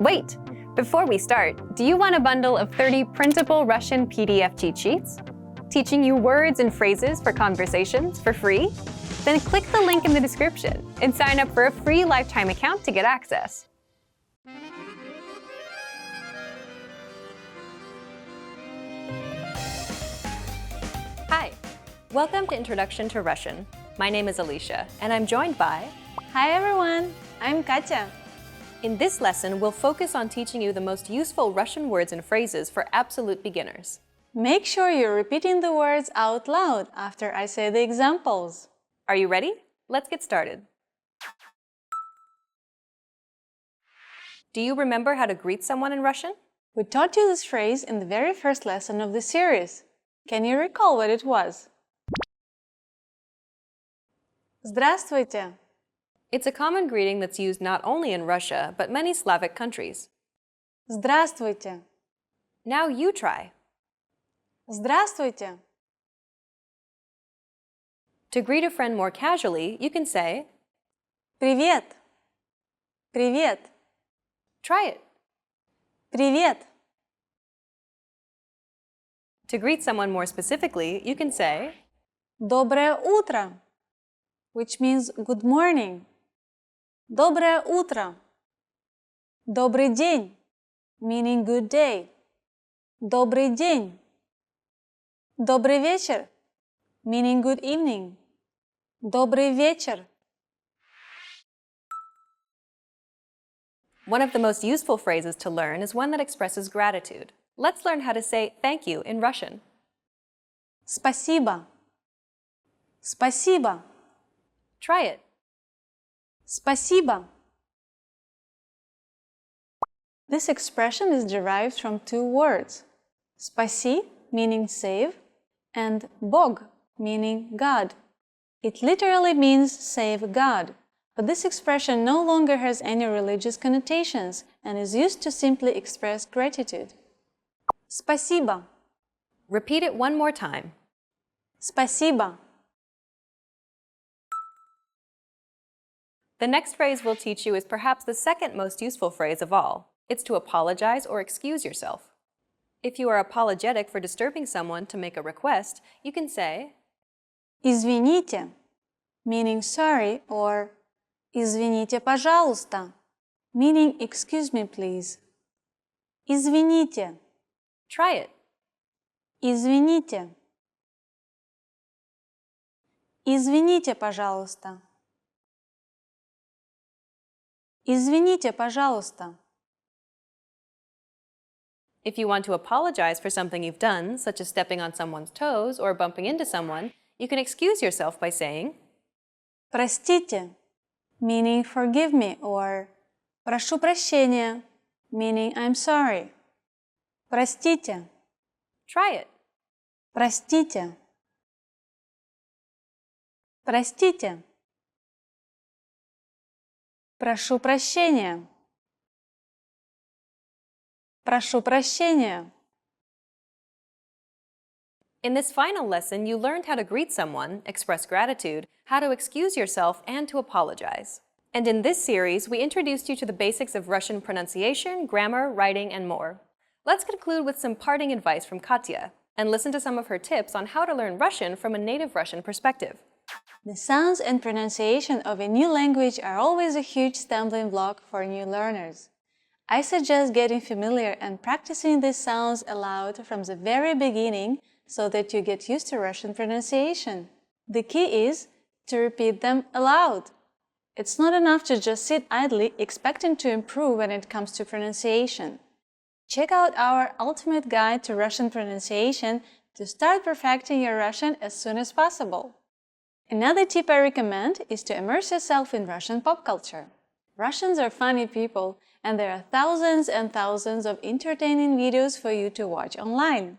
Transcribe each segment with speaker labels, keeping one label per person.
Speaker 1: Wait! Before we start, do you want a bundle of 30 printable Russian PDF cheat sheets? Teaching you words and phrases for conversations for free? Then click the link in the description and sign up for a free lifetime account to get access. Hi! Welcome to Introduction to Russian. My name is Alicia, and I'm joined by...
Speaker 2: Hi everyone, I'm Katya.
Speaker 1: In this lesson, we'll focus on teaching you the most useful Russian words and phrases for absolute beginners.
Speaker 2: Make sure you're repeating the words out loud after I say the examples.
Speaker 1: Are you ready? Let's get started. Do you remember how to greet someone in Russian?
Speaker 2: We taught you this phrase in the very first lesson of the series. Can you recall what it was? Здравствуйте.
Speaker 1: It's a common greeting that's used not only in Russia, but many Slavic countries.
Speaker 2: Здравствуйте.
Speaker 1: Now you try.
Speaker 2: Здравствуйте.
Speaker 1: To greet a friend more casually, you can say,
Speaker 2: Привет. Привет.
Speaker 1: Try it.
Speaker 2: Привет.
Speaker 1: To greet someone more specifically, you can say,
Speaker 2: Доброе утро, which means good morning. Доброе утро. Добрый день, meaning good day. Добрый день. Добрый вечер, meaning good evening. Добрый вечер.
Speaker 1: One of the most useful phrases to learn is one that expresses gratitude. Let's learn how to say thank you in Russian.
Speaker 2: Спасибо. Спасибо.
Speaker 1: Try it.
Speaker 2: Спасибо. This expression is derived from two words. Спаси, meaning save, and Bog, meaning God. It literally means save God, but this expression no longer has any religious connotations and is used to simply express gratitude. Спасибо.
Speaker 1: Repeat it one more time.
Speaker 2: Спасибо.
Speaker 1: The next phrase we'll teach you is perhaps the second most useful phrase of all. It's to apologize or excuse yourself. If you are apologetic for disturbing someone to make a request, you can say,
Speaker 2: Извините, meaning sorry, or Извините, пожалуйста, meaning excuse me, please. Извините.
Speaker 1: Try it.
Speaker 2: Извините. Извините, пожалуйста. Извините, пожалуйста.
Speaker 1: If you want to apologize for something you've done, such as stepping on someone's toes or bumping into someone, you can excuse yourself by saying,
Speaker 2: Простите, meaning forgive me, or прошу прощения, meaning I'm sorry. Простите.
Speaker 1: Try it.
Speaker 2: Простите. Простите. Прошу прощения. Прошу прощения.
Speaker 1: In this final lesson, you learned how to greet someone, express gratitude, how to excuse yourself, and to apologize. And in this series, we introduced you to the basics of Russian pronunciation, grammar, writing, and more. Let's conclude with some parting advice from Katya, and listen to some of her tips on how to learn Russian from a native Russian perspective.
Speaker 2: The sounds and pronunciation of a new language are always a huge stumbling block for new learners. I suggest getting familiar and practicing these sounds aloud from the very beginning so that you get used to Russian pronunciation. The key is to repeat them aloud. It's not enough to just sit idly expecting to improve when it comes to pronunciation. Check out our ultimate guide to Russian pronunciation to start perfecting your Russian as soon as possible. Another tip I recommend is to immerse yourself in Russian pop culture. Russians are funny people, and there are thousands and thousands of entertaining videos for you to watch online.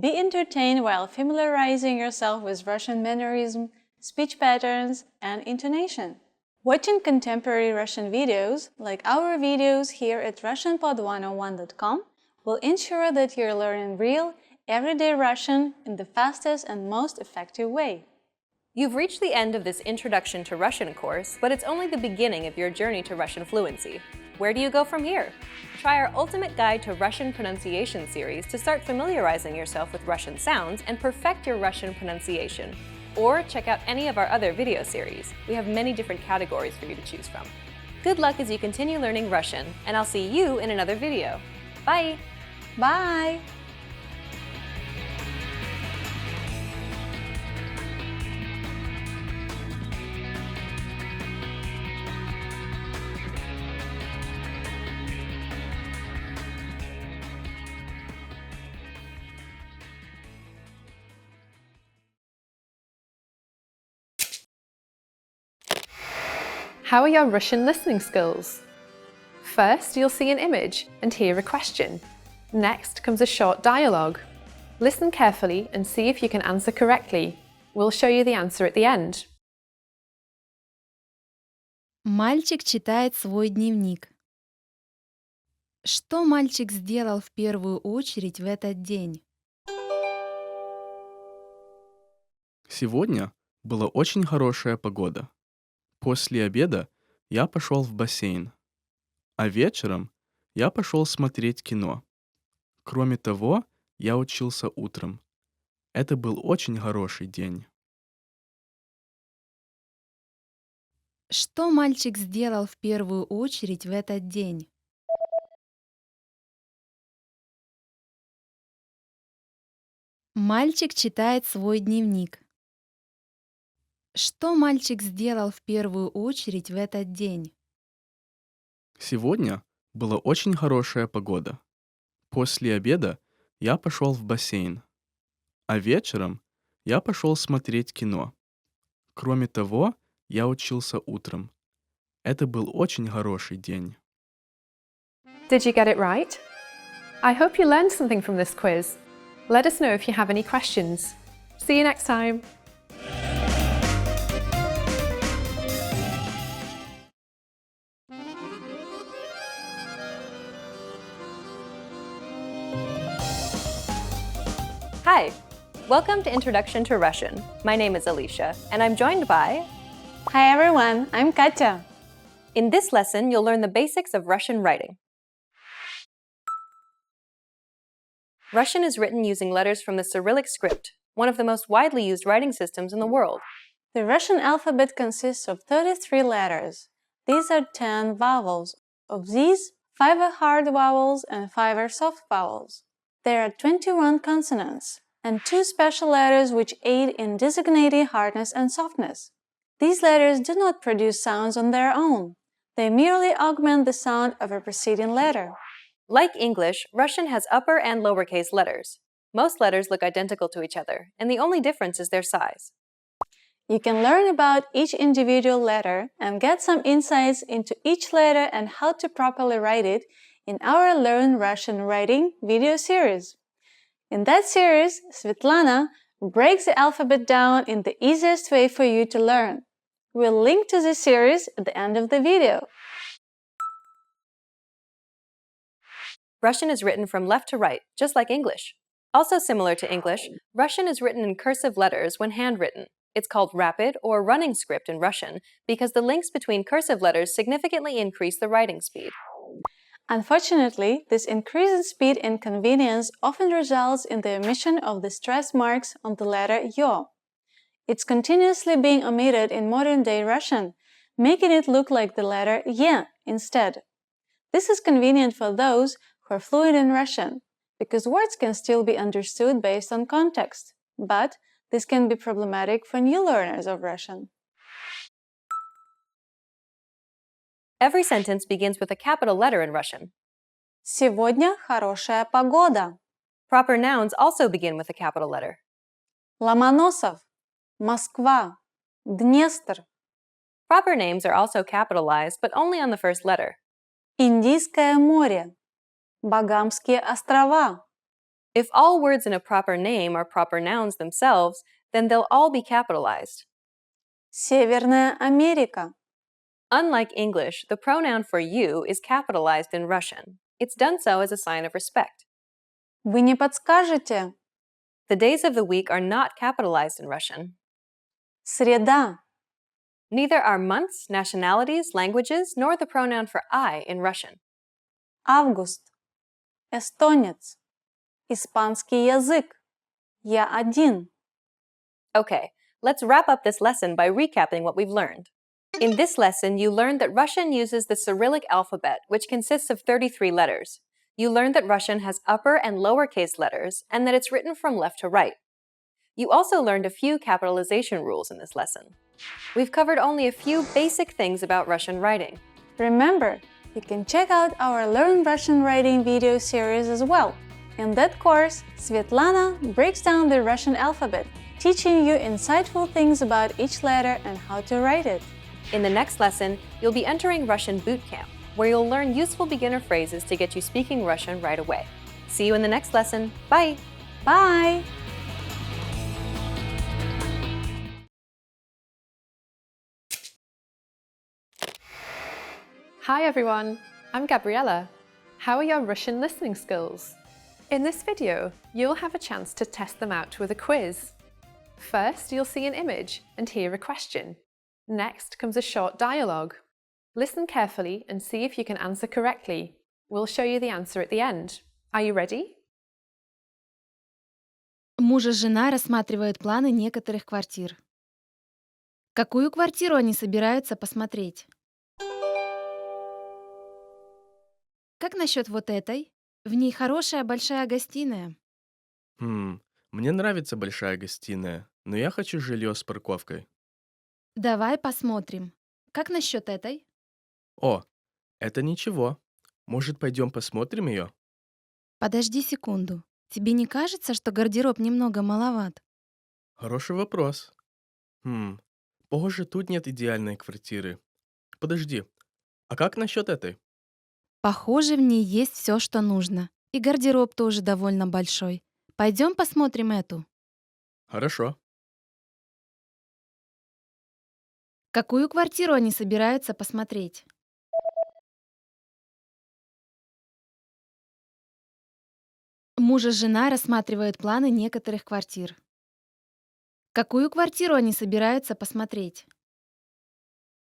Speaker 2: Be entertained while familiarizing yourself with Russian mannerism, speech patterns, and intonation. Watching contemporary Russian videos, like our videos here at RussianPod101.com, will ensure that you're learning real, everyday Russian in the fastest and most effective way.
Speaker 1: You've reached the end of this Introduction to Russian course, but it's only the beginning of your journey to Russian fluency. Where do you go from here? Try our Ultimate Guide to Russian Pronunciation series to start familiarizing yourself with Russian sounds and perfect your Russian pronunciation. Or check out any of our other video series. We have many different categories for you to choose from. Good luck as you continue learning Russian, and I'll see you in another video. Bye!
Speaker 2: Bye!
Speaker 3: How are your Russian listening skills? First, you'll see an image and hear a question. Next comes a short dialogue. Listen carefully and see if you can answer correctly. We'll show you the answer at the end.
Speaker 4: Мальчик читает свой дневник. Что мальчик сделал в первую очередь в этот день?
Speaker 5: Сегодня была очень хорошая погода. После обеда я пошел в бассейн, а вечером я пошел смотреть кино. Кроме того, я учился утром. Это был очень хороший день.
Speaker 4: Что мальчик сделал в первую очередь в этот день? Мальчик читает свой дневник. Что мальчик сделал в первую очередь в этот день?
Speaker 5: Сегодня была очень хорошая погода. После обеда я пошел в бассейн, а вечером я пошел смотреть кино. Кроме того, я учился утром. Это был очень хороший день.
Speaker 3: Did you get it right? I hope you learned something from this quiz. Let us know if you have any questions. See you next time!
Speaker 1: Hi! Welcome to Introduction to Russian. My name is Alicia, and I'm joined by...
Speaker 2: Hi everyone, I'm Katya.
Speaker 1: In this lesson, you'll learn the basics of Russian writing. Russian is written using letters from the Cyrillic script, one of the most widely used writing systems in the world.
Speaker 2: The Russian alphabet consists of 33 letters. These are 10 vowels. Of these, 5 are hard vowels and 5 are soft vowels. There are 21 consonants and 2 special letters which aid in designating hardness and softness. These letters do not produce sounds on their own. They merely augment the sound of a preceding letter.
Speaker 1: Like English, Russian has upper and lowercase letters. Most letters look identical to each other, and the only difference is their size.
Speaker 2: You can learn about each individual letter and get some insights into each letter and how to properly write it in our Learn Russian Writing video series. In that series, Svetlana breaks the alphabet down in the easiest way for you to learn. We'll link to this series at the end of the video.
Speaker 1: Russian is written from left to right, just like English. Also similar to English, Russian is written in cursive letters when handwritten. It's called rapid or running script in Russian because the links between cursive letters significantly increase the writing speed.
Speaker 2: Unfortunately, this increase in speed and convenience often results in the omission of the stress marks on the letter yo. It's continuously being omitted in modern-day Russian, making it look like the letter ye instead. This is convenient for those who are fluent in Russian, because words can still be understood based on context, but this can be problematic for new learners of Russian.
Speaker 1: Every sentence begins with a capital letter in Russian.
Speaker 2: Сегодня хорошая погода.
Speaker 1: Proper nouns also begin with a capital letter.
Speaker 2: Ломоносов, Москва, Днестр.
Speaker 1: Proper names are also capitalized, but only on the first letter.
Speaker 2: Индийское море, Багамские острова.
Speaker 1: If all words in a proper name are proper nouns themselves, then they'll all be capitalized.
Speaker 2: Северная Америка.
Speaker 1: Unlike English, the pronoun for you is capitalized in Russian. It's done so as a sign of respect.
Speaker 2: Вы не подскажете?
Speaker 1: The days of the week are not capitalized in Russian.
Speaker 2: Среда,
Speaker 1: Neither are months, nationalities, languages, nor the pronoun for I in Russian.
Speaker 2: Август. Эстонец. Испанский язык. Я один.
Speaker 1: Okay, let's wrap up this lesson by recapping what we've learned. In this lesson, you learned that Russian uses the Cyrillic alphabet, which consists of 33 letters. You learned that Russian has upper and lowercase letters, and that it's written from left to right. You also learned a few capitalization rules in this lesson. We've covered only a few basic things about Russian writing.
Speaker 2: Remember, you can check out our Learn Russian Writing video series as well. In that course, Svetlana breaks down the Russian alphabet, teaching you insightful things about each letter and how to write it.
Speaker 1: In the next lesson, you'll be entering Russian boot camp, where you'll learn useful beginner phrases to get you speaking Russian right away. See you in the next lesson. Bye!
Speaker 2: Bye!
Speaker 3: Hi everyone, I'm Gabriella. How are your Russian listening skills? In this video, you'll have a chance to test them out with a quiz. First, you'll see an image and hear a question. Next comes a short dialogue. Listen carefully and see if you can answer correctly. We'll show you the answer at the end. Are you ready?
Speaker 4: Муж и жена рассматривают планы некоторых квартир. Какую квартиру они собираются посмотреть? Как насчет вот этой? В ней хорошая большая гостиная.
Speaker 5: Мне нравится большая гостиная, но я хочу жилье с парковкой.
Speaker 4: Давай посмотрим. Как насчет этой?
Speaker 5: О, это ничего. Может, пойдем посмотрим ее?
Speaker 4: Подожди секунду. Тебе не кажется, что гардероб немного маловат?
Speaker 5: Хороший вопрос. Похоже, тут нет идеальной квартиры. Подожди, а как насчет этой?
Speaker 4: Похоже, в ней есть все, что нужно. И гардероб тоже довольно большой. Пойдем посмотрим эту.
Speaker 5: Хорошо.
Speaker 4: Какую квартиру они собираются посмотреть? Муж и жена рассматривают планы некоторых квартир. Какую квартиру они собираются посмотреть?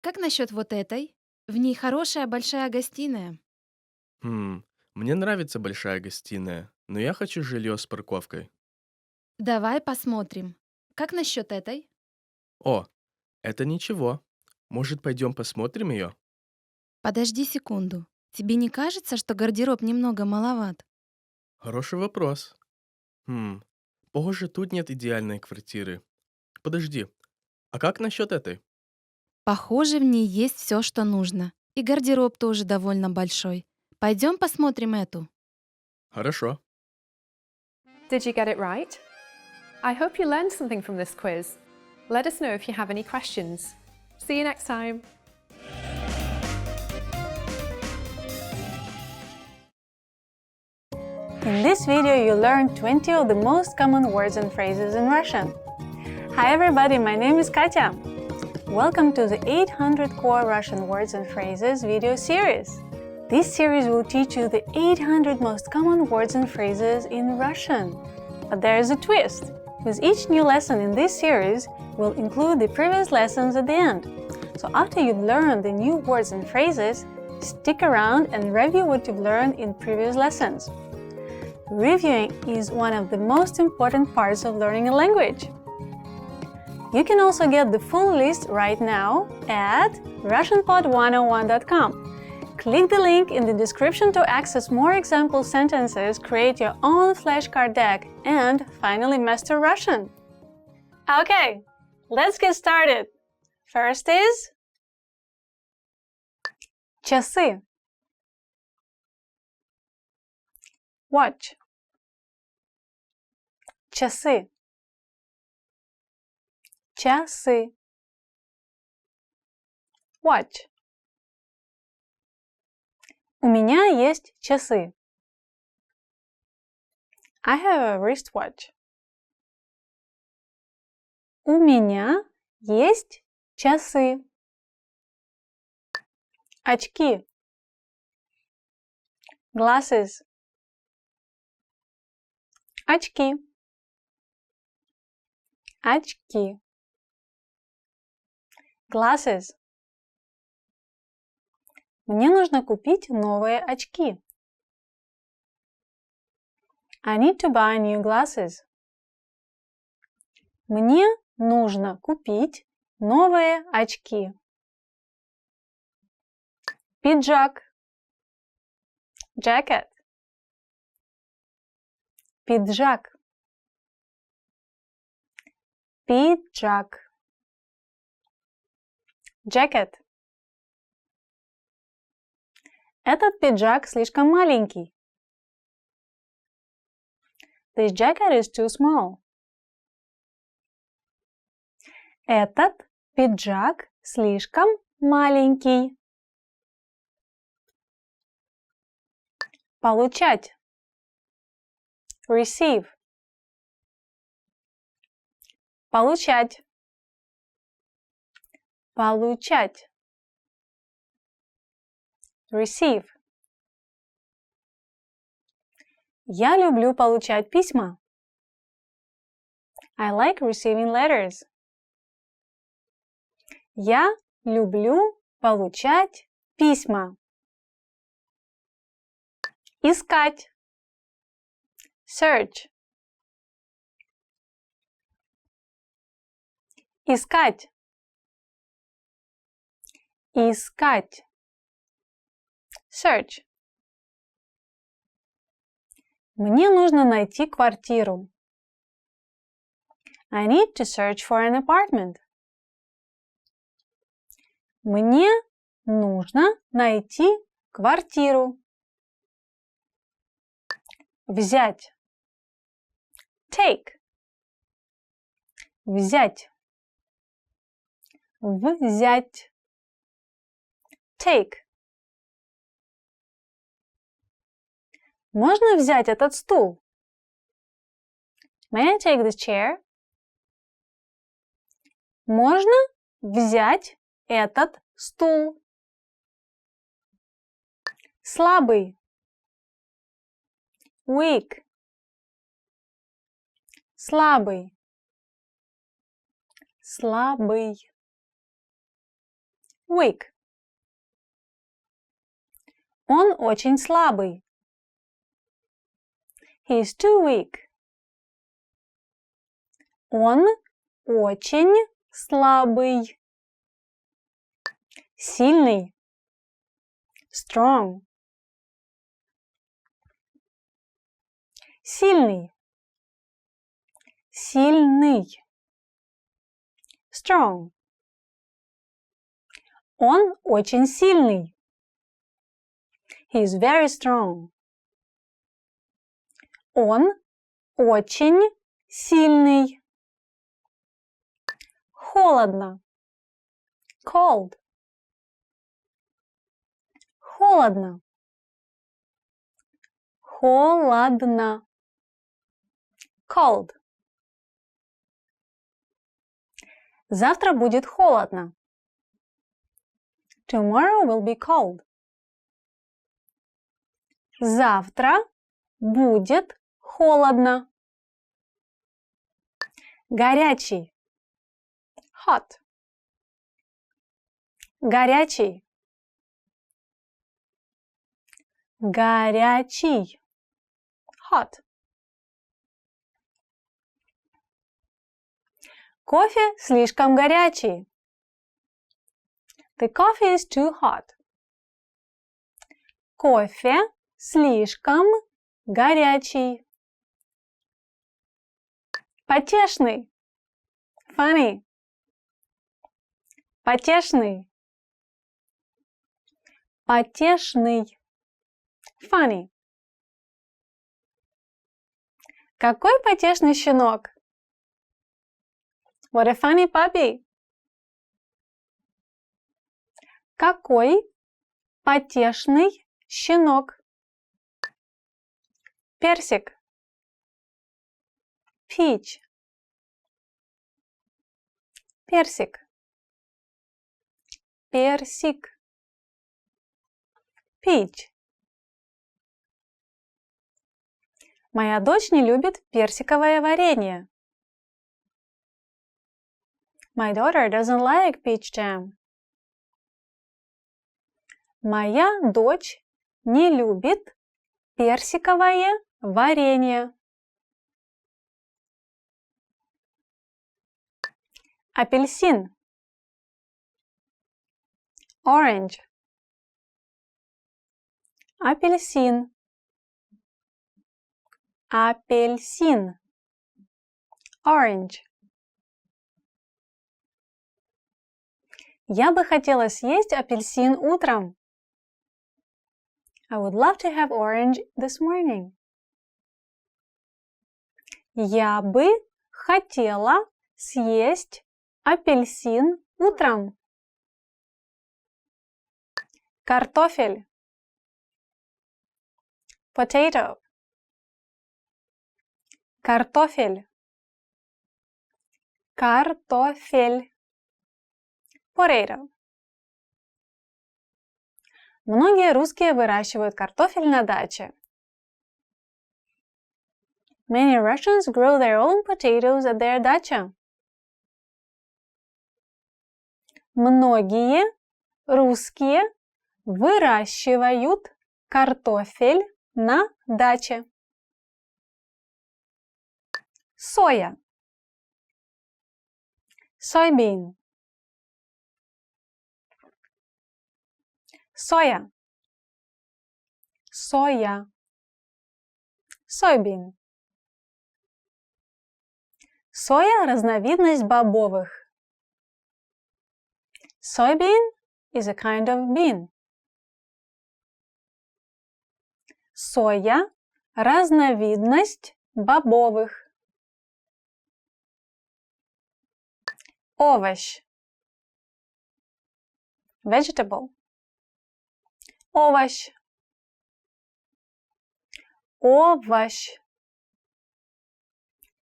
Speaker 4: Как насчет вот этой? В ней хорошая большая гостиная.
Speaker 5: Мне нравится большая гостиная, но я хочу жилье с парковкой.
Speaker 4: Давай посмотрим. Как насчет этой?
Speaker 5: О, это ничего. Может, пойдем посмотрим ее?
Speaker 4: Подожди секунду. Тебе не кажется, что гардероб немного маловат?
Speaker 5: Хороший вопрос. Похоже, тут нет идеальной квартиры. Подожди, а как насчет этой?
Speaker 4: Похоже, в ней есть все, что нужно. И гардероб тоже довольно большой. Пойдем посмотрим эту.
Speaker 5: Хорошо.
Speaker 3: Did you get it right? I hope you learned something from this quiz. Let us know if you have any questions. See you next time.
Speaker 2: In this video, you learned 20 of the most common words and phrases in Russian. Hi everybody, my name is Katya. Welcome to the 800 Core Russian Words and Phrases video series. This series will teach you the 800 most common words and phrases in Russian. But there is a twist. With each new lesson in this series, we'll include the previous lessons at the end. So after you've learned the new words and phrases, stick around and review what you've learned in previous lessons. Reviewing is one of the most important parts of learning a language. You can also get the full list right now at RussianPod101.com. Click the link in the description to access more example sentences, create your own flashcard deck, and finally master Russian. Okay, let's get started. First is часы. Watch. Часы. Часы. Watch. У меня есть часы. I have a wristwatch. У меня есть часы. Очки. Glasses. Очки. Очки. Glasses. Мне нужно купить новые очки. I need to buy new glasses. Мне нужно купить новые очки. Пиджак. Jacket. Пиджак. Пиджак. Jacket. Этот пиджак слишком маленький. This jacket is too small. Этот пиджак слишком маленький. Получать. Receive. Получать. Получать. Receive. Я люблю получать письма. I like receiving letters. Я люблю получать письма. Искать. Search. Искать. Искать. Search. Мне нужно найти квартиру. I need to search for an apartment. Мне нужно найти квартиру. Взять. Take. Взять. Взять. Take. Можно взять этот стул? May I take this chair? Можно взять этот стул? Слабый. Weak. Слабый. Слабый. Weak. Он очень слабый. He is too weak. Он очень слабый. Сильный. Strong. Сильный. Сильный. Strong. Он очень сильный. He is very strong. Он очень сильный. Холодно. Cold. Холодно. Холодно. Cold. Завтра будет холодно. Tomorrow will be cold. Завтра будет холодно. Горячий. Hot. Горячий. Горячий. Hot. Кофе слишком горячий. The coffee is too hot. Кофе слишком горячий. Потешный. Funny. Потешный. Потешный. Funny. Какой потешный щенок? What a funny puppy. Какой потешный щенок? Персик. Peach. Персик. Персик. Peach. Моя дочь не любит персиковое варенье. My daughter doesn't like peach jam. Моя дочь не любит персиковое варенье. Апельсин. Orange. Апельсин. Апельсин. Orange. Я бы хотела съесть апельсин утром. I would love to have orange this morning. Я бы хотела съесть апельсин утром. Картофель. Potato. Картофель. Картофель. Potato. Многие русские выращивают картофель на даче. Many Russians grow their own potatoes at their dacha. Многие русские выращивают картофель на даче. Соя. Soybean. Соя. Соя. Soybean. Соя – разновидность бобовых. Soybean is a kind of bean. Соя – разновидность бобовых. Овощ. Vegetable. Овощ. Овощ.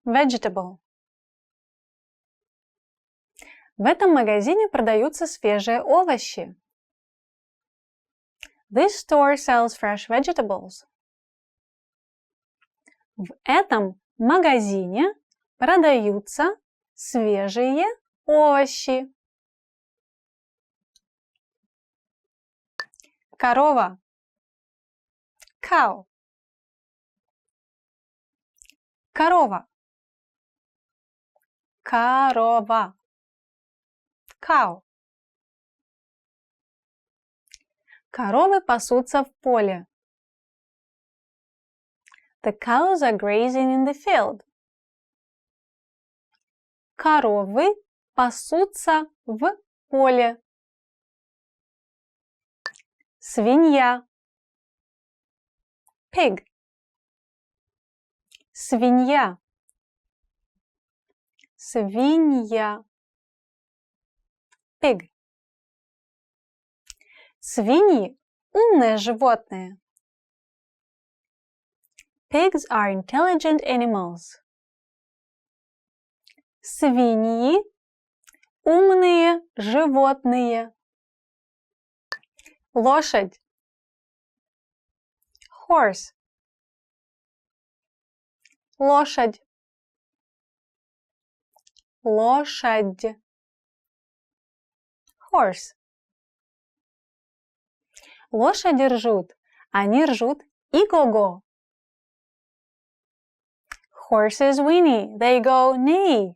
Speaker 2: Vegetable. В этом магазине продаются свежие овощи. This store sells fresh vegetables. В этом магазине продаются свежие овощи. Корова. Cow. Корова. Корова. Cow. Коровы пасутся в поле. The cows are grazing in the field. Коровы пасутся в поле. Свинья. Pig. Свинья. Свинья. Pig. Свиньи – умные животные. Pigs are intelligent animals. Свиньи – умные животные. Лошадь. Horse. Лошадь. Лошадь. Horse. Лошади ржут. Они ржут и-го-го. Horses whinny. They go neigh.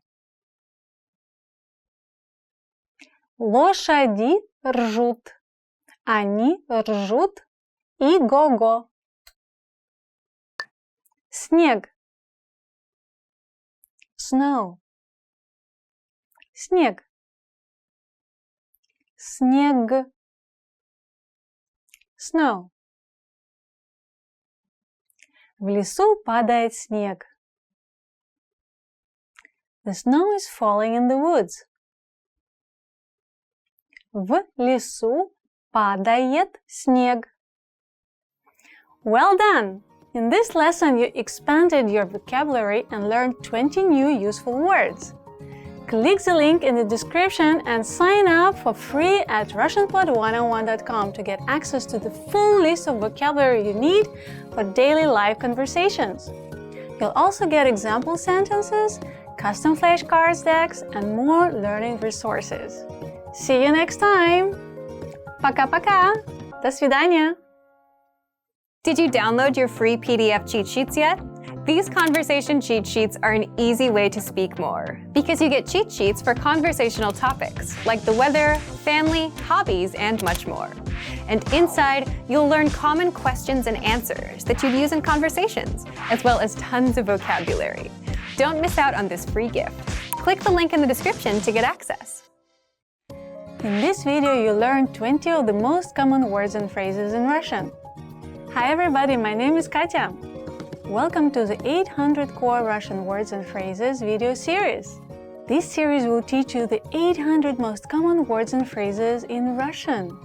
Speaker 2: Лошади ржут. Они ржут и-го-го. Снег. Snow. Снег. Снег. Snow. В лесу падает снег. The snow is falling in the woods. В лесу падает снег. Well done! In this lesson, you expanded your vocabulary and learned 20 new useful words. Click the link in the description and sign up for free at RussianPod101.com to get access to the full list of vocabulary you need for daily live conversations. You'll also get example sentences, custom flashcards decks, and more learning resources. See you next time! Пока-пока! До свидания!
Speaker 1: Did you download your free PDF cheat sheets yet? These conversation cheat sheets are an easy way to speak more, because you get cheat sheets for conversational topics like the weather, family, hobbies, and much more. And inside, you'll learn common questions and answers that you'd use in conversations, as well as tons of vocabulary. Don't miss out on this free gift. Click the link in the description to get access.
Speaker 2: In this video, you learned 20 of the most common words and phrases in Russian. Hi everybody, my name is Katya. Welcome to the 800 Core Russian Words and Phrases video series. This series will teach you the 800 most common words and phrases in Russian.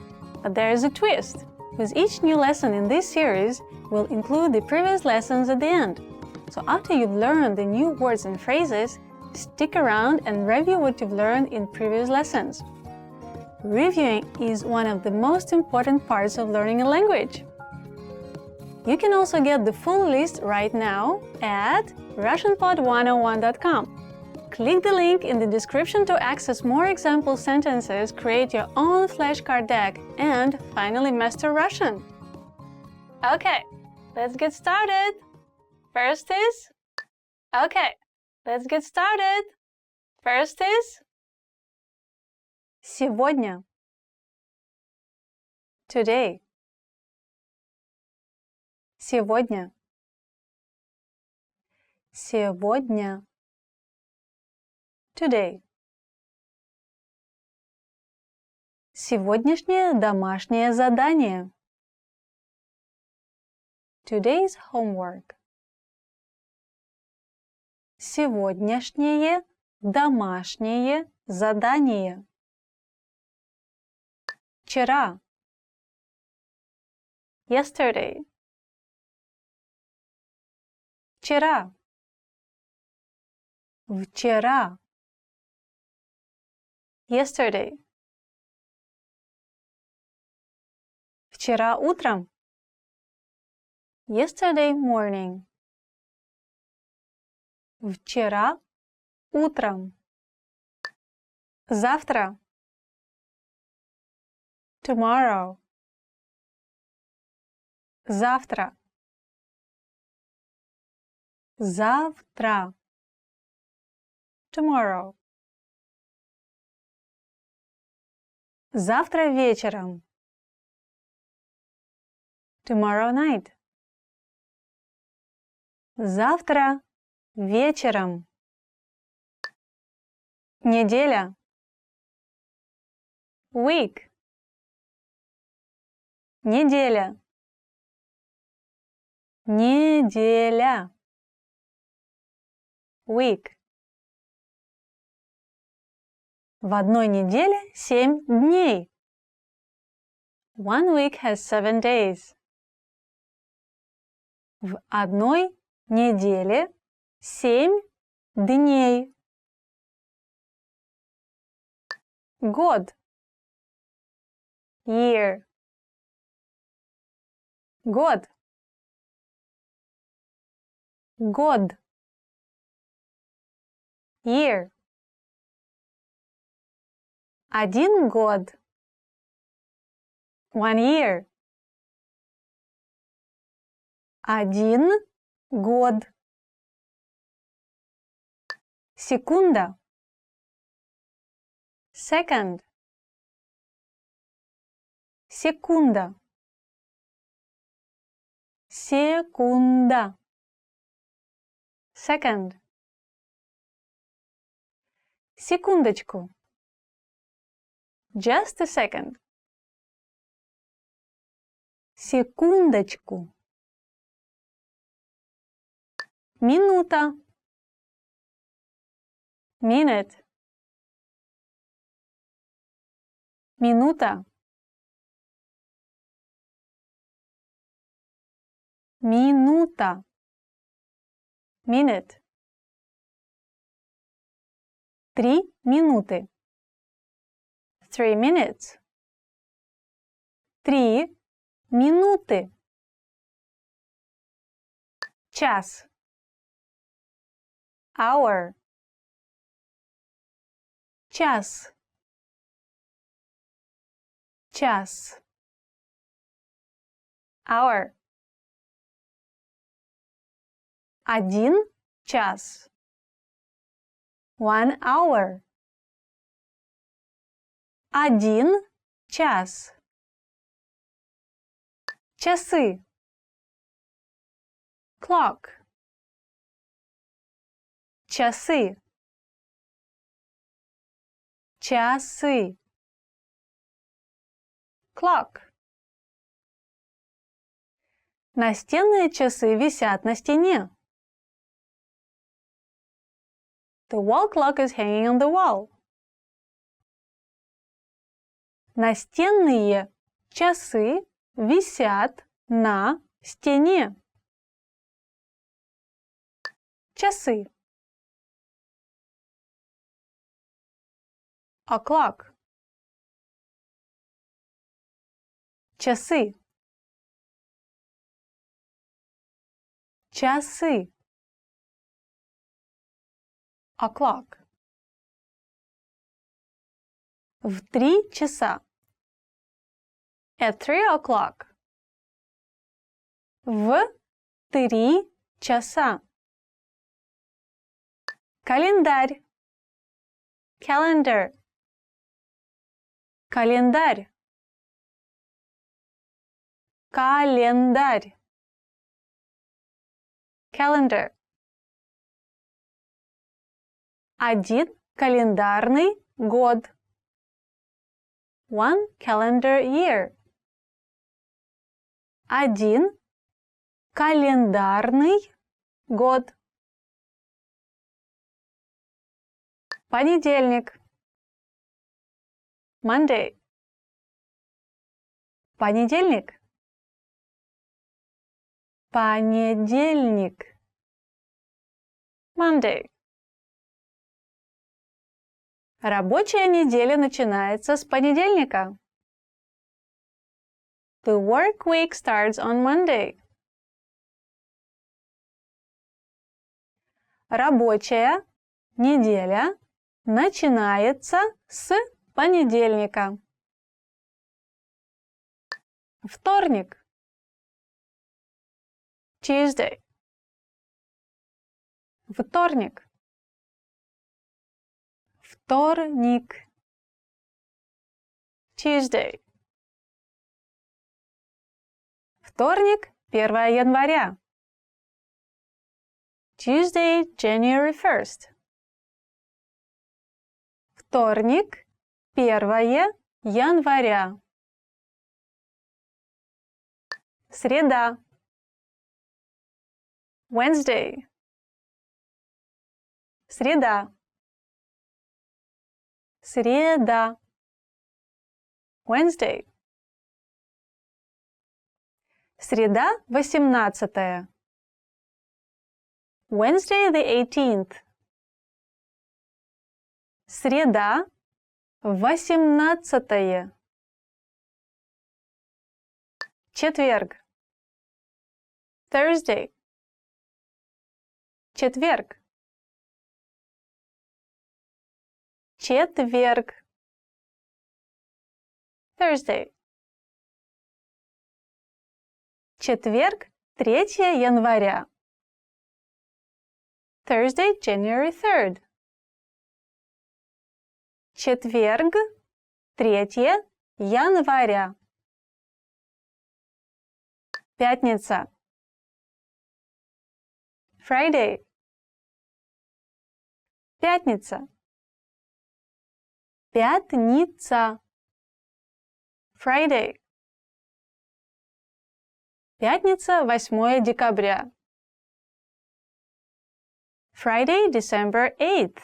Speaker 2: But there is a twist. With each new lesson in this series, we'll include the previous lessons at the end. So after you've learned the new words and phrases, stick around and review what you've learned in previous lessons. Reviewing is one of the most important parts of learning a language. You can also get the full list right now at RussianPod101.com. Click the link in the description to access more example sentences, create your own flashcard deck, and finally master Russian. Okay, let's get started. First is... Сегодня. Today. Сегодня. Сегодня. Today. Сегодняшнее домашнее задание. Today's homework. Сегодняшнее домашнее задание. Вчера. Yesterday. Вчера. Вчера. Yesterday. Вчера утром. Yesterday morning. Вчера утром. Завтра. Tomorrow. Завтра. Завтра. Tomorrow. Завтра вечером. Tomorrow night. Завтра вечером. Неделя. Week. Неделя. Неделя. Week. В одной неделе 7 дней. One week has 7 days. В одной неделе 7 дней. Год. Year. Год. Год. Year. 1 год. 1 year. 1 год. Секунда. Second. Секунда. Секунда. Second. Секундочку. Just a second. Секундочку. Минута. Minute. Минута. Минута. Minute. 3 минуты. 3 minutes. 3 минуты. Час. Hour. час. Час. Hour. 1 час. 1 hour. 1 час. Часы. Clock. Часы. Часы. Clock. Настенные часы висят на стене. The wall clock is hanging on the wall. Настенные часы висят на стене. Часы. O'clock. Часы. Часы. O'clock. В 3 часа. At 3 o'clock. В 3 часа. Календарь. Calendar. Календарь. Календарь. Calendar. 1 календарный год. 1 calendar year. 1 календарный год. Понедельник. Monday. Понедельник. Понедельник. Monday. Рабочая неделя начинается с понедельника. The work week starts on Monday. Рабочая неделя начинается с понедельника. Вторник. Tuesday. Вторник. Вторник. Tuesday. Вторник, 1 января. Tuesday, January 1st. Вторник, 1 января. Среда. Wednesday. Среда. Среда. Wednesday. Среда, 18. Wednesday, the 18th. Среда, 18. Четверг. Thursday. Четверг. Четверг. Thursday. Четверг, 3 января. Thursday, January 3rd. Четверг, 3 января. Пятница. Friday. Пятница. Пятница. Friday. Пятница, 8 декабря. Friday, December 8th.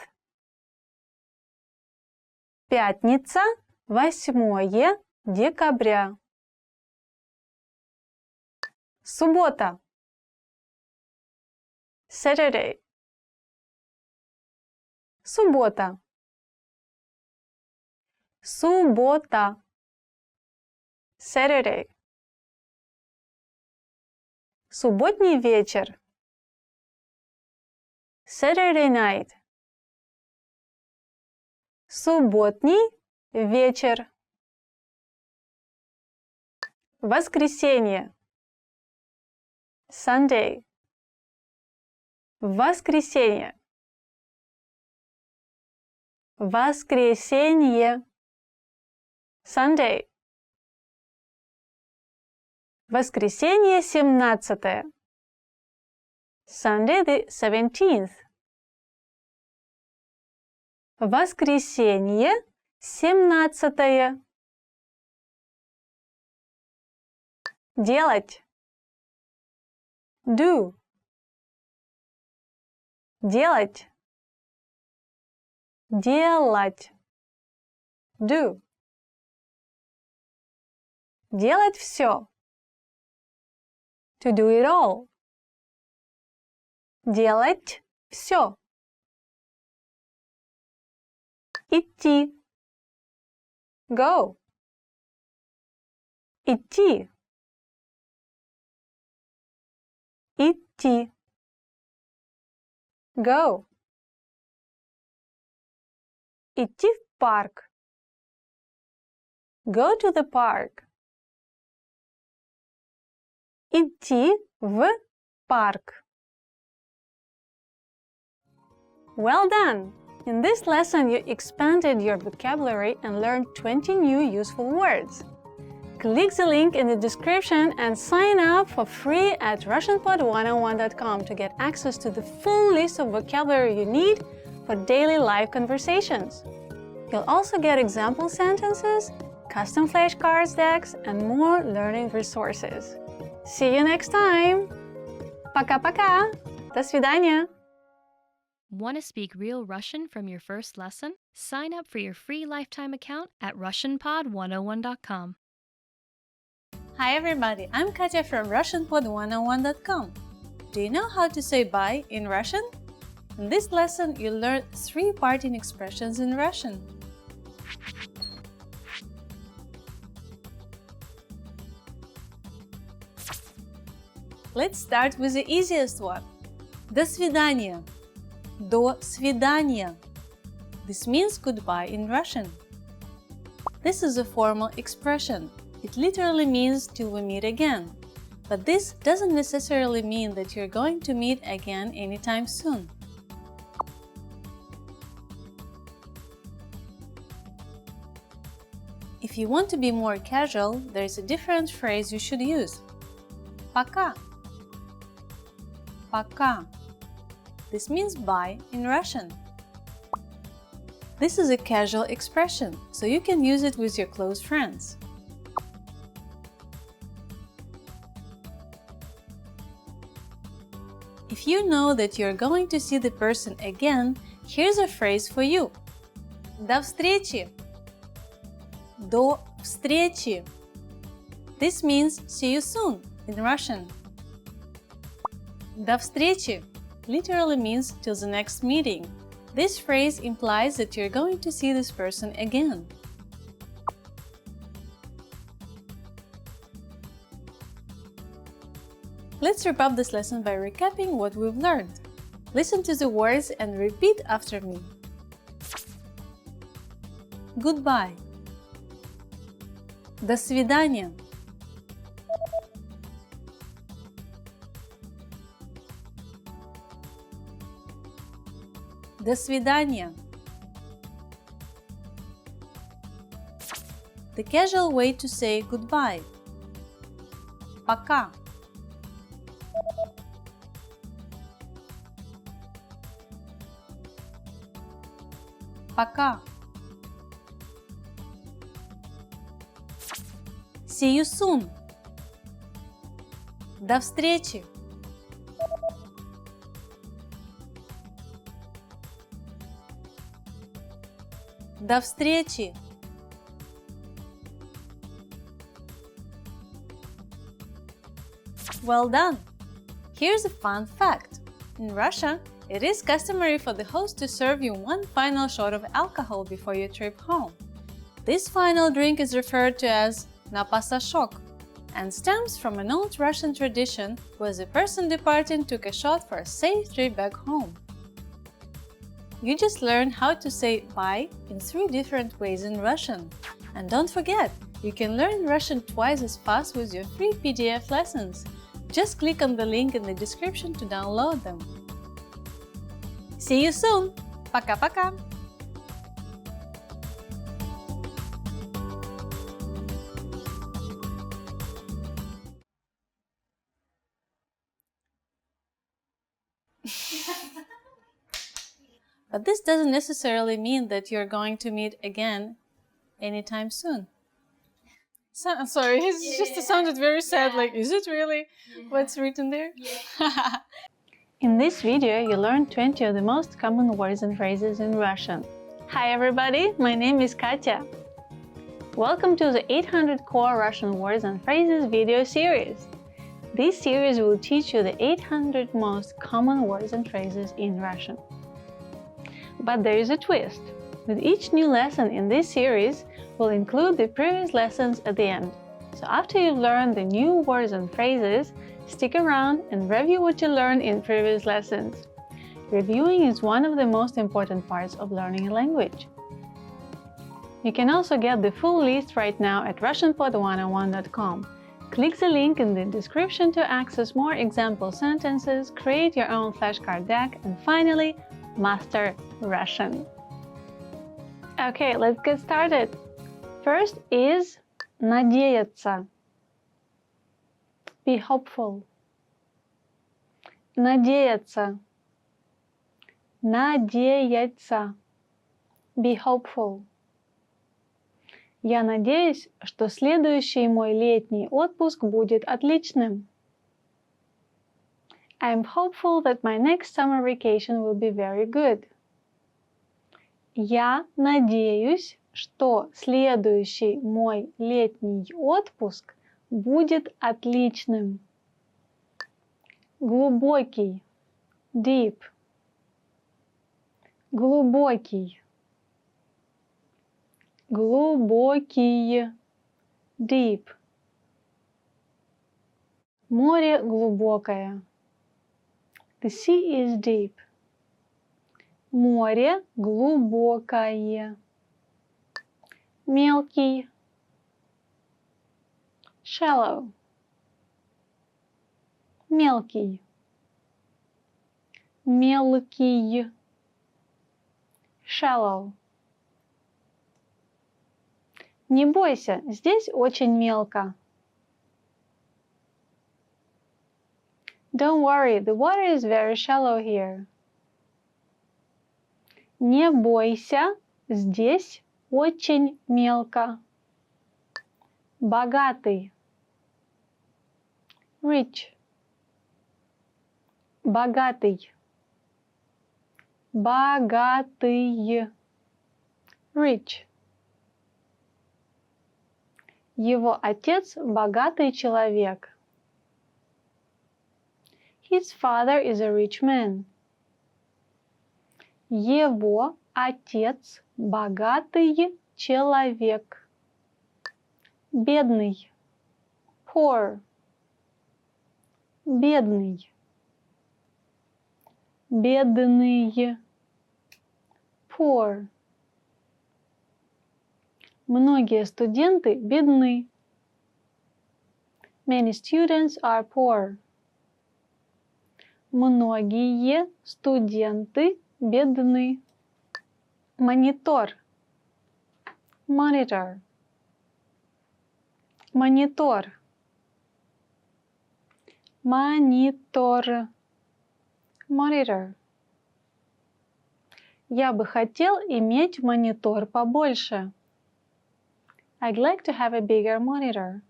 Speaker 2: Пятница, 8 декабря. Суббота. Saturday. Суббота. Суббота. Saturday. Субботний вечер. Saturday night. Субботний вечер. Воскресенье. Sunday. Воскресенье. Воскресенье. Sunday. Воскресенье 17. Sunday the 17th. Воскресенье 17. Делать. Do. Делать. Делать. Do. Делать все. To do it all. Делать все. Идти. Go. Идти. Идти. Go. Идти в парк. Go to the park. Идти в парк. Well done! In this lesson, you expanded your vocabulary and learned 20 new useful words. Click the link in the description and sign up for free at RussianPod101.com to get access to the full list of vocabulary you need for daily live conversations. You'll also get example sentences, custom flashcards decks, and more learning resources. See you next time! Пока-пока! До свидания!
Speaker 6: Want to speak real Russian from your first lesson? Sign up for your free lifetime account at RussianPod101.com.
Speaker 2: Hi everybody, I'm Katya from RussianPod101.com. Do you know how to say bye in Russian? In this lesson, you'll learn 3 parting expressions in Russian. Let's start with the easiest one. До свидания. До свидания. This means goodbye in Russian. This is a formal expression. It literally means till we meet again. But this doesn't necessarily mean that you're going to meet again anytime soon. If you want to be more casual, there is a different phrase you should use. Пока. Пока. This means bye in Russian. This is a casual expression, so you can use it with your close friends. If you know that you're going to see the person again, here's a phrase for you. До встречи. До встречи. This means see you soon in Russian. До встречи literally means till the next meeting. This phrase implies that you're going to see this person again. Let's wrap up this lesson by recapping what we've learned. Listen to the words and repeat after me. Goodbye. До свидания. До свидания. The casual way to say goodbye. Пока. Пока. See you soon. До встречи. До встречи. Well done! Here's a fun fact. In Russia, it is customary for the host to serve you one final shot of alcohol before your trip home. This final drink is referred to as napasashok and stems from an old Russian tradition where the person departing took a shot for a safe trip back home. You just learned how to say bye in 3 different ways in Russian. And don't forget, you can learn Russian twice as fast with your free PDF lessons. Just click on the link in the description to download them. See you soon! Пока-пока! But this doesn't necessarily mean that you're going to meet again anytime soon. I'm sorry, it sounded very sad, like, is it really what's written there? In this video, you learned 20 of the most common words and phrases in Russian. Hi everybody, my name is Katya. Welcome to the 800 Core Russian Words and Phrases video series. This series will teach you the 800 most common words and phrases in Russian. But there is a twist. With each new lesson in this series, we'll include the previous lessons at the end. So after you've learned the new words and phrases, stick around and review what you learned in previous lessons. Reviewing is one of the most important parts of learning a language. You can also get the full list right now at RussianPod101.com. Click the link in the description to access more example sentences, create your own flashcard deck, and finally, master Russian. Okay, let's get started. First is надеяться. Be hopeful. Надеяться. Надеяться. Be hopeful. Я надеюсь, что следующий мой летний отпуск будет отличным. I'm hopeful that my next summer vacation will be very good. Я надеюсь, что следующий мой летний отпуск будет отличным. Глубокий. Deep. Глубокий. Глубокий. Deep. Море глубокое. The sea is deep. Море глубокое. Мелкий. Shallow. Мелкий. Мелкий. Shallow. Не бойся, здесь очень мелко. Don't worry, the water is very shallow here. Не бойся, здесь очень мелко. Богатый. Rich. Богатый. Богатый. Rich. Его отец богатый человек. His father is a rich man. Его отец богатый человек. Бедный. Poor. Бедный. Бедный. Poor. Многие студенты бедны. Many students are poor. Многие студенты бедны. Монитор. Monitor. Монитор. Монитор. Monitor. Я бы хотел иметь монитор побольше. I'd like to have a bigger monitor.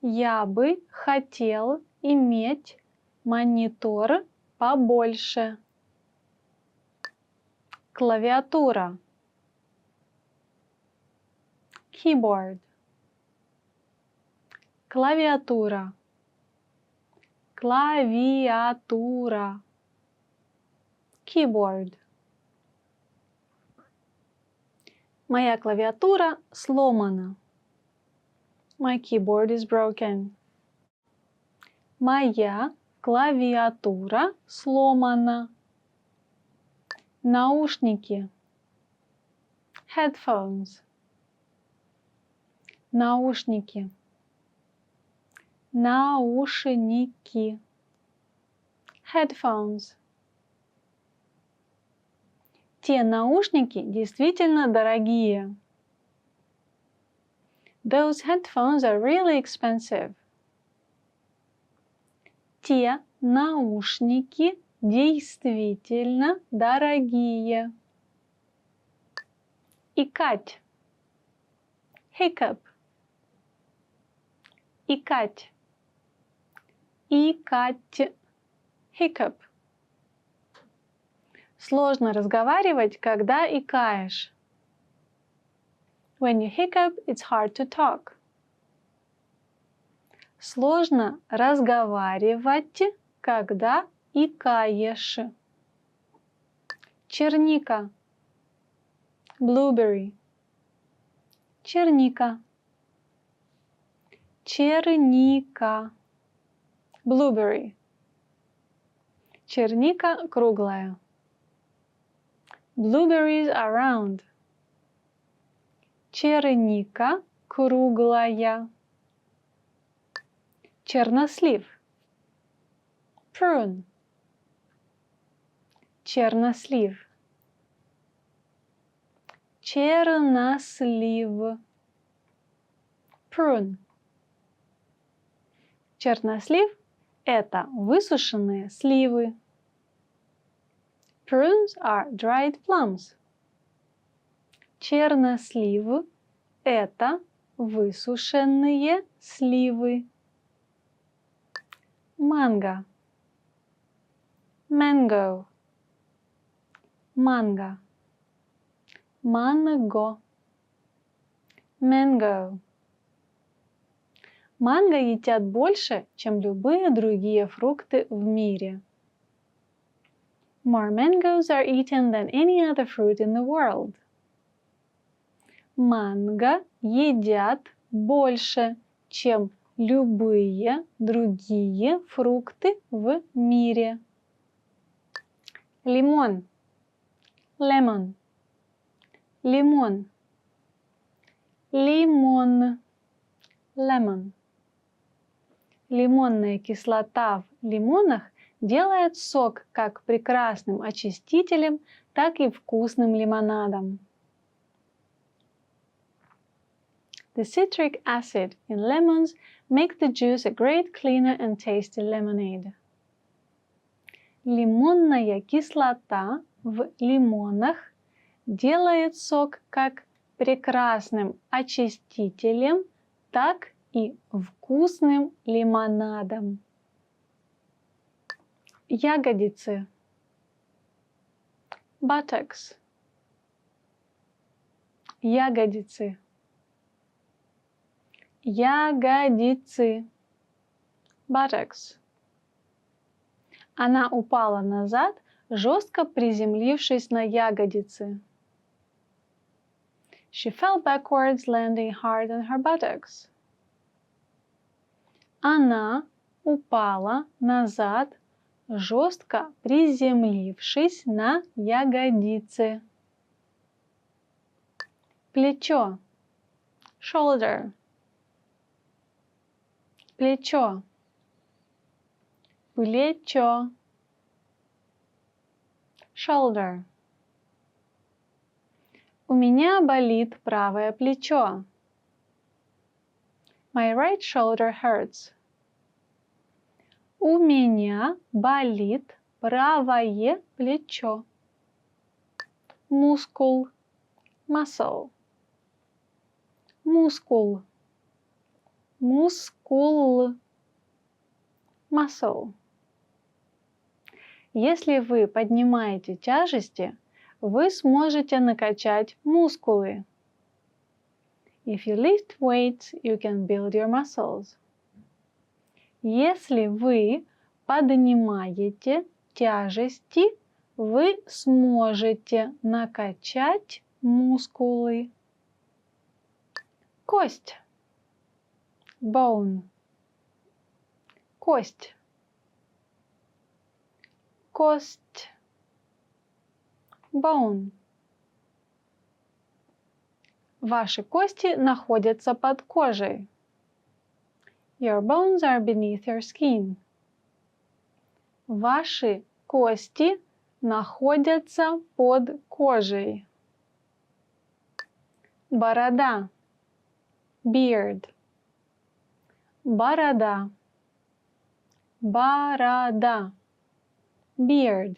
Speaker 2: Я бы хотел иметь монитор побольше. Клавиатура. Keyboard. Клавиатура. Клавиатура. Keyboard. Моя клавиатура сломана. My keyboard is broken. Моя клавиатура сломана. Наушники. Headphones. Наушники. Наушники. Headphones. Те наушники действительно дорогие. Those headphones are really expensive. Те наушники действительно дорогие. Икать. Hiccup. Икать. Икать. Hiccup. Сложно разговаривать, когда икаешь. When you hiccup, it's hard to talk. Сложно разговаривать, когда икаешь. Черника. Blueberry. Черника. Черника. Blueberry. Черника круглая. Blueberries are round. Черника круглая. Чернослив. Prune. Чернослив. Чернослив. Prune. Чернослив – это высушенные сливы. Prunes are dried plums. Чернослив – это высушенные сливы. Манго. Mango. Манго. Манго. Mango. Манго едят больше, чем любые другие фрукты в мире. More mangoes are eaten than any other fruit in the world. Манго едят больше, чем любые другие фрукты в мире. Лимон. Lemon. Лимон. Лимон. Lemon. Лимонная кислота в лимонах делает сок как прекрасным очистителем, так и вкусным лимонадом. The citric acid in lemons makes the juice a great cleaner and tasty lemonade. Лимонная кислота в лимонах делает сок как прекрасным очистителем, так и вкусным лимонадом. Ягодицы. Buttocks. Ягодицы. Ягодицы. Buttocks. Она упала назад, жестко приземлившись на ягодицы. She fell backwards, landing hard on her buttocks. Она упала назад, жестко приземлившись на ягодицы. Плечо. Shoulder. Плечо. Плечо. Shoulder. У меня болит правое плечо. My right shoulder hurts. У меня болит правое плечо. Мускул. Muscle. Мускул. Мускул. Muscle. Если вы поднимаете тяжести, вы сможете накачать мускулы. If you lift weights, you can build your muscles. Если вы поднимаете тяжести, вы сможете накачать мускулы. Кость. Bone. Кость. Кость. bone. Ваши кости находятся под кожей. Your bones are beneath your skin. Ваши кости находятся под кожей. Борода. Beard. Борода. Борода. Beard.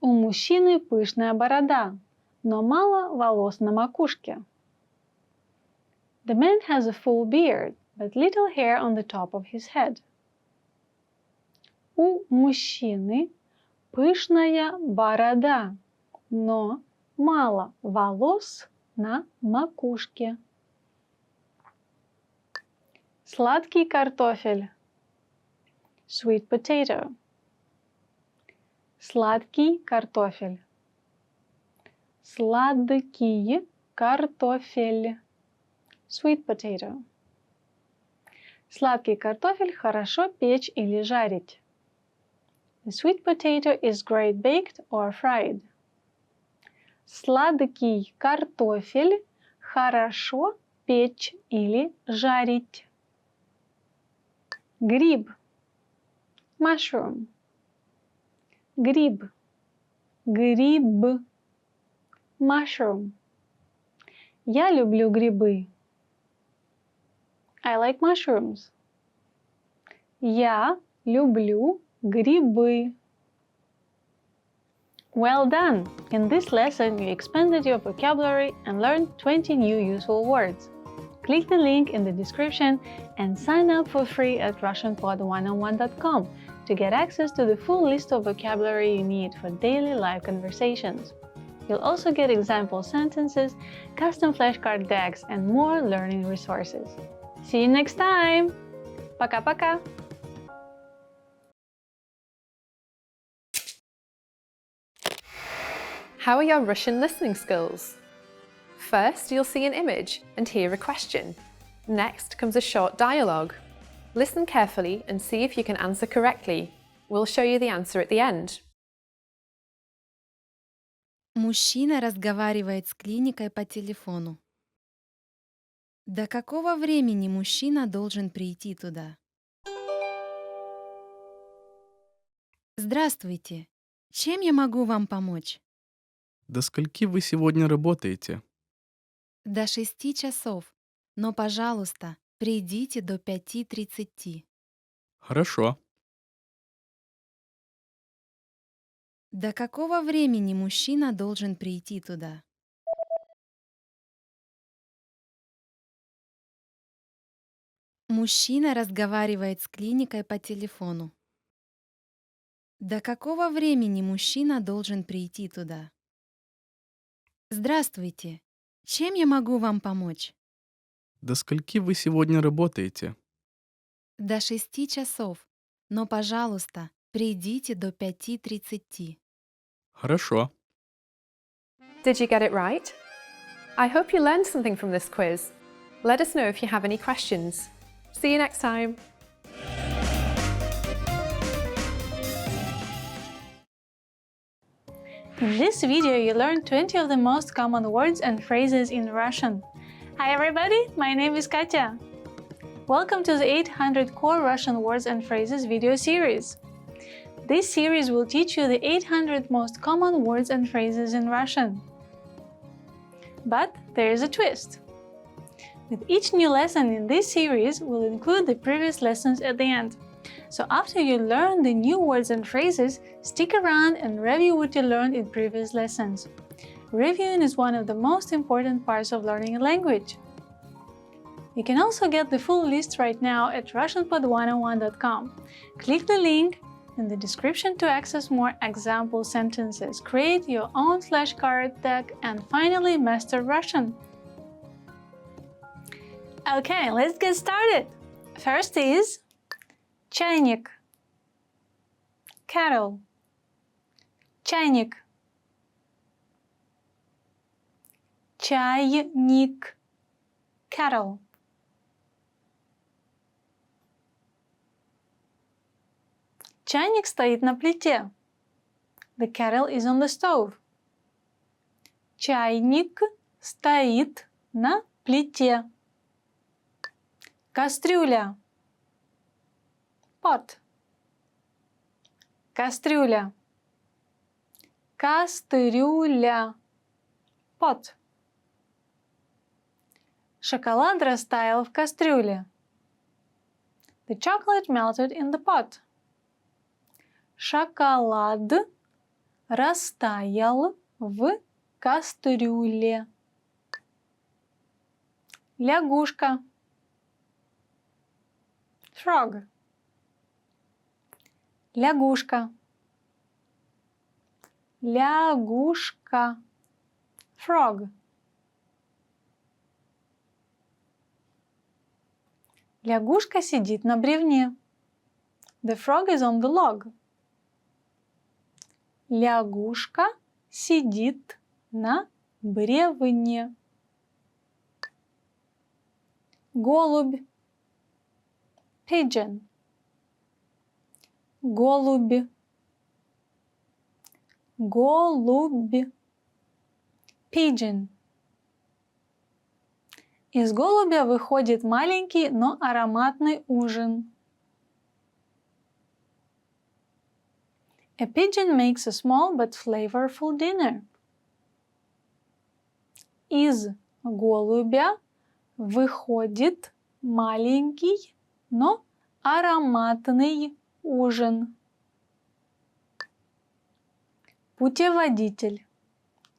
Speaker 2: У мужчины пышная борода, но мало волос на макушке. The man has a full beard, but little hair on the top of his head. У мужчины пышная борода, но мало волос на макушке. Сладкий картофель. Sweet potato. Сладкий картофель. Сладкий картофель. Sweet potato. Сладкий картофель хорошо печь или жарить. The sweet potato is great baked or fried. Сладкий картофель хорошо печь или жарить. Гриб. Mushroom. Гриб. Гриб. Mushroom. Я люблю грибы. I like mushrooms. Я люблю грибы. Well done! In this lesson, you expanded your vocabulary and learned 20 new useful words. Click the link in the description and sign up for free at RussianPod101.com to get access to the full list of vocabulary you need for daily live conversations. You'll also get example sentences, custom flashcard decks, and more learning resources. See you next time! Пока-пока!
Speaker 3: How are your Russian listening skills? First, you'll see an image and hear a question. Next comes a short dialogue. Listen carefully and see if you can answer correctly. We'll show you the answer at the end.
Speaker 4: Мужчина разговаривает с клиникой по телефону. До какого времени мужчина должен прийти туда? Здравствуйте. Чем я могу вам помочь?
Speaker 5: До скольки вы сегодня работаете?
Speaker 4: До 6 часов. Но, пожалуйста, придите до 5:30.
Speaker 5: Хорошо.
Speaker 4: До какого времени мужчина должен прийти туда? Мужчина разговаривает с клиникой по телефону. До какого времени мужчина должен прийти туда? Здравствуйте. Чем я могу вам помочь?
Speaker 5: До скольки вы сегодня работаете?
Speaker 4: До 6 часов. Но, пожалуйста, придите до 5:30.
Speaker 5: Хорошо.
Speaker 3: Did you get it right? I hope you learned something from this quiz. Let us know if you have any questions. See you next time!
Speaker 2: In this video, you learned 20 of the most common words and phrases in Russian. Hi everybody, my name is Katya. Welcome to the 800 Core Russian Words and Phrases video series. This series will teach you the 800 most common words and phrases in Russian. But there is a twist. With each new lesson in this series, we'll include the previous lessons at the end. So after you learn the new words and phrases, stick around and review what you learned in previous lessons. Reviewing is one of the most important parts of learning a language. You can also get the full list right now at RussianPod101.com. Click the link in the description to access more example sentences, create your own flashcard deck, and finally master Russian. Okay, let's get started. First is чайник, kettle, чайник, чайник, kettle. Чайник стоит на плите. The kettle is on the stove. Чайник стоит на плите. Кастрюля. Pot. Кастрюля. Кастрюля. Pot. Шоколад растаял в кастрюле. The chocolate melted in the pot. Шоколад растаял в кастрюле. Лягушка. Frog. Лягушка. Лягушка. Frog. Лягушка сидит на бревне. The frog is on the log. Лягушка сидит на бревне. Голубь. Pigeon. Голубь. Голубь. Pigeon. Из голубя выходит маленький, но ароматный ужин. A pigeon makes a small but flavorful dinner. Из голубя выходит маленький, но ароматный ужин. Путеводитель.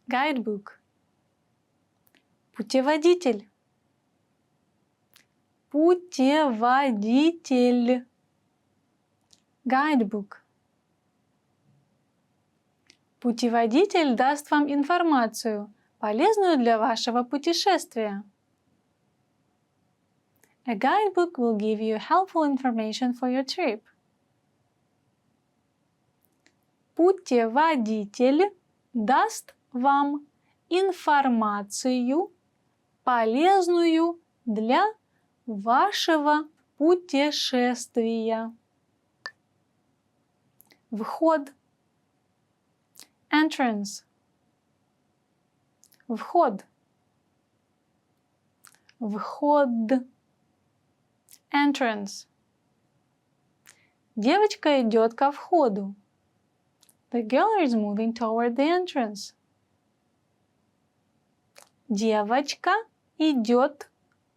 Speaker 2: Guidebook. Путеводитель. Путеводитель. Guidebook. Путеводитель даст вам информацию, полезную для вашего путешествия. A guidebook will give you helpful information for your trip. Путеводитель даст вам информацию, полезную для вашего путешествия. Вход. Entrance. Вход. Вход. Entrance. Девочка идет ко входу. The girl is moving toward the entrance. Девочка идет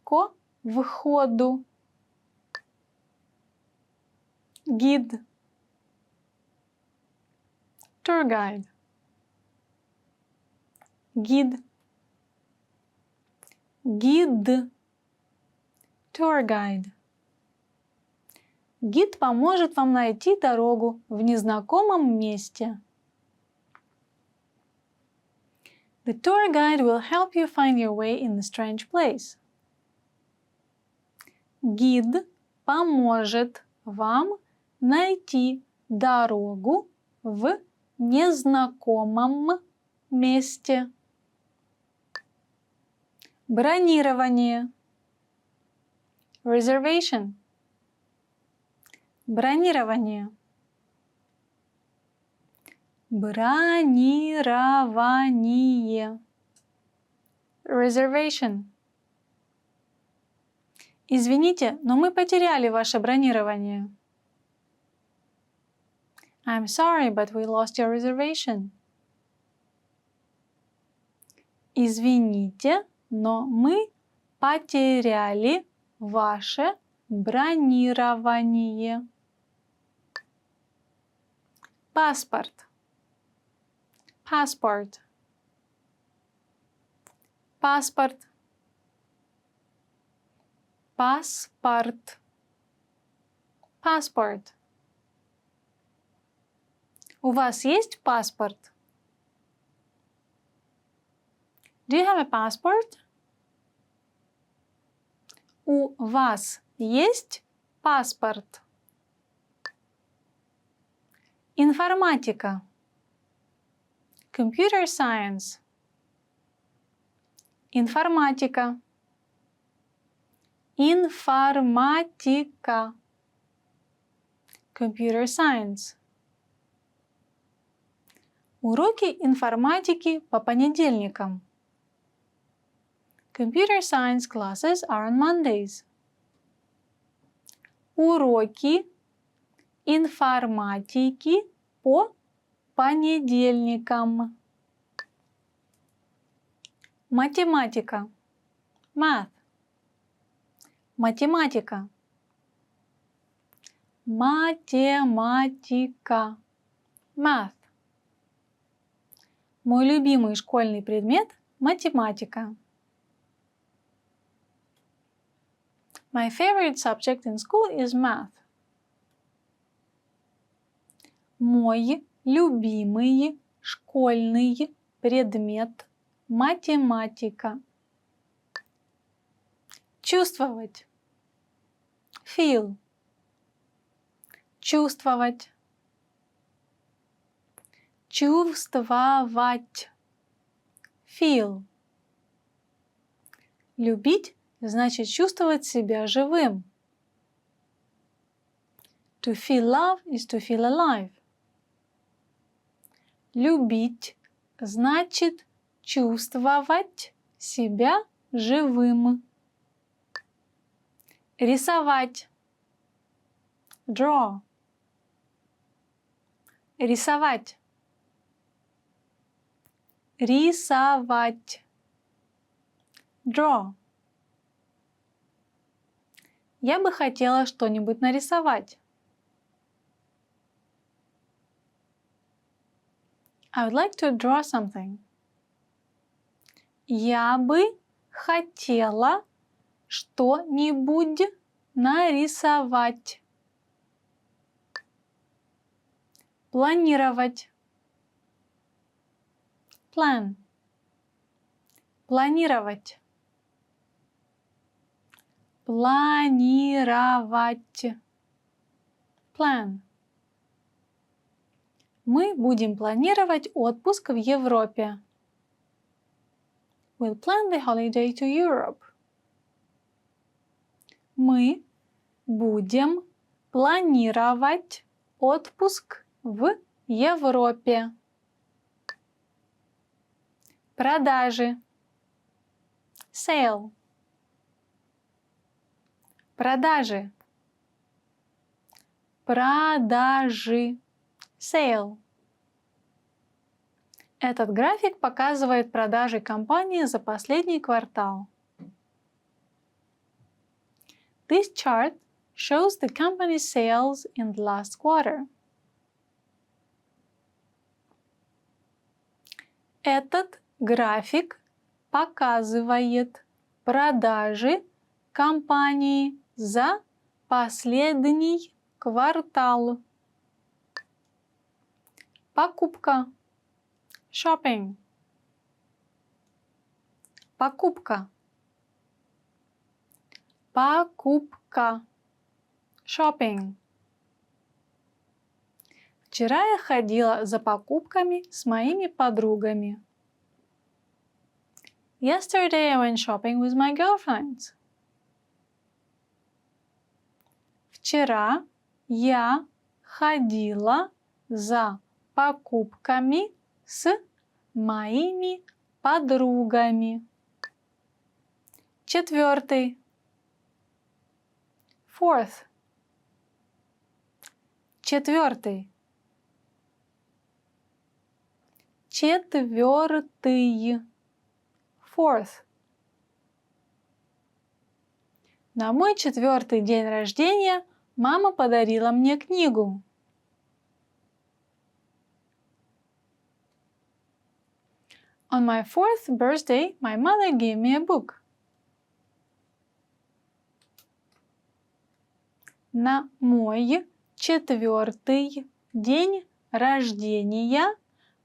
Speaker 2: ко входу. Гид. Tour guide. Гид. Гид. Tour guide. Гид поможет вам найти дорогу в незнакомом месте. The tour guide will help you find your way in a strange place. Гид поможет вам найти дорогу в незнакомом месте. Бронирование. Reservation. Бронирование. Бронирование. Reservation. Извините, но мы потеряли ваше бронирование. I'm sorry, but we lost your reservation. Извините, но мы потеряли ваше бронирование. Паспорт. Passport. Паспорт. Паспорт. Passport. У вас есть паспорт? Do you have a passport? У вас есть паспорт? Информатика. Computer science. Информатика. Информатика. Computer science. Уроки информатики по понедельникам. Computer science classes are on Mondays. Уроки информатики по понедельникам. Математика. Math. Математика. Математика. Math. Мой любимый школьный предмет – математика. My favorite subject in school is math. Мой любимый школьный предмет – математика. Чувствовать. Feel. Чувствовать. Чувствовать. Feel. Любить значит чувствовать себя живым. To feel love is to feel alive. Любить значит чувствовать себя живым. Рисовать. Draw. Рисовать. Рисовать. Draw. Я бы хотела что-нибудь нарисовать. I would like to draw something. Я бы хотела что-нибудь нарисовать. Планировать. Plan. Планировать. Планировать. Plan. Мы будем планировать отпуск в Европе. We'll plan the holiday to Europe. Мы будем планировать отпуск в Европе. Продажи. Sale. Продажи. Продажи. Sale. Этот график показывает продажи компании за последний квартал. This chart shows the company's sales in the last quarter. Этот график показывает продажи компании за последний квартал. Покупка. Shopping. Покупка. Покупка. Shopping. Вчера я ходила за покупками с моими подругами. Yesterday I went shopping with my girlfriends. Вчера я ходила за покупками с моими подругами. Четвертый. Fourth. Четвертый. Четвертый. Fourth. На мой 4-й день рождения мама подарила мне книгу. On my 4th birthday, my mother gave me a book. На мой 4-й день рождения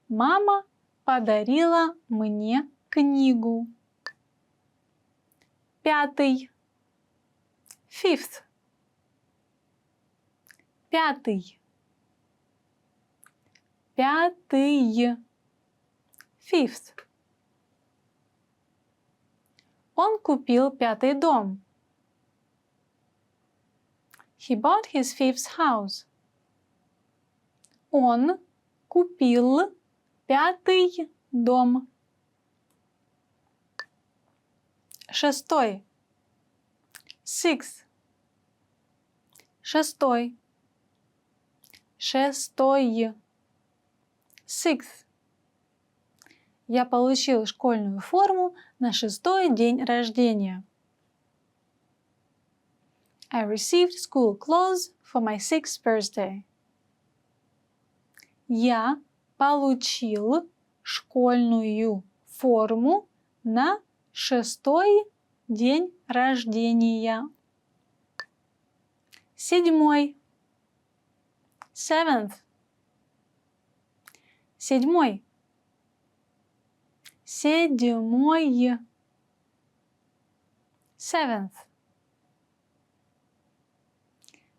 Speaker 2: мама подарила мне книгу. 5. Fifth. 5. 5. Fifth. Он купил 5-й дом. He bought his 5th house. Он купил 5-й дом. 6-й. 6th. 6-й. 6-й. 6th. Я получил школьную форму на 6-й день рождения. I received school clothes for my 6th birthday. Я получил школьную форму на 6-й день рождения. 7-й. 7th. 7-й. 7-й. 7th.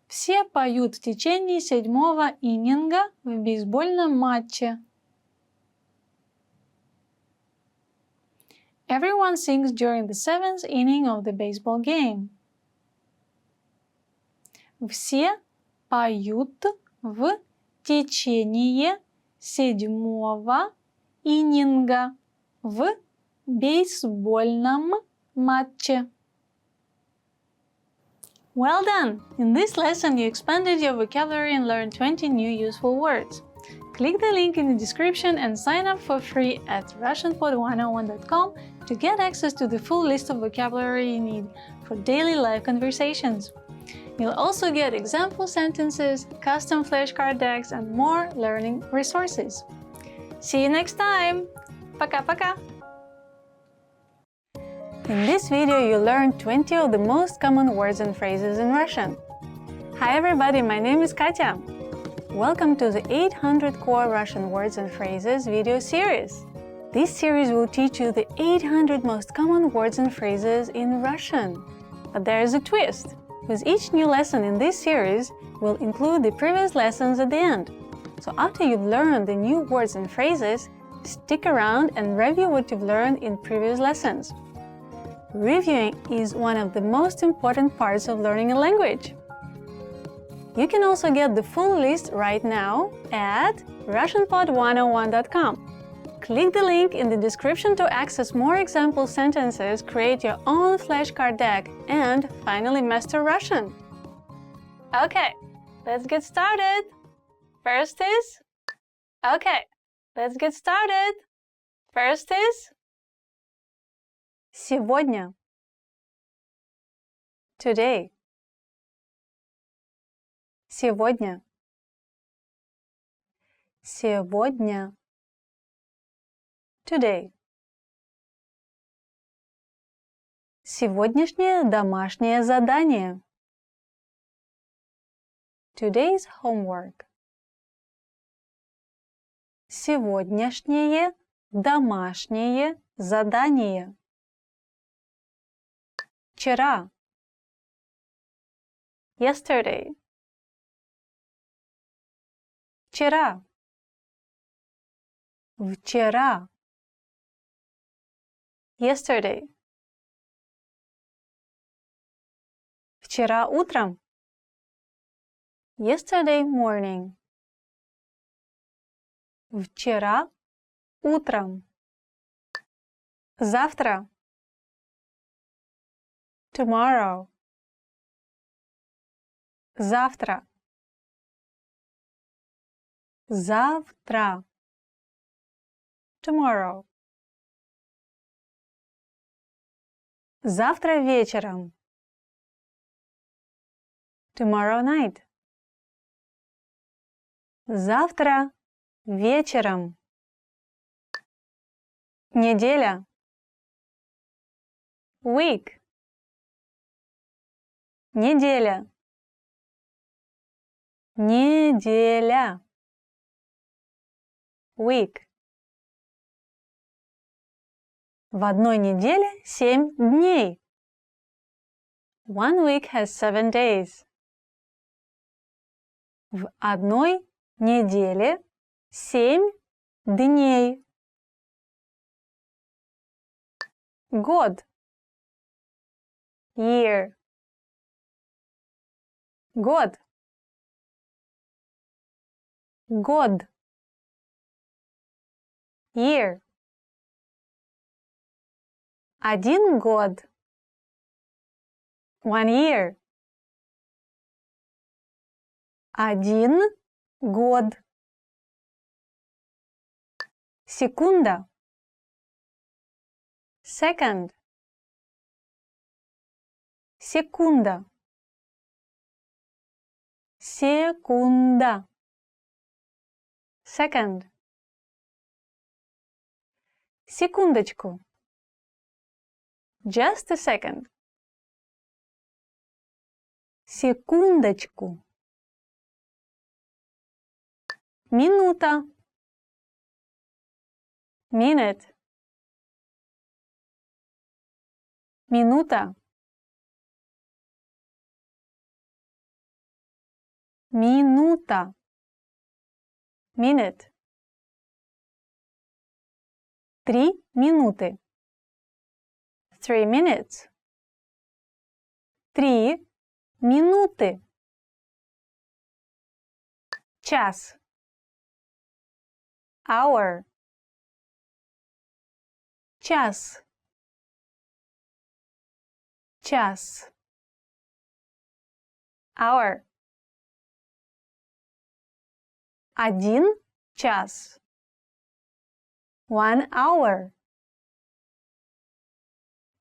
Speaker 2: Все поют в течение 7-го иннинга в бейсбольном матче. Everyone sings during the 7th inning of the baseball game. Все поют в течение 7-го иннинга в бейсбольном матче. Well done! In this lesson, you expanded your vocabulary and learned 20 new useful words. Click the link in the description and sign up for free at RussianPod101.com to get access to the full list of vocabulary you need for daily live conversations. You'll also get example sentences, custom flashcard decks, and more learning resources. See you next time! Пока-пока! In this video, you learned 20 of the most common words and phrases in Russian. Hi everybody, my name is Katya. Welcome to the 800 Core Russian Words and Phrases video series. This series will teach you the 800 most common words and phrases in Russian. But there is a twist. With each new lesson in this series, we'll include the previous lessons at the end. So after you've learned the new words and phrases, stick around and review what you've learned in previous lessons. Reviewing is one of the most important parts of learning a language. You can also get the full list right now at RussianPod101.com. Click the link in the description to access more example sentences, create your own flashcard deck, and finally master Russian. Okay, let's get started. First is... Okay, let's get started. First is... Сегодня. Today. Сегодня. Сегодня. Today. Сегодняшнее домашнее задание. Today's homework. Сегодняшнее домашнее задание. Вчера. Yesterday. Вчера. Вчера. Yesterday. Вчера утром. Yesterday morning. Вчера утром. Завтра. Tomorrow. Завтра. Завтра. Tomorrow. Завтра вечером. Tomorrow night. Завтра вечером. Неделя. Week. Неделя. Неделя. Week. В одной неделе 7 дней. One week has 7 days. В одной неделе 7 дней. Год. Year. Год. Год. year. 1 год. 1 year. 1 год. Секунда. Second. Секунда. Секунда. Second. Секундочку. Just a second. Секундочку. Минута. Minute. Минута. Минута. Minute. 3 минуты. 3 minutes. 3 минуты. Час. Hour. Час. Час. Hour. 1 час. 1 hour.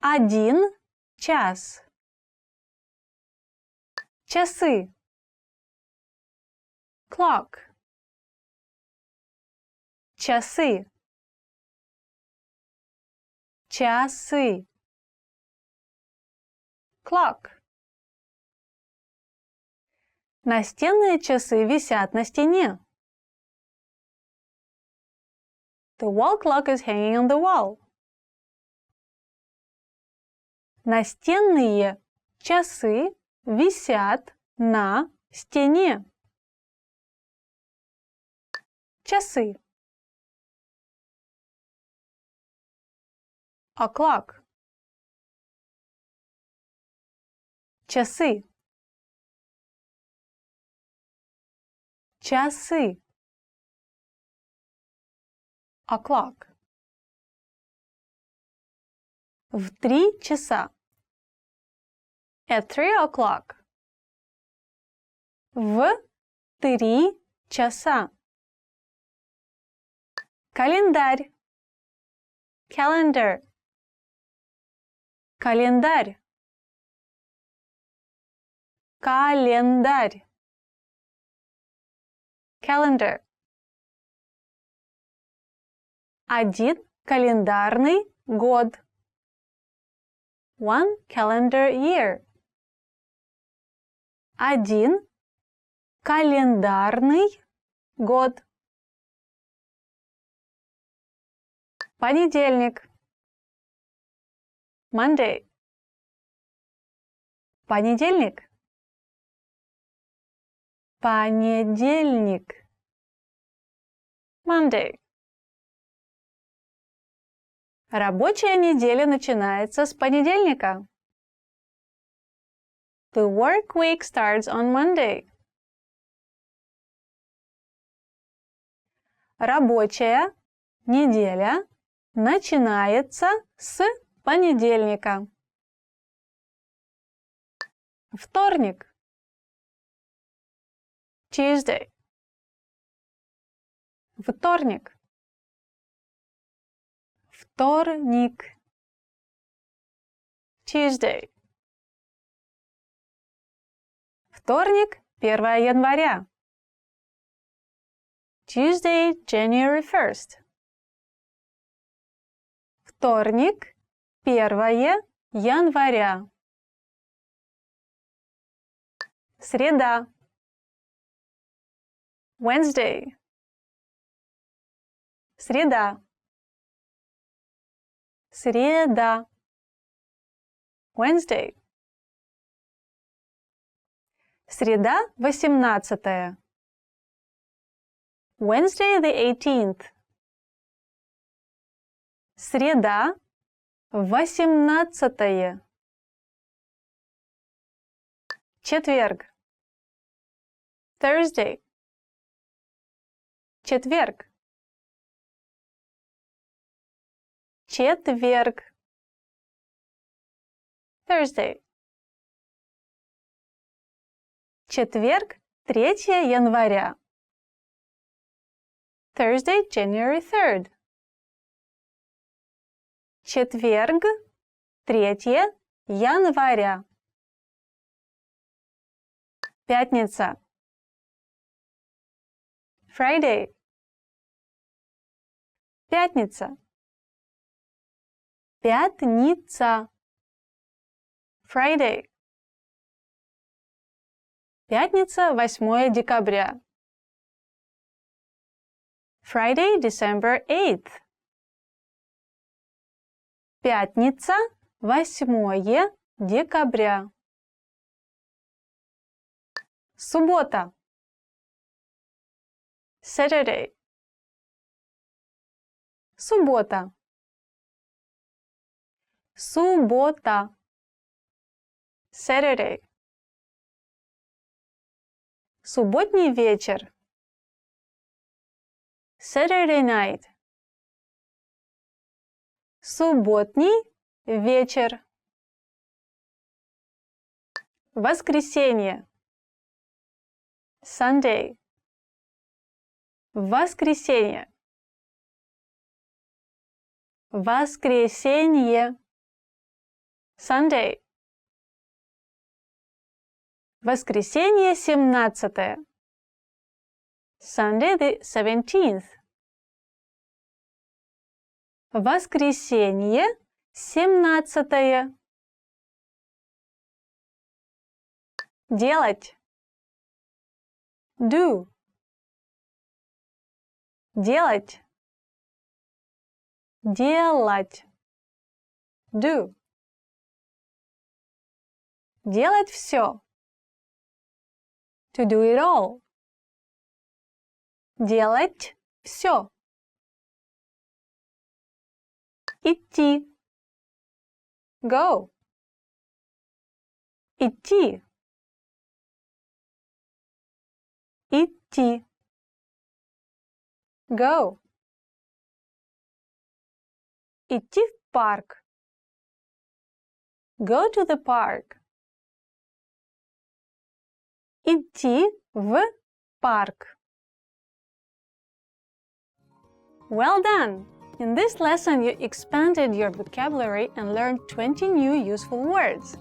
Speaker 2: 1 час. Часы. Clock. Часы. Часы. Clock. Настенные часы висят на стене. The wall clock is hanging on the wall. Настенные часы висят на стене. Часы. O'clock. Часы. Часы. O'clock. В 3 часа. At 3 o'clock. В 3 часа. Календарь. Calendar. Календарь. Календарь. Calendar. 1 календарный год. 1 calendar year. 1 календарный год. Понедельник. Monday. Понедельник. Понедельник. Monday. Рабочая неделя начинается с понедельника. The work week starts on Monday. Рабочая неделя начинается с понедельника. Вторник. Tuesday. Вторник. Вторник. Tuesday. Вторник, 1 января. Tuesday, January 1st. Вторник, 1 января. Среда. Wednesday. Среда. Среда. Wednesday. Среда, 18. Wednesday, the 18th. Среда, 18. Четверг. Thursday. Четверг. Четверг. Thursday. Четверг, 3 января. Thursday, January 3rd. Четверг, 3 января. Пятница. Friday. Пятница. Пятница. Friday. Пятница, 8 декабря. Friday, December 8th. Пятница, 8 декабря. Суббота. Saturday. Суббота. Суббота. Saturday. Субботний вечер. Saturday night. Субботний вечер. Воскресенье. Sunday. Воскресенье. Воскресенье. Sunday. Воскресенье 17. Sunday the 17th. Воскресенье 17. Делать. Do. Делать. Делать. Do. Делать все. To do it all. Делать все. Идти. Go. Идти. Идти. Go. Идти в парк. Go to the park. Идти в парк. Well done! In this lesson, you expanded your vocabulary and learned 20 new useful words.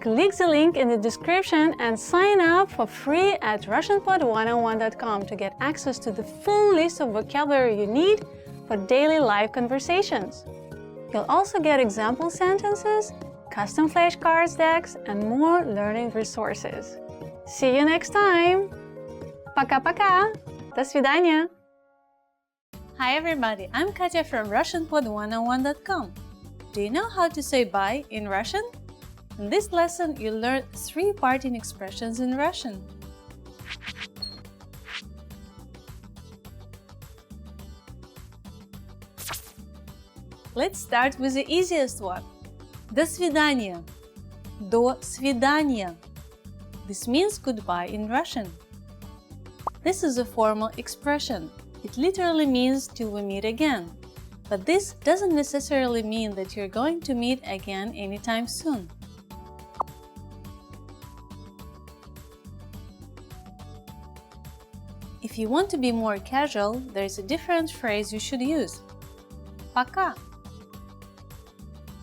Speaker 2: Click the link in the description and sign up for free at RussianPod101.com to get access to the full list of vocabulary you need for daily live conversations. You'll also get example sentences, custom flashcards decks, and more learning resources. See you next time! Пока-пока! До свидания! Hi everybody, I'm Katya from RussianPod101.com. Do you know how to say bye in Russian? In this lesson, you'll learn 3 parting expressions in Russian. Let's start with the easiest one. До свидания. До свидания. This means goodbye in Russian. This is a formal expression. It literally means till we meet again. But this doesn't necessarily mean that you're going to meet again anytime soon. If you want to be more casual, there is a different phrase you should use. Пока.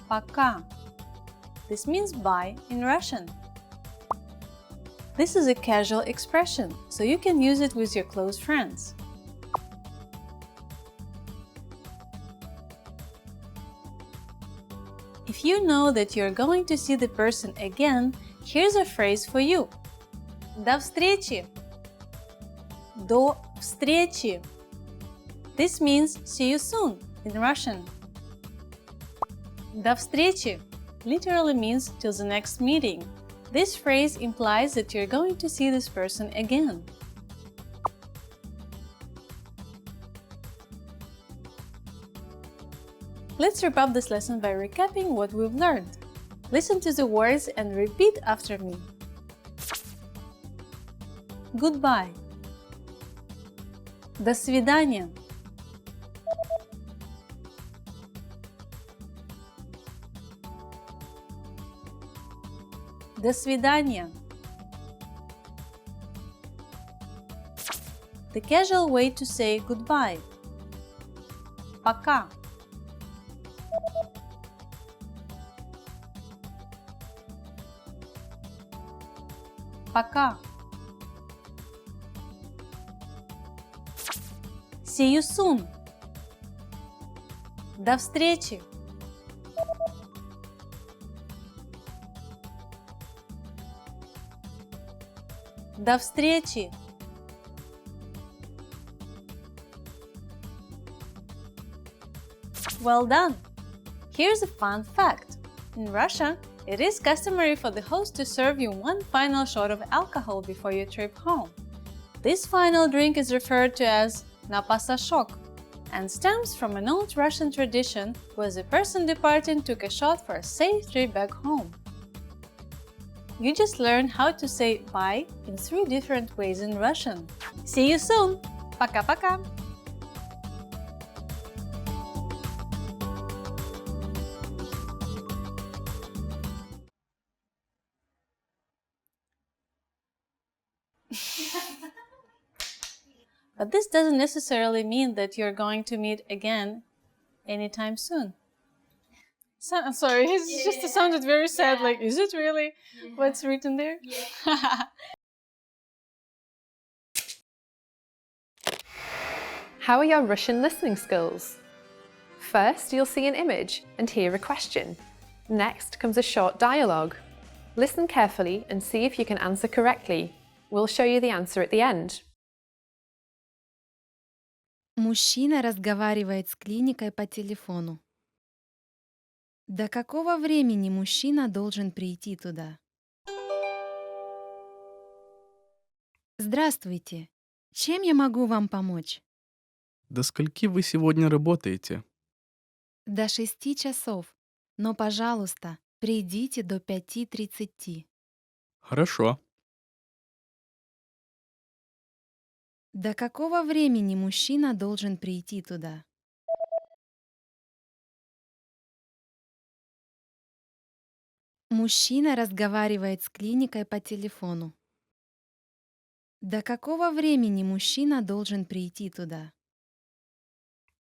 Speaker 2: Пока. This means bye in Russian. This is a casual expression, so you can use it with your close friends. If you know that you're going to see the person again, here's a phrase for you. До встречи. До встречи. This means see you soon in Russian. До встречи literally means till the next meeting. This phrase implies that you're going to see this person again. Let's wrap up this lesson by recapping what we've learned. Listen to the words and repeat after me. Goodbye. До свидания. До свидания. The casual way to say goodbye. Пока. Пока. See you soon. До встречи. До встречи. Well done! Here's a fun fact. In Russia, it is customary for the host to serve you one final shot of alcohol before your trip home. This final drink is referred to as napasashok and stems from an old Russian tradition where the person departing took a shot for a safe trip back home. You just learned how to say bye in 3 different ways in Russian. See you soon! Пока-пока! But this doesn't necessarily mean that you're going to meet again anytime soon. Sorry, it just sounded very sad. Like, is it really what's written there?
Speaker 3: How are your Russian listening skills? First, you'll see an image and hear a question. Next comes a short dialogue. Listen carefully and see if you can answer correctly. We'll show you the answer at the end.
Speaker 4: Мужчина разговаривает с клиникой по телефону. До какого времени мужчина должен прийти туда? Здравствуйте. Чем я могу вам помочь?
Speaker 5: До скольки вы сегодня работаете?
Speaker 4: До 6 часов. Но, пожалуйста, придите до 5:30.
Speaker 5: Хорошо.
Speaker 4: До какого времени мужчина должен прийти туда? Мужчина разговаривает с клиникой по телефону. До какого времени мужчина должен прийти туда?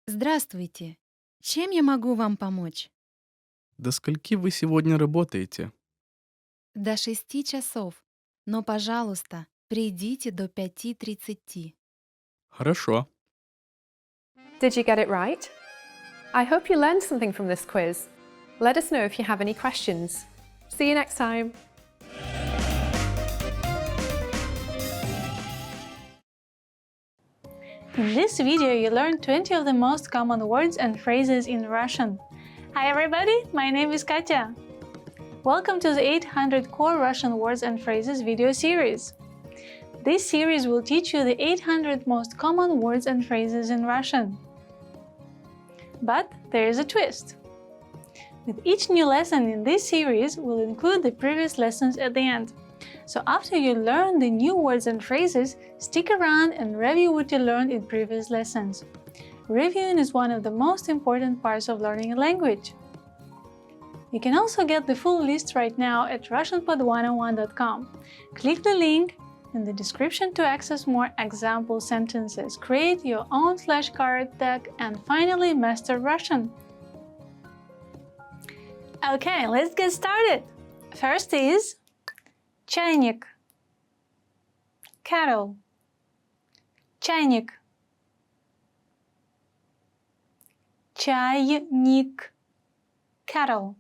Speaker 4: Здравствуйте. Чем я могу вам помочь?
Speaker 5: До скольки вы сегодня работаете?
Speaker 4: До 6 часов. Но, пожалуйста, придите до 5:30.
Speaker 5: Хорошо.
Speaker 3: Did you get it right? I hope you learned something from this quiz. Let us know if you have any questions. See you next time!
Speaker 2: In this video, you learned 20 of the most common words and phrases in Russian. Hi everybody, my name is Katya. Welcome to the 800 Core Russian Words and Phrases video series. This series will teach you the 800 most common words and phrases in Russian. But there is a twist. With each new lesson in this series, we'll include the previous lessons at the end. So after you learn the new words and phrases, stick around and review what you learned in previous lessons. Reviewing is one of the most important parts of learning a language. You can also get the full list right now at RussianPod101.com. Click the link in the description to access more example sentences, create your own flashcard tag, and finally master Russian. Okay, let's get started. First is чайник, kettle, чайник, чайник, kettle.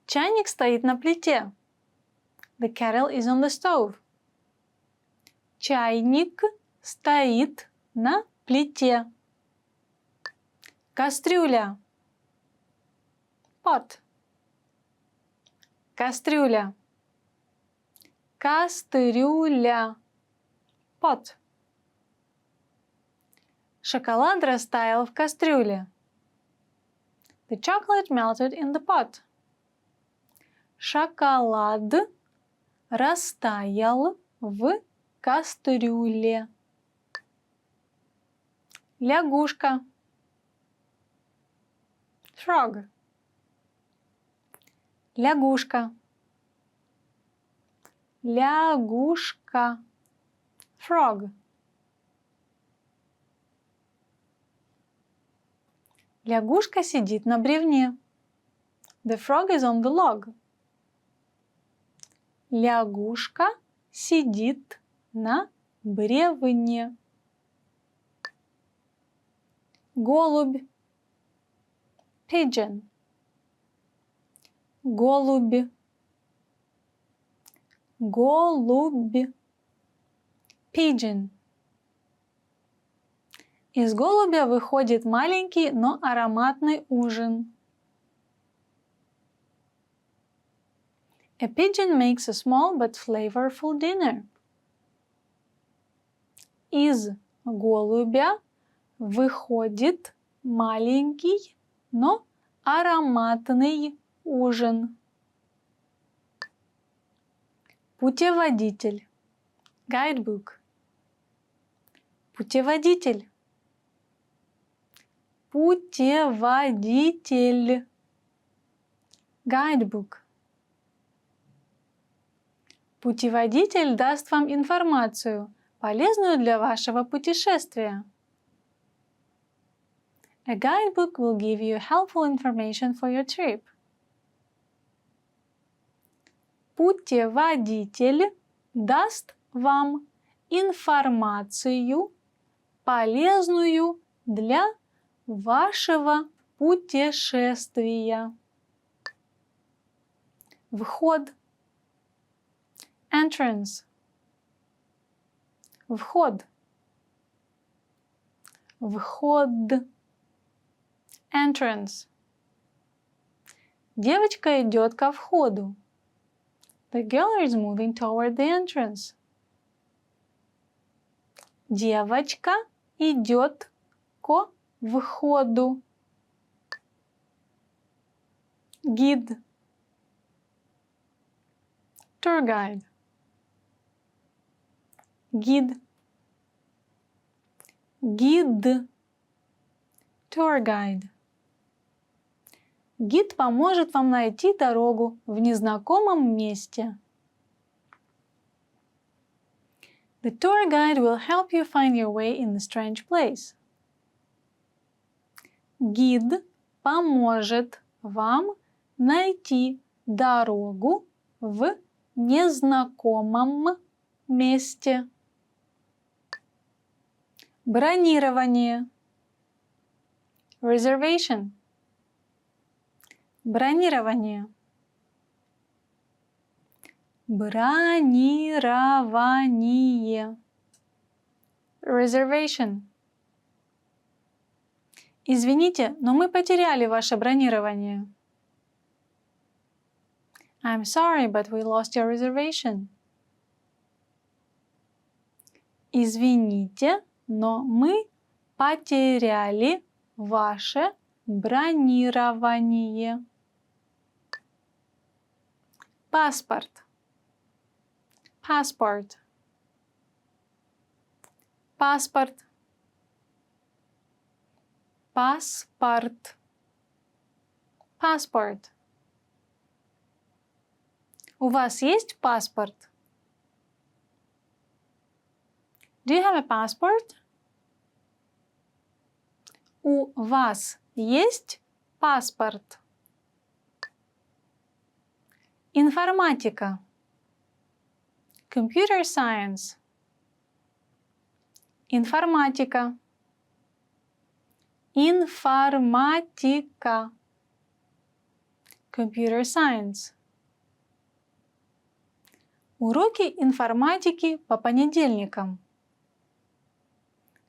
Speaker 2: Чайник стоит на плите. The kettle is on the stove. Чайник стоит на плите. Кастрюля. Pot. Кастрюля. Кастрюля. Pot. Шоколад растаял в кастрюле. The chocolate melted in the pot. Шоколад растаял в кастрюле. Лягушка. Frog. Лягушка. Лягушка. Frog. Лягушка сидит на бревне. The frog is on the log. Лягушка сидит на бревне. Голубь. Pigeon. Голубь. Голубь. Pigeon. Из голубя выходит маленький, но ароматный ужин. A pigeon makes a small but flavorful dinner. Из голубя выходит маленький, но ароматный ужин. Путеводитель. Guidebook. Путеводитель. Путеводитель. Guidebook. Путеводитель даст вам информацию, полезную для вашего путешествия. A guidebook will give you helpful information for your trip. Путеводитель даст вам информацию, полезную для вашего путешествия. Вход. Entrance. Вход. Вход. Entrance. Девочка идет ко входу. The girl is moving toward the entrance. Девочка идет ко входу. Гид. Tour guide. Гид. Гид. Tour guide. Гид поможет вам найти дорогу в незнакомом месте. The tour guide will help you find your way in a strange place. Гид поможет вам найти дорогу в незнакомом месте. Бронирование. Reservation. Бронирование. Бронирование. Reservation. Извините, но мы потеряли ваше бронирование. I'm sorry, but we lost your reservation. Извините, но мы потеряли ваше бронирование. Паспорт. Passport. Паспорт. Паспорт. Passport. У вас есть паспорт? Do you have a passport? У вас есть паспорт? Информатика. Computer science. Информатика. Информатика. Computer science. Уроки информатики по понедельникам.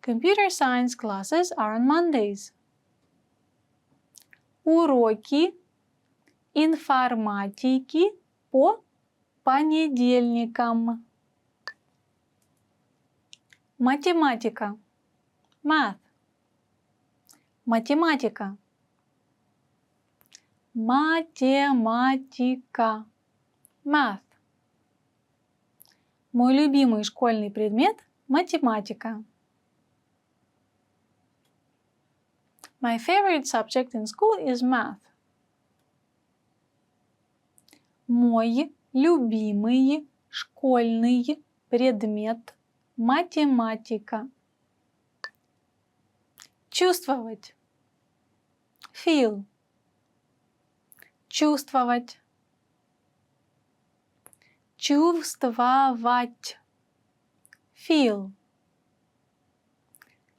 Speaker 2: Computer science classes are on Mondays. Уроки информатики по понедельникам. Математика. Math. Математика. Математика. Math. Мой любимый школьный предмет – математика. My favorite subject in school is math. Мой любимый школьный предмет – математика. Чувствовать. Feel. Чувствовать. Чувствовать. Feel.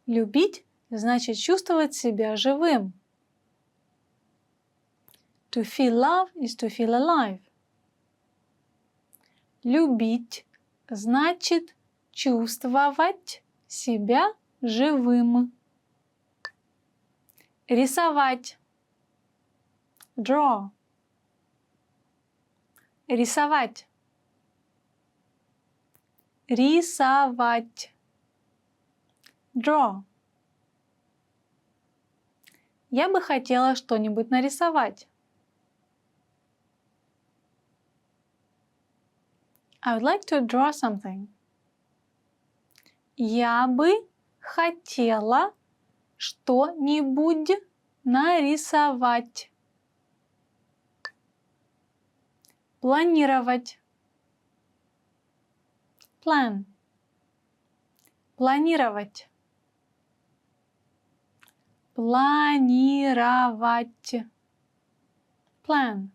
Speaker 2: Любить значит чувствовать себя живым. To feel love is to feel alive. Любить значит чувствовать себя живым. Рисовать. Draw. Рисовать. Рисовать. Draw. Я бы хотела что-нибудь нарисовать. I would like to draw something. Я бы хотела что-нибудь нарисовать. Планировать. Plan. Планировать. Планировать. Plan.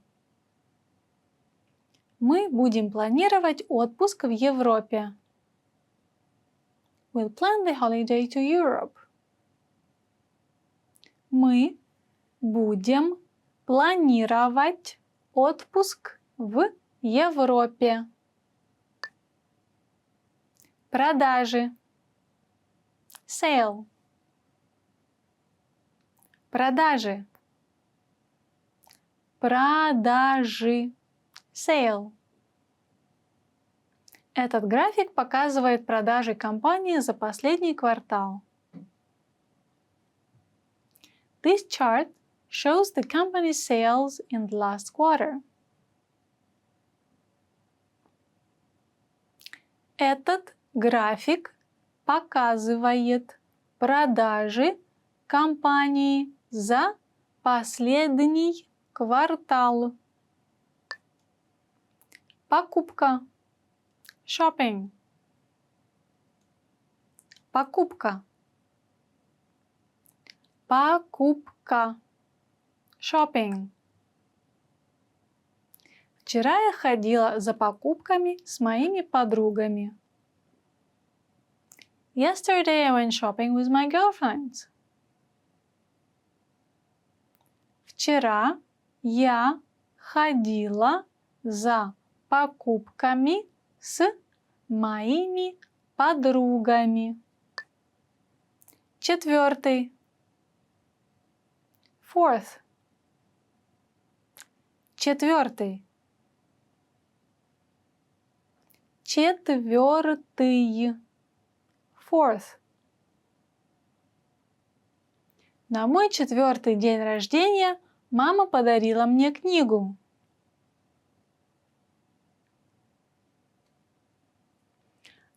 Speaker 2: Мы будем планировать отпуск в Европе. We'll plan the holiday to Europe. Мы будем планировать отпуск в Европе. Продажи. Sale. Продажи. Продажи. Sale. Этот график показывает продажи компании за последний квартал. This chart shows the company's sales in the last quarter. Этот график показывает продажи компании за последний квартал. Покупка. Shopping. Покупка. Покупка. Shopping. Вчера я ходила за покупками с моими подругами. Yesterday I went shopping with my girlfriends. Вчера я ходила за покупками с моими подругами. Четвертый. Fourth. Четвертый. Четвертый. Fourth. На мой 4-й день рождения мама подарила мне книгу.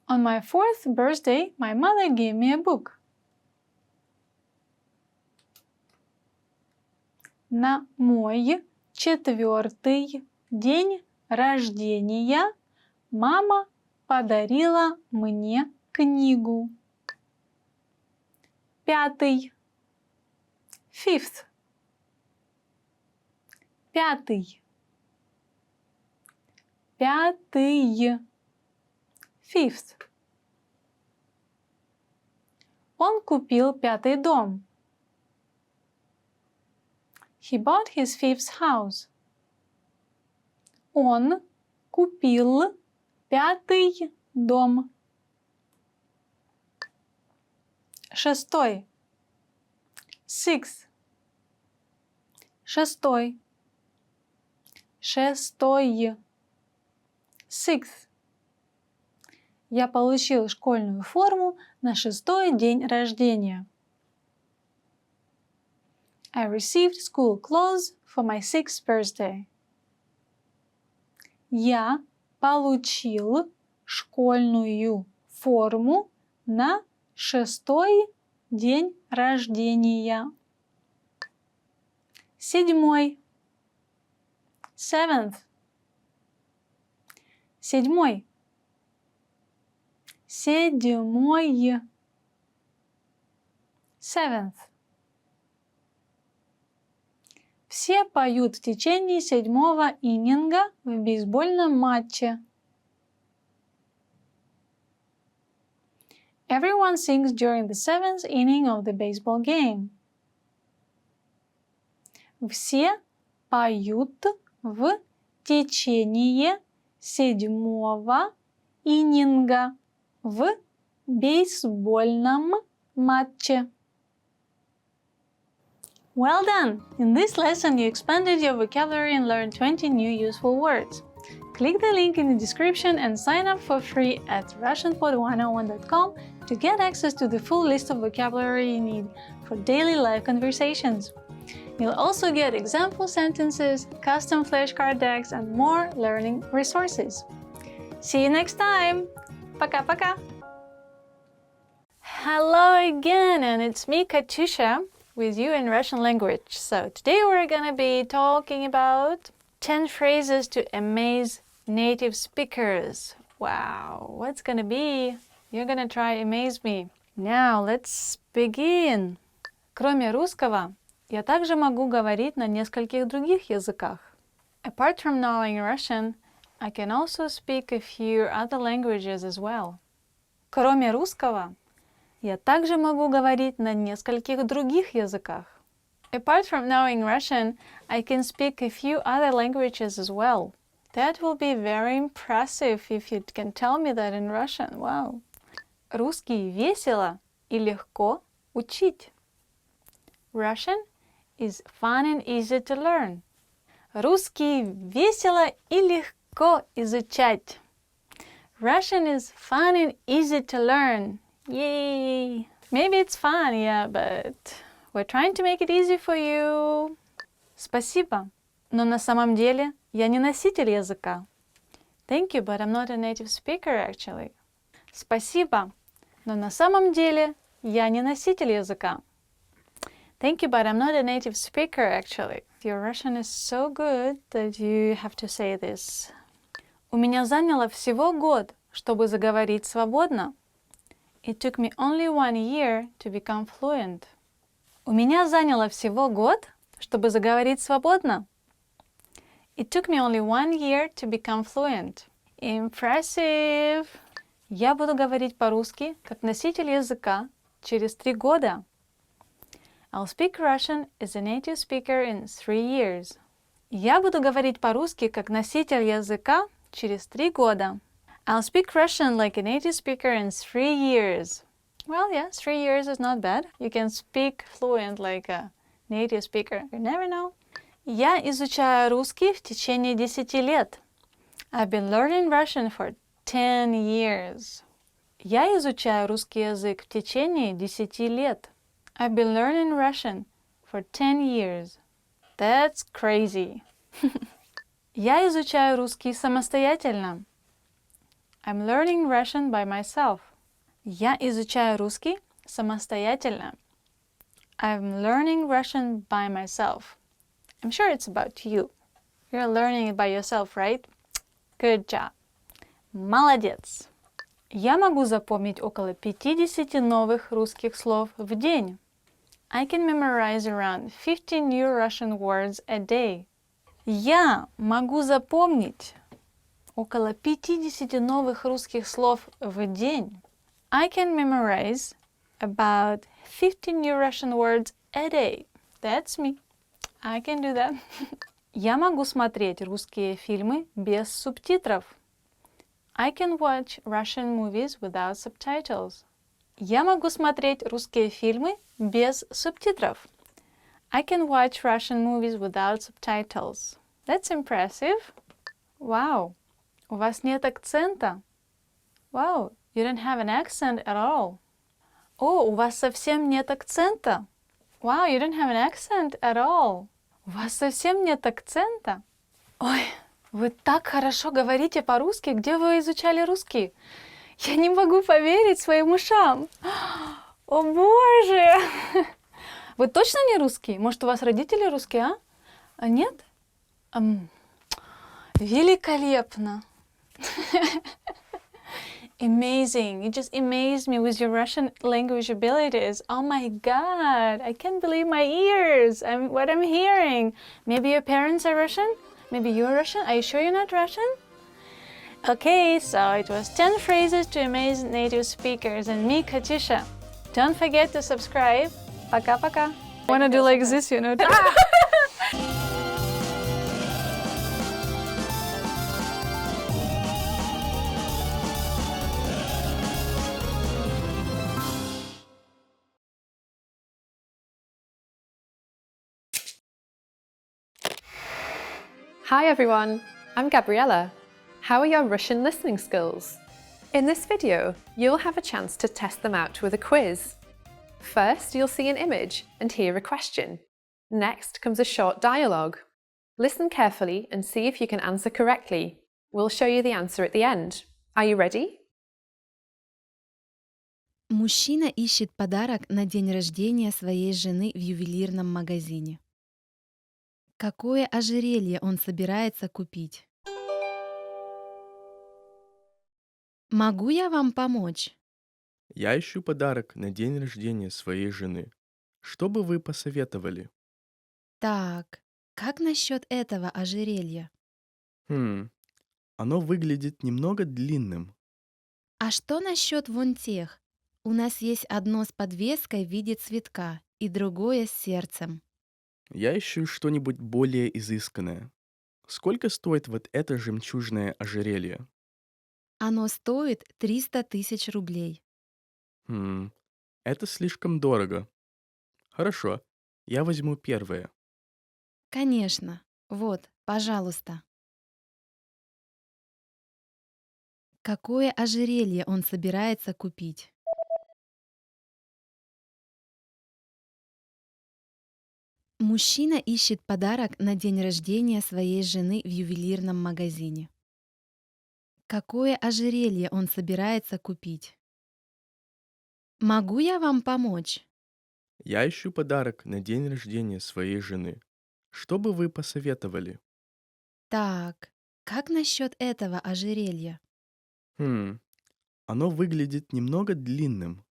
Speaker 2: On my 4th birthday, my mother gave me a book. На мой 4-й день рождения мама подарила мне книгу. 5. Fifth. 5. 5. Fifth. Он купил 5-й дом. He bought his 5th house. Он купил 5-й дом. 6. Sixth. 6. 6. Sixth. Я получил школьную форму на 6-й день рождения. I received school clothes for my 6th birthday. Я получил школьную форму на 6-й день рождения. 7. Seventh. Седьмой. Седьмой. Seventh. Все поют в течение седьмого иннинга в бейсбольном матче. Everyone sings during the seventh inning of the baseball game. Все поют в течение седьмого иннинга в бейсбольном матче. Well done! In this lesson, you expanded your vocabulary and learned 20 new useful words. Click the link in the description and sign up for free at RussianPod101.com to get access to the full list of vocabulary you need for daily live conversations. You'll also get example sentences, custom flashcard decks, and more learning resources. See you next time! Пока-пока! Hello again, and it's me, Katusha, with you in Russian language. So today we're gonna be talking about 10 phrases to amaze native speakers. Wow, what's gonna be? You're gonna try amaze me. Now let's begin. Кроме русского, я также могу говорить на нескольких других языках. Apart from knowing Russian, I can also speak a few other languages as well. Кроме русского, я также могу говорить на нескольких других языках. Apart from knowing Russian, I can speak a few other languages as well. That will be very impressive if you can tell me that in Russian. Wow. Русский весело и легко учить. Russian is fun and easy to learn. Русский весело и легко изучать. Russian is fun and easy to learn. Yay! Maybe it's fun, yeah, but we're trying to make it easy for you. Спасибо, но на самом деле я не носитель языка. Thank you, but I'm not a native speaker actually. Спасибо, но на самом деле я не носитель языка. Thank you, but I'm not a native speaker actually. Your Russian is so good that you have to say this. У меня заняло всего год, чтобы заговорить свободно. It took me only 1 year to become fluent. У меня заняло всего год, чтобы заговорить свободно. It took me only 1 year to become fluent. Impressive! Я буду говорить по-русски как носитель языка через 3 года. I'll speak Russian as a native speaker in 3 years. Я буду говорить по-русски как носитель языка через 3 года. I'll speak Russian like a native speaker in 3 years. Well, yeah, 3 years is not bad. You can speak fluent like a native speaker. You never know. Я изучаю русский в течение 10 лет. I've been learning Russian for 10 years. Я изучаю русский язык в течение 10 лет. I've been learning Russian for 10 years. That's crazy. Я изучаю русский самостоятельно. I'm learning Russian by myself. Я изучаю русский самостоятельно. I'm learning Russian by myself. I'm sure it's about you. You're learning it by yourself, right? Good job. Молодец. Я могу запомнить около 50 новых русских слов в день. I can memorize around 50 new Russian words a day. Я могу запомнить около 50 новых русских слов в день. I can memorize about 50 new Russian words a day. That's me. I can do that. Я могу смотреть русские фильмы без субтитров. I can watch Russian movies without subtitles. Я могу смотреть русские фильмы без субтитров. I can watch Russian movies without subtitles. That's impressive. Wow. У вас нет акцента? Wow, you don't have an accent at all. О, у вас совсем нет акцента? Wow, you don't have an accent at all. У вас совсем нет акцента? Ой, вы так хорошо говорите по-русски. Где вы изучали русский? Я не могу поверить своим ушам. О боже! Вы точно не русский? Может, у вас родители русские, а? А нет? Великолепно! Amazing. You just amazed me with your Russian language abilities. Oh my God. I can't believe my ears. What I'm hearing. Maybe your parents are Russian? Maybe you're Russian? Are you sure you're not Russian? Okay, so it was 10 phrases to amaze native speakers and me, Katyusha. Don't forget to subscribe. Пока-пока. Wanna do like this, you know?
Speaker 3: Hi everyone, I'm Gabriella. How are your Russian listening skills? In this video, you'll have a chance to test them out with a quiz. First, you'll see an image and hear a question. Next comes a short dialogue. Listen carefully and see if you can answer correctly. We'll show you the answer at the end. Are you ready?
Speaker 4: Мужчина ищет подарок на день рождения своей жены в ювелирном магазине. Какое ожерелье он собирается купить? Могу я вам помочь?
Speaker 5: Я ищу подарок на день рождения своей жены. Что бы вы посоветовали?
Speaker 4: Так, как насчет этого ожерелья?
Speaker 5: Оно выглядит немного длинным.
Speaker 4: А что насчет вон тех? У нас есть одно с подвеской в виде цветка и другое с сердцем.
Speaker 5: Я ищу что-нибудь более изысканное. Сколько стоит вот это жемчужное ожерелье?
Speaker 4: Оно стоит 300 тысяч рублей.
Speaker 5: Это слишком дорого. Хорошо, я возьму первое.
Speaker 4: Конечно. Вот, пожалуйста. Какое ожерелье он собирается купить? Мужчина ищет подарок на день рождения своей жены в ювелирном магазине. Какое ожерелье он собирается купить? Могу я вам помочь?
Speaker 5: Я ищу подарок на день рождения своей жены. Что бы вы посоветовали?
Speaker 4: Так, как насчет этого ожерелья?
Speaker 5: Оно выглядит немного длинным.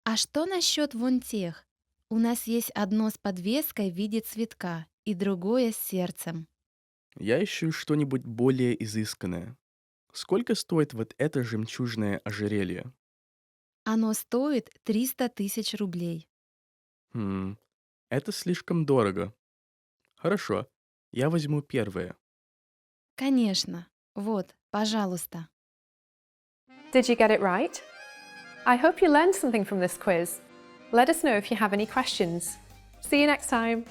Speaker 4: А что насчет вон тех? У нас есть одно с подвеской в виде цветка и другое с сердцем.
Speaker 5: Я ищу что-нибудь более изысканное. Сколько стоит вот это жемчужное ожерелье?
Speaker 4: Оно стоит 300 тысяч рублей.
Speaker 5: Это слишком дорого. Хорошо, я возьму первое.
Speaker 4: Конечно. Вот, пожалуйста.
Speaker 3: Did you get it right? I hope you learned something from this quiz. Let us know if you have any questions. See you next time.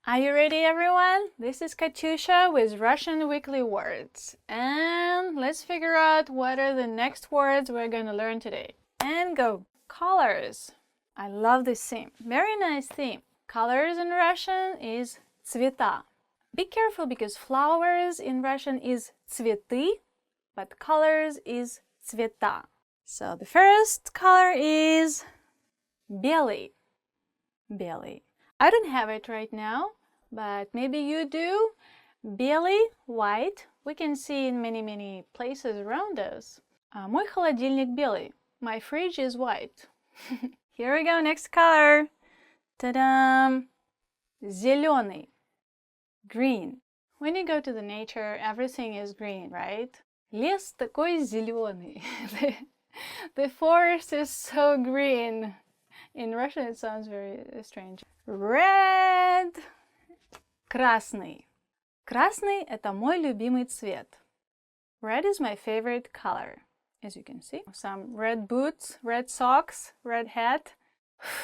Speaker 2: Are you ready, everyone? This is Katyusha with Russian Weekly Words. And let's figure out what are the next words we're going to learn today. And go! Colors. I love this theme. Very nice theme. Colors in Russian is цвета. Be careful because flowers in Russian is цветы, but colors is цвета. So the first color is белый. Белый. I don't have it right now, but maybe you do. Белый, white, we can see in many places around us. Мой холодильник белый. My fridge is white. Here we go, next color. Ta-da! Зеленый. Green. When you go to the nature, everything is green, right? Лес такой зеленый. The forest is so green. In Russian, it sounds very strange. Red. Красный. Красный – это мой любимый цвет. Red is my favorite color. As you can see, some red boots, red socks, red hat.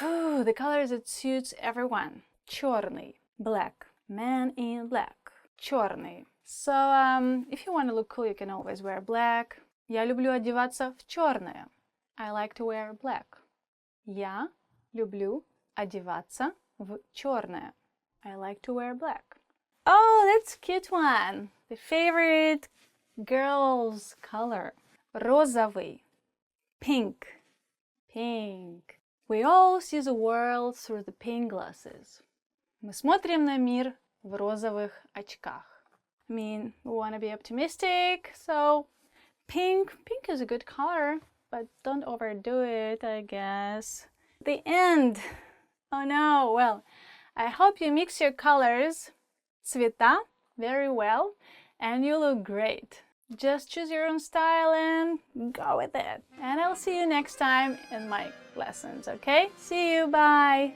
Speaker 2: The colors that suits everyone. Черный. Black. Man in black. Черный. So, if you want to look cool, you can always wear black. Я люблю одеваться в черное. I like to wear black. Я люблю одеваться в черное. I like to wear black. Oh, that's a cute one. The favorite girl's color. Розовый. Pink. Pink. We all see the world through the pink glasses. Мы смотрим на мир в розовых очках. I mean, we want to be optimistic, so pink is a good color, but don't overdo it, I guess. The end. Oh no, well, I hope you mix your colors, цвета, very well, and you look great. Just choose your own style and go with it. And I'll see you next time in my lessons, okay? See you, bye!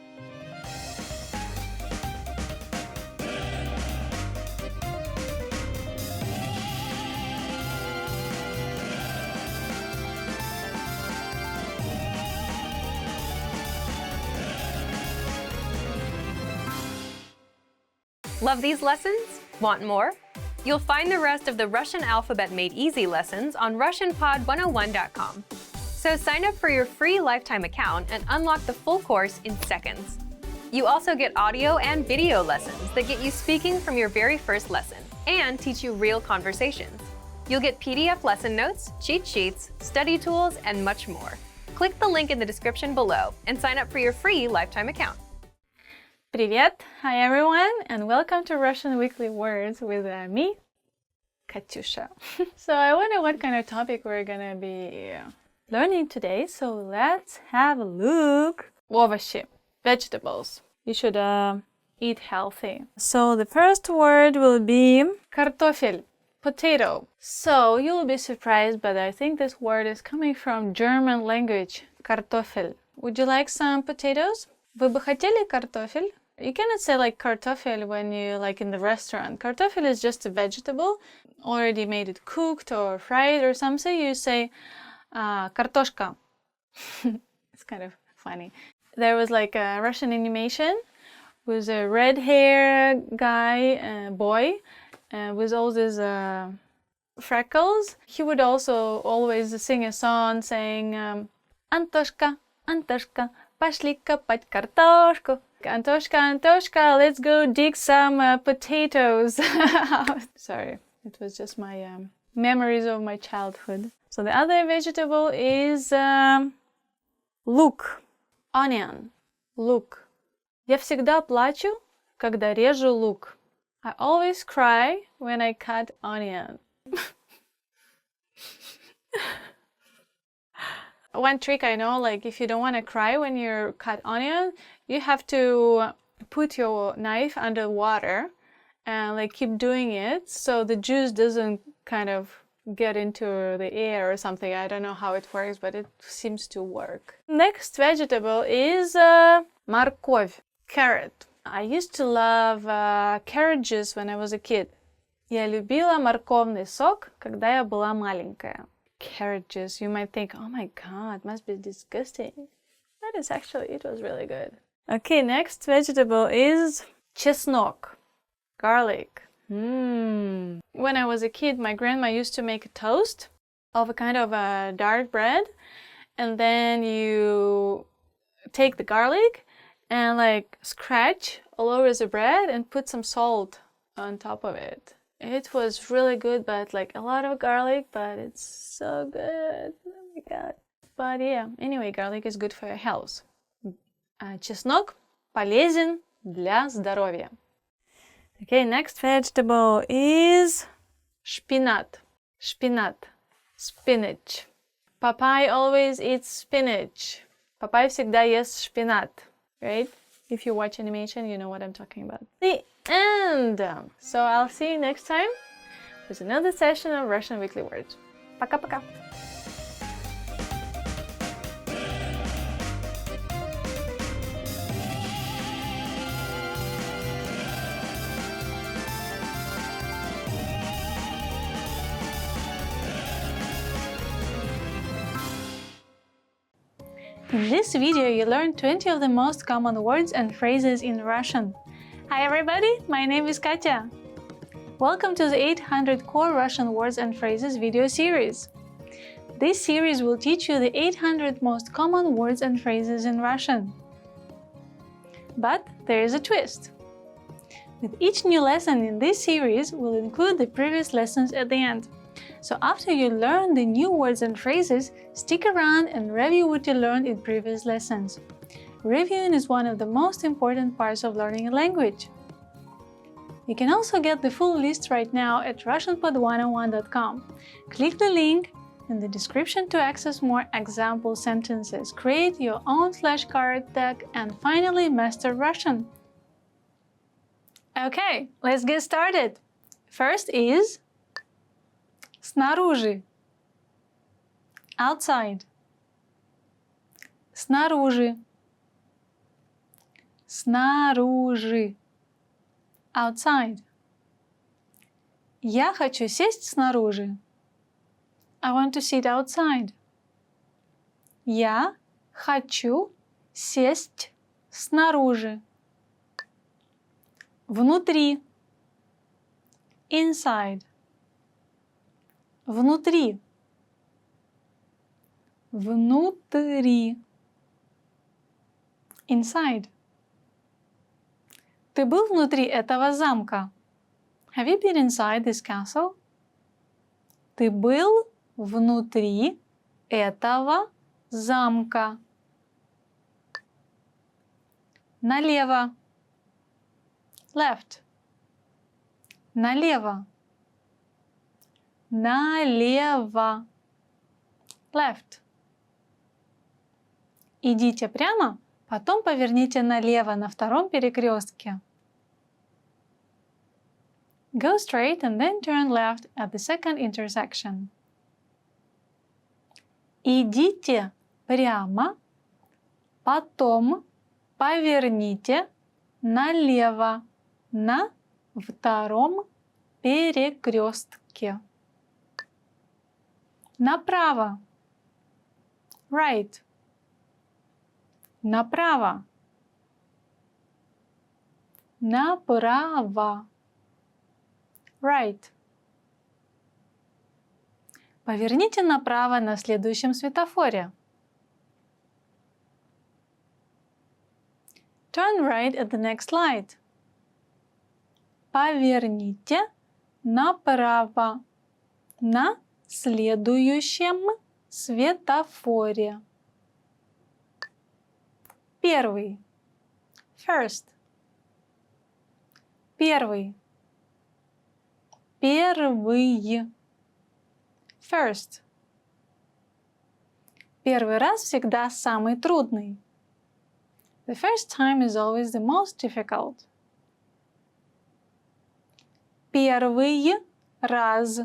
Speaker 1: Love these lessons? Want more? You'll find the rest of the Russian alphabet made easy lessons on RussianPod101.com. So sign up for your free lifetime account and unlock the full course in seconds. You also get audio and video lessons that get you speaking from your very first lesson and teach you real conversations. You'll get PDF lesson notes, cheat sheets, study tools, and much more. Click the link in the description below and sign up for your free lifetime account.
Speaker 2: Привет! Hi everyone, and welcome to Russian Weekly Words with me, Katyusha. So I wonder what kind of topic we're gonna be learning today, so let's have a look. Овощи, vegetables. You should eat healthy. So the first word will be картофель, potato. So you'll be surprised, but I think this word is coming from German language, картофель. Would you like some potatoes? Вы бы хотели картофель? You cannot say like картофель when you like in the restaurant. Картофель is just a vegetable, already made it cooked or fried or something. You say картошка. It's kind of funny. There was like a Russian animation with a red hair guy, boy, with all these freckles. He would also always sing a song saying Антошка, Антошка, пошли копать картошку. Antoshka, Antoshka, let's go dig some potatoes. Sorry, it was just my memories of my childhood. So the other vegetable is лук, onion, лук. Я всегда плачу, когда режу лук. I always cry when I cut onion. One trick I know, like if you don't want to cry when you cut onion, you have to put your knife under water and like keep doing it so the juice doesn't kind of get into the air or something. I don't know how it works, but it seems to work. Next vegetable is морковь, carrot. I used to love carrot juice when I was a kid. Я любила морковный сок, когда я была маленькая. Carrot juice, you might think, oh my god, must be disgusting. But it's actually, it was really good. Okay, next vegetable is чеснок, garlic. When I was a kid, my grandma used to make a toast of a kind of a dark bread, and then you take the garlic and like scratch all over the bread and put some salt on top of it. It was really good, but like a lot of garlic, but it's so good. Oh my god. But yeah, anyway, garlic is good for your health. Чеснок полезен для здоровья. Okay, next vegetable is шпинат. Шпинат. Spinach. Popeye always eats spinach. Popeye всегда ест шпинат. Right? If you watch animation, you know what I'm talking about. The end! So I'll see you next time with another session of Russian Weekly Words. Пока-пока! In this video, you learned 20 of the most common words and phrases in Russian. Hi everybody, my name is Katya. Welcome to the 800 Core Russian Words and Phrases video series. This series will teach you the 800 most common words and phrases in Russian. But there is a twist. With each new lesson in this series, we'll include the previous lessons at the end. So after you learn the new words and phrases, stick around and review what you learned in previous lessons. Reviewing is one of the most important parts of learning a language. You can also get the full list right now at RussianPod101.com. Click the link in the description to access more example sentences, create your own flashcard deck, and finally master Russian. Okay, let's get started. First is снаружи, outside, снаружи, снаружи, outside. Я хочу сесть снаружи. I want to sit outside. Я хочу сесть снаружи. Внутри. Inside. Внутри. Внутри. Inside. Ты был внутри этого замка? Have you been inside this castle? Ты был внутри этого замка. Налево. Left. Налево. Налево. Left. Идите прямо, потом поверните налево на втором перекрестке. Go straight and then turn left at the second intersection. Идите прямо, потом поверните налево на втором перекрестке. Направо. Right. Направо. Направо. Right. Поверните направо на следующем светофоре. Turn right at the next light. Поверните направо на следующем светофоре. Первый. First. Первый. Первый. First. Первый раз всегда самый трудный. The first time is always the most difficult. Первый раз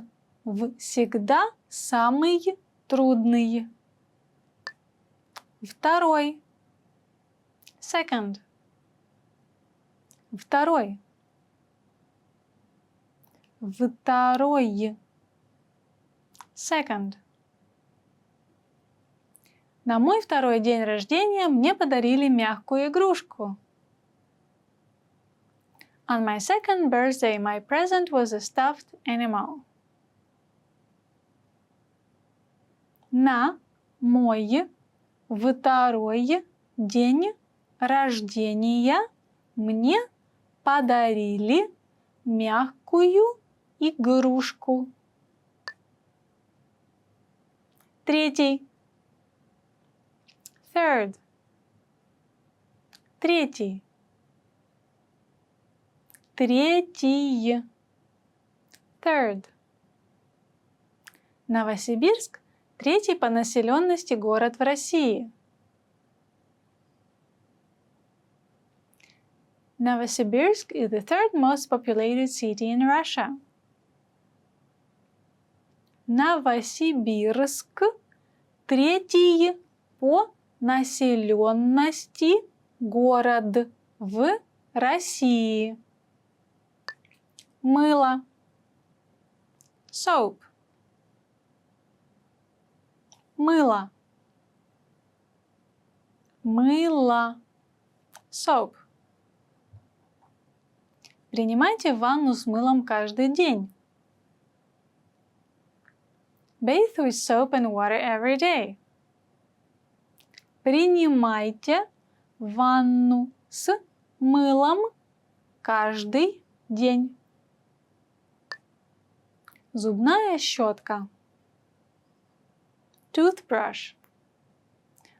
Speaker 2: всегда самый трудный. Второй. Second. Второй. Второй. Second. На мой второй день рождения мне подарили мягкую игрушку. On my second birthday, my present was a stuffed animal. На мой второй день рождения мне подарили мягкую игрушку. Третий. Third. Третий. Третий. Third. Новосибирск – третий по населенности город в России. Novosibirsk is the third most populated city in Russia. Новосибирск – третий по населенности город в России. Мыло. Soap. Мыло. Мыло. Soap. Принимайте ванну с мылом каждый день. Bathe with soap and water every day. Принимайте ванну с мылом каждый день. Зубная щетка. Toothbrush.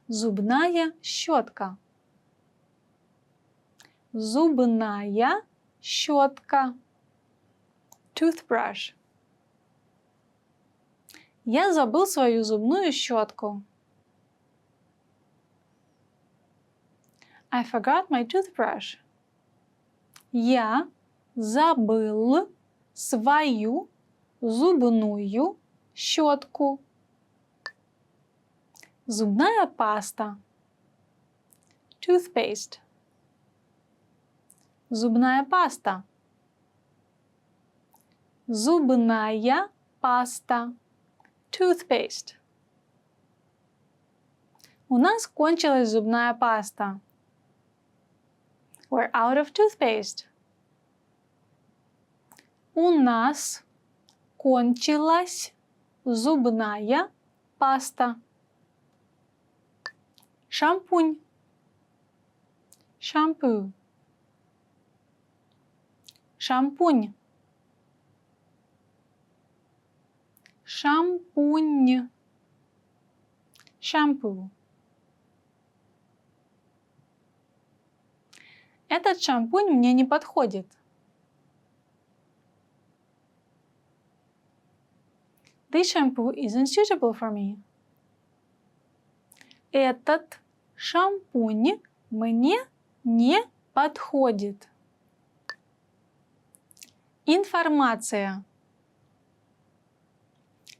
Speaker 2: Зубная щетка. Зубная щетка. Toothbrush. Я забыл свою зубную щетку. I forgot my toothbrush. Я забыл свою зубную щетку. Зубная паста. Toothpaste. Зубная паста. Зубная паста. Toothpaste. У нас кончилась зубная паста. We're out of toothpaste. У нас кончилась зубная паста. Шампунь. Shampoo. Шампунь. Шампунь. Shampoo. Этот шампунь мне не подходит. This shampoo isn't suitable for me. Этот шампунь мне не подходит. Информация.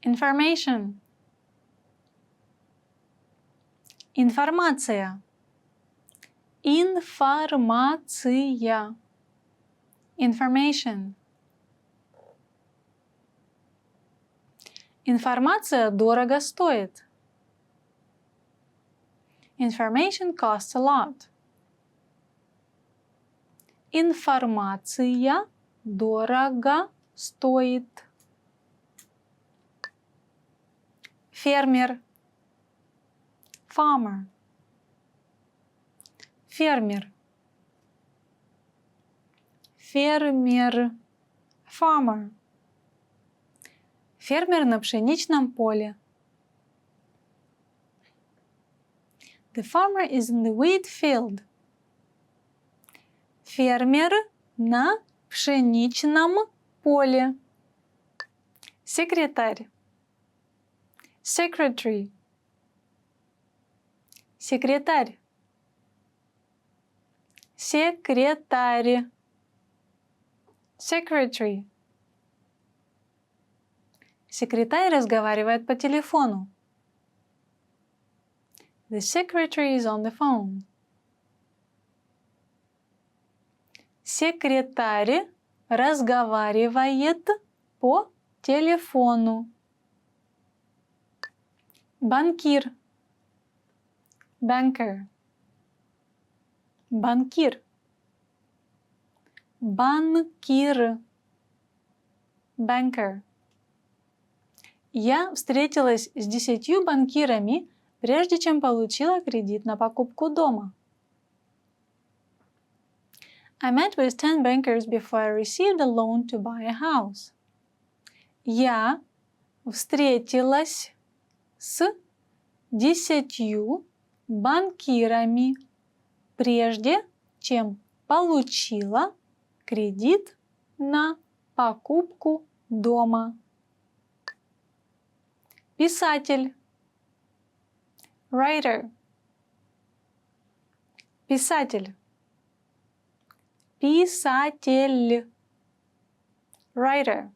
Speaker 2: Information. Информация. Информация. Information. Информация дорого стоит. Information costs a lot. Информация дорого стоит. Фермер. Farmer. Фермер. Фермер. Farmer. Фермер на пшеничном поле. The farmer is in the wheat field. Фермер на пшеничном поле. Секретарь. Secretary. Секретарь. Секретарь. Secretary. Секретарь разговаривает по телефону. The secretary is on the phone. Секретарь разговаривает по телефону. Банкир. Banker. Банкир. Банкир. Banker. Я встретилась с 10 банкирами, прежде чем получила кредит на покупку дома. I met with 10 bankers before I received a loan to buy a house. Я встретилась с 10 банкирами, прежде чем получила кредит на покупку дома. Писатель. Writer. Писатель. Писатель. Writer.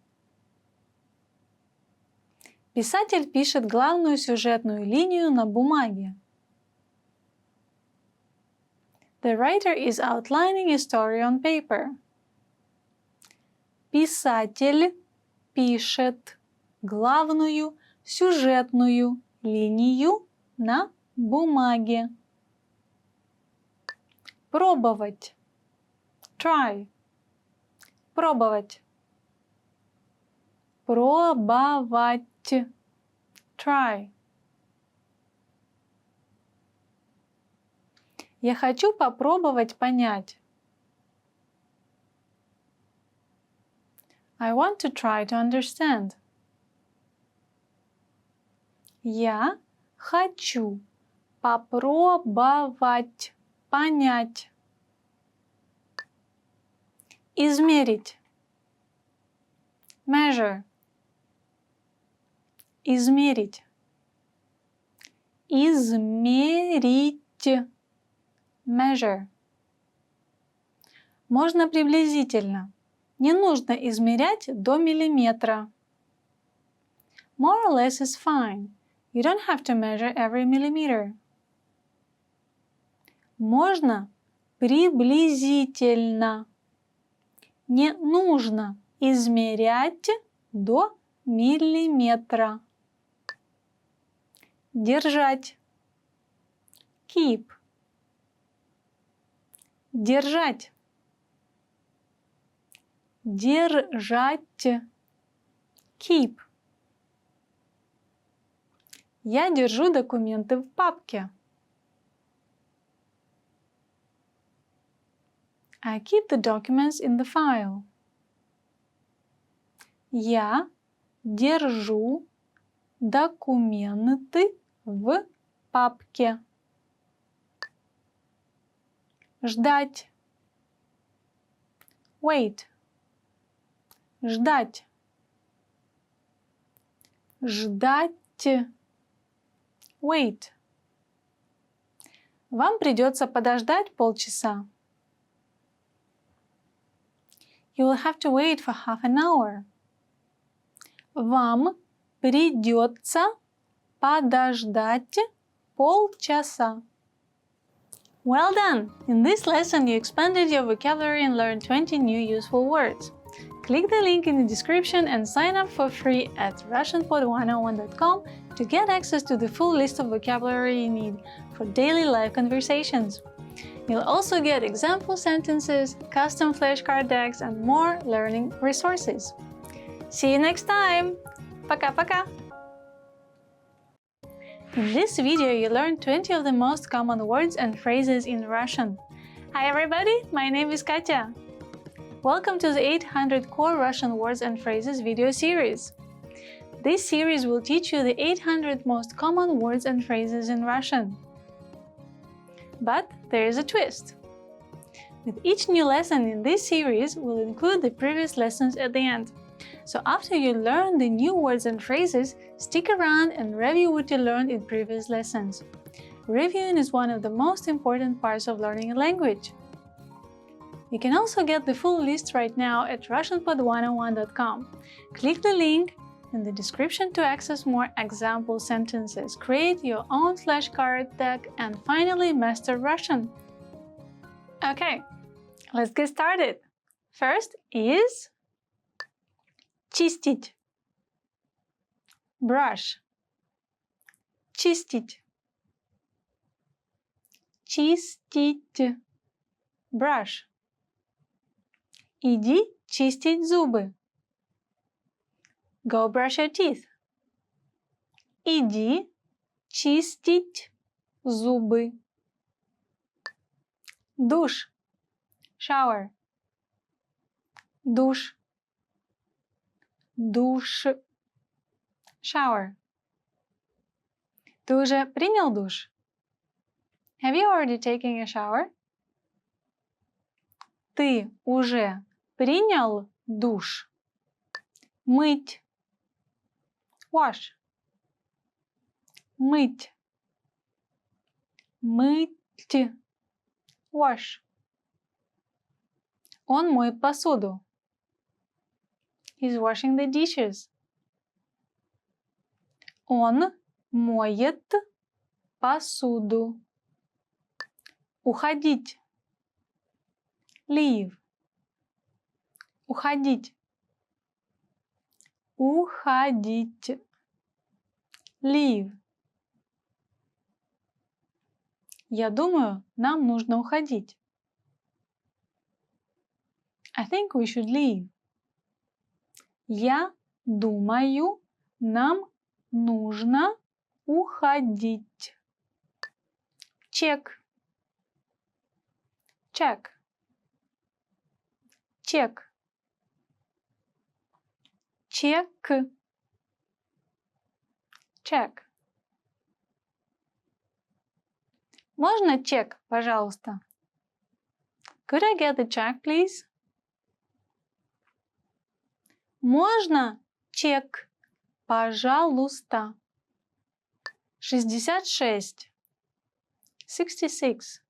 Speaker 2: Писатель пишет главную сюжетную линию на бумаге. The writer is outlining a story on paper. Писатель пишет главную сюжетную линию на бумаге. Пробовать. Try. Пробовать. Пробовать. Try. Я хочу попробовать понять. I want to try to understand. Я хочу попробовать понять. Измерить. Measure. Измерить. Измерить. Measure. Можно приблизительно. Не нужно измерять до миллиметра. More or less is fine. You don't have to measure every millimeter. Можно приблизительно. Не нужно измерять до миллиметра. Держать. Keep. Держать. Держать. Keep. Я держу документы в папке. I keep the documents in the file. Я держу документы в папке. Ждать. Wait. Ждать. Ждать. Wait. Вам придется подождать полчаса. You will have to wait for half an hour. Вам придется подождать полчаса. Well done! In this lesson, you expanded your vocabulary and learned 20 new useful words. Click the link in the description and sign up for free at RussianPod101.com to get access to the full list of vocabulary you need for daily live conversations. You'll also get example sentences, custom flashcard decks, and more learning resources. See you next time! Пока-пока! In this video, you learned 20 of the most common words and phrases in Russian. Hi everybody, my name is Katya. Welcome to the 800 Core Russian Words and Phrases video series. This series will teach you the 800 most common words and phrases in Russian. But there is a twist. With each new lesson in this series, we'll include the previous lessons at the end. So after you learn the new words and phrases, stick around and review what you learned in previous lessons. Reviewing is one of the most important parts of learning a language. You can also get the full list right now at RussianPod101.com. Click the link in the description to access more example sentences, create your own flashcard deck, and finally master Russian. Okay, let's get started. First is чистить. Brush. Чистить. Чистить. Brush. Иди чистить зубы. Go brush your teeth. Иди чистить зубы. Душ. Shower. Душ. Душ. Shower. Ты уже принял душ? Have you already taken a shower? Ты уже принял душ? Мыть. Wash. Мыть. Мыть. Wash. Он моет посуду. He's washing the dishes. Он моет посуду. Уходить. Leave. Уходить. Уходить. Leave. Я думаю, нам нужно уходить. I think we should leave. Я думаю, нам нужно уходить. Check. Check. Check. Check. Check. Можно чек, пожалуйста? Could I get the check, please? Можно чек? Пожалуйста. 66. 66.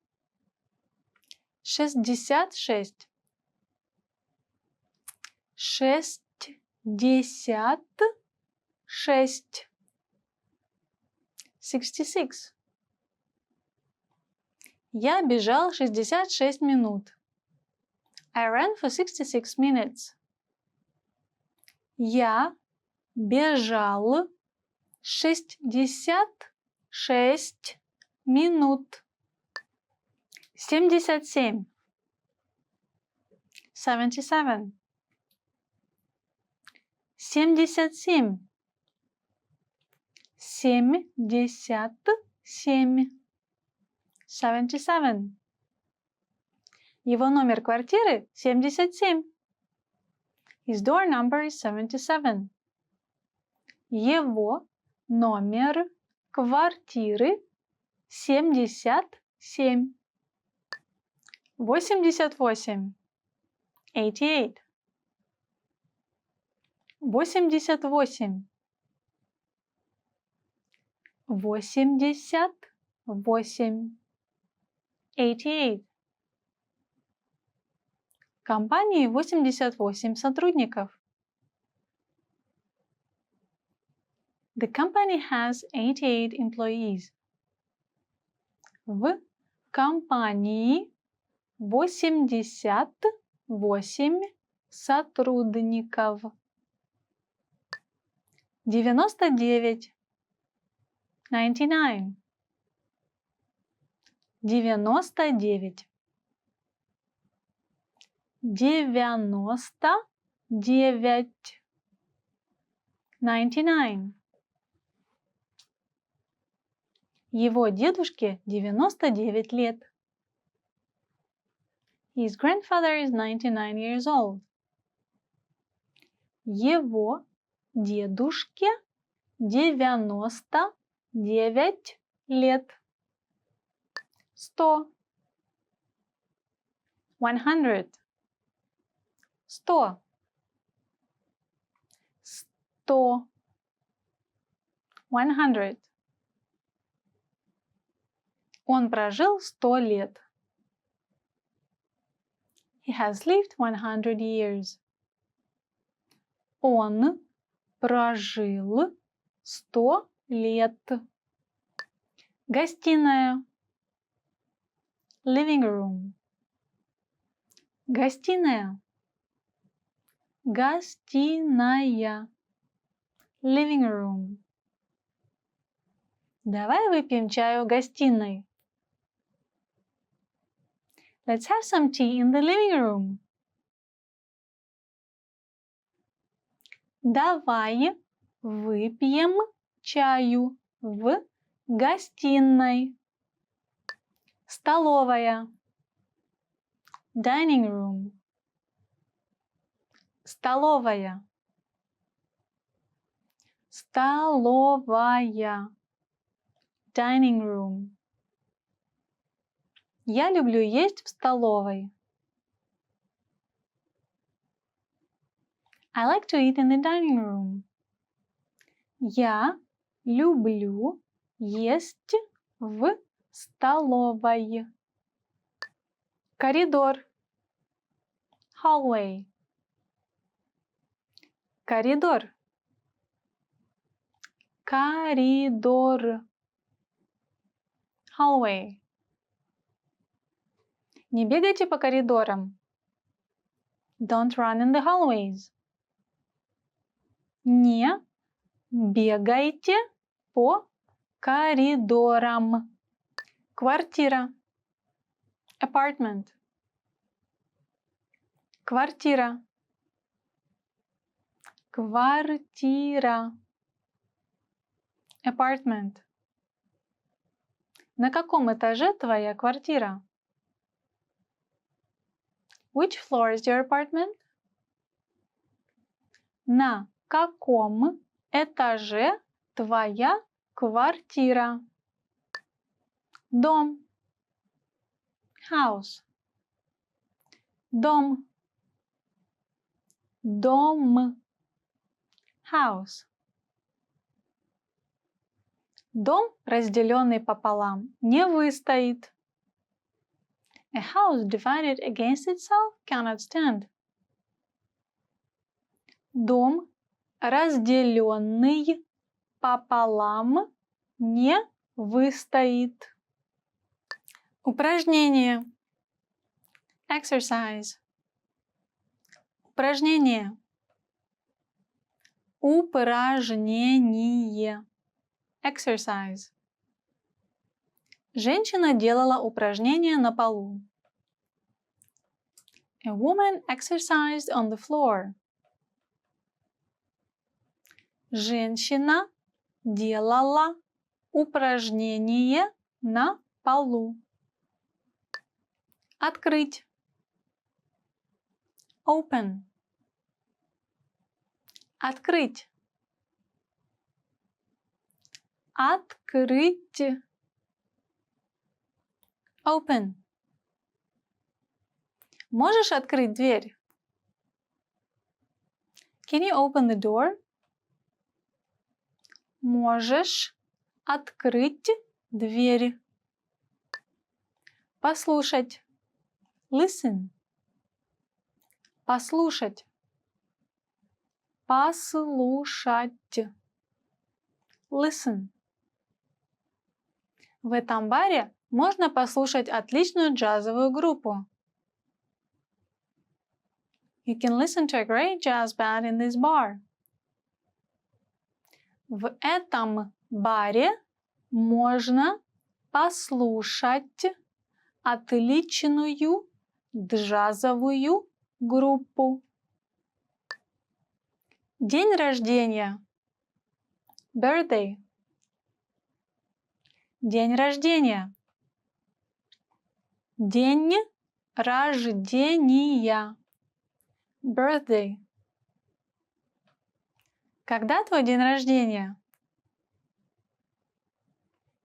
Speaker 2: 66. 66. 66. Я бежал 66 минут. I ran for 66 minutes. Я бежал 66 минут. 77. 77. 77. 77. 77. Его номер квартиры 77. His door number is 77. Его номер квартиры 77. 88. 88. 88. 88. 88. В компании 88 сотрудников. The company has 88 employees. В компании 88 сотрудников. 99. 99. 99. 99. 99. Его дедушке 99 лет. His grandfather is 99 years old. Его дедушке 99 лет. 100. 100. 100. 100. 100. Он прожил 100 лет. He has lived 100 years. Он прожил 100 лет. Гостиная. Living room. Гостиная. Гостиная. Living room. Давай выпьем чаю в гостиной. Let's have some tea in the living room. Давай выпьем чаю в гостиной. Столовая. Dining room. Столовая. Столовая. Dining room. Я люблю есть в столовой. I like to eat in the dining room. Я люблю есть в столовой. Коридор. Hallway. Коридор. Коридор. Hallway. Не бегайте по коридорам. Don't run in the hallways. Не бегайте по коридорам. Квартира. Apartment. Квартира. Квартира. Apartment. На каком этаже твоя квартира? Which floor is your apartment? На каком этаже твоя квартира? Дом. House. Дом. Дом. house. Дом, разделенный пополам, не выстоит. A house divided against itself cannot stand. Дом, разделенный пополам, не выстоит. Упражнение. Exercise. Упражнение. Упражнение. Exercise. Женщина делала упражнения на полу. A woman exercised on the floor. Женщина делала упражнение на полу. Открыть. Open. Открыть. Открыть. Open. Можешь открыть дверь? Can you open the door? Можешь открыть дверь. Послушать. Listen. Послушать. Послушать. Listen. В этом баре можно послушать отличную джазовую группу. You can listen to a great jazz band in this bar. В этом баре можно послушать отличную джазовую группу. День рождения. Birthday. День рождения. День рождения. Birthday. Когда твой день рождения?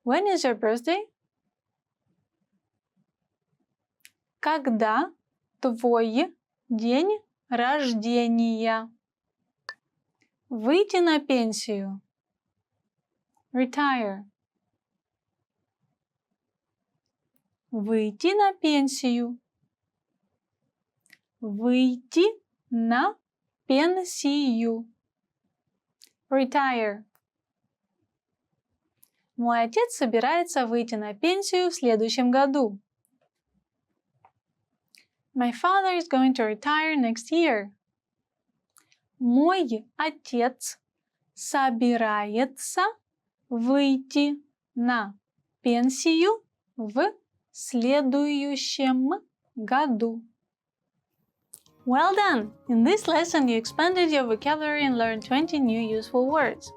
Speaker 2: When is your birthday? Когда твой день рождения? Выйти на пенсию. Retire. Выйти на пенсию. Выйти на пенсию. Retire. Мой отец собирается выйти на пенсию в следующем году. My father is going to retire next year. Мой отец собирается выйти на пенсию в следующем году. Well done! In this lesson, you expanded your vocabulary and learned 20 new useful words.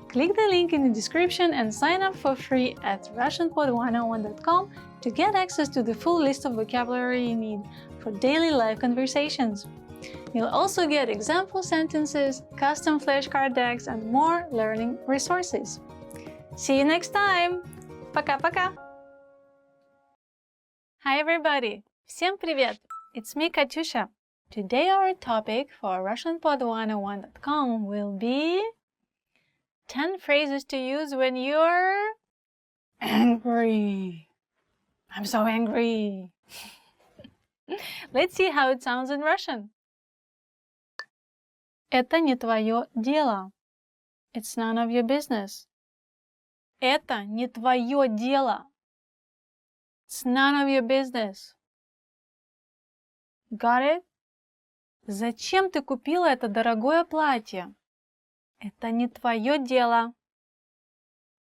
Speaker 2: Click the link in the description and sign up for free at RussianPod101.com to get access to the full list of vocabulary you need for daily live conversations. You'll also get example sentences, custom flashcard decks, and more learning resources. See you next time! Пока-пока! Hi everybody! Всем привет! It's me, Katyusha. Today our topic for RussianPod101.com will be 10 phrases to use when you're angry. I'm so angry. Let's see how it sounds in Russian. Это не твое дело. It's none of your business. Это не твое дело. It's none of your business. Got it? Зачем ты купила это дорогое платье? Это не твое дело.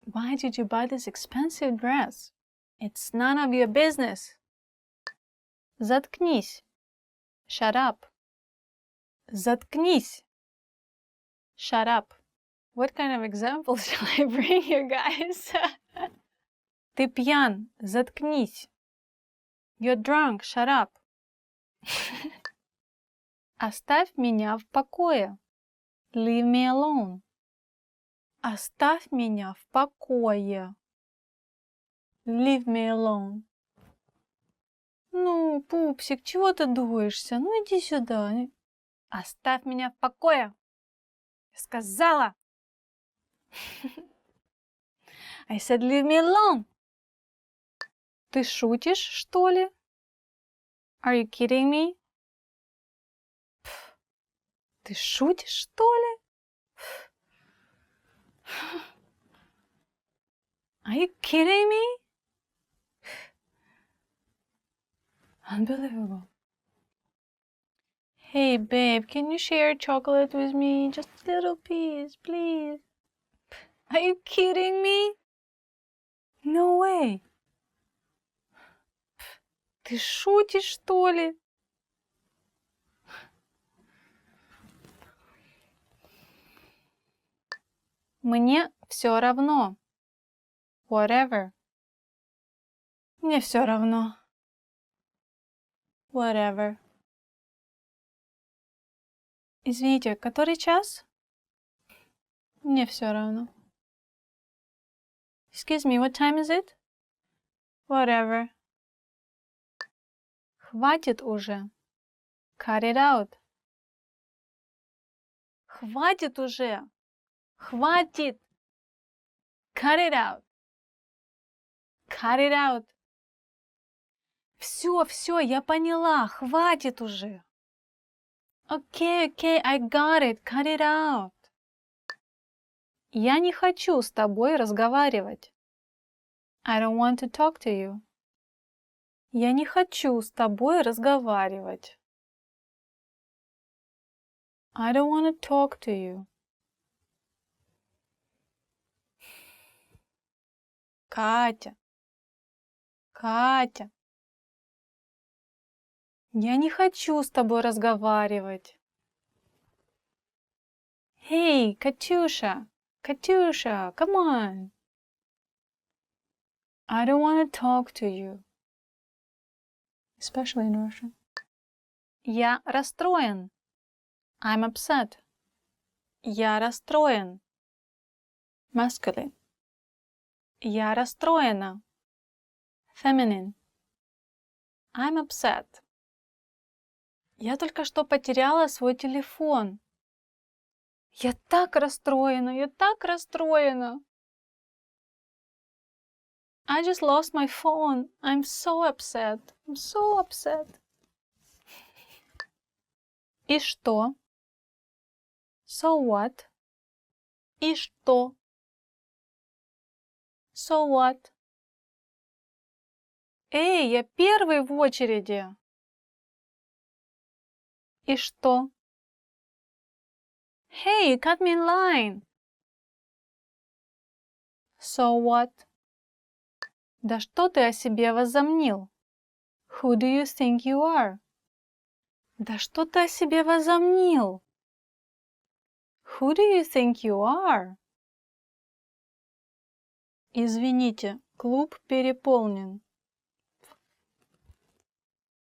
Speaker 2: Why did you buy this expensive dress? It's none of your business. Заткнись. Shut up. Заткнись. Shut up. What kind of examples shall I bring you guys? Ты пьян. Заткнись. You're drunk. Shut up. Оставь меня в покое. Leave me alone. Оставь меня в покое. Leave me alone. Ну, пупсик, чего ты дуешься? Ну, иди сюда. Оставь меня в покое. Сказала! I said leave me alone. Ты шутишь, что ли? Are you kidding me? Ты шутишь, что ли? Are you kidding me? Unbelievable. Hey babe, can you share chocolate with me? Just a little piece, please. Are you kidding me? No way. Ты шутишь, что ли? Мне все равно. Whatever. Мне все равно. Whatever. Извините, который час? Мне все равно. Excuse me, what time is it? Whatever. Хватит уже. Cut it out. Хватит уже. Хватит. Cut it out. Cut it out. Все, я поняла. Хватит уже. Okay, I got it. Cut it out. Я не хочу с тобой разговаривать. I don't want to talk to you. Я не хочу с тобой разговаривать. I don't want to talk to you. Катя. Я не хочу с тобой разговаривать. Hey, Katyusha, come on. I don't want to talk to you. Especially in Russian. Я расстроен. I'm upset. Я расстроен. Masculine. Я расстроена. Feminine. I'm upset. Я только что потеряла свой телефон. Я так расстроена. I just lost my phone. I'm so upset. И что? So what? И что? So what? Эй, я первый в очереди. И что? Hey, you cut me in line. So what? Да что ты о себе возомнил? Who do you think you are? Да что ты о себе возомнил? Who do you think you are? Извините, клуб переполнен.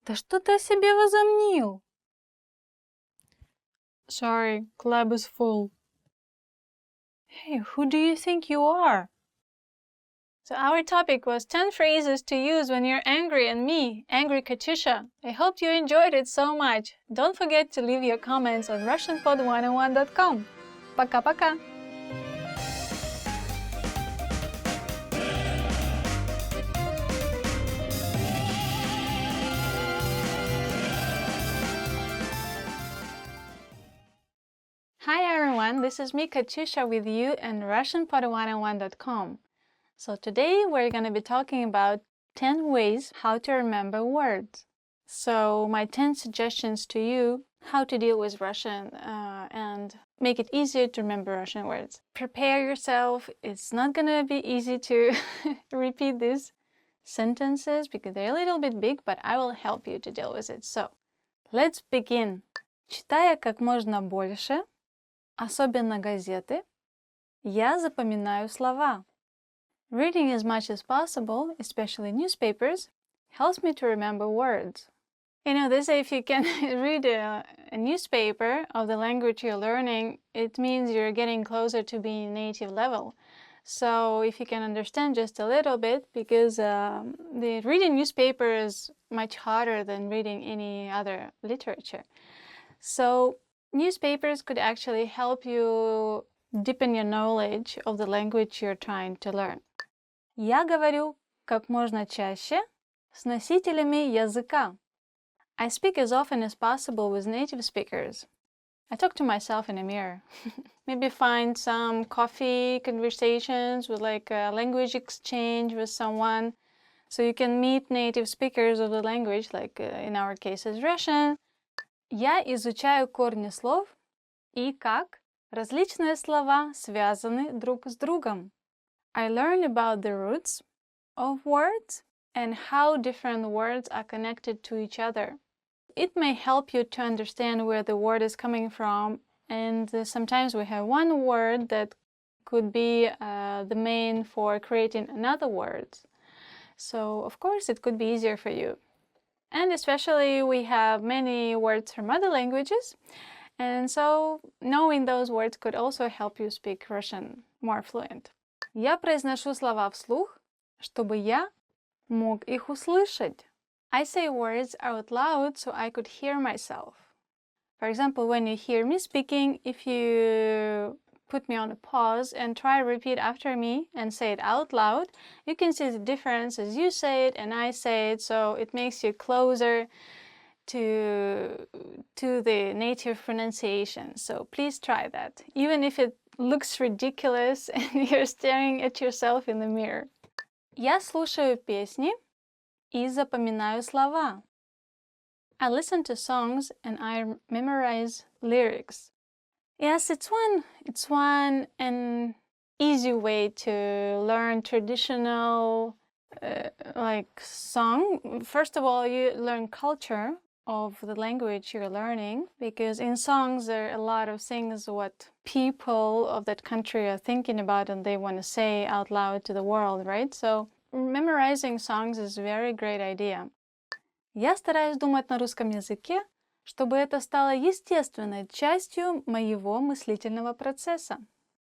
Speaker 2: Да что ты о себе возомнил? Sorry, club is full. Hey, who do you think you are? So our topic was 10 phrases to use when you're angry, and me, Angry Katyusha. I hope you enjoyed it so much. Don't forget to leave your comments on RussianPod101.com. Пока-пока! Hi everyone, this is me, Katyusha, with you and RussianPod101.com. So today we're going to be talking about 10 ways how to remember words. So my 10 suggestions to you how to deal with Russian and make it easier to remember Russian words. Prepare yourself. It's not going to be easy to repeat these sentences because they're a little bit big, but I will help you to deal with it. So let's begin. Читая как можно больше, особенно газеты, я запоминаю слова. Reading as much as possible, especially newspapers, helps me to remember words. You know, they say if you can read a newspaper of the language you're learning, it means you're getting closer to being native level. So if you can understand just a little bit, because the reading newspaper is much harder than reading any other literature. So Newspapers could actually help you deepen your knowledge of the language you're trying to learn. Я говорю как можно чаще с носителями языка. I speak as often as possible with native speakers. I talk to myself in a mirror. Maybe find some coffee conversations with like a language exchange with someone. So you can meet native speakers of the language, like in our case is Russian. Я изучаю корни слов и как различные слова связаны друг с другом. I learn about the roots of words and how different words are connected to each other. It may help you to understand where the word is coming from, and sometimes we have one word that could be the main for creating another word. So, of course, it could be easier for you. And especially we have many words from other languages, and so knowing those words could also help you speak Russian more fluent. Я произношу слова вслух, чтобы я мог их услышать. I say words out loud so I could hear myself. For example, when you hear me speaking, if you put me on a pause and try to repeat after me and say it out loud, you can see the difference as you say it and I say it, so it makes you closer to the native pronunciation. So please try that, even if it looks ridiculous and you're staring at yourself in the mirror. Я слушаю песни и запоминаю слова. I listen to songs and I memorize lyrics. Yes, it's one an easy way to learn traditional like song. First of all, you learn culture of the language you're learning, because in songs there are a lot of things what people of that country are thinking about and they want to say out loud to the world, right? So memorizing songs is a very great idea. Я стараюсь думать на русском языке, чтобы это стало естественной частью моего мыслительного процесса.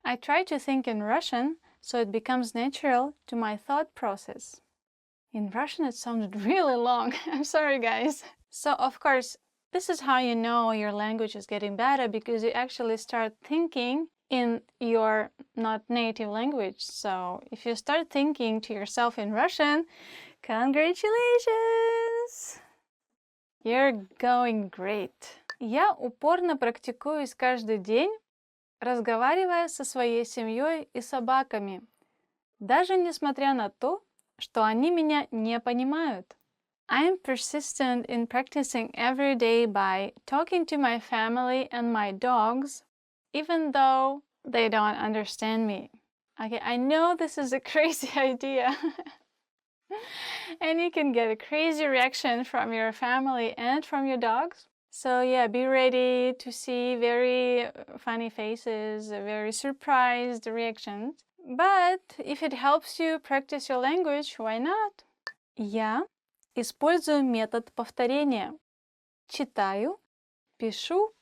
Speaker 2: I try to think in Russian so it becomes natural to my thought process. In Russian it sounded really long. I'm sorry, guys. So, of course, this is how you know your language is getting better, because you actually start thinking in your not native language. So, if you start thinking to yourself in Russian, congratulations! You're going great. Я упорно практикуюсь каждый день, разговаривая со своей семьей и собаками, даже несмотря на то, что они меня не понимают. I'm persistent in practicing every day by talking to my family and my dogs, even though they don't understand me. Okay, I know this is a crazy idea. And you can get a crazy reaction from your family and from your dogs. So yeah, be ready to see very funny faces, very surprised reactions. But if it helps you practice your language, why not? Я использую метод повторения. Читаю, пишу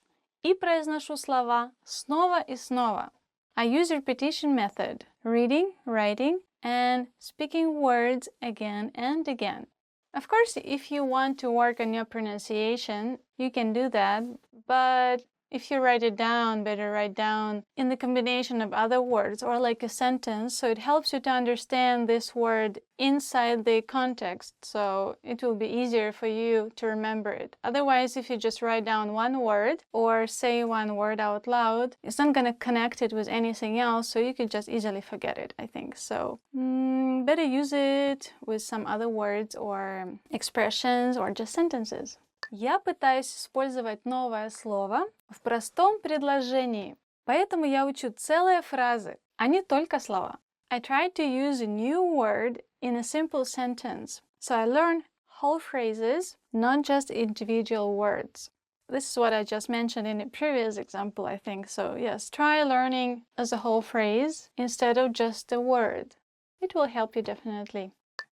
Speaker 2: и произношу слова снова и снова. I use repetition method, reading, writing, and speaking words again and again. Of course, if you want to work on your pronunciation, you can do that, but if you write it down, better write down in the combination of other words or like a sentence, so it helps you to understand this word inside the context, so it will be easier for you to remember it. Otherwise, if you just write down one word or say one word out loud, it's not going to connect it with anything else, so you could just easily forget it, I think. So better use it with some other words or expressions or just sentences. Я пытаюсь использовать новое слово в простом предложении, поэтому я учу целые фразы, а не только слова. I try to use a new word in a simple sentence, so I learn whole phrases, not just individual words. This is what I just mentioned in a previous example, I think. So yes, try learning as a whole phrase instead of just a word. It will help you definitely.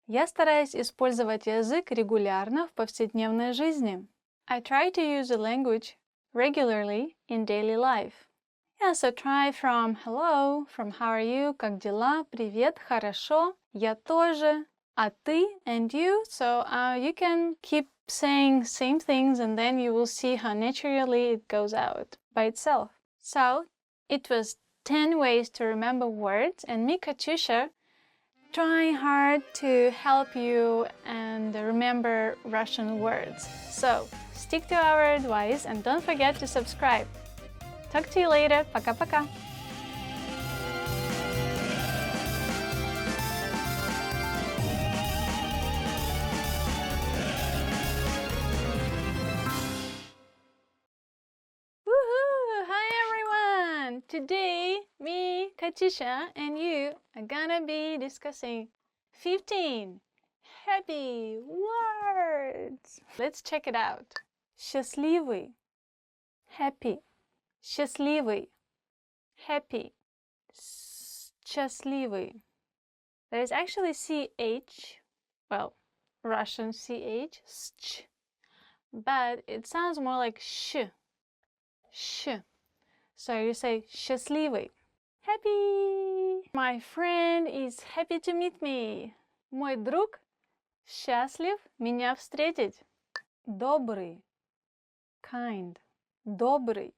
Speaker 2: Я стараюсь использовать язык регулярно в повседневной жизни. I try to use the language regularly in daily life. Yeah, so try from hello, from how are you, как дела, привет, хорошо, я тоже, а ты, and you. So you can keep saying same things and then you will see how naturally it goes out. by itself. So, it was 10 ways to remember words, and me, Katyusha, trying hard to help you and remember Russian words. So, stick to our advice and don't forget to subscribe. Talk to you later. Пока-пока. Woohoo! Hi everyone! Today, me, Katyusha, and you are gonna be discussing 15 happy words. Let's check it out. Счастливый, happy. Счастливый, happy. Счастливый. There's actually CH, well, Russian CH, sch, but it sounds more like sh. Sh. So you say счастливый. Happy. My friend is happy to meet me. Мой друг счастлив меня встретить. Добрый. Kind. Добрый.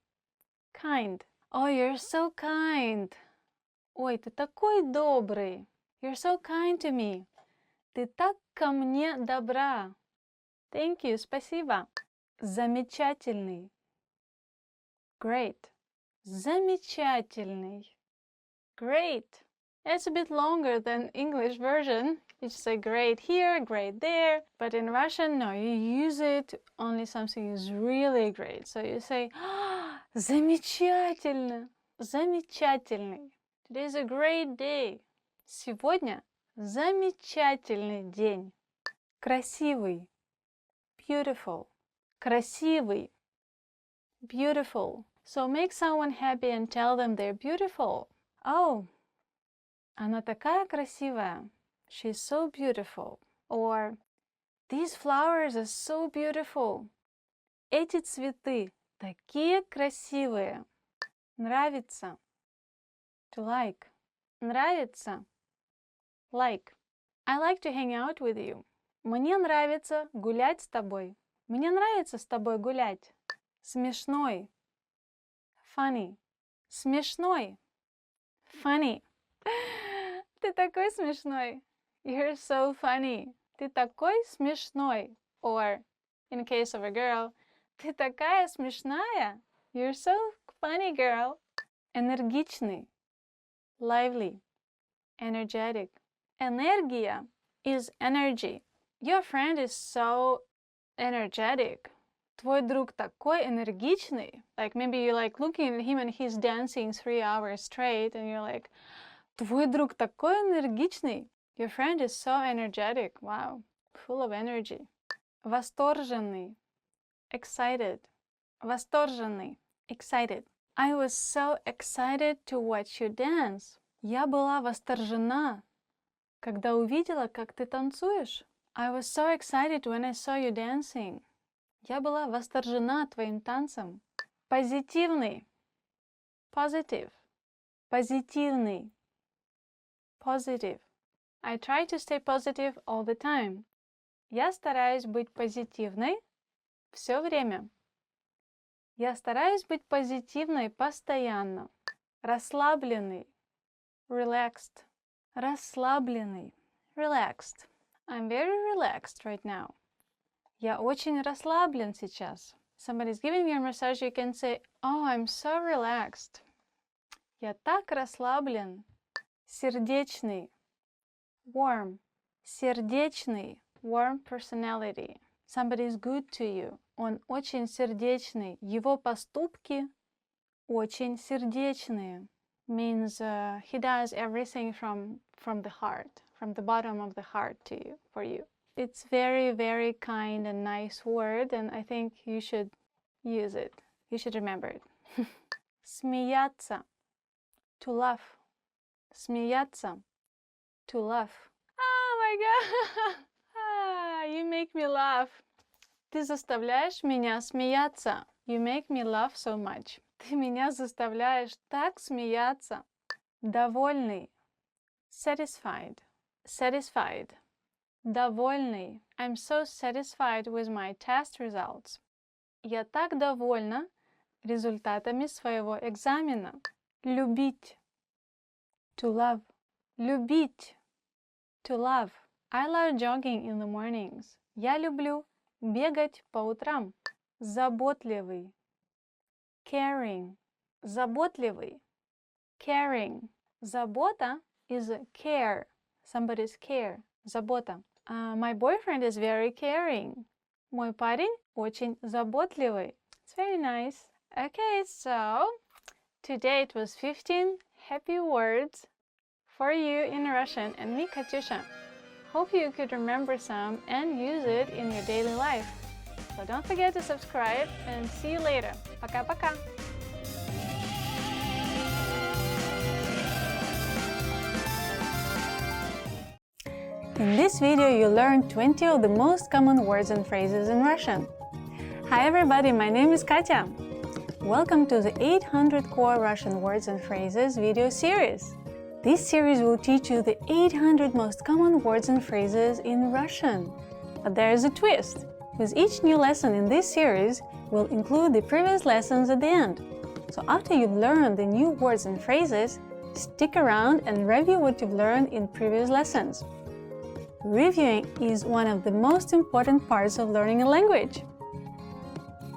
Speaker 2: Kind. Oh, you're so kind. Ой, ты такой добрый. You're so kind to me. Ты так ко мне добра. Thank you. Спасибо. Замечательный. Great. Замечательный. Great. It's a bit longer than English version. You just say great here, great there. But in Russian, no, you use it only something is really great. So you say, замечательно. Замечательный. Today is a great day. Сегодня замечательный день. Красивый. Beautiful. Красивый. Beautiful. So make someone happy and tell them they're beautiful. Oh, она такая красивая. She's so beautiful. Or, these flowers are so beautiful. Эти цветы такие красивые. Нравится. To like. Нравится. Like. I like to hang out with you. Мне нравится гулять с тобой. Мне нравится с тобой гулять. Смешной. Funny. Смешной. Funny. Ты такой смешной. You're so funny. Ты такой смешной. Or, in case of a girl, ты такая смешная. You're so funny, girl. Энергичный. Lively. Energetic. Энергия is energy. Your friend is so energetic. Твой друг такой энергичный. Like maybe you're like looking at him and he's dancing 3 hours straight and you're like, твой друг такой энергичный. Your friend is so energetic. Wow. Full of energy. Восторженный. Excited. Восторженный. Excited. I was so excited to watch you dance. Я была восторжена, когда увидела, как ты танцуешь. I was so excited when I saw you dancing. Я была восторжена твоим танцем. Позитивный. Positive. Позитивный. Positive. I try to stay positive all the time. Я стараюсь быть позитивной все время. Я стараюсь быть позитивной постоянно. Расслабленный. Relaxed. Расслабленный. Relaxed. I'm very relaxed right now. Я очень расслаблен сейчас. Somebody's giving you a massage, you can say, oh, I'm so relaxed. Я так расслаблен. Сердечный. Warm. Сердечный. Warm personality. Somebody is good to you. Он очень сердечный. Его поступки очень сердечные. Means he does everything from the heart, from the bottom of the heart to you, for you. It's very, very kind and nice word, and I think you should use it. You should remember it. Смеяться. To laugh. Смеяться. To laugh. Oh my God! You make me laugh. Ты заставляешь меня смеяться. You make me laugh so much. Ты меня заставляешь так смеяться. Довольный. Satisfied. Satisfied. Довольный. I'm so satisfied with my test results. Я так довольна результатами своего экзамена. Любить. To love. Любить. To love. I love jogging in the mornings. Я люблю бегать по утрам. Заботливый. Caring. Заботливый. Caring. Забота is care. Somebody's care. Забота. My boyfriend is very caring. Мой парень очень заботливый. It's very nice. Okay, so today it was 15 happy words for you in Russian and me, Katyusha. Hope you could remember some and use it in your daily life. So don't forget to subscribe and see you later. Пока-пока! In this video, you learned 20 of the most common words and phrases in Russian. Hi everybody, my name is Katya. Welcome to the 800 Core Russian Words and Phrases video series. This series will teach you the 800 most common words and phrases in Russian. But there is a twist. With each new lesson in this series, we'll include the previous lessons at the end. So after you've learned the new words and phrases, stick around and review what you've learned in previous lessons. Reviewing is one of the most important parts of learning a language.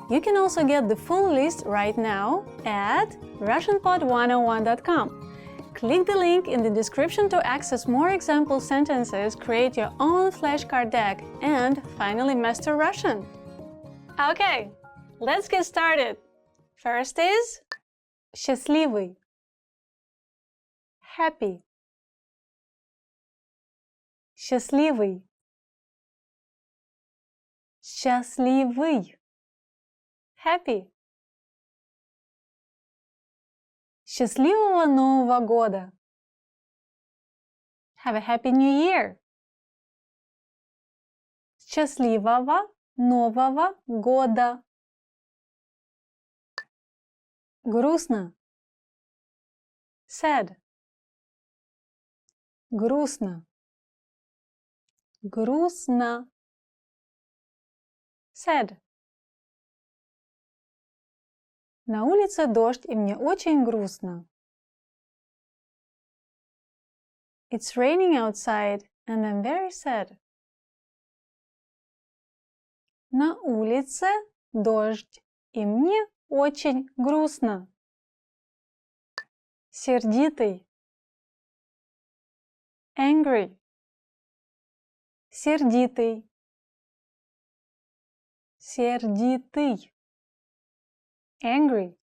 Speaker 2: You can also get the full list right now at RussianPod101.com. Click the link in the description to access more example sentences, create your own flashcard deck, and finally master Russian. Okay, let's get started. First is счастливый, happy. Счастливый. Счастливый. Happy. Счастливого Нового года. Have a happy new year. Счастливого Нового года. Грустно. Sad. Грустно. Грустно. Sad. На улице дождь, и мне очень грустно. It's raining outside, and I'm very sad. На улице дождь, и мне очень грустно. Сердитый. Angry. Сердитый. Сердитый. Angry.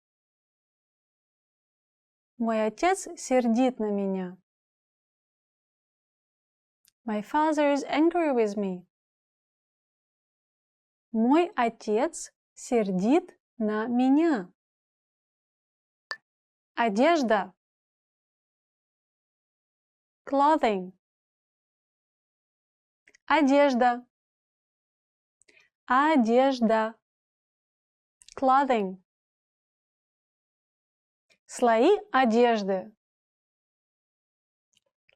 Speaker 2: Мой отец сердит на меня. My father is angry with me. Мой отец сердит на меня. Одежда. Clothing. Одежда. Одежда. Clothing. Слои одежды.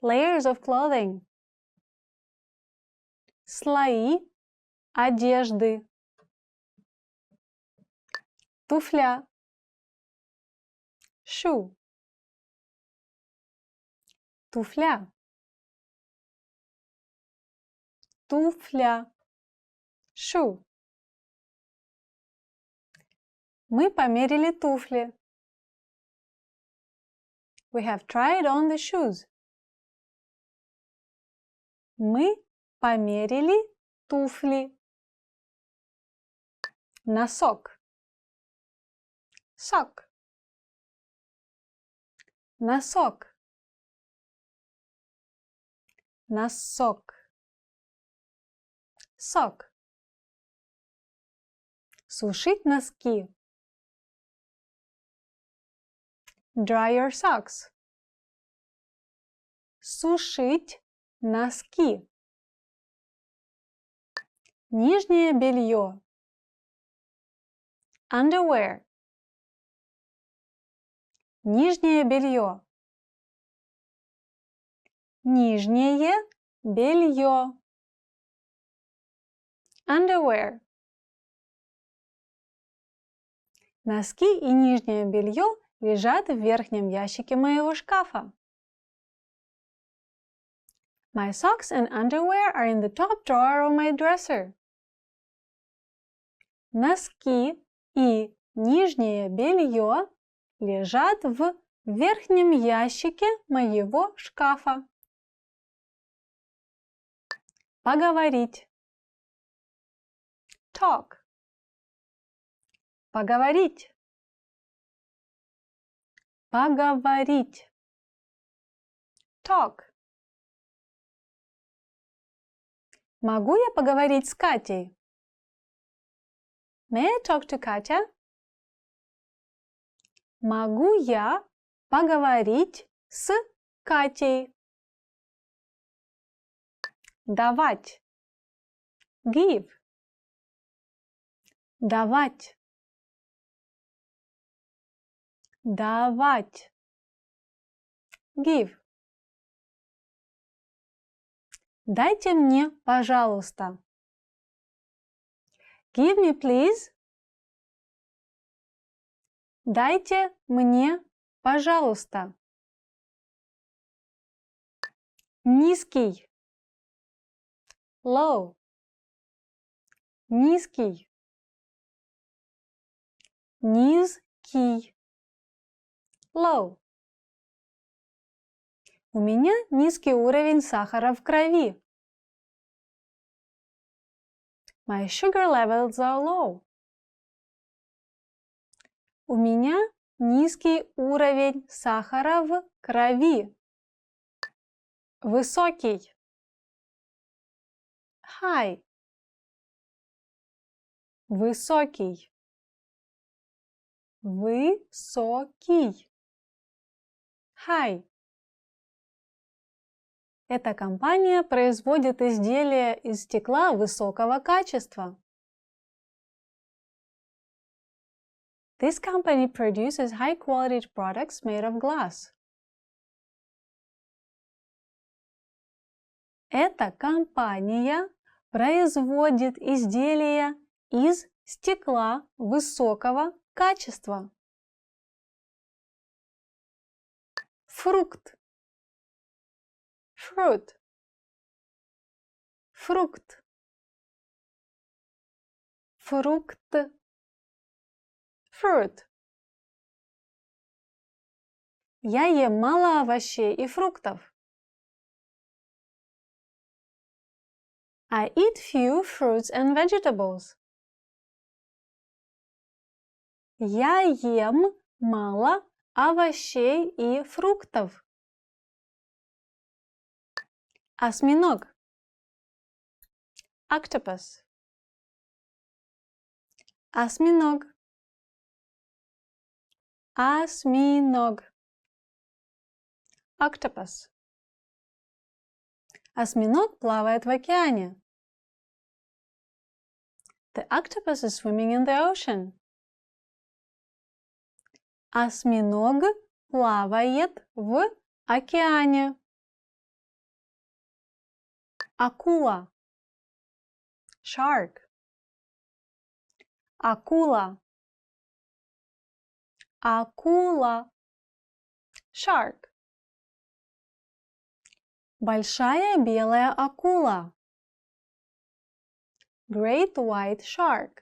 Speaker 2: Layers of clothing. Слои одежды. Туфля. Shoe. Туфля. Туфля. Shoe. Мы померили туфли. We have tried on the shoes. Мы померили туфли. Носок. Sock. Носок. Носок. Sock. Сушить носки. Dry your socks. Сушить носки. Нижнее белье. Underwear. Нижнее белье. Нижнее белье. Underwear. Носки и нижнее белье лежат в верхнем ящике моего шкафа. My socks and underwear are in the top drawer of my dresser. Носки и нижнее белье лежат в верхнем ящике моего шкафа. Поговорить. Talk. Поговорить. Поговорить. Talk. Могу я поговорить с Катей? May I talk to Katya? Могу я поговорить с Катей? Давать. Give. Давать. Давать. Give. Дайте мне, пожалуйста. Give me, please. Дайте мне, пожалуйста. Низкий. Low. Низкий. Низкий. Low. У меня низкий уровень сахара в крови. My sugar levels are low. У меня низкий уровень сахара в крови. Высокий. High. Высокий. Высокий. High. Эта компания производит изделия из стекла высокого качества. This company produces high-quality products made of glass. Эта компания производит изделия из стекла высокого качества. Фрукт. Fruit. Фрукт. Фрукт. Fruit. Я ем мало овощей и фруктов. I eat few fruits and vegetables. Я ем мало овощей и фруктов. Осьминог. Octopus. Осьминог. Осьминог. Octopus. Осьминог плавает в океане. The octopus is swimming in the ocean. Осьминог плавает в океане. Акула. Shark. Акула. Акула. Shark. Большая белая акула. Great white shark.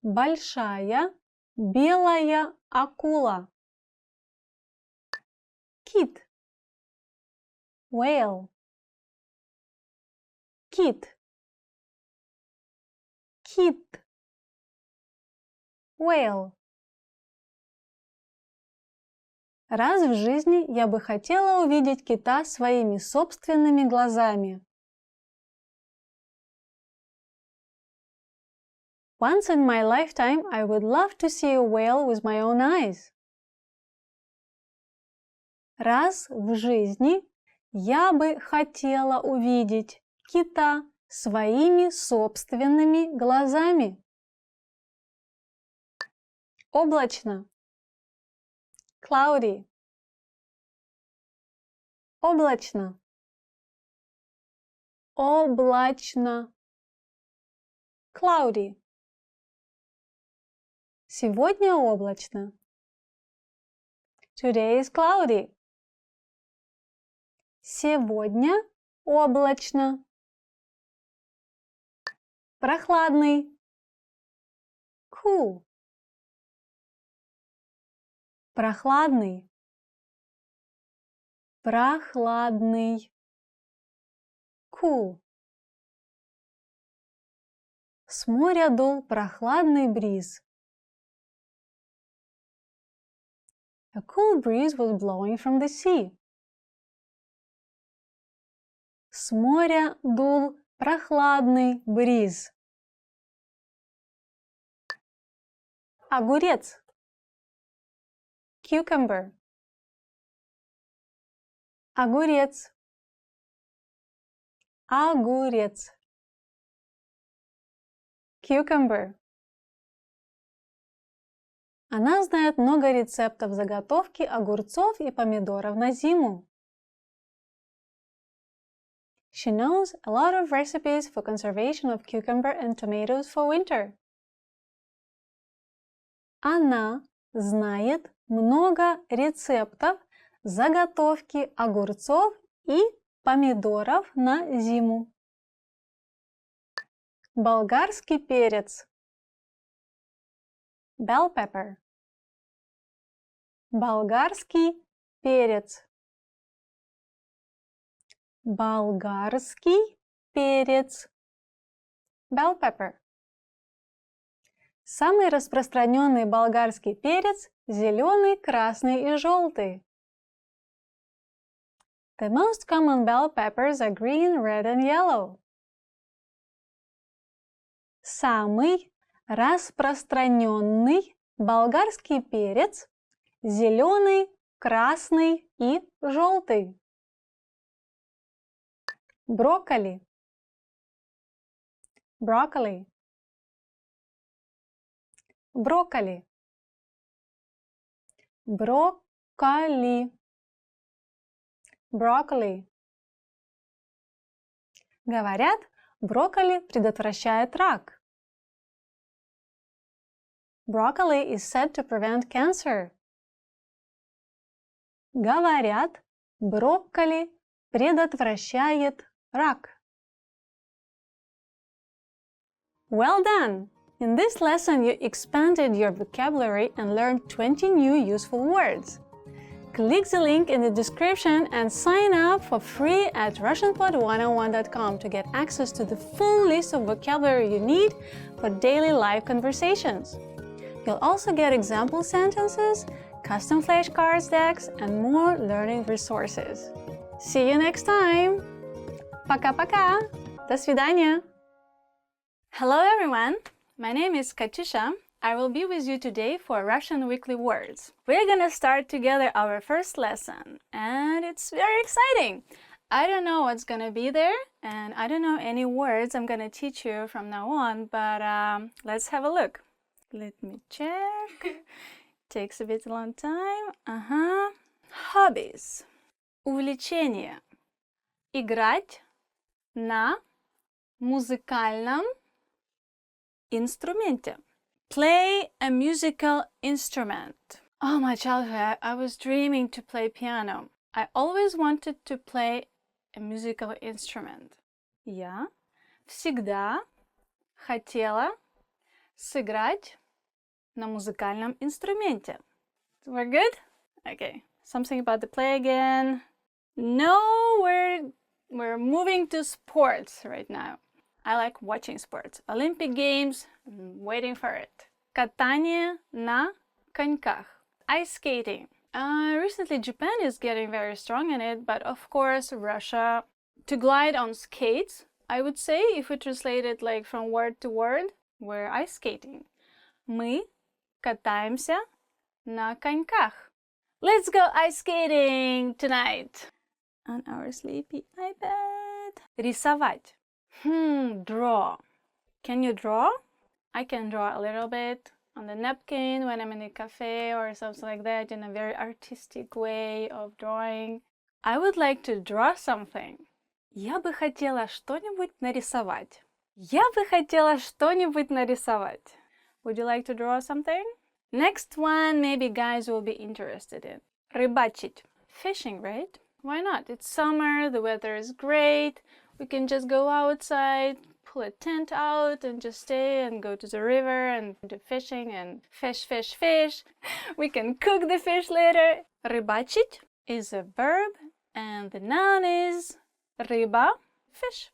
Speaker 2: Большая белая акула. Кит. Whale. Кит. Кит. Whale. Раз в жизни я бы хотела увидеть кита своими собственными глазами. Once in my lifetime, I would love to see a whale with my own eyes. Раз в жизни я бы хотела увидеть кита своими собственными глазами. Облачно. Cloudy. Облачно. Облачно. Cloudy. Сегодня облачно. Today is cloudy. Сегодня облачно. Прохладный. Cool. Прохладный. Прохладный. Cool. С моря дул прохладный бриз. A cool breeze was blowing from the sea. С моря дул прохладный бриз. Огурец. Cucumber. Огурец. Огурец. Cucumber. Она знает много рецептов заготовки огурцов и помидоров на зиму. She knows a lot of recipes for conservation of cucumber and tomatoes for winter. Она знает много рецептов заготовки огурцов и помидоров на зиму. Болгарский перец. Bell pepper. Болгарский перец. Болгарский перец. Bell pepper. Самый распространенный болгарский перец – зеленый, красный и желтый. The most common bell peppers are green, red and yellow. Самый распространенный болгарский перец – зеленый, красный и желтый. Брокколи. Broccoli. Брокколи. Брокколи. Broccoli. Говорят, брокколи предотвращает рак. Broccoli is said to prevent cancer. Говорят, брокколи предотвращает рак. Well done! In this lesson, you expanded your vocabulary and learned 20 new useful words. Click the link in the description and sign up for free at RussianPod101.com to get access to the full list of vocabulary you need for daily live conversations. You'll also get example sentences, custom flashcards decks, and more learning resources. See you next time! Пока-пока! До свидания! Hello everyone! My name is Katyusha. I will be with you today for Russian Weekly Words. We're gonna start together our first lesson, and it's very exciting! I don't know what's gonna be there, and I don't know any words I'm gonna teach you from now on, but let's have a look. Let me check. Takes a bit long time. Hobbies. Увлечение. Играть на музыкальном инструменте. Play a musical instrument. Oh, my childhood, I was dreaming to play piano. I always wanted to play a musical instrument. Я всегда хотела сыграть на музыкальном инструменте. We're good? Okay. Something about the play again. No, we're moving to sports right now. I like watching sports. Olympic Games, I'm waiting for it. Катание на коньках. Ice skating. Recently Japan is getting very strong in it, but of course Russia. To glide on skates, I would say, if we translate it like from word to word, we're ice skating. Мы катаемся на коньках. Let's go ice skating tonight on our sleepy iPad. Рисовать. Draw. Can you draw? I can draw a little bit on the napkin when I'm in a cafe or something like that, in a very artistic way of drawing. I would like to draw something. Я бы хотела что-нибудь нарисовать. Я бы хотела что-нибудь нарисовать. Would you like to draw something? Next one, maybe guys will be interested in. Рыбачить. Fishing, right? Why not? It's summer, the weather is great. We can just go outside, pull a tent out and just stay and go to the river and do fishing and fish, fish, fish. We can cook the fish later. Рыбачить is a verb and the noun is рыба, fish.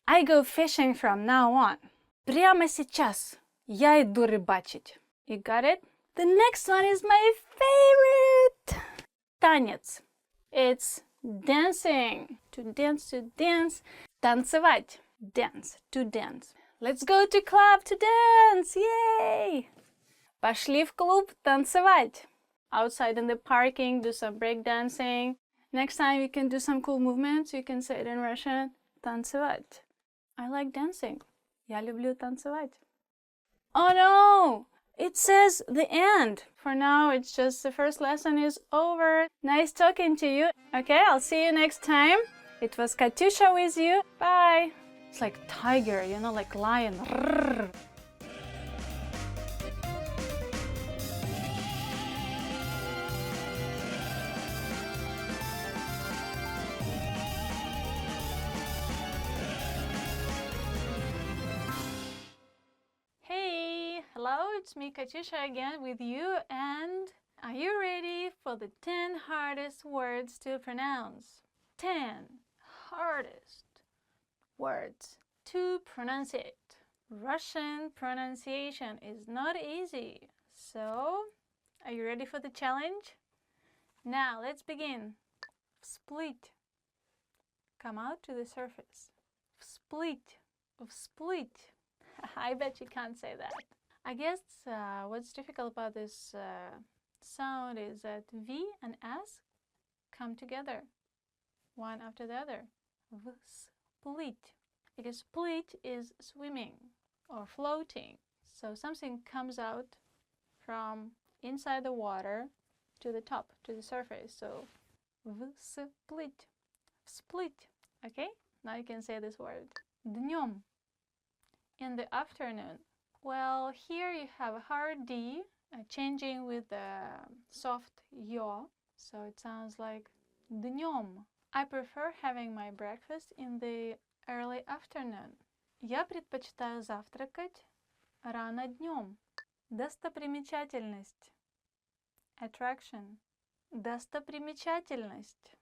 Speaker 2: I go fishing from now on. Прямо сейчас я иду рыбачить. You got it? The next one is my favorite. Танец. It's dancing. To dance, to dance. Танцевать. Dance, to dance. Let's go to club to dance. Yay! Пошли в клуб танцевать. Outside in the parking, do some break dancing. Next time you can do some cool movements. You can say it in Russian. Танцевать. I like dancing. Я люблю танцевать. Oh no! It says the end. For now, it's just the first lesson is over. Nice talking to you. Okay, I'll see you next time. It was Katyusha with you. Bye. It's like tiger, you know, like lion. Rrr. Hey, hello, it's me Katyusha again with you, and are you ready for the 10 hardest words to pronounce? 10 hardest words to pronunciate. Russian pronunciation is not easy, so are you ready for the challenge? Now let's begin. Split. Come out to the surface. Split. Split. I bet you can't say that. I guess what's difficult about this sound is that V and S come together, one after the other. Split. Because split is swimming or floating. So something comes out from inside the water to the top, to the surface. So split. Split. Okay? Now you can say this word. Днем. In the afternoon. Well, here you have a hard D changing with the soft yo, so it sounds like днем. I prefer having my breakfast in the early afternoon. Я предпочитаю завтракать рано днем. Достопримечательность. Attraction. Достопримечательность.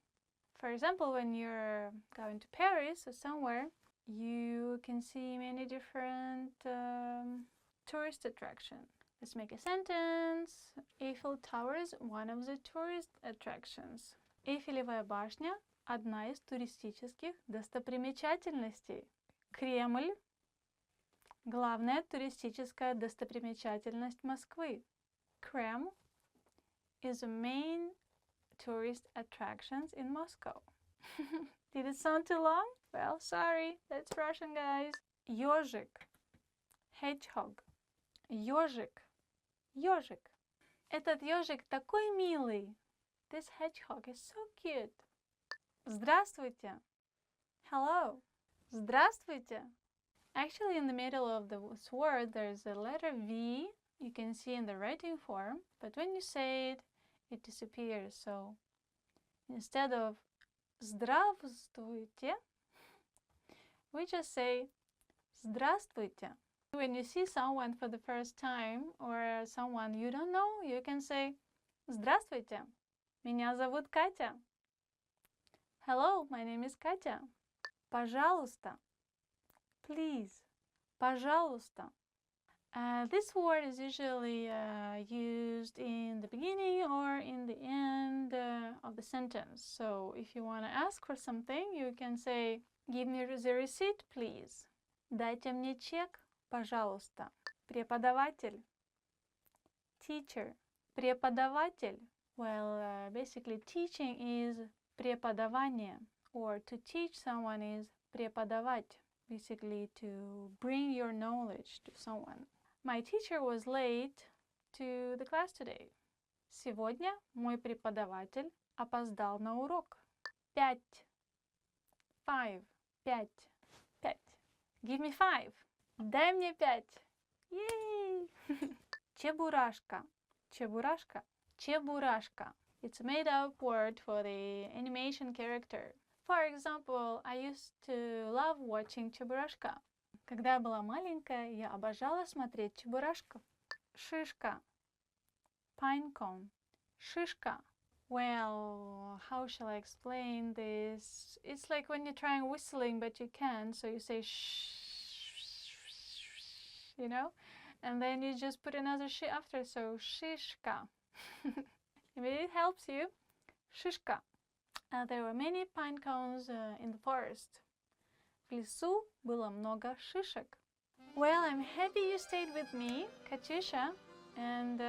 Speaker 2: For example, when you're going to Paris or somewhere, you can see many different tourist attractions. Let's make a sentence. Eiffel Tower is one of the tourist attractions. Эйфелевая башня – одна из туристических достопримечательностей. Кремль – главная туристическая достопримечательность Москвы. Kreml is the main tourist attractions in Moscow. Did it sound too long? Well, sorry, that's Russian, guys. Ёжик. Hedgehog. Ёжик. Ёжик. Этот ёжик такой милый. This hedgehog is so cute. Здравствуйте. Hello. Здравствуйте. Actually, in the middle of this word, there's a letter V. You can see in the writing form, but when you say it, it disappears. So instead of здравствуйте, we just say здравствуйте. When you see someone for the first time or someone you don't know, you can say здравствуйте. Меня зовут Катя. Hello, my name is Katya. Пожалуйста. Please. Пожалуйста. This word is usually used in the beginning or in the end of the sentence. So if you want to ask for something, you can say, give me the receipt, please. Дайте мне чек, пожалуйста. Преподаватель. Teacher. Преподаватель. Well, basically teaching is преподавание. Or to teach someone is преподавать. Basically to bring your knowledge to someone. My teacher was late to the class today. Сегодня мой преподаватель опоздал на урок. 5. 5. 5. 5. Give me 5. Дай мне 5. Yay! Чебурашка. Чебурашка. Чебурашка. It's a made-up word for the animation character. For example, I used to love watching Чебурашка. Когда я была маленькая, я обожала смотреть Чебурашку. Шишка. Pine cone. Шишка. Well, how shall I explain this? It's like when you're trying whistling but you can't, so you say shh, you know? And then you just put another sh after, so shishka. Maybe it helps you. Shishka. There were many pine cones in the forest. В лесу было много шишек. Well, I'm happy you stayed with me, Katyusha, and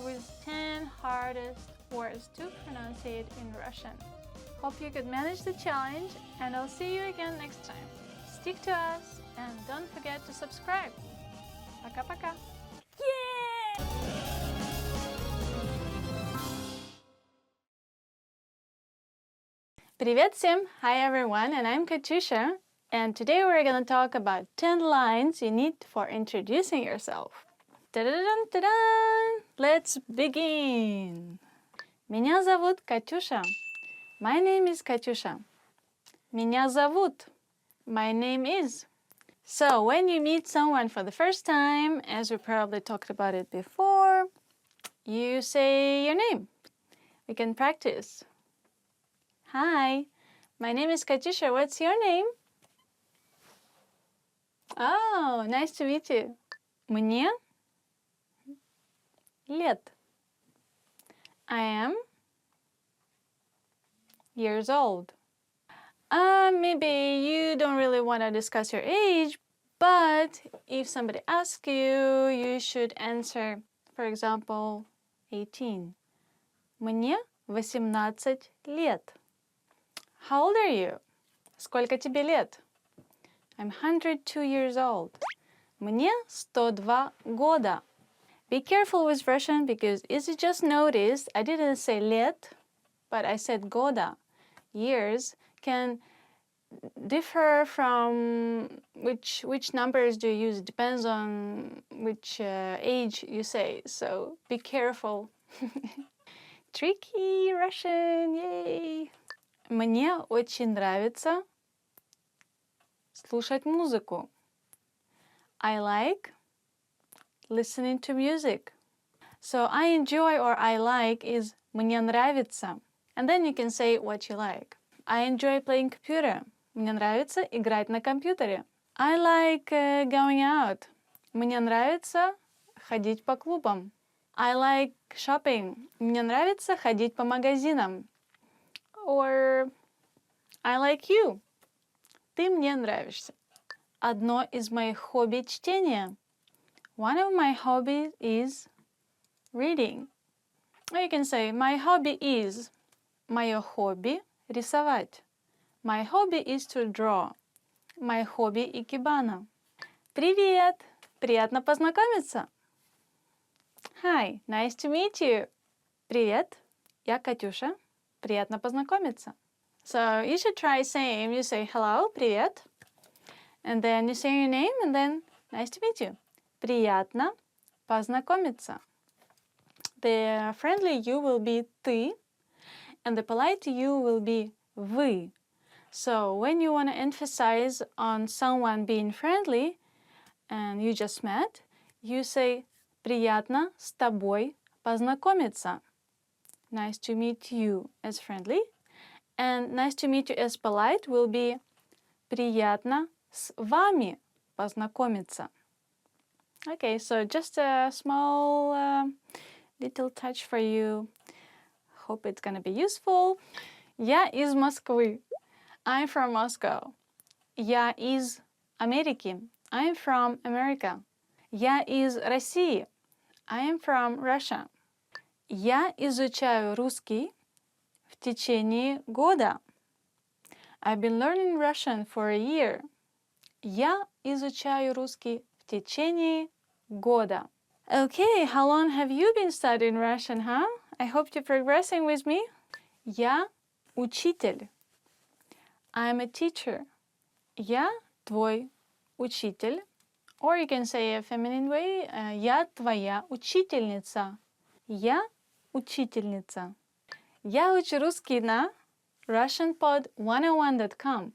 Speaker 2: with 10 hardest words to pronounce it in Russian. Hope you could manage the challenge, and I'll see you again next time. Stick to us, and don't forget to subscribe. Пока-пока. Yeah! Привет всем! Hi everyone, and I'm Katyusha, and today we're going to talk about 10 lines you need for introducing yourself. Ta-da-da-dun-ta-dan! Let's begin! Меня зовут Катюша. My name is Katyusha. Меня зовут. My name is. So when you meet someone for the first time, as we probably talked about it before, you say your name. We can practice. Hi, my name is Katyusha. What's your name? Oh, nice to meet you. Мне лет. I am years old. Maybe you don't really want to discuss your age, but if somebody asks you, you should answer, for example, 18. Мне 18 лет. How old are you? Сколько тебе лет? I'm 102 years old. Мне 102 года. Be careful with Russian because, as you just noticed, I didn't say лет, but I said года. Years can differ from which numbers do you use. It depends on which age you say, so be careful. Tricky Russian, yay! Мне очень нравится слушать музыку. I like listening to music. So I enjoy or I like is мне нравится. And then you can say what you like. I enjoy playing computer. Мне нравится играть на компьютере. I like going out. Мне нравится ходить по клубам. I like shopping. Мне нравится ходить по магазинам. Or I like you. Ты мне нравишься. Одно из моих хобби чтение. One of my hobbies is reading. Or you can say my hobby is. Мое хобби рисовать. My hobby is to draw. My hobby икебана. Привет! Приятно познакомиться. Hi, nice to meet you. Привет, я Катюша. Приятно познакомиться. So you should try saying, you say hello, привет, and then you say your name, and then nice to meet you. Приятно познакомиться. The friendly you will be ты, and the polite you will be вы. So when you want to emphasize on someone being friendly, and you just met, you say приятно с тобой познакомиться. Nice to meet you as friendly. And nice to meet you as polite will be приятно с вами познакомиться. Okay, so just a small little touch for you. Hope it's gonna be useful. Я из Москвы. I'm from Moscow. Я из Америки. I'm from America. Я из России. I am from Russia. Я изучаю русский в течение года. I've been learning Russian for a year. Я изучаю русский в течение года. Okay, how long have you been studying Russian, huh? I hope you're progressing with me. Я учитель. I'm a teacher. Я твой учитель. Or you can say a feminine way. Я твоя учительница. Я учительница. Я учу русский на RussianPod101.com.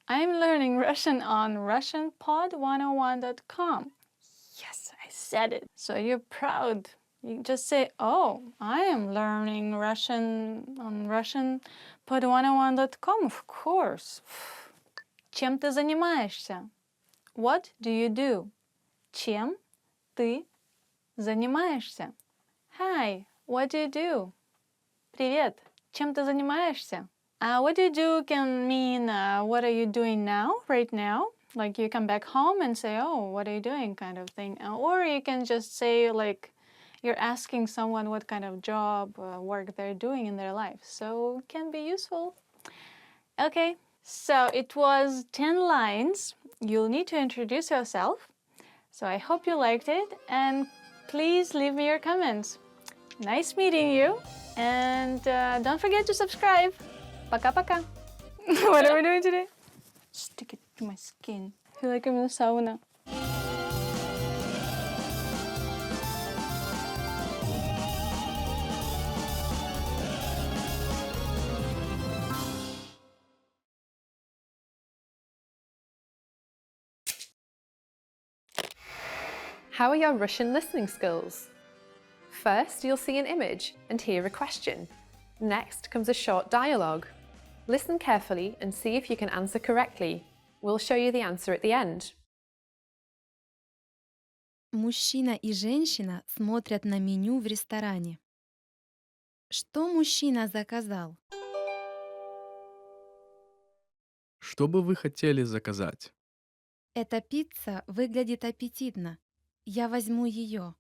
Speaker 2: I'm learning Russian on RussianPod101.com. Yes, I said it. So you're proud. You just say, oh, I am learning Russian on RussianPod101.com, of course. Чем ты занимаешься? What do you do? Чем ты занимаешься? Hi, what do you do? Привет, чем ты занимаешься? What do you do can mean what are you doing now, right now? Like you come back home and say, oh, what are you doing kind of thing. Or you can just say like you're asking someone what kind of job, work they're doing in their life. So it can be useful. Okay, so it was 10 lines. You'll need to introduce yourself. So I hope you liked it and please leave me your comments. Nice meeting you and don't forget to subscribe. Пока-пока. What are we doing today? Stick it to my skin. I feel like I'm in a sauna.
Speaker 3: How are your Russian listening skills? First, you'll see an image and hear a question. Next comes a short dialogue. Listen carefully and see if you can answer correctly. We'll show you the answer at the end.
Speaker 4: Мужчина и женщина смотрят на меню в ресторане. Что мужчина заказал?
Speaker 5: Что бы вы хотели заказать?
Speaker 4: Эта пицца выглядит аппетитно. Я возьму ее.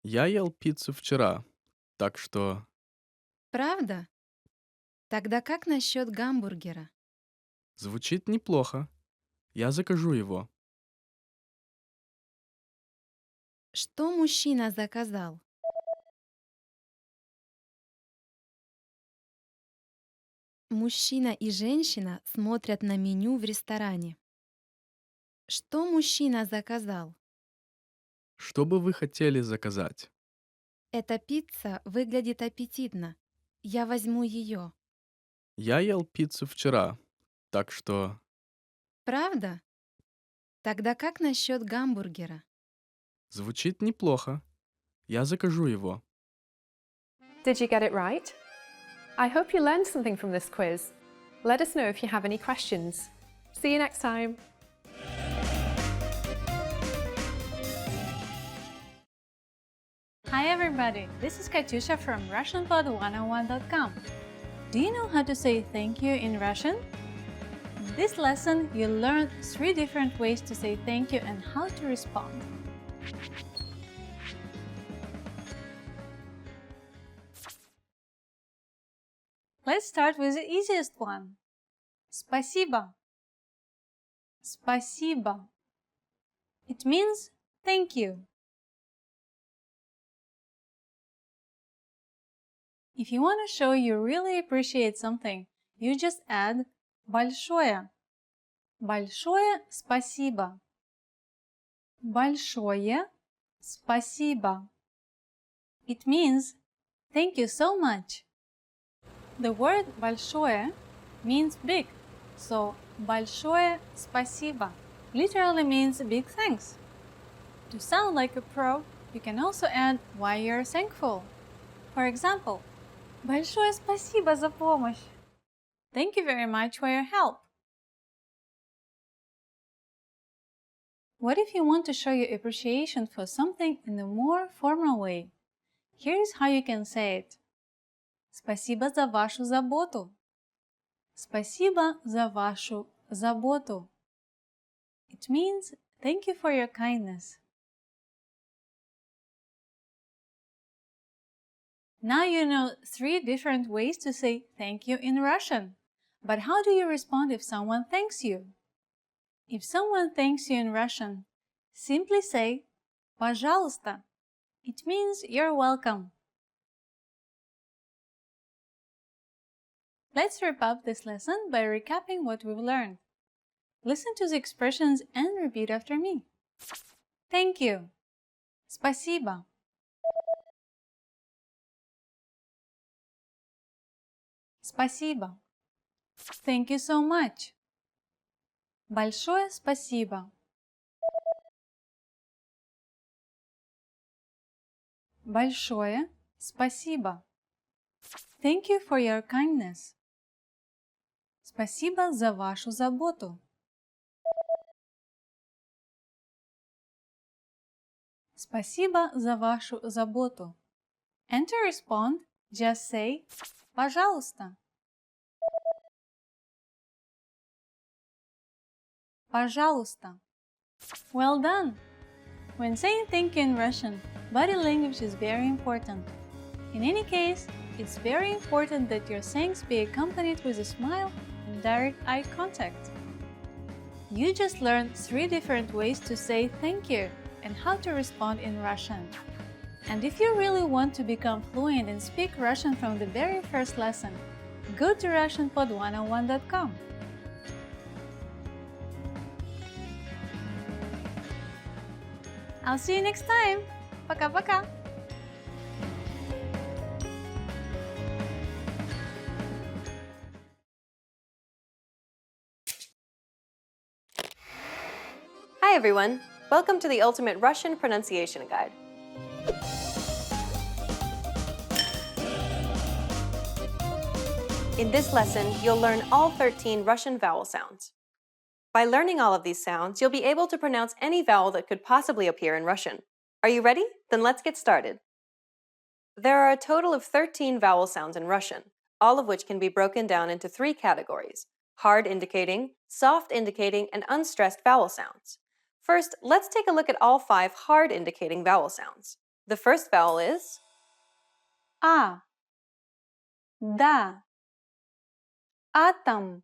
Speaker 5: Я ел пиццу вчера, так что...
Speaker 4: Правда? Тогда как насчет гамбургера?
Speaker 5: Звучит неплохо. Я закажу его.
Speaker 4: Что мужчина заказал? Мужчина и женщина смотрят на меню в ресторане. Что мужчина заказал?
Speaker 5: Что бы вы хотели заказать?
Speaker 4: Эта пицца выглядит аппетитно. Я возьму ее.
Speaker 5: Я ел пиццу вчера, так что...
Speaker 4: Правда? Тогда как насчет гамбургера?
Speaker 5: Звучит неплохо. Я закажу его.
Speaker 3: Did you get it right? I hope you learned something from this quiz. Let us know if you have any questions. See you next time.
Speaker 2: Hi everybody, this is Katyusha from RussianPod101.com. Do you know how to say thank you in Russian? In this lesson, you'll learn 3 different ways to say thank you and how to respond. Let's start with the easiest one. Спасибо. Спасибо. It means thank you. If you want to show you really appreciate something, you just add большое. Большое спасибо. Большое спасибо. It means thank you so much. The word большое means big, so большое спасибо literally means big thanks. To sound like a pro, you can also add why you're thankful. For example, большое спасибо за помощь. Thank you very much for your help. What if you want to show your appreciation for something in a more formal way? Here's how you can say it. Спасибо за вашу заботу. Спасибо за вашу заботу. It means thank you for your kindness. Now you know 3 different ways to say thank you in Russian. But how do you respond if someone thanks you? If someone thanks you in Russian, simply say пожалуйста. It means you're welcome. Let's wrap up this lesson by recapping what we've learned. Listen to the expressions and repeat after me. Thank you. Спасибо. Спасибо. Thank you so much. Большое спасибо. Большое спасибо. Thank you for your kindness. Спасибо за вашу заботу. Спасибо за вашу заботу. And to respond, just say пожалуйста. Пожалуйста. Well done! When saying thank you in Russian, body language is very important. In any case, it's very important that your sayings be accompanied with a smile and direct eye contact. You just learned 3 different ways to say thank you and how to respond in Russian. And if you really want to become fluent and speak Russian from the very first lesson, go to RussianPod101.com. I'll see you next time. Пока-пока.
Speaker 1: Hi everyone! Welcome to the Ultimate Russian Pronunciation Guide. In this lesson, you'll learn all 13 Russian vowel sounds. By learning all of these sounds, you'll be able to pronounce any vowel that could possibly appear in Russian. Are you ready? Then let's get started. There are a total of 13 vowel sounds in Russian, all of which can be broken down into 3 categories: hard indicating, soft indicating, and unstressed vowel sounds. First, let's take a look at all 5 hard indicating vowel sounds. The first vowel is
Speaker 2: А, да, атом,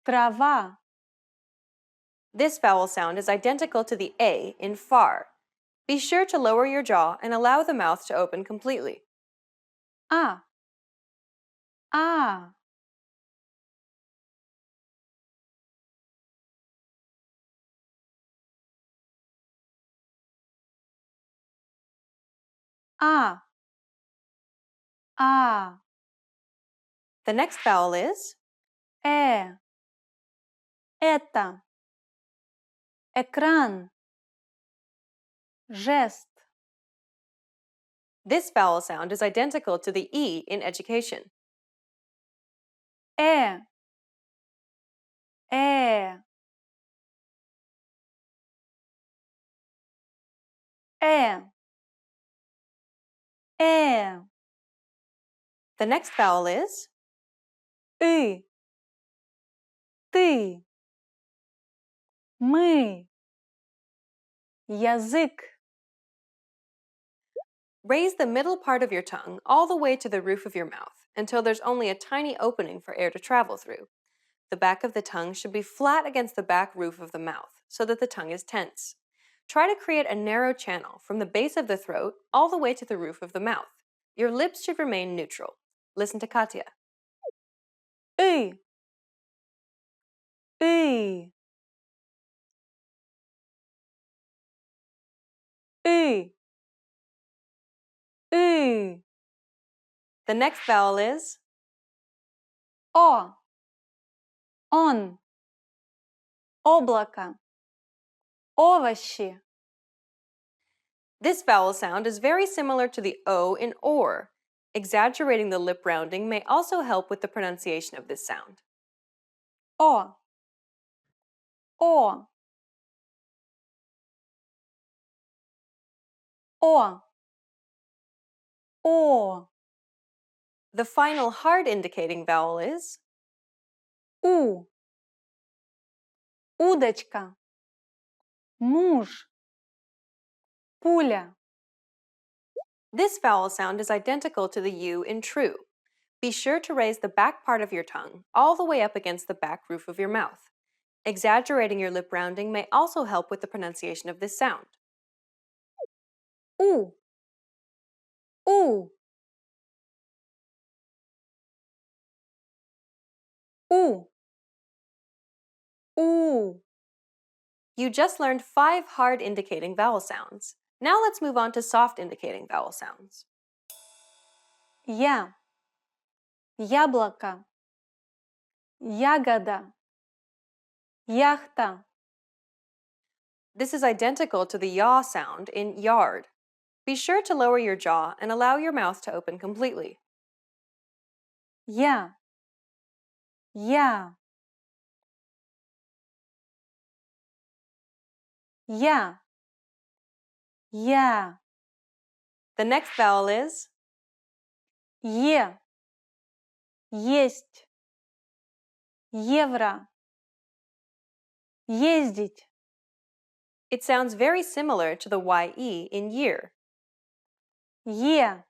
Speaker 2: трава.
Speaker 1: This vowel sound is identical to the A in far. Be sure to lower your jaw and allow the mouth to open completely.
Speaker 2: А, а. А, а.
Speaker 1: The next vowel is
Speaker 2: Это, экран, жест.
Speaker 1: This vowel sound is identical to the E in education.
Speaker 2: Э, э.
Speaker 1: The next vowel is
Speaker 2: Ты, мы. Язык.
Speaker 1: raise the middle part of your tongue all the way to the roof of your mouth until there's only a tiny opening for air to travel through. The back of the tongue should be flat against the back roof of the mouth so that the tongue is tense. Try to create a narrow channel from the base of the throat all the way to the roof of the mouth. Your lips should remain neutral. Listen to Katya.
Speaker 2: И, и. И, и.
Speaker 1: The next vowel is
Speaker 2: О, он. Облако. Овощи.
Speaker 1: This vowel sound is very similar to the O in or. Exaggerating the lip rounding may also help with the pronunciation of this sound.
Speaker 2: О, о. О, о.
Speaker 1: The final hard indicating vowel is
Speaker 2: У. Удочка. Муж. Пуля.
Speaker 1: This vowel sound is identical to the U in true. Be sure to raise the back part of your tongue all the way up against the back roof of your mouth. Exaggerating your lip rounding may also help with the pronunciation of this sound.
Speaker 2: У. У. У. У.
Speaker 1: You just learned 5 hard indicating vowel sounds. Now let's move on to soft indicating vowel sounds.
Speaker 2: Я, яблоко, ягода, яхта.
Speaker 1: This is identical to the yaw sound in yard. Be sure to lower your jaw and allow your mouth to open completely.
Speaker 2: Я, я, я, я.
Speaker 1: The next vowel is
Speaker 2: Е, есть, евро, ездить.
Speaker 1: It sounds very similar to the ye in year.
Speaker 2: Е,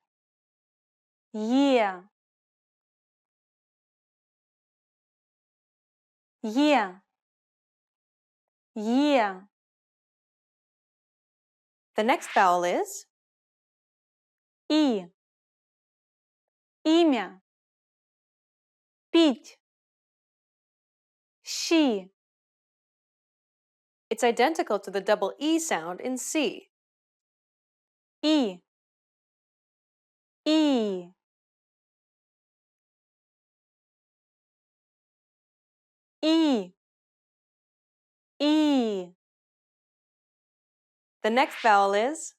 Speaker 2: е, е, е.
Speaker 1: The next vowel is
Speaker 2: И, имя, пить, щи.
Speaker 1: It's identical to the double E sound in C.
Speaker 2: И, и, и, и.
Speaker 1: The next vowel is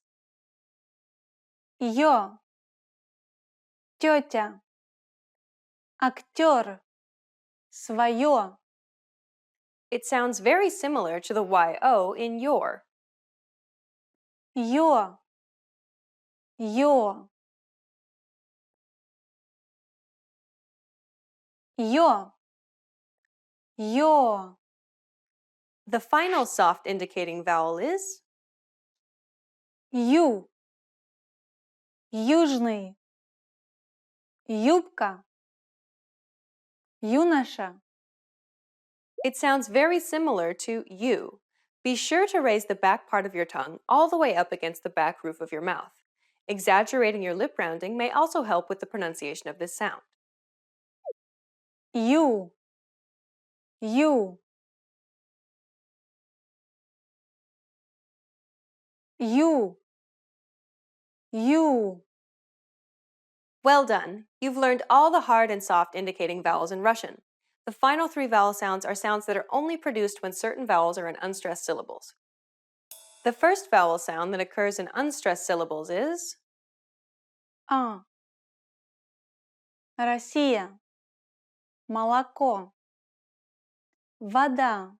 Speaker 2: Ё, тетя, актер, свое.
Speaker 1: It sounds very similar to the yo in your.
Speaker 2: Ё, ё, ё, ё.
Speaker 1: The final soft indicating vowel is
Speaker 2: Ю, южный, юбка, юноша.
Speaker 1: It sounds very similar to you. Be sure to raise the back part of your tongue all the way up against the back roof of your mouth. Exaggerating your lip rounding may also help with the pronunciation of this sound.
Speaker 2: Ю, ю, ю, ю.
Speaker 1: Well done! You've learned all the hard and soft indicating vowels in Russian. The final 3 vowel sounds are sounds that are only produced when certain vowels are in unstressed syllables. The first vowel sound that occurs in unstressed syllables is
Speaker 2: А. Россия, молоко, вода.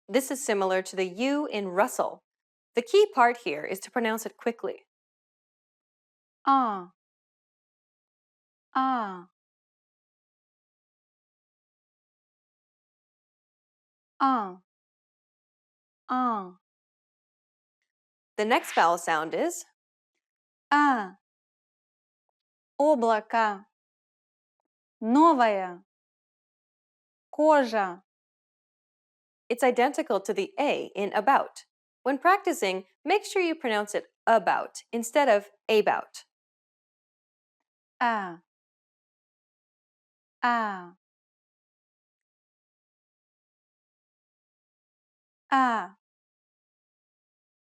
Speaker 1: This is similar to the U in Russell. The key part here is to pronounce it quickly.
Speaker 2: А. А. А. А.
Speaker 1: The next vowel sound is
Speaker 2: А. Облако. Новая. Кожа.
Speaker 1: It's identical to the A in about. When practicing, make sure you pronounce it about instead of about.
Speaker 2: А. А. А.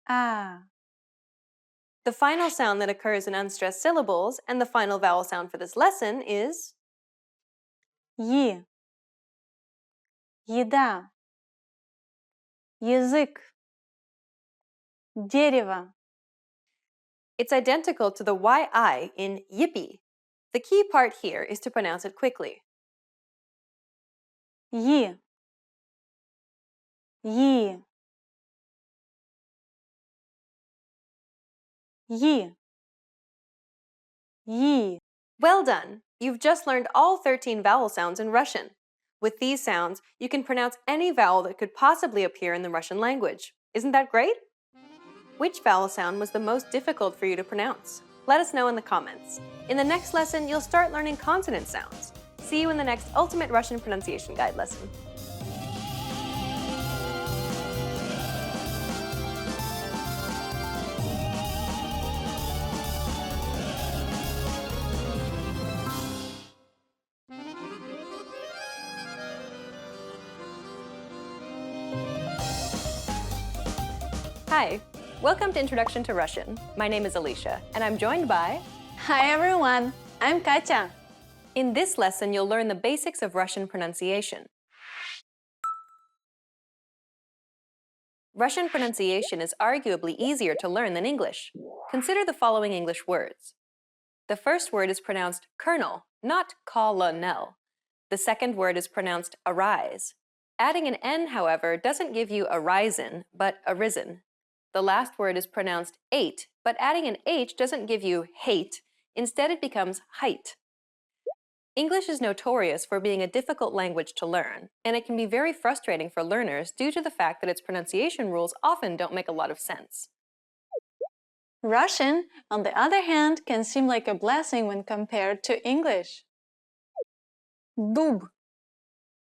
Speaker 2: А.
Speaker 1: The final sound that occurs in unstressed syllables and the final vowel sound for this lesson is
Speaker 2: Е. Еда. Язык. Дерево.
Speaker 1: It's identical to the yi in yippee. The key part here is to pronounce it quickly.
Speaker 2: Е. Е. Е. Е.
Speaker 1: Well done! You've just learned all 13 vowel sounds in Russian. With these sounds, you can pronounce any vowel that could possibly appear in the Russian language. Isn't that great? Which vowel sound was the most difficult for you to pronounce? Let us know in the comments. In the next lesson, you'll start learning consonant sounds. See you in the next Ultimate Russian Pronunciation Guide lesson. Hi! Welcome to Introduction to Russian. My name is Alicia, and I'm joined by...
Speaker 2: Hi everyone, I'm Katya.
Speaker 1: In this lesson, you'll learn the basics of Russian pronunciation. Russian pronunciation is arguably easier to learn than English. Consider the following English words. The first word is pronounced colonel, not colonel. The second word is pronounced arise. Adding an N, however, doesn't give you arisen, but arisen. The last word is pronounced ate, but adding an H doesn't give you hate. Instead, it becomes height. English is notorious for being a difficult language to learn, and it can be very frustrating for learners due to the fact that its pronunciation rules often don't make a lot of sense.
Speaker 2: Russian, on the other hand, can seem like a blessing when compared to English. Дуб,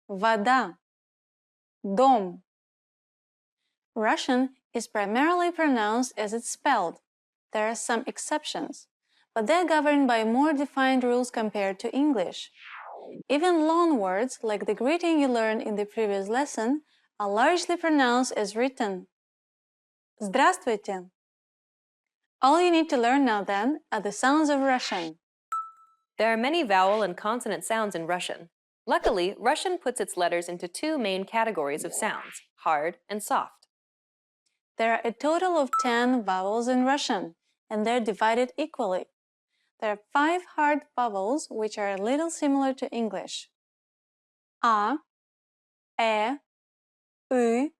Speaker 2: вода, дом. Russian is primarily pronounced as it's spelled. There are some exceptions, but they're governed by more defined rules compared to English. Even long words, like the greeting you learned in the previous lesson, are largely pronounced as written. Здравствуйте. All you need to learn now then are the sounds of Russian.
Speaker 1: There are many vowel and consonant sounds in Russian. Luckily, Russian puts its letters into two main categories of sounds, hard and soft.
Speaker 2: There are a total of 10 vowels in Russian, and they're divided equally. There are 5 hard vowels, which are a little similar to English. A, E, U,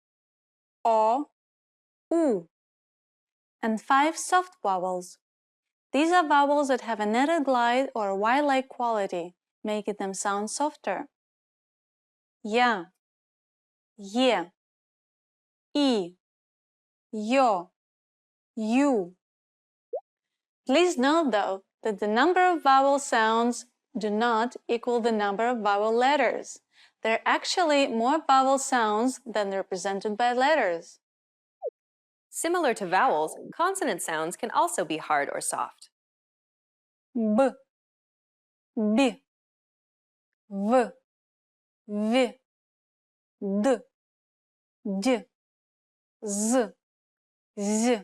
Speaker 2: O, U. And 5 soft vowels. These are vowels that have a netted glide or Y-like quality, making them sound softer. Я, Е, И, Yo, You. Please note, though, that the number of vowel sounds do not equal the number of vowel letters. There are actually more vowel sounds than represented by letters.
Speaker 1: Similar to vowels, consonant sounds can also be hard or soft.
Speaker 2: B, B, V, V, D, D, Z, Z.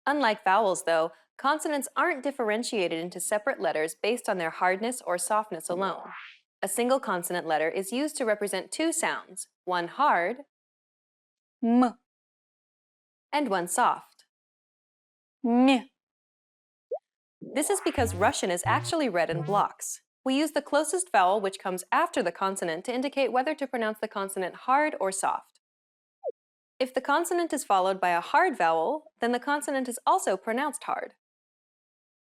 Speaker 1: Unlike vowels, though, consonants aren't differentiated into separate letters based on their hardness or softness alone. A single consonant letter is used to represent two sounds, one hard
Speaker 2: M,
Speaker 1: and one soft.
Speaker 2: M.
Speaker 1: This is because Russian is actually read in blocks. We use the closest vowel which comes after the consonant to indicate whether to pronounce the consonant hard or soft. If the consonant is followed by a hard vowel, then the consonant is also pronounced hard.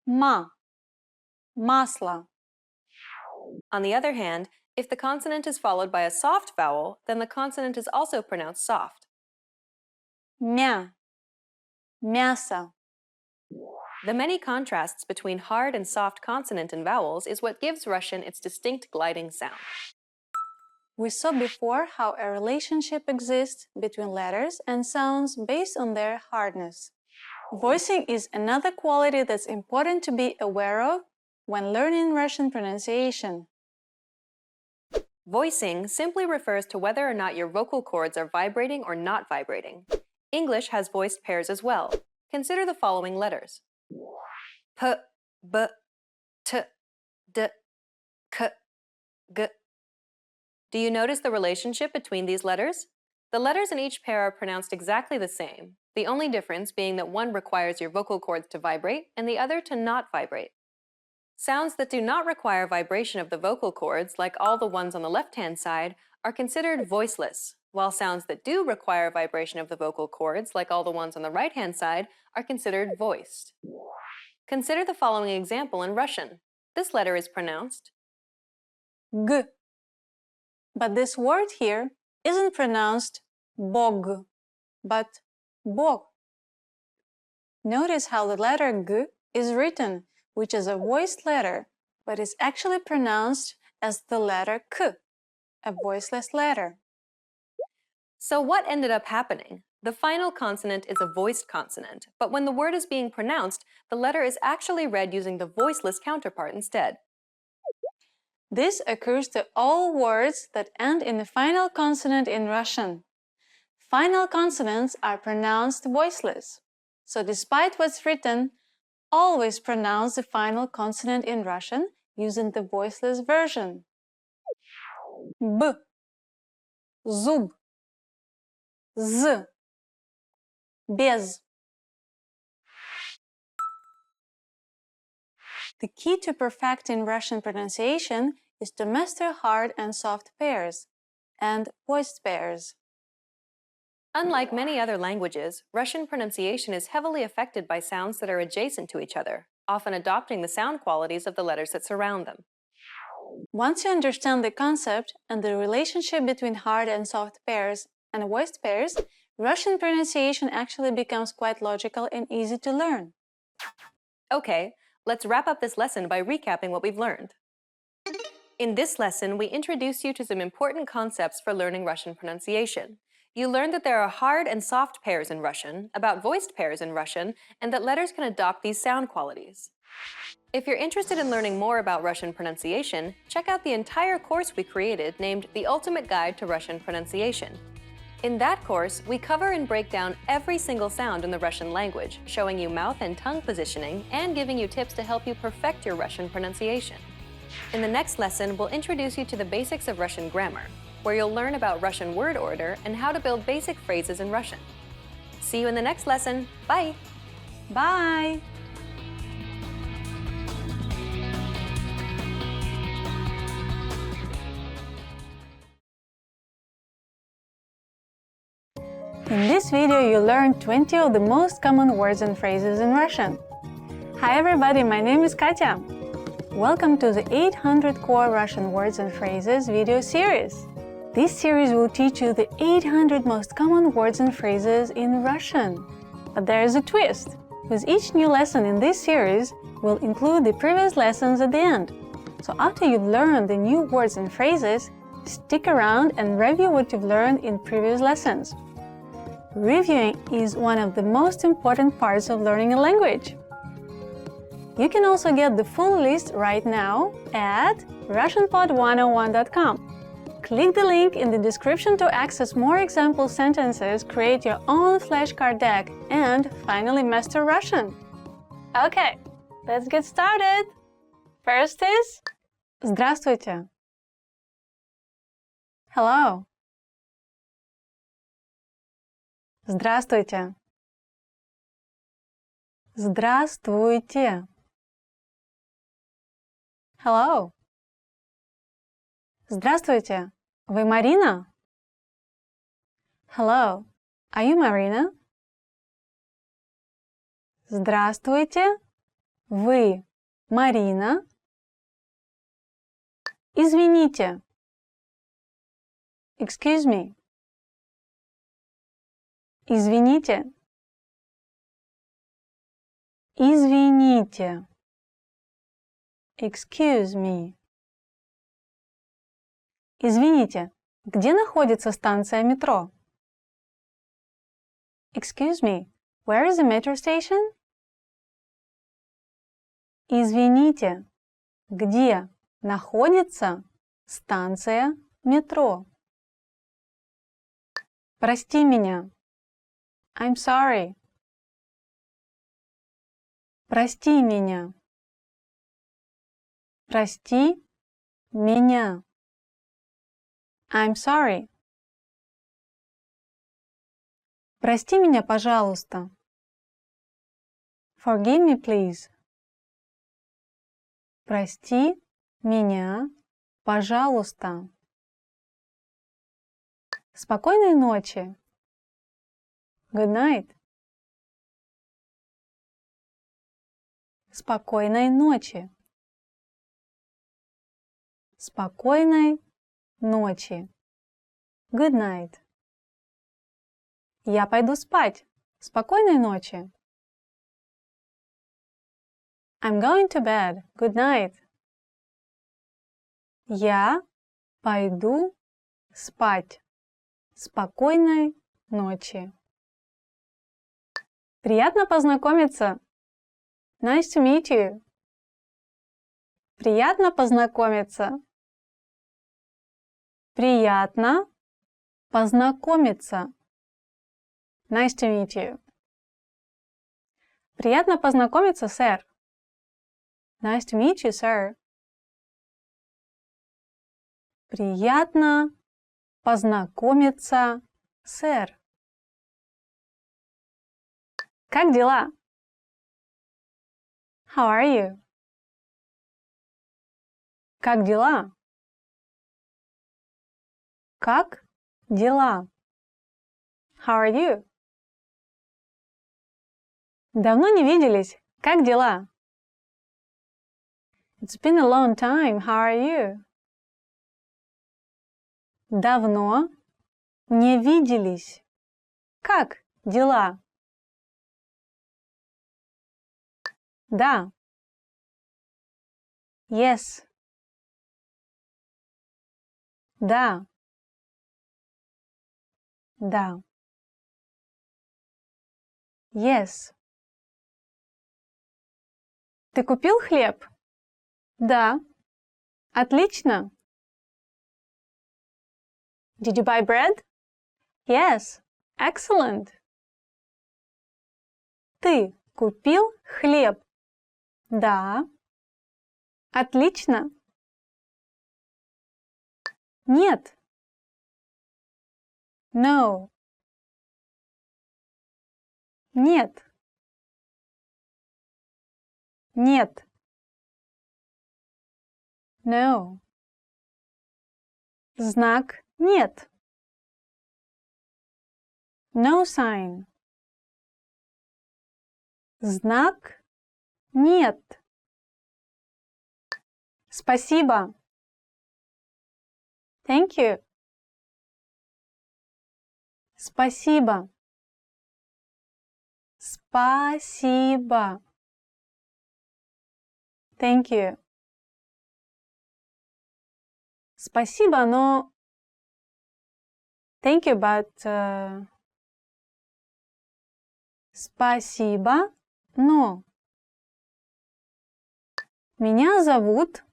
Speaker 2: Ma, масло.
Speaker 1: On the other hand, if the consonant is followed by a soft vowel, then the consonant is also pronounced soft.
Speaker 2: Мя, мясо.
Speaker 1: The many contrasts between hard and soft consonant and vowels is what gives Russian its distinct gliding sound.
Speaker 2: We saw before how a relationship exists between letters and sounds based on their hardness. Voicing is another quality that's important to be aware of when learning Russian pronunciation.
Speaker 1: Voicing simply refers to whether or not your vocal cords are vibrating or not vibrating. English has voiced pairs as well. Consider the following letters. P, B, T, D, K, G. Do you notice the relationship between these letters? The letters in each pair are pronounced exactly the same, the only difference being that one requires your vocal cords to vibrate and the other to not vibrate. Sounds that do not require vibration of the vocal cords, like all the ones on the left-hand side, are considered voiceless, while sounds that do require vibration of the vocal cords, like all the ones on the right-hand side, are considered voiced. Consider the following example in Russian. This letter is pronounced
Speaker 2: G. But this word here isn't pronounced Bog, but Bog. Notice how the letter G is written, which is a voiced letter, but is actually pronounced as the letter K, a voiceless letter.
Speaker 1: So what ended up happening? The final consonant is a voiced consonant, but when the word is being pronounced, the letter is actually read using the voiceless counterpart instead.
Speaker 2: This occurs to all words that end in the final consonant in Russian. Final consonants are pronounced voiceless. So despite what's written, always pronounce the final consonant in Russian using the voiceless version. B, zub, z, без. The key to perfecting Russian pronunciation is to master hard and soft pairs and voiced pairs.
Speaker 1: Unlike many other languages, Russian pronunciation is heavily affected by sounds that are adjacent to each other, often adopting the sound qualities of the letters that surround them.
Speaker 2: Once you understand the concept and the relationship between hard and soft pairs and voiced pairs, Russian pronunciation actually becomes quite logical and easy to learn.
Speaker 1: Okay, let's wrap up this lesson by recapping what we've learned. In this lesson, we introduced you to some important concepts for learning Russian pronunciation. You learned that there are hard and soft pairs in Russian, about voiced pairs in Russian, and that letters can adopt these sound qualities. If you're interested in learning more about Russian pronunciation, check out the entire course we created named The Ultimate Guide to Russian Pronunciation. In that course, we cover and break down every single sound in the Russian language, showing you mouth and tongue positioning and giving you tips to help you perfect your Russian pronunciation. In the next lesson, we'll introduce you to the basics of Russian grammar, where you'll learn about Russian word order and how to build basic phrases in Russian. See you in the next lesson. Bye!
Speaker 2: Bye! In this video, you learned 20 of the most common words and phrases in Russian. Hi everybody, my name is Katya. Welcome to the 800 Core Russian Words and Phrases video series. This series will teach you the 800 most common words and phrases in Russian. But there is a twist. With each new lesson in this series, we'll include the previous lessons at the end. So after you've learned the new words and phrases, stick around and review what you've learned in previous lessons. Reviewing is one of the most important parts of learning a language. You can also get the full list right now at RussianPod101.com. Click the link in the description to access more example sentences, create your own flashcard deck, and finally master Russian. Okay, let's get started. First is Здравствуйте. Hello. Здравствуйте. Здравствуйте. Hello. Здравствуйте. Вы Марина? Hello. Are you Marina? Здравствуйте. Вы Марина? Извините. Excuse me. Извините. Извините. Excuse me. Извините, где находится станция метро? Excuse me, where is the metro station? Извините, где находится станция метро? Прости меня. I'm sorry. Прости меня. Прости меня. I'm sorry. Прости меня, пожалуйста. Forgive me, please. Прости меня, пожалуйста. Спокойной ночи. Good night. Спокойной ночи. Спокойной ночи. Good night. Я пойду спать. Спокойной ночи. I'm going to bed. Good night. Я пойду спать. Спокойной ночи. Приятно познакомиться. Nice to meet you. Приятно познакомиться. Приятно познакомиться. Nice to meet you. Приятно познакомиться, сэр. Nice to meet you, sir. Приятно познакомиться, сэр. Как дела? How are you? Как дела? Как дела? How are you? Давно не виделись. Как дела? It's been a long time. How are you? Давно не виделись. Как дела? Да. Yes. Да. Да. Yes. Ты купил хлеб? Да. Отлично. Did you buy bread? Yes. Excellent. Ты купил хлеб? Да. Отлично. Нет. No. Нет. Нет. No. Знак нет. No sign. Знак нет. Спасибо. Thank you. Спасибо. Спасибо. Thank you. Спасибо, но... Thank you, but... Спасибо, но... Меня зовут...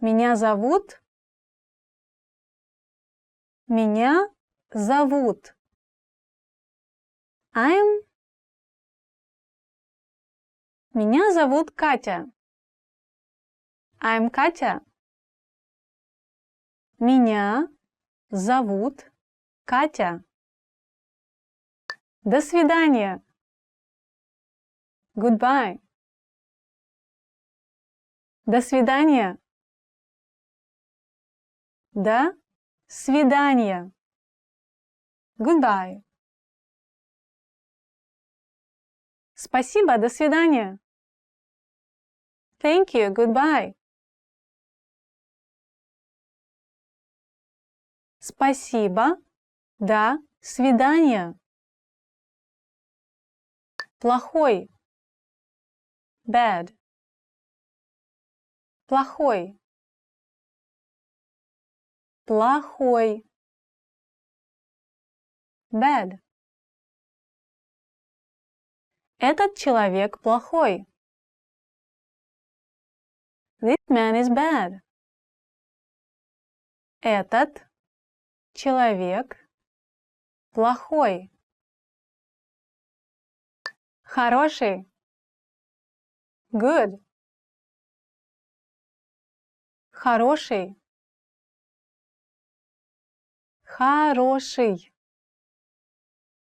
Speaker 2: Меня зовут... Меня зовут... Меня зовут Катя. I'm Катя. Меня зовут Катя. До свидания. Goodbye. До свидания. До свидания. Goodbye. Спасибо, до свидания. Thank you, goodbye. Спасибо, до свидания. Плохой. Bad. Плохой. Плохой. Bad. Этот человек плохой. This man is bad. Этот человек плохой. Хороший. Good. Хороший. Хороший.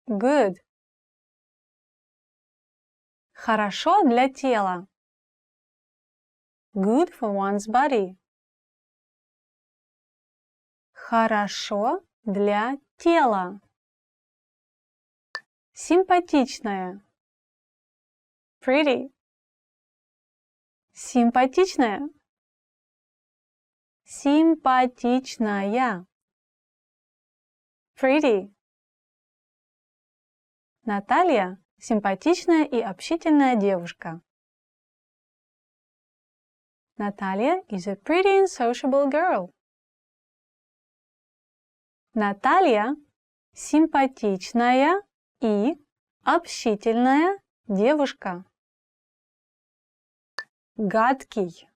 Speaker 2: Good. Хорошо для тела. Good for one's body. Хорошо для тела. Симпатичная. Pretty. Симпатичная. Симпатичная. Pretty. Наталья – симпатичная и общительная девушка. Наталья is a pretty and sociable girl. Наталья – симпатичная и общительная девушка. Гадкий.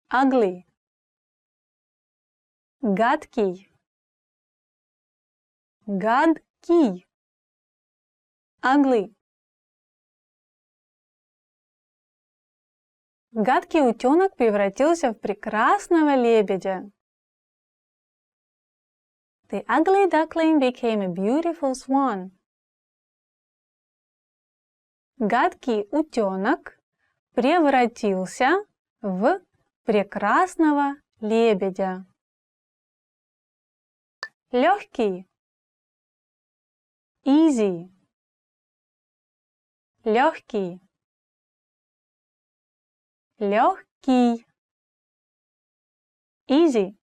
Speaker 2: Ugly. Гадкий. Гадкий. Ugly. Гадкий утенок превратился в прекрасного лебедя. The ugly duckling became a beautiful swan. Гадкий утенок превратился в прекрасного лебедя. Легкий. Easy. Легкий. Легкий. Easy.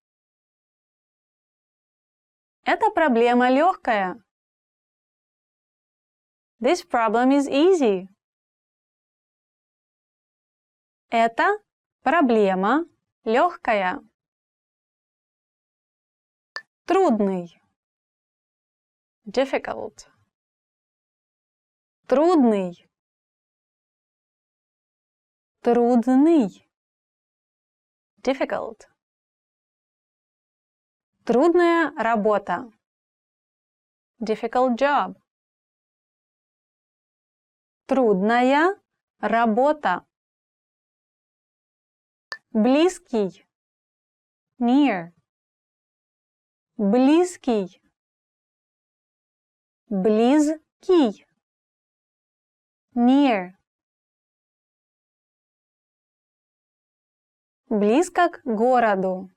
Speaker 2: Эта проблема легкая. This problem is easy. Это проблема легкая. Трудный. Difficult. Трудный. Трудный. Difficult. Трудная работа. Difficult job. Трудная работа. Близкий. Near. Близкий. Близкий. Near. Близко к городу.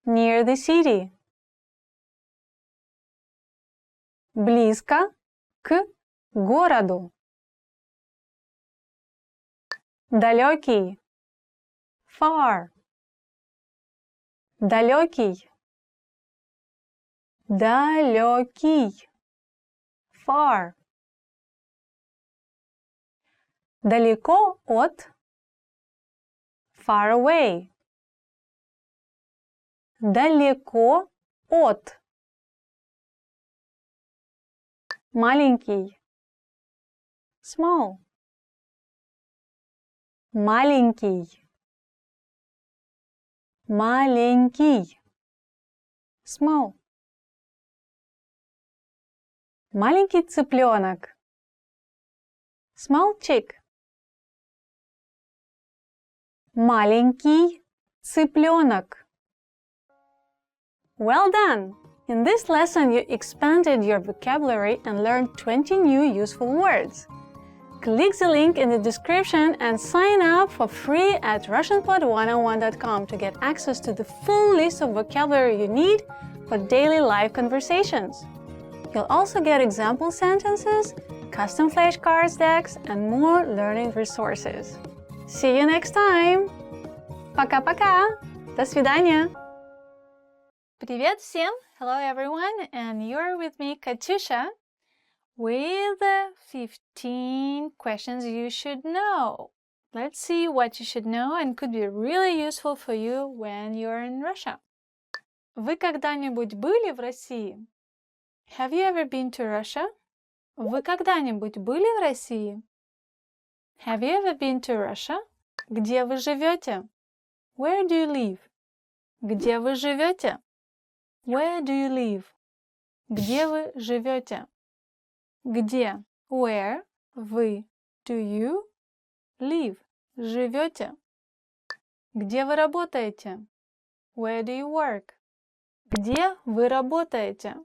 Speaker 2: Near the city. Близко к городу. Далекий. Far. Далекий. Далекий. Far. Далеко от. Far away. Далеко от. Маленький. Small. Маленький. Маленький. Small. Маленький цыпленок. Small chick. Маленький цыпленок. Well done! In this lesson, you expanded your vocabulary and learned 20 new useful words. Click the link in the description and sign up for free at RussianPod101.com to get access to the full list of vocabulary you need for daily live conversations. You'll also get example sentences, custom flashcards decks, and more learning resources. See you next time! Пока-пока! До свидания! Привет всем! Hello everyone, and you're with me, Katyusha, with 15 questions you should know. Let's see what you should know and could be really useful for you when you're in Russia. Вы когда-нибудь были в России? Have you ever been to Russia? Вы когда-нибудь были в России? Have you ever been to Russia? Где вы живете? Where do you live? Где вы живете? Where do you live? Где вы живете? Где? Where? Вы. Do you? Live. Живете. Где вы работаете? Where do you work? Где вы работаете?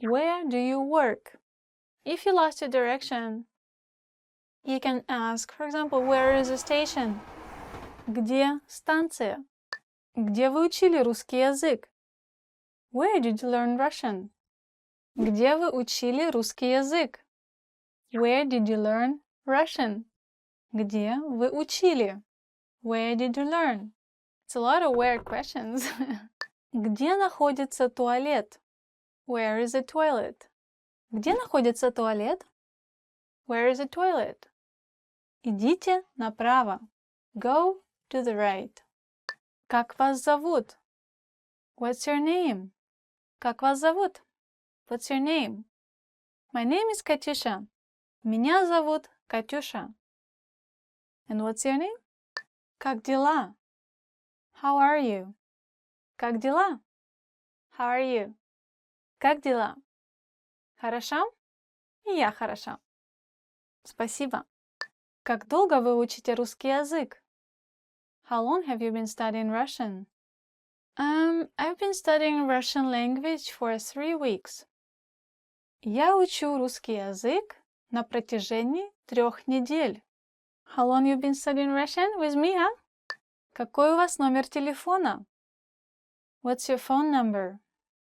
Speaker 2: Where do you work? If you lost your direction, you can ask, for example, where is the station? Где станция? Где вы учили русский язык? Where did you learn Russian? Где вы учили русский язык? Where did you learn Russian? Где вы учили? Where did you learn? It's a lot of where questions. Где находится туалет? Where is the toilet? Где находится туалет? Where is the toilet? Идите направо. Go to the right. Как вас зовут? What's your name? Как вас зовут? What's your name? My name is Katyusha. Меня зовут Катюша. And what's your name? Как дела? How are you? Как дела? How are you? Как дела? Хорошо? И я хорошо. Спасибо. Как долго вы учите русский язык? How long have you been studying Russian? I've been studying Russian language for 3 weeks. Я учу русский язык на протяжении 3 недель. How long you been studying Russian with me, huh? Какой у вас номер телефона? What's your phone number?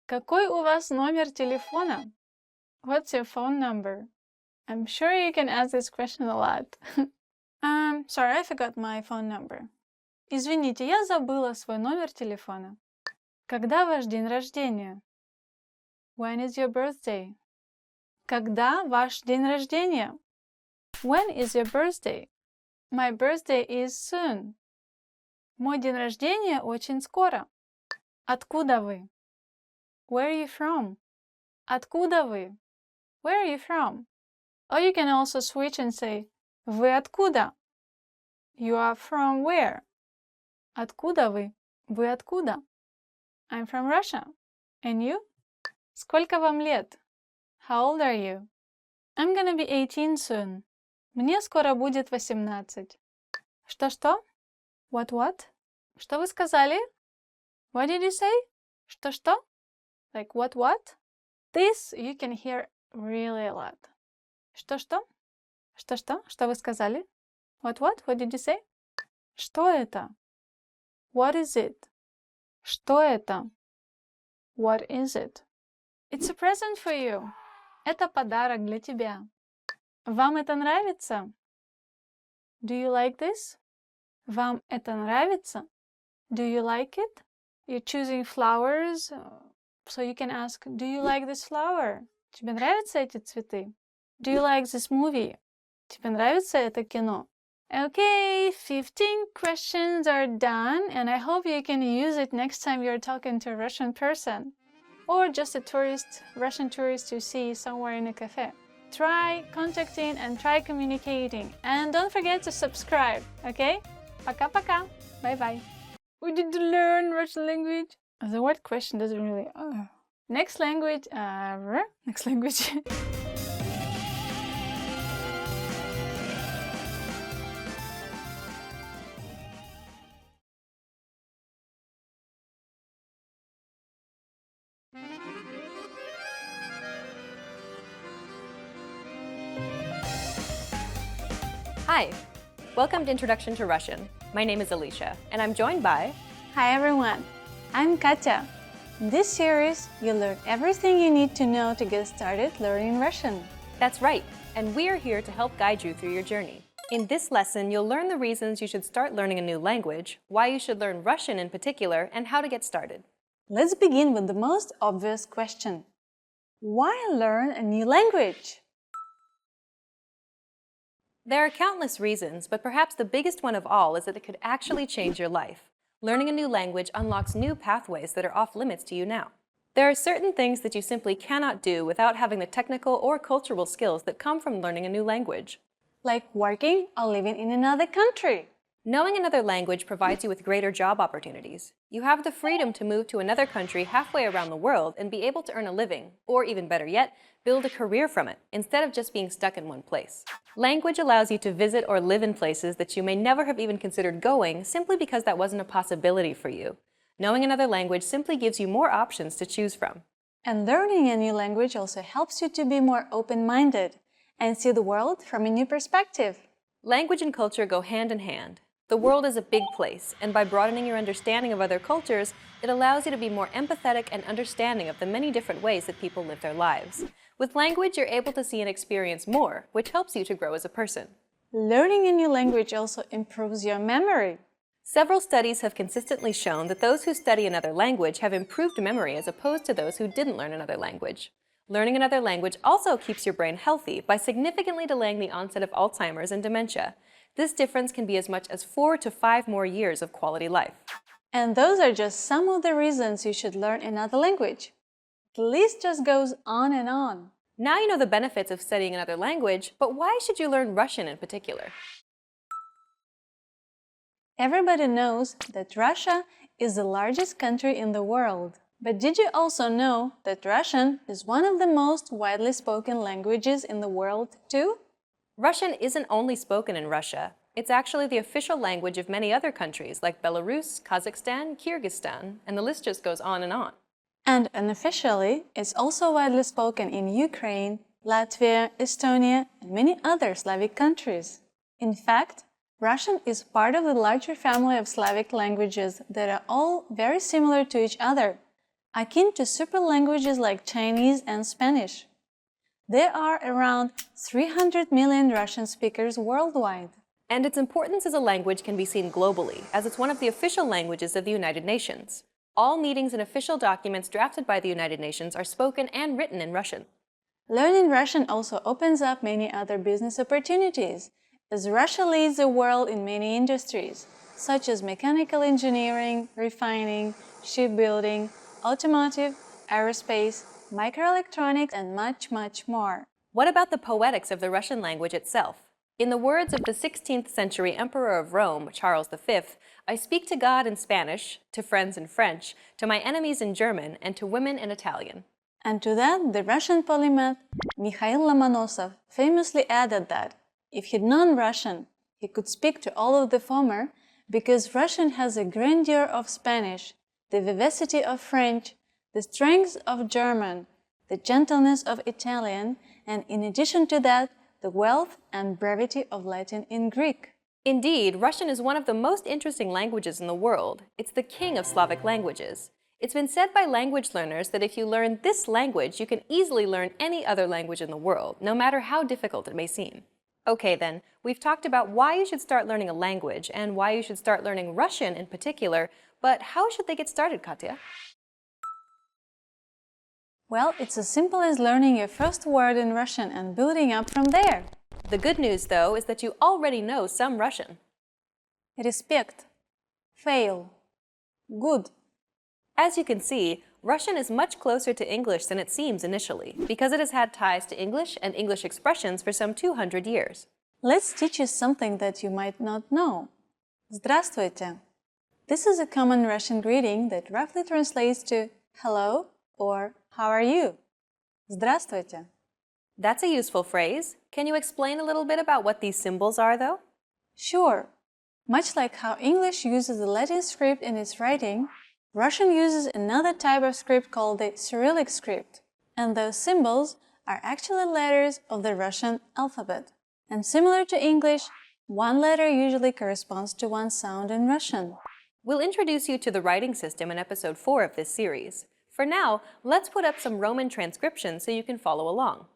Speaker 2: Какой у вас номер телефона? What's your phone number? I'm sure you can ask this question a lot. Sorry, I forgot my phone number. Извините, я забыла свой номер телефона. Когда ваш день рождения? When is your birthday? Когда ваш день рождения? When is your birthday? My birthday is soon. Мой день рождения очень скоро. Откуда вы? Where are you from? Откуда вы? Where are you from? Or you can also switch and say, вы откуда? You are from where? Откуда вы? Вы откуда? I'm from Russia. And you? Сколько вам лет? How old are you? I'm gonna be 18 soon. Мне скоро будет 18. Что-что? What? Что вы сказали? What did you say? Что-что? Like what? This you can hear really a lot. Что-что? Что-что? Что вы сказали? What? What did you say? Что это? What is it? Что это? What is it? It's a present for you. Это подарок для тебя. Вам это нравится? Do you like this? Вам это нравится? Do you like it? You're choosing flowers, so you can ask, do you like this flower? Тебе нравятся эти цветы? Do you like this movie? Тебе нравится это кино? Okay, 15 questions are done, and I hope you can use it next time you're talking to a Russian person or just a Russian tourist you see somewhere in a cafe. Try contacting and try communicating, and don't forget to subscribe, okay? Пока-пока. Bye-bye. We did learn Russian language. The word question doesn't really... Next language. Next language.
Speaker 1: Hi! Welcome to Introduction to Russian. My name is Alicia, and I'm joined by...
Speaker 2: Hi everyone, I'm Katya. In this series, you'll learn everything you need to know to get started learning Russian.
Speaker 1: That's right, and we are here to help guide you through your journey. In this lesson, you'll learn the reasons you should start learning a new language, why you should learn Russian in particular, and how to get started.
Speaker 2: Let's begin with the most obvious question. Why learn a new language?
Speaker 1: There are countless reasons, but perhaps the biggest one of all is that it could actually change your life. Learning a new language unlocks new pathways that are off limits to you now. There are certain things that you simply cannot do without having the technical or cultural skills that come from learning a new language.
Speaker 2: Like working or living in another country.
Speaker 1: Knowing another language provides you with greater job opportunities. You have the freedom to move to another country halfway around the world and be able to earn a living, or even better yet, build a career from it, instead of just being stuck in one place. Language allows you to visit or live in places that you may never have even considered going simply because that wasn't a possibility for you. Knowing another language simply gives you more options to choose from.
Speaker 2: And learning a new language also helps you to be more open-minded and see the world from a new perspective.
Speaker 1: Language and culture go hand in hand. The world is a big place, and by broadening your understanding of other cultures, it allows you to be more empathetic and understanding of the many different ways that people live their lives. With language, you're able to see and experience more, which helps you to grow as a person.
Speaker 2: Learning a new language also improves your memory.
Speaker 1: Several studies have consistently shown that those who study another language have improved memory as opposed to those who didn't learn another language. Learning another language also keeps your brain healthy by significantly delaying the onset of Alzheimer's and dementia. This difference can be as much as 4 to 5 more years of quality life.
Speaker 2: And those are just some of the reasons you should learn another language. The list just goes on and on.
Speaker 1: Now you know the benefits of studying another language, but why should you learn Russian in particular?
Speaker 2: Everybody knows that Russia is the largest country in the world. But did you also know that Russian is one of the most widely spoken languages in the world too?
Speaker 1: Russian isn't only spoken in Russia. It's actually the official language of many other countries like Belarus, Kazakhstan, Kyrgyzstan, and the list just goes on and on.
Speaker 2: And unofficially, it's also widely spoken in Ukraine, Latvia, Estonia, and many other Slavic countries. In fact, Russian is part of the larger family of Slavic languages that are all very similar to each other, akin to super languages like Chinese and Spanish. There are around 300 million Russian speakers worldwide.
Speaker 1: And its importance as a language can be seen globally, as it's one of the official languages of the United Nations. All meetings and official documents drafted by the United Nations are spoken and written in Russian.
Speaker 2: Learning Russian also opens up many other business opportunities, as Russia leads the world in many industries, such as mechanical engineering, refining, shipbuilding, automotive, aerospace, microelectronics, and much, much more.
Speaker 1: What about the poetics of the Russian language itself? In the words of the 16th century Emperor of Rome, Charles V, I speak to God in Spanish, to friends in French, to my enemies in German, and to women in Italian.
Speaker 2: And to that, the Russian polymath Mikhail Lomonosov famously added that if he'd known Russian, he could speak to all of the former because Russian has the grandeur of Spanish, the vivacity of French, the strength of German, the gentleness of Italian, and in addition to that, the wealth and brevity of Latin in Greek.
Speaker 1: Indeed, Russian is one of the most interesting languages in the world. It's the king of Slavic languages. It's been said by language learners that if you learn this language, you can easily learn any other language in the world, no matter how difficult it may seem. Okay then, we've talked about why you should start learning a language and why you should start learning Russian in particular, but how should they get started, Katya?
Speaker 2: Well, it's as simple as learning your first word in Russian and building up from there.
Speaker 1: The good news, though, is that you already know some Russian.
Speaker 2: Respect, fail, good.
Speaker 1: As you can see, Russian is much closer to English than it seems initially, because it has had ties to English and English expressions for some 200 years.
Speaker 2: Let's teach you something that you might not know. Здравствуйте. This is a common Russian greeting that roughly translates to hello or how are you? Здравствуйте.
Speaker 1: That's a useful phrase. Can you explain a little bit about what these symbols are, though?
Speaker 2: Sure. Much like how English uses the Latin script in its writing, Russian uses another type of script called the Cyrillic script. And those symbols are actually letters of the Russian alphabet. And similar to English, one letter usually corresponds to one sound in Russian.
Speaker 1: We'll introduce you to the writing system in episode 4 of this series. For now, let's put up some Roman transcription so you can follow along.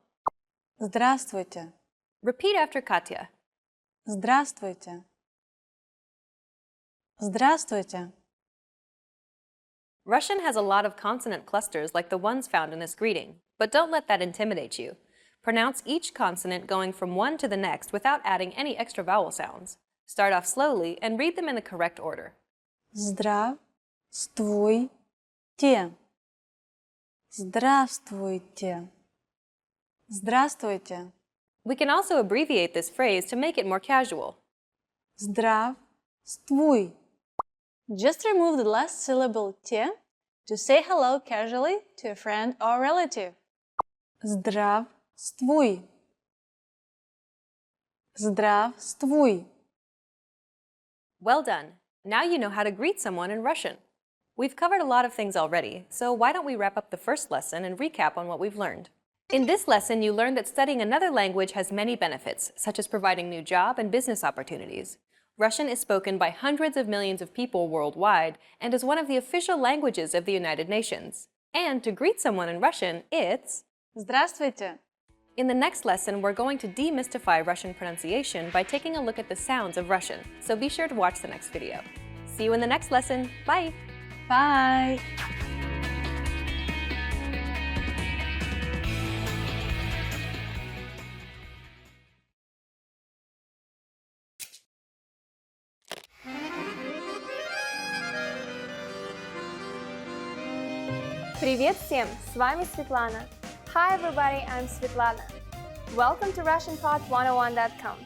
Speaker 2: Здравствуйте.
Speaker 1: Repeat after Katya.
Speaker 2: Здравствуйте. Здравствуйте.
Speaker 1: Russian has a lot of consonant clusters like the ones found in this greeting, but don't let that intimidate you. Pronounce each consonant going from one to the next without adding any extra vowel sounds. Start off slowly and read them in the correct order.
Speaker 2: Здравствуйте. Здравствуйте. Здравствуйте.
Speaker 1: We can also abbreviate this phrase to make it more casual.
Speaker 2: Здравствуй. Just remove the last syllable te to say hello casually to a friend or relative. Здравствуй. Здравствуй.
Speaker 1: Well done! Now you know how to greet someone in Russian. We've covered a lot of things already, so why don't we wrap up the first lesson and recap on what we've learned. In this lesson, you learned that studying another language has many benefits, such as providing new job and business opportunities. Russian is spoken by hundreds of millions of people worldwide and is one of the official languages of the United Nations. And to greet someone in Russian, it's
Speaker 2: Здравствуйте.
Speaker 1: In the next lesson, we're going to demystify Russian pronunciation by taking a look at the sounds of Russian, so be sure to watch the next video. See you in the next lesson. Bye!
Speaker 2: Bye.
Speaker 7: Привет всем! С вами Светлана. Hi everybody, I'm Svetlana. Welcome to RussianPod101.com.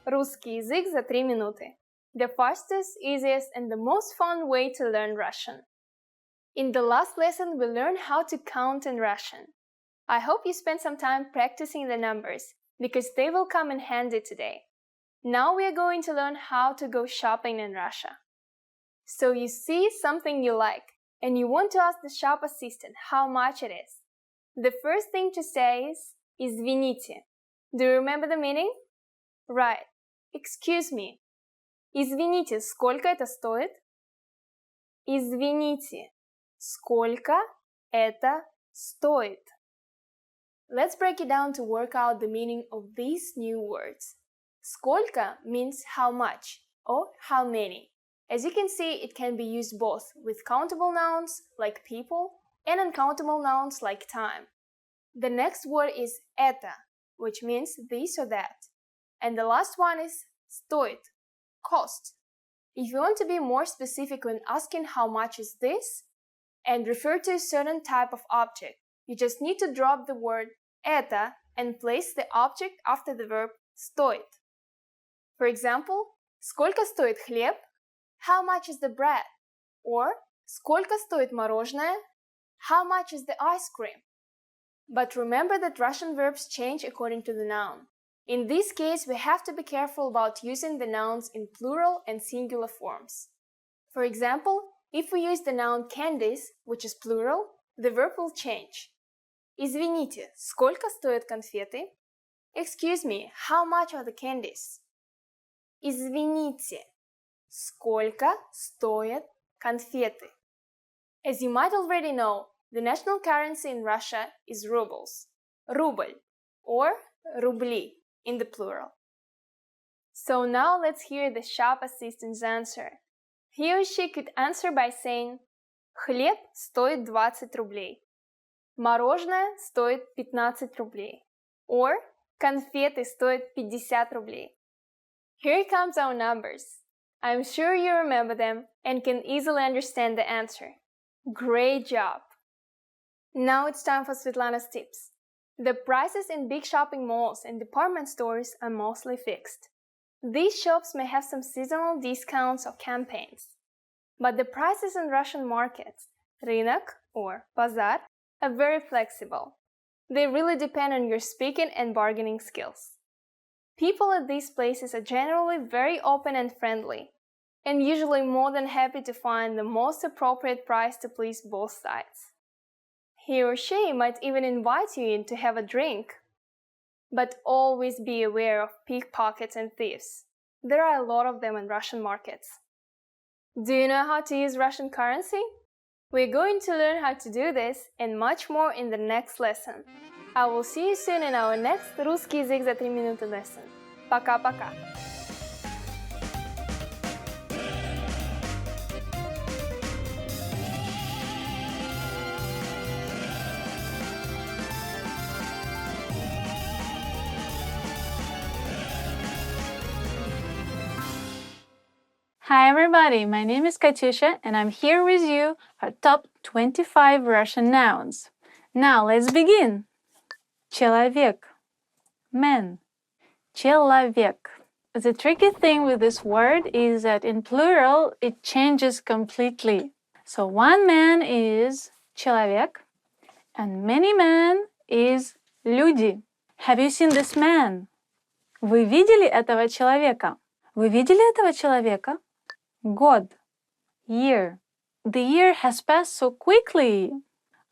Speaker 7: Русский язык за 3 минуты. the fastest, easiest, and the most fun way to learn Russian. In the last lesson, we learned how to count in Russian. I hope you spent some time practicing the numbers, because they will come in handy today. Now we are going to learn how to go shopping in Russia. So you see something you like, and you want to ask the shop assistant how much it is. The first thing to say is «Извините». Do you remember the meaning? Right. Excuse me. Извините, сколько это стоит? Извините, сколько это стоит? Let's break it down to work out the meaning of these new words. Сколько means how much or how many. As you can see, it can be used both with countable nouns like people and uncountable nouns like time. The next word is это, which means this or that. And the last one is стоит, cost. If you want to be more specific when asking how much is this and refer to a certain type of object, you just need to drop the word это and place the object after the verb стоит. For example, сколько стоит хлеб? How much is the bread? Or сколько стоит мороженое? How much is the ice cream? But remember that Russian verbs change according to the noun. In this case, we have to be careful about using the nouns in plural and singular forms. For example, if we use the noun candies, which is plural, the verb will change. Извините, сколько стоят конфеты? Excuse me, how much are the candies? Извините, сколько стоят конфеты? As you might already know, the national currency in Russia is rubles, рубль, or рубли in the plural. So now let's hear the shop assistant's answer. He or she could answer by saying хлеб стоит 20 рублей, мороженое стоит 15 рублей, or конфеты стоят 50 рублей. Here comes our numbers. I'm sure you remember them and can easily understand the answer. Great job! Now it's time for Svetlana's tips. The prices in big shopping malls and department stores are mostly fixed. These shops may have some seasonal discounts or campaigns. But the prices in Russian markets, рынок or bazar, are very flexible. They really depend on your speaking and bargaining skills. People at these places are generally very open and friendly, and usually more than happy to find the most appropriate price to please both sides. He or she might even invite you in to have a drink. But always be aware of pickpockets and thieves. There are a lot of them in Russian markets. Do you know how to use Russian currency? We're going to learn how to do this and much more in the next lesson. I will see you soon in our next русский язык за 3 минуты lesson. Пока-пока!
Speaker 2: Hi everybody, my name is Katyusha and I'm here with you for top 25 Russian nouns. Now let's begin. Человек, man, человек. The tricky thing with this word is that in plural it changes completely. So one man is человек and many men is люди. Have you seen this man? Вы видели этого человека? Вы видели этого человека? Год, year. The year has passed so quickly.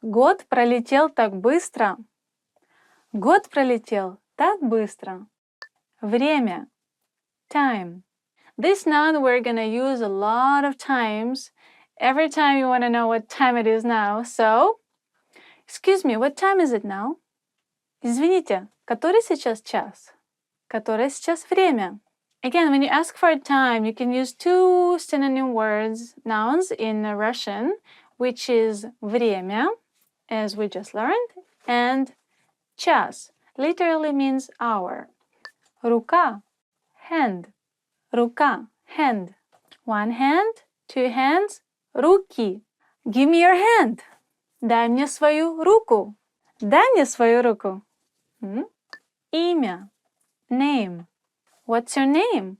Speaker 2: Год пролетел так быстро. Год пролетел так быстро. Время, time. This noun we're gonna use a lot of times. Every time you want to know what time it is now. So, excuse me, what time is it now? Извините, который сейчас час? Которое сейчас время? Again, when you ask for a time, you can use two synonym words, nouns in Russian, which is время, as we just learned, and час, literally means hour. Рука, hand. Рука, hand. One hand, two hands, руки. Give me your hand. Дай мне свою руку. Дай мне свою руку. Имя, name. What's your name?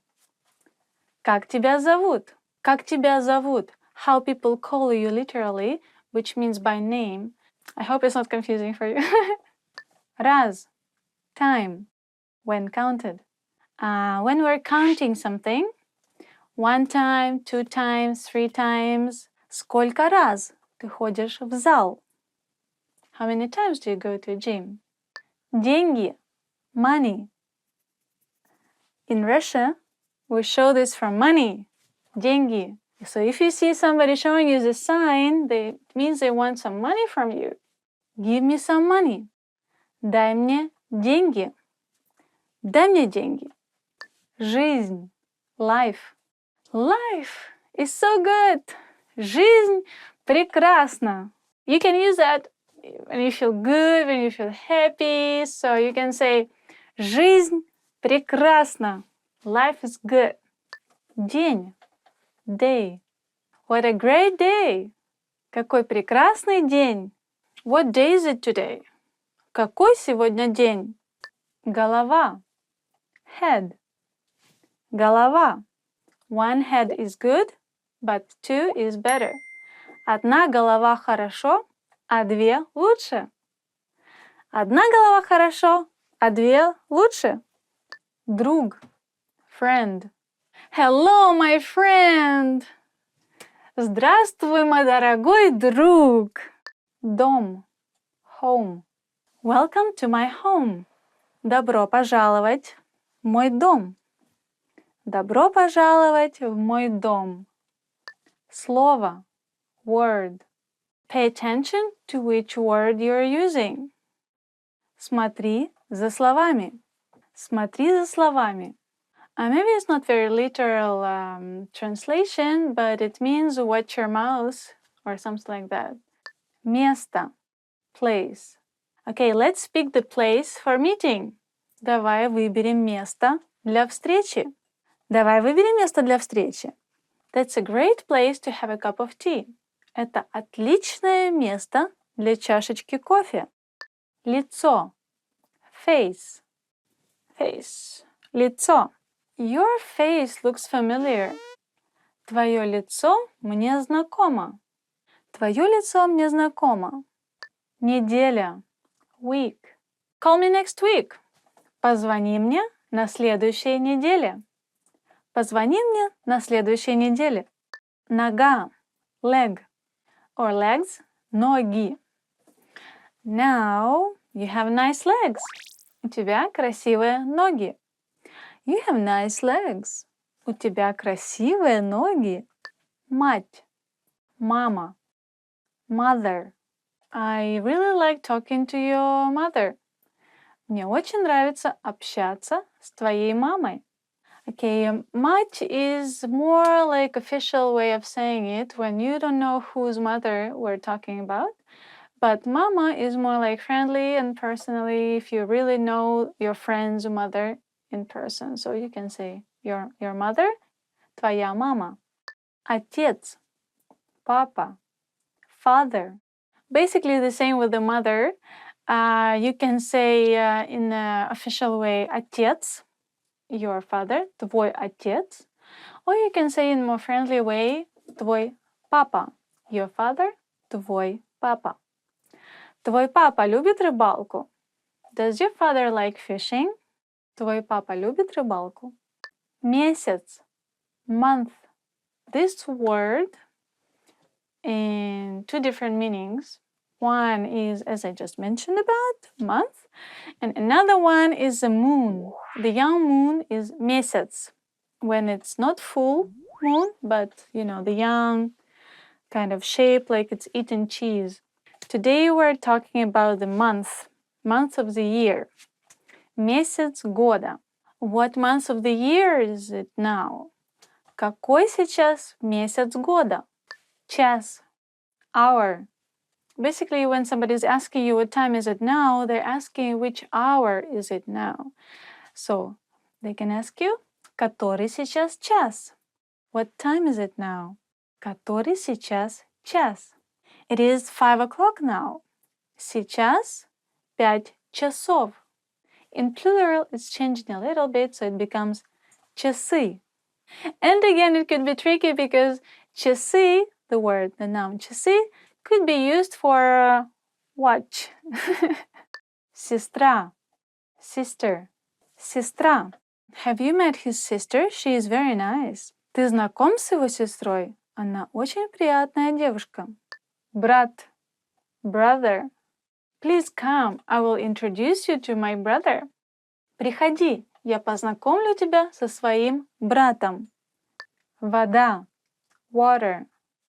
Speaker 2: Как тебя зовут? Как тебя зовут? How people call you literally, which means by name. I hope it's not confusing for you. Раз. Time. When counted. When we're counting something, 1 time, 2 times, 3 times. Сколько раз ты ходишь в зал? How many times do you go to a gym? Деньги. Money. In Russia, we show this for money. Деньги. So if you see somebody showing you this sign, it means they want some money from you. Give me some money. Дай мне деньги. Дай мне деньги. Жизнь. Life. Life is so good. Жизнь прекрасна. You can use that when you feel good, when you feel happy. So you can say жизнь прекрасна. Life is good. День. Day. What a great day. Какой прекрасный день. What day is it today? Какой сегодня день? Голова. Head. Голова. One head is good, but 2 is better. Одна голова хорошо, а 2 лучше. Одна голова хорошо, а 2 лучше. Друг. Friend. Hello, my friend. Здравствуй, мой дорогой друг. Дом. Home. Welcome to my home. Добро пожаловать в мой дом. Добро пожаловать в мой дом. Слово. Word. Pay attention to which word you're using. Смотри за словами. Смотри за словами. Maybe it's not very literal translation, but it means watch your mouse or something like that. Место. Place. Okay, let's pick the place for meeting. Давай выберем место для встречи. Давай выберем место для встречи. That's a great place to have a cup of tea. Это отличное место для чашечки кофе. Лицо. Face. Face. Лицо. Your face looks familiar. Твое лицо мне знакомо. Твое лицо мне знакомо. Неделя. Week. Call me next week. Позвони мне на следующей неделе. Позвони мне на следующей неделе. Нога. Leg. Or legs. Ноги. Now you have nice legs. У тебя красивые ноги. You have nice legs. У тебя красивые ноги. Мать. Мама. Mother. I really like talking to your mother. Мне очень нравится общаться с твоей мамой. Okay, мать is more like official way of saying it when you don't know whose mother we're talking about. But mama is more like friendly and personally if you really know your friend's mother in person. So you can say your mother, твоя мама. Отец, папа, father. Basically the same with the mother. You can say in the official way отец, your father, твой отец. Or you can say in more friendly way твой папа, your father, твой папа. Твой папа любит рыбалку? Does your father like fishing? Твой папа любит рыбалку? Месяц, month. This word in 2 different meanings. One is, as I just mentioned about, month, and another one is the moon. The young moon is месяц. When it's not full moon, but the young kind of shape like it's eaten cheese. Today we're talking about the month of the year. Месяц года. What month of the year is it now? Какой сейчас месяц года? Час. Hour. Basically, when somebody is asking you what time is it now, they're asking which hour is it now. So they can ask you, который сейчас час? What time is it now? Который сейчас час? It is 5 o'clock now. Сейчас 5 часов. In plural, it's changing a little bit, so it becomes часы. And again, it could be tricky because часы, the word, the noun часы, could be used for watch. Сестра, sister, сестра. Have you met his sister? She is very nice. Ты знаком с его сестрой? Она очень приятная девушка. Брат, brother. Please come, I will introduce you to my brother. Приходи, я познакомлю тебя со своим братом. Вода, water.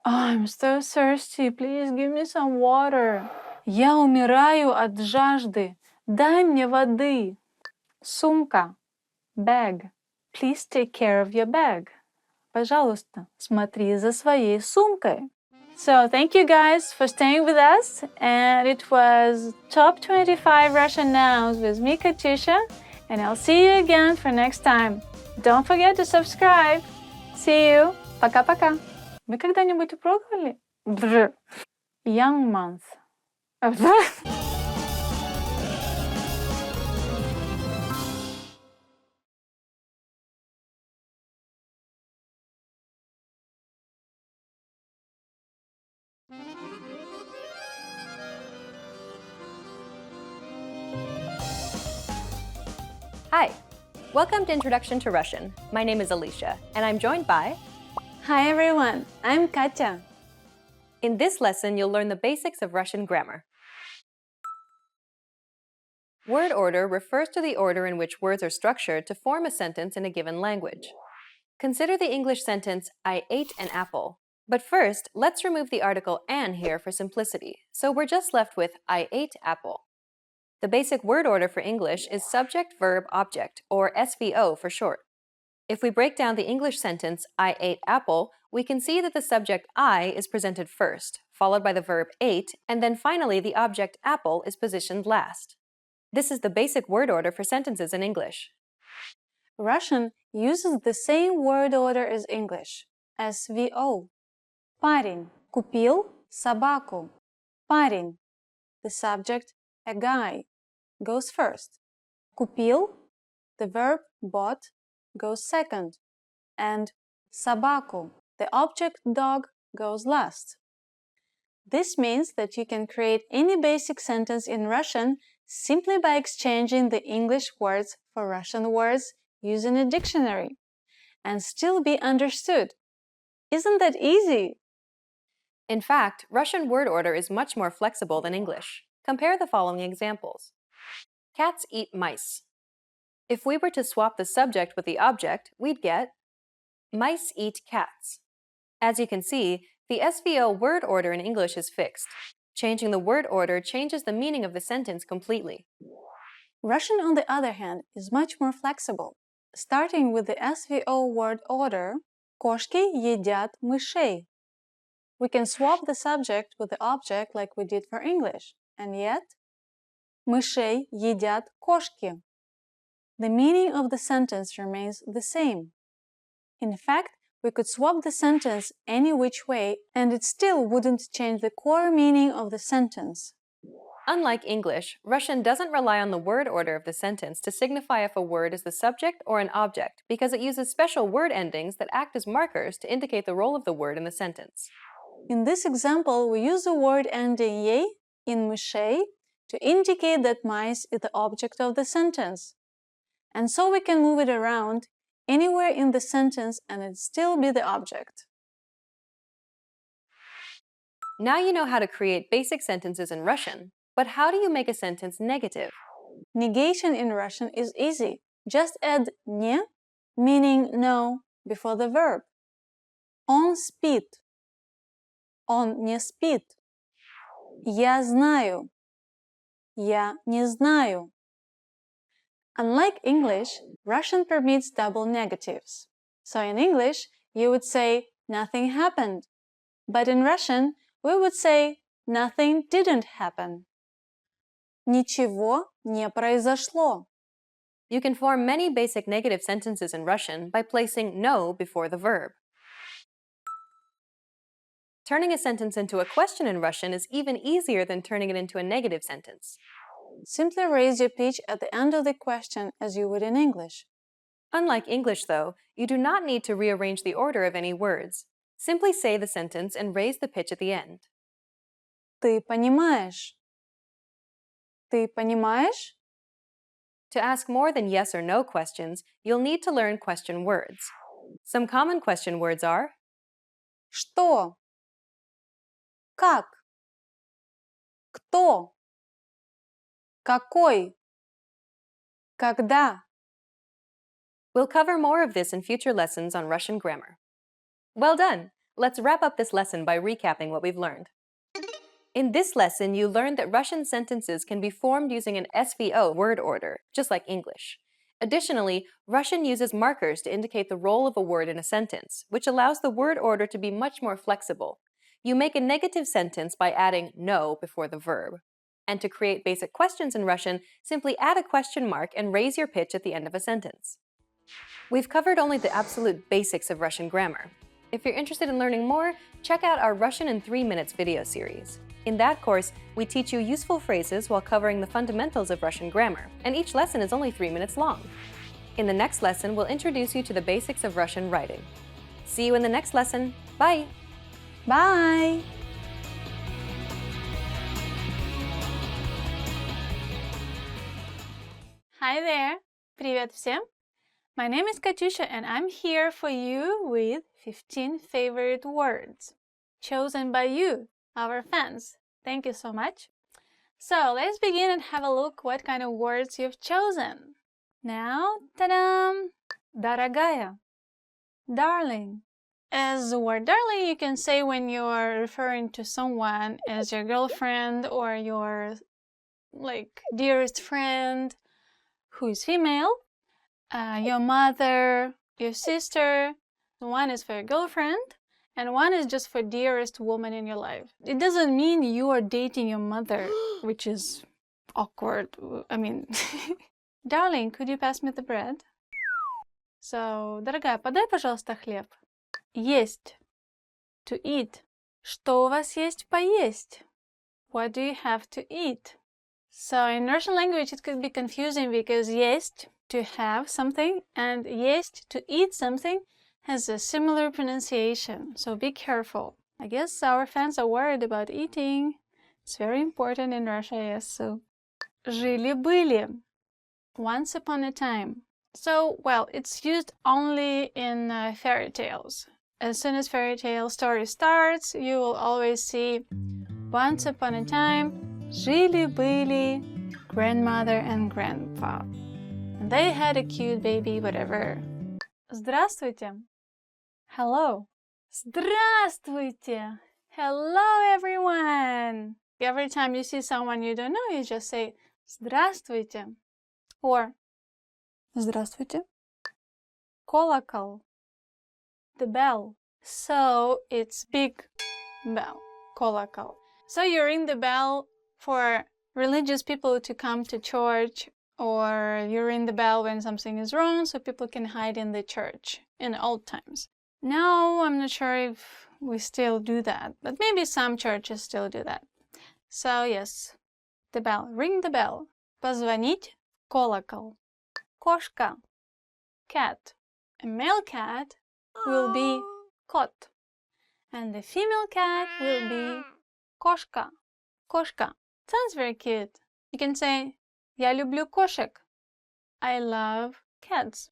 Speaker 2: I'm so thirsty, please give me some water. Я умираю от жажды, дай мне воды. Сумка, bag. Please take care of your bag. Пожалуйста, смотри за своей сумкой. So thank you guys for staying with us, and it was top 25 Russian nouns with me, Katusha, and I'll see you again for next time. Don't forget to subscribe. See you. Пока-пока. Вы когда-нибудь пробовали? Young month.
Speaker 1: Hi! Welcome to Introduction to Russian. My name is Alicia, and I'm joined by...
Speaker 2: Hi everyone, I'm Katya.
Speaker 1: In this lesson, you'll learn the basics of Russian grammar. Word order refers to the order in which words are structured to form a sentence in a given language. Consider the English sentence, I ate an apple. But first, let's remove the article an here for simplicity, so we're just left with I ate apple. The basic word order for English is subject, verb, object, or SVO for short. If we break down the English sentence, I ate apple, we can see that the subject I is presented first, followed by the verb ate, and then finally the object apple is positioned last. This is the basic word order for sentences in English.
Speaker 2: Russian uses the same word order as English, SVO. Парень купил собаку. Парень, the subject, a guy, goes first. Купил, the verb bought, goes second. And собаку, the object dog, goes last. This means that you can create any basic sentence in Russian simply by exchanging the English words for Russian words using a dictionary and still be understood. Isn't that easy?
Speaker 1: In fact, Russian word order is much more flexible than English. Compare the following examples. Cats eat mice. If we were to swap the subject with the object, we'd get mice eat cats. As you can see, the SVO word order in English is fixed. Changing the word order changes the meaning of the sentence completely.
Speaker 2: Russian, on the other hand, is much more flexible. Starting with the SVO word order, кошки едят мышей. We can swap the subject with the object like we did for English, and yet, мышей едят кошки. The meaning of the sentence remains the same. In fact, we could swap the sentence any which way, and it still wouldn't change the core meaning of the sentence.
Speaker 1: Unlike English, Russian doesn't rely on the word order of the sentence to signify if a word is the subject or an object, because it uses special word endings that act as markers to indicate the role of the word in the sentence.
Speaker 2: In this example, we use the word ending "ей" in мышей to indicate that mice is the object of the sentence. And so we can move it around anywhere in the sentence and it still be the object.
Speaker 1: Now you know how to create basic sentences in Russian, but how do you make a sentence negative?
Speaker 2: Negation in Russian is easy. Just add "не", meaning no, before the verb. Он спит. Он не спит. Я знаю. Я не знаю. Unlike English, Russian permits double negatives. So in English, you would say nothing happened. But in Russian, we would say nothing didn't happen. Ничего не произошло.
Speaker 1: You can form many basic negative sentences in Russian by placing no before the verb. Turning a sentence into a question in Russian is even easier than turning it into a negative sentence.
Speaker 2: Simply raise your pitch at the end of the question as you would in English.
Speaker 1: Unlike English, though, you do not need to rearrange the order of any words. Simply say the sentence and raise the pitch at the end.
Speaker 2: Ты понимаешь? Ты понимаешь?
Speaker 1: To ask more than yes or no questions, you'll need to learn question words. Some common question words are
Speaker 2: Что? Как? Кто? Какой? Когда?
Speaker 1: We'll cover more of this in future lessons on Russian grammar. Well done! Let's wrap up this lesson by recapping what we've learned. In this lesson, you learned that Russian sentences can be formed using an SVO word order, just like English. Additionally, Russian uses markers to indicate the role of a word in a sentence, which allows the word order to be much more flexible. You make a negative sentence by adding no before the verb. And to create basic questions in Russian, simply add a question mark and raise your pitch at the end of a sentence. We've covered only the absolute basics of Russian grammar. If you're interested in learning more, check out our Russian in 3 Minutes video series. In that course, we teach you useful phrases while covering the fundamentals of Russian grammar, and each lesson is only 3 minutes long. In the next lesson, we'll introduce you to the basics of Russian writing. See you in the next lesson. Bye!
Speaker 2: Bye! Hi there! Привет всем! My name is Katyusha and I'm here for you with 15 favorite words chosen by you, our fans. Thank you so much. So let's begin and have a look what kind of words you've chosen. Now, ta-da! Дорогая, darling. As the word darling, you can say when you're referring to someone as your girlfriend or your dearest friend who is female, your mother, your sister. One is for your girlfriend and one is just for dearest woman in your life. It doesn't mean you are dating your mother, which is awkward. I mean, darling, could you pass me the bread? So, дорогая, подай, пожалуйста, хлеб. Есть. To eat. Что у вас есть поесть? What do you have to eat? So in Russian language it could be confusing because есть, to have something, and есть, to eat something, has a similar pronunciation, so be careful. I guess our fans are worried about eating. It's very important in Russia, yes, so. Жили-были. Once upon a time. So, well, it's used only in fairy tales. As soon as fairy tale story starts, you will always see once upon a time, жили-были grandmother and grandpa. And they had a cute baby, whatever. Здравствуйте. Hello. Здравствуйте. Hello, everyone. Every time you see someone you don't know, you just say здравствуйте. Or здравствуйте. Колокол. The bell. So it's big bell. Колокол. So you ring the bell for religious people to come to church, or you ring the bell when something is wrong so people can hide in the church in old times. Now I'm not sure if we still do that, but maybe some churches still do that. So yes, the bell. Ring the bell. Позвонить в колокол. Кошка. Cat. A male cat will be кот. And the female cat will be кошка. Кошка. Sounds very cute. You can say Я люблю кошек. I love cats.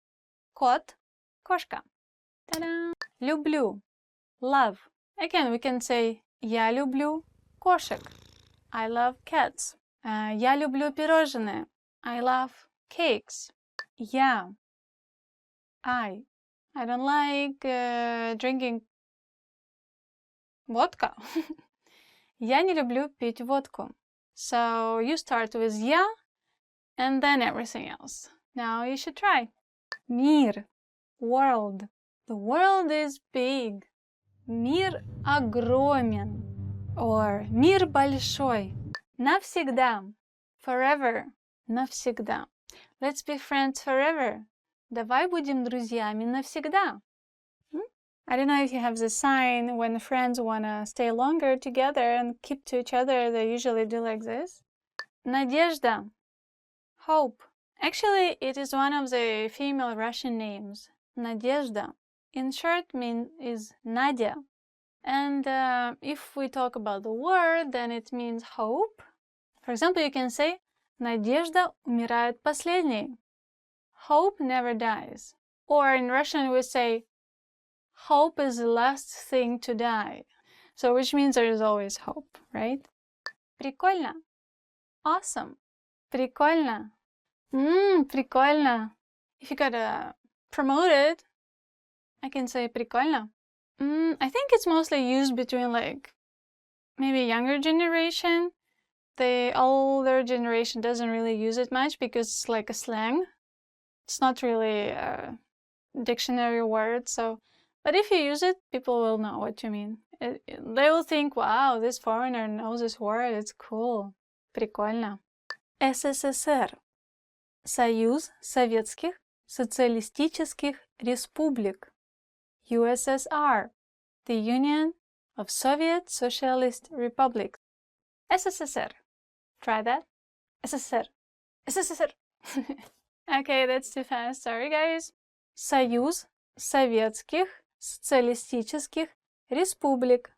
Speaker 2: Кот. Кошка. Ta-da! Люблю. Love. Again, we can say Я люблю кошек. I love cats. Я люблю пирожные. I love cakes. Я. I don't like drinking vodka. Я не люблю пить водку. So you start with я and then everything else. Now you should try. Мир. World. The world is big. Мир огромен. Or мир большой. Навсегда. Forever. Навсегда. Let's be friends forever. Давай будем друзьями навсегда. I don't know if you have the sign when friends want to stay longer together and keep to each other, they usually do like this. Надежда. Hope. Actually, it is one of the female Russian names, Nadezhda. In short, is Nadia. And if we talk about the word, then it means hope. For example, you can say Надежда умирает последней. Hope never dies. Or in Russian, we say hope is the last thing to die. So which means there is always hope, right? Прикольно. Awesome. Прикольно. Прикольно. If you got promoted, I can say прикольно. I think it's mostly used between maybe younger generation. The older generation doesn't really use it much because it's like a slang. It's not really a dictionary word. But if you use it, people will know what you mean. They will think, wow, this foreigner knows this word. It's cool. Прикольно. СССР. Союз Советских Социалистических Республик. USSR. The Union of Soviet Socialist Republics. SSSR. Try that. SSSR. SSSR. Okay, that's too fast. Sorry, guys. Союз Советских Социалистических Республик.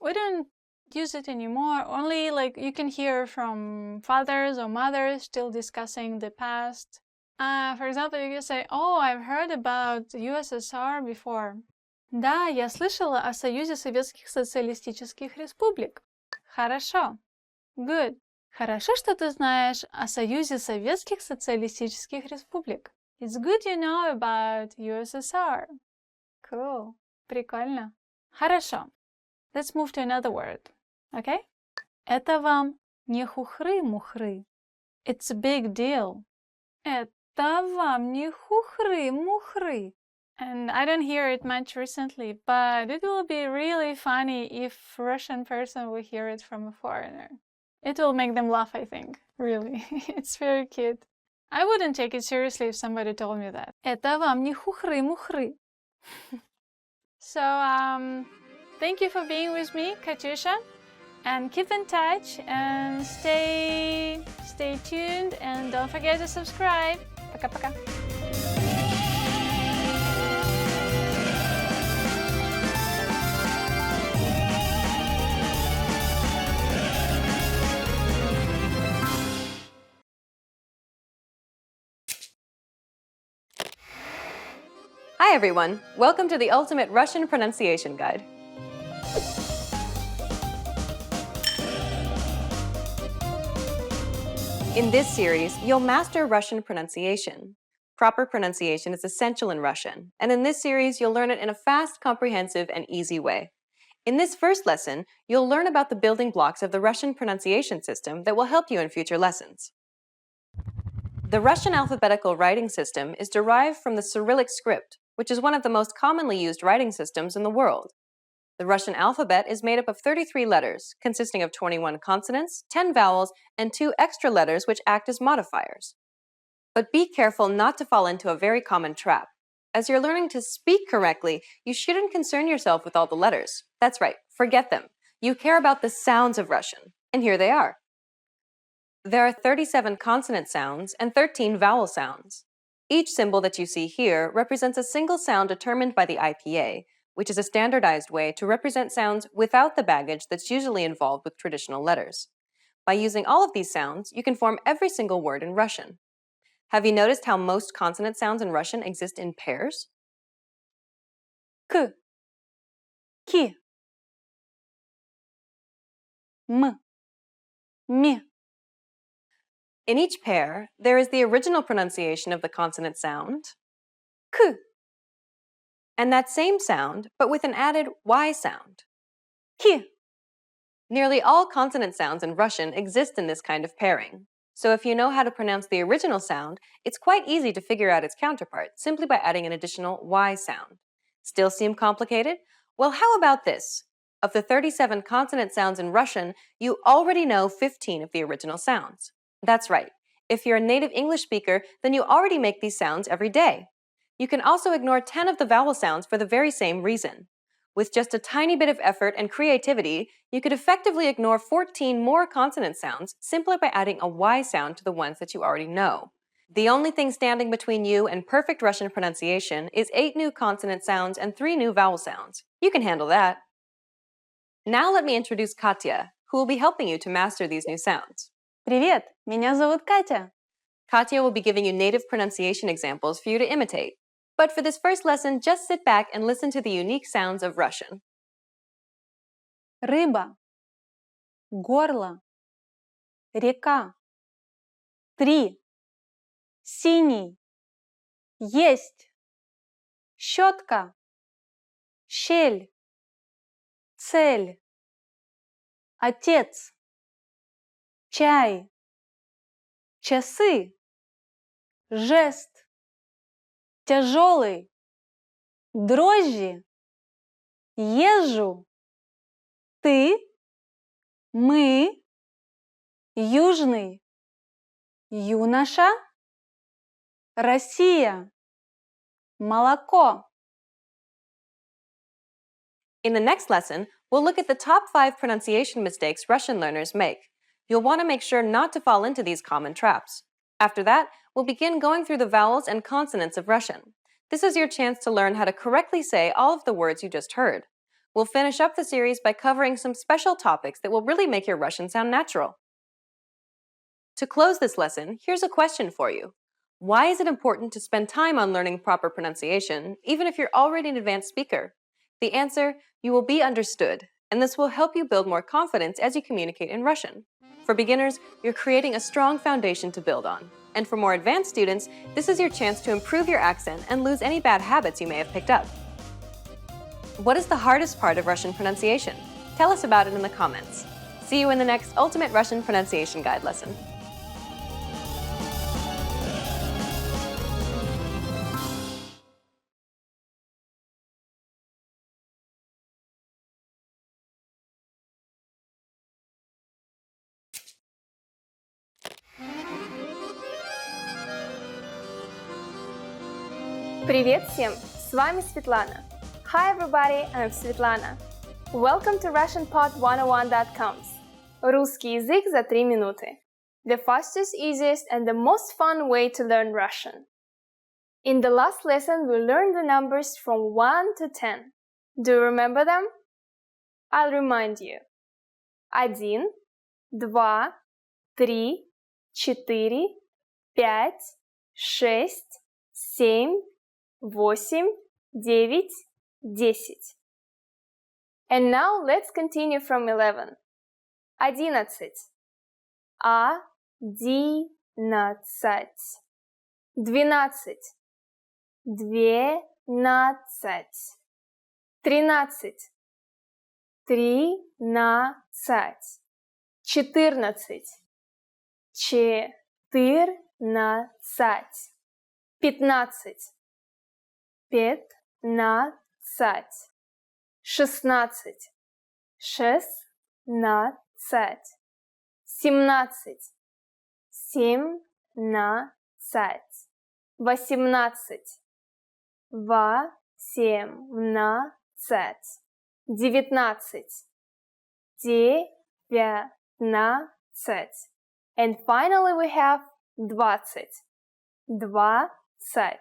Speaker 2: We don't use it anymore. Only you can hear from fathers or mothers still discussing the past. For example, you can say, oh, I've heard about USSR before. Да, я слышала о Союзе Советских Социалистических Республик. Хорошо. Good. Хорошо, что ты знаешь о Союзе Советских Социалистических Республик. It's good you know about USSR. Cool. Прикольно. Хорошо. Let's move to another word. Okay? Это вам не хухры-мухры. It's a big deal. Это вам не хухры-мухры. And I don't hear it much recently, but it will be really funny if a Russian person will hear it from a foreigner. It will make them laugh, I think. Really. It's very cute. I wouldn't take it seriously if somebody told me that. Это вам не хухры-мухры. So, thank you for being with me, Katyusha. And keep in touch and stay tuned and don't forget to subscribe. Пока-пока.
Speaker 1: Hi everyone! Welcome to the Ultimate Russian Pronunciation Guide. In this series, you'll master Russian pronunciation. Proper pronunciation is essential in Russian, and in this series, you'll learn it in a fast, comprehensive, and easy way. In this first lesson, you'll learn about the building blocks of the Russian pronunciation system that will help you in future lessons. The Russian alphabetical writing system is derived from the Cyrillic script, which is one of the most commonly used writing systems in the world. The Russian alphabet is made up of 33 letters, consisting of 21 consonants, 10 vowels, and 2 extra letters which act as modifiers. But be careful not to fall into a very common trap. As you're learning to speak correctly, you shouldn't concern yourself with all the letters. That's right, forget them. You care about the sounds of Russian, and here they are. There are 37 consonant sounds and 13 vowel sounds. Each symbol that you see here represents a single sound determined by the IPA, which is a standardized way to represent sounds without the baggage that's usually involved with traditional letters. By using all of these sounds, you can form every single word in Russian. Have you noticed how most consonant sounds in Russian exist in pairs?
Speaker 2: K, ki, m, mi.
Speaker 1: In each pair, there is the original pronunciation of the consonant sound, k, and that same sound, but with an added y sound,
Speaker 2: Ki.
Speaker 1: Nearly all consonant sounds in Russian exist in this kind of pairing. So if you know how to pronounce the original sound, it's quite easy to figure out its counterpart simply by adding an additional y sound. Still seem complicated? Well, how about this? Of the 37 consonant sounds in Russian, you already know 15 of the original sounds. That's right. If you're a native English speaker, then you already make these sounds every day. You can also ignore 10 of the vowel sounds for the very same reason. With just a tiny bit of effort and creativity, you could effectively ignore 14 more consonant sounds simply by adding a y sound to the ones that you already know. The only thing standing between you and perfect Russian pronunciation is 8 new consonant sounds and 3 new vowel sounds. You can handle that. Now let me introduce Katya, who will be helping you to master these new sounds.
Speaker 2: Привет, меня зовут Катя.
Speaker 1: Katya will be giving you native pronunciation examples for you to imitate. But for this first lesson, just sit back and listen to the unique sounds of Russian.
Speaker 2: Рыба, горло, река, 3, синий, есть, щетка, щель, цель, отец, чай, часы, жест, тяжелый, дрожжи, езжу, ты, мы, южный, юноша, Россия, молоко.
Speaker 1: In the next lesson, we'll look at the top 5 pronunciation mistakes Russian learners make. You'll want to make sure not to fall into these common traps. After that, we'll begin going through the vowels and consonants of Russian. This is your chance to learn how to correctly say all of the words you just heard. We'll finish up the series by covering some special topics that will really make your Russian sound natural. To close this lesson, here's a question for you. Why is it important to spend time on learning proper pronunciation, even if you're already an advanced speaker? The answer, you will be understood, and this will help you build more confidence as you communicate in Russian. For beginners, you're creating a strong foundation to build on. And for more advanced students, this is your chance to improve your accent and lose any bad habits you may have picked up. What is the hardest part of Russian pronunciation? Tell us about it in the comments. See you in the next Ultimate Russian Pronunciation Guide lesson.
Speaker 7: Привет всем! С вами Светлана. Hi everybody, I'm Svetlana. Welcome to RussianPod101.com's Русский язык за 3 минуты. The fastest, easiest, and the most fun way to learn Russian. In the last lesson, we learned the numbers from 1 to 10. Do you remember them? I'll remind you. 1, 2, 3, 4, 5, 6, 7, 8, 9, 10. And now let's continue from 11. 11. 11. 12. 12. 13. 13. 14. 14. 15. 15. 16. 16. 17. 17. 18. 18. 19. 19. And finally we have 20. 20.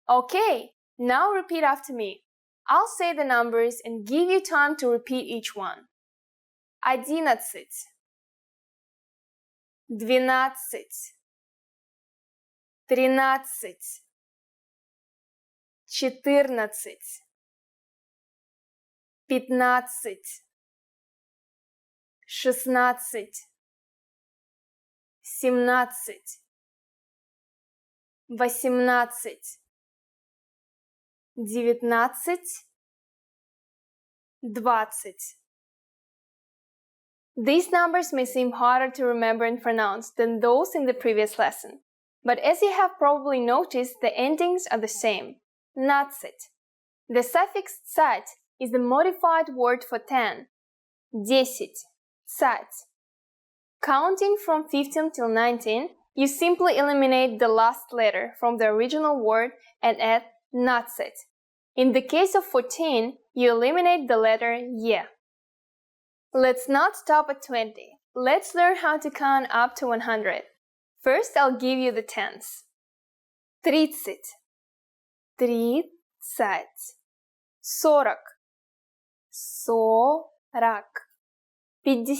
Speaker 7: Okay, now repeat after me. I'll say the numbers and give you time to repeat each one. 11. 12. 13. 14. 15. 16. 17. 18. 19. 20. These numbers may seem harder to remember and pronounce than those in the previous lesson, but as you have probably noticed, the endings are the same. 19. The suffix tsat is the modified word for 10. 10. Tsat. Counting from 15 till 19, you simply eliminate the last letter from the original word and add natset. In the case of 14, you eliminate the letter ye. Let's not stop at 20. Let's learn how to count up to 100. First, I'll give you the tense. 30, 30, 40, 40, 50,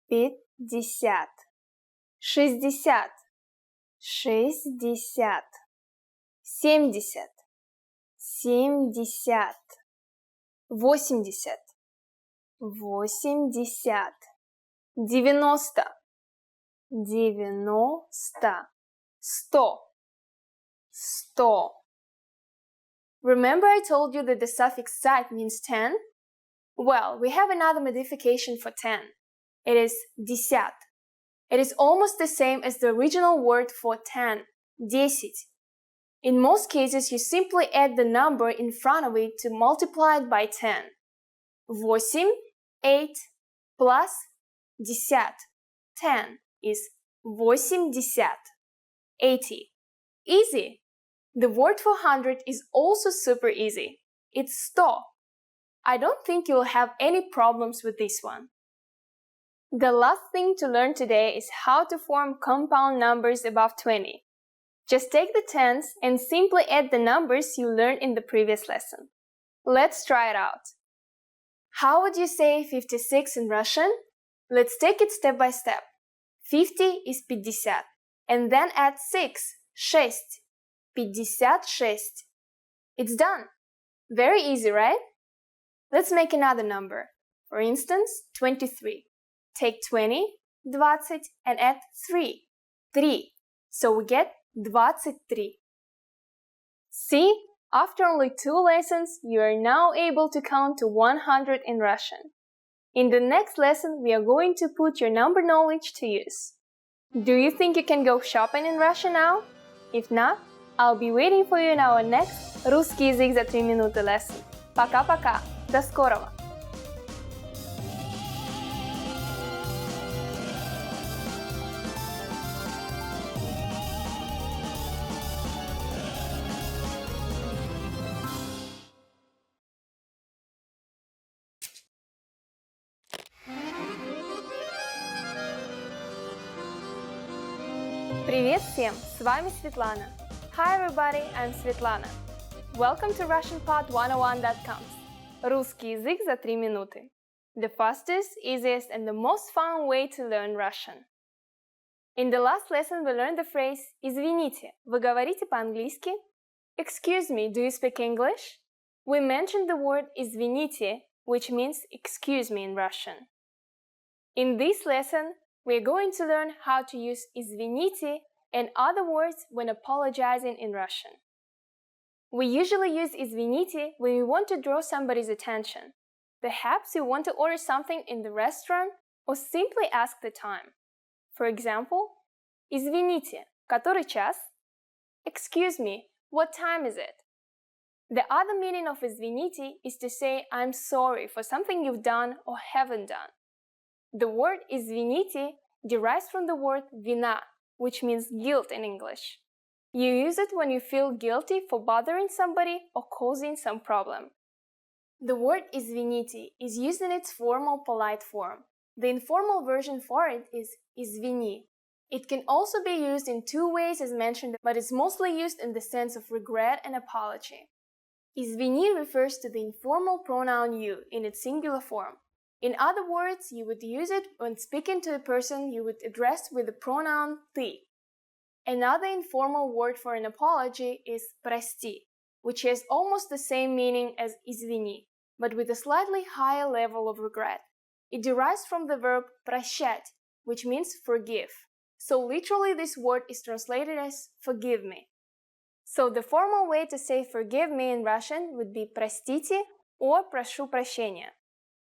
Speaker 7: 50, 60, 60, 70, 70, 80, 80, 90, 90, 100, 100. Remember I told you that the suffix sat means 10? Well, we have another modification for 10. It is десят. It is almost the same as the original word for 10, 10. In most cases, you simply add the number in front of it to multiply it by 10. 8, 8, plus десят, 10, is 80, 80. Easy! The word for 100 is also super easy. It's 100. I don't think you'll have any problems with this one. The last thing to learn today is how to form compound numbers above 20. Just take the tens and simply add the numbers you learned in the previous lesson. Let's try it out. How would you say 56 in Russian? Let's take it step by step. 50 is 50, and then add 6, 6, 56. It's done. Very easy, right? Let's make another number. For instance, 23. Take 20, 20, and add 3, 3. So we get 23. See? After only 2 lessons, you are now able to count to 100 in Russian. In the next lesson, we are going to put your number knowledge to use. Do you think you can go shopping in Russia now? If not, I'll be waiting for you in our next «Русский язык за 3 минуты» lesson. Пока-пока! До скорого! Привет всем! С вами Светлана. Hi everybody, I'm Svetlana. Welcome to RussianPod101.com. Русский язык за 3 минуты. The fastest, easiest, and the most fun way to learn Russian. In the last lesson we learned the phrase «Извините, вы говорите по-английски?» Excuse me, do you speak English? We mentioned the word «извините», which means excuse me in Russian. In this lesson, we're going to learn how to use «извините» and other words when apologizing in Russian. We usually use «извините» when we want to draw somebody's attention. Perhaps you want to order something in the restaurant or simply ask the time. For example, «Извините, который час?» Excuse me, what time is it? The other meaning of «извините» is to say I'm sorry for something you've done or haven't done. The word «извините» derives from the word «вина», which means guilt in English. You use it when you feel guilty for bothering somebody or causing some problem. The word «извините» is used in its formal polite form. The informal version for it is «извини». It can also be used in 2 ways as mentioned, but is mostly used in the sense of regret and apology. «Извини» refers to the informal pronoun you in its singular form. In other words, you would use it when speaking to a person you would address with the pronoun ты. Another informal word for an apology is «прости», which has almost the same meaning as «извини», but with a slightly higher level of regret. It derives from the verb «прощать», which means forgive. So literally this word is translated as «forgive me». So the formal way to say «forgive me» in Russian would be «простите» or «прошу прощения».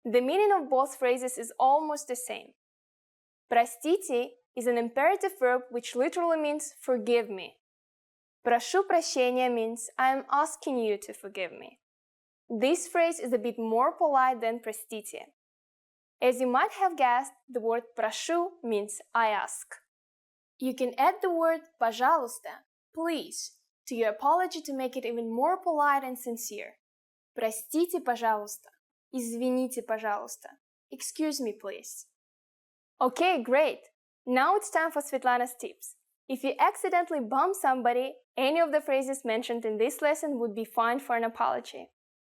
Speaker 7: The meaning of both phrases is almost the same. «Простите» is an imperative verb which literally means «forgive me». «Прошу прощения» means I am asking you to forgive me. This phrase is a bit more polite than «простите». As you might have guessed, the word «прошу» means I ask. You can add the word «пожалуйста», please, to your apology to make it even more polite and sincere. «Простите, пожалуйста». Извините, пожалуйста. Excuse me, please. Okay, great. Now it's time for Svetlana's tips. If you accidentally bump somebody, any of the phrases mentioned in this lesson would be fine for an apology.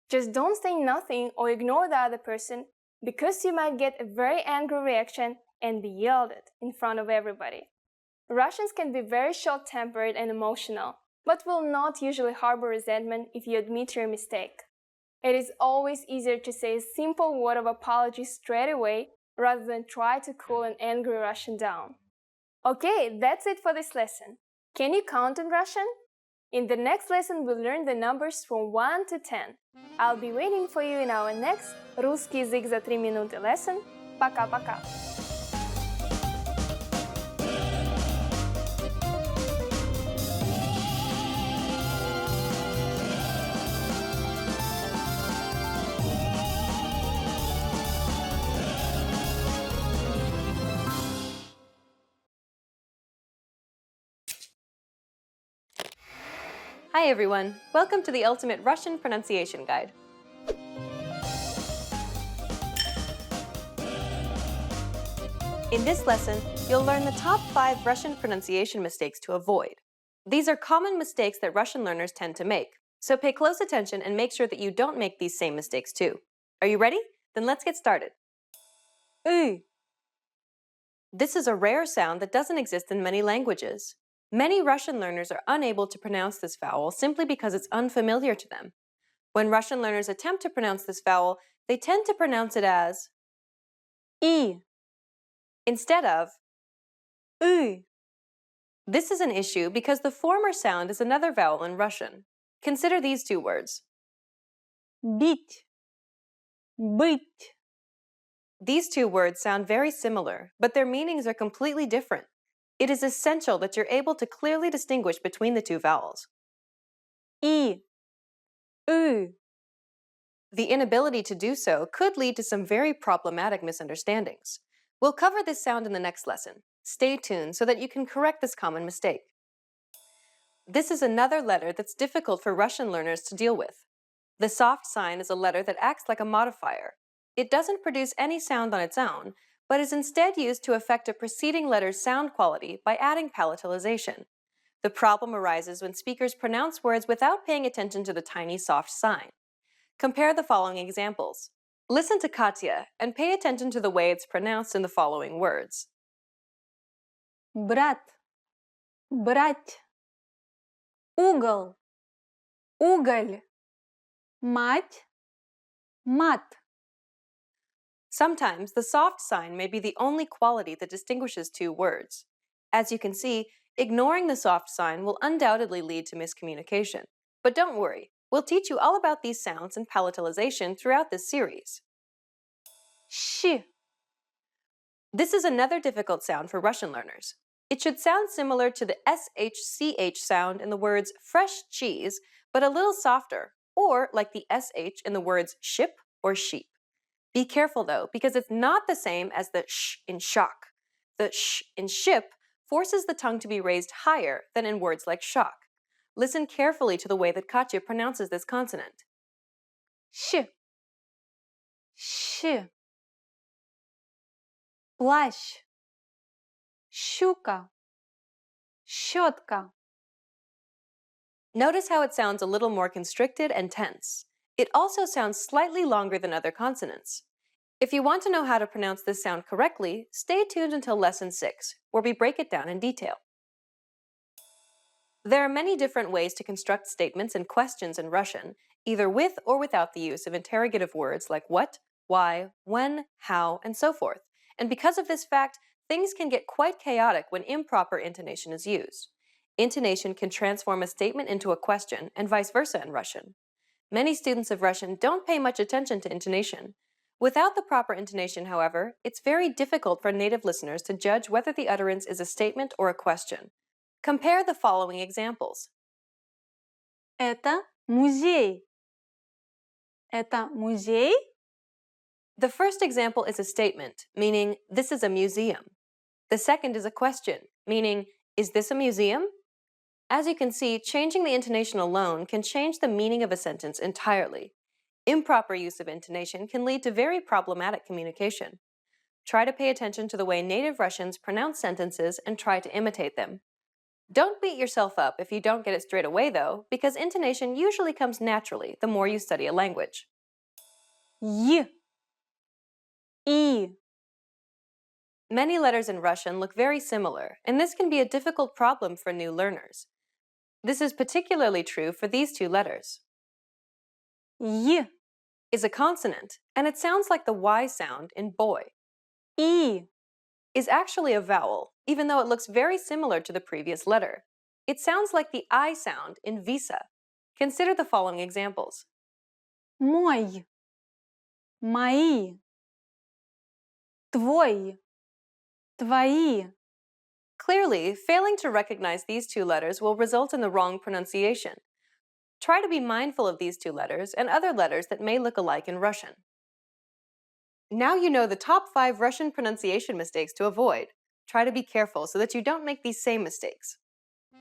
Speaker 7: Just don't say nothing or ignore the other person, because you might get a very angry reaction and be yelled at in front of everybody. Russians can be very short-tempered and emotional, but will not usually harbor resentment if you admit your mistake. It is always easier to say a simple word of apology straight away rather than try to cool an angry Russian down. Okay, that's it for this lesson. Can you count in Russian? In the next lesson, we'll learn the numbers from 1 to 10. I'll be waiting for you in our next Русский язык за 3 минуты lesson. Пока-пока!
Speaker 1: Hi everyone! Welcome to the Ultimate Russian Pronunciation Guide. In this lesson, you'll learn the top 5 Russian pronunciation mistakes to avoid. These are common mistakes that Russian learners tend to make, so pay close attention and make sure that you don't make these same mistakes too. Are you ready? Then let's get started. This is a rare sound that doesn't exist in many languages. Many Russian learners are unable to pronounce this vowel simply because it's unfamiliar to them. When Russian learners attempt to pronounce this vowel, they tend to pronounce it as I instead of U. This is an issue because the former sound is another vowel in Russian. Consider these two words. Бить, быть. These two words sound very similar, but their meanings are completely different. It is essential that you're able to clearly distinguish between the two vowels. I, U. The inability to do so could lead to some very problematic misunderstandings. We'll cover this sound in the next lesson. Stay tuned so that you can correct this common mistake. This is another letter that's difficult for Russian learners to deal with. The soft sign is a letter that acts like a modifier. It doesn't produce any sound on its own, but is instead used to affect a preceding letter's sound quality by adding palatalization. The problem arises when speakers pronounce words without paying attention to the tiny soft sign. Compare the following examples. Listen to Katya and pay attention to the way it's pronounced in the following words.
Speaker 2: Брат, брать. Угол, уголь. Мать, мат.
Speaker 1: Sometimes the soft sign may be the only quality that distinguishes two words. As you can see, ignoring the soft sign will undoubtedly lead to miscommunication. But don't worry, we'll teach you all about these sounds and palatalization throughout this series.
Speaker 2: Щ.
Speaker 1: This is another difficult sound for Russian learners. It should sound similar to the SHCH sound in the words fresh cheese, but a little softer, or like the SH in the words ship or sheep. Be careful though, because it's not the same as the sh in shock. The sh in ship forces the tongue to be raised higher than in words like shock. Listen carefully to the way that Katya pronounces this consonant.
Speaker 2: Щ. Щ. Плащ. Щука. Щетка.
Speaker 1: Notice how it sounds a little more constricted and tense. It also sounds slightly longer than other consonants. If you want to know how to pronounce this sound correctly, stay tuned until Lesson 6, where we break it down in detail. There are many different ways to construct statements and questions in Russian, either with or without the use of interrogative words like what, why, when, how, and so forth. And because of this fact, things can get quite chaotic when improper intonation is used. Intonation can transform a statement into a question, and vice versa in Russian. Many students of Russian don't pay much attention to intonation. Without the proper intonation, however, it's very difficult for native listeners to judge whether the utterance is a statement or a question. Compare the following examples.
Speaker 2: Это музей. Это музей?
Speaker 1: The first example is a statement, meaning, this is a museum. The second is a question, meaning, is this a museum? As you can see, changing the intonation alone can change the meaning of a sentence entirely. Improper use of intonation can lead to very problematic communication. Try to pay attention to the way native Russians pronounce sentences and try to imitate them. Don't beat yourself up if you don't get it straight away, though, because intonation usually comes naturally the more you study a language.
Speaker 2: Y. I.
Speaker 1: Many letters in Russian look very similar, and this can be a difficult problem for new learners. This is particularly true for these two letters.
Speaker 2: Y.
Speaker 1: Is a consonant, and it sounds like the Y sound in boy.
Speaker 2: I.
Speaker 1: Is actually a vowel, even though it looks very similar to the previous letter. It sounds like the I sound in visa. Consider the following examples.
Speaker 2: Мой. Мои. Твой. Твои.
Speaker 1: Clearly, failing to recognize these two letters will result in the wrong pronunciation. Try to be mindful of these two letters and other letters that may look alike in Russian. Now you know the top 5 Russian pronunciation mistakes to avoid. Try to be careful so that you don't make these same mistakes.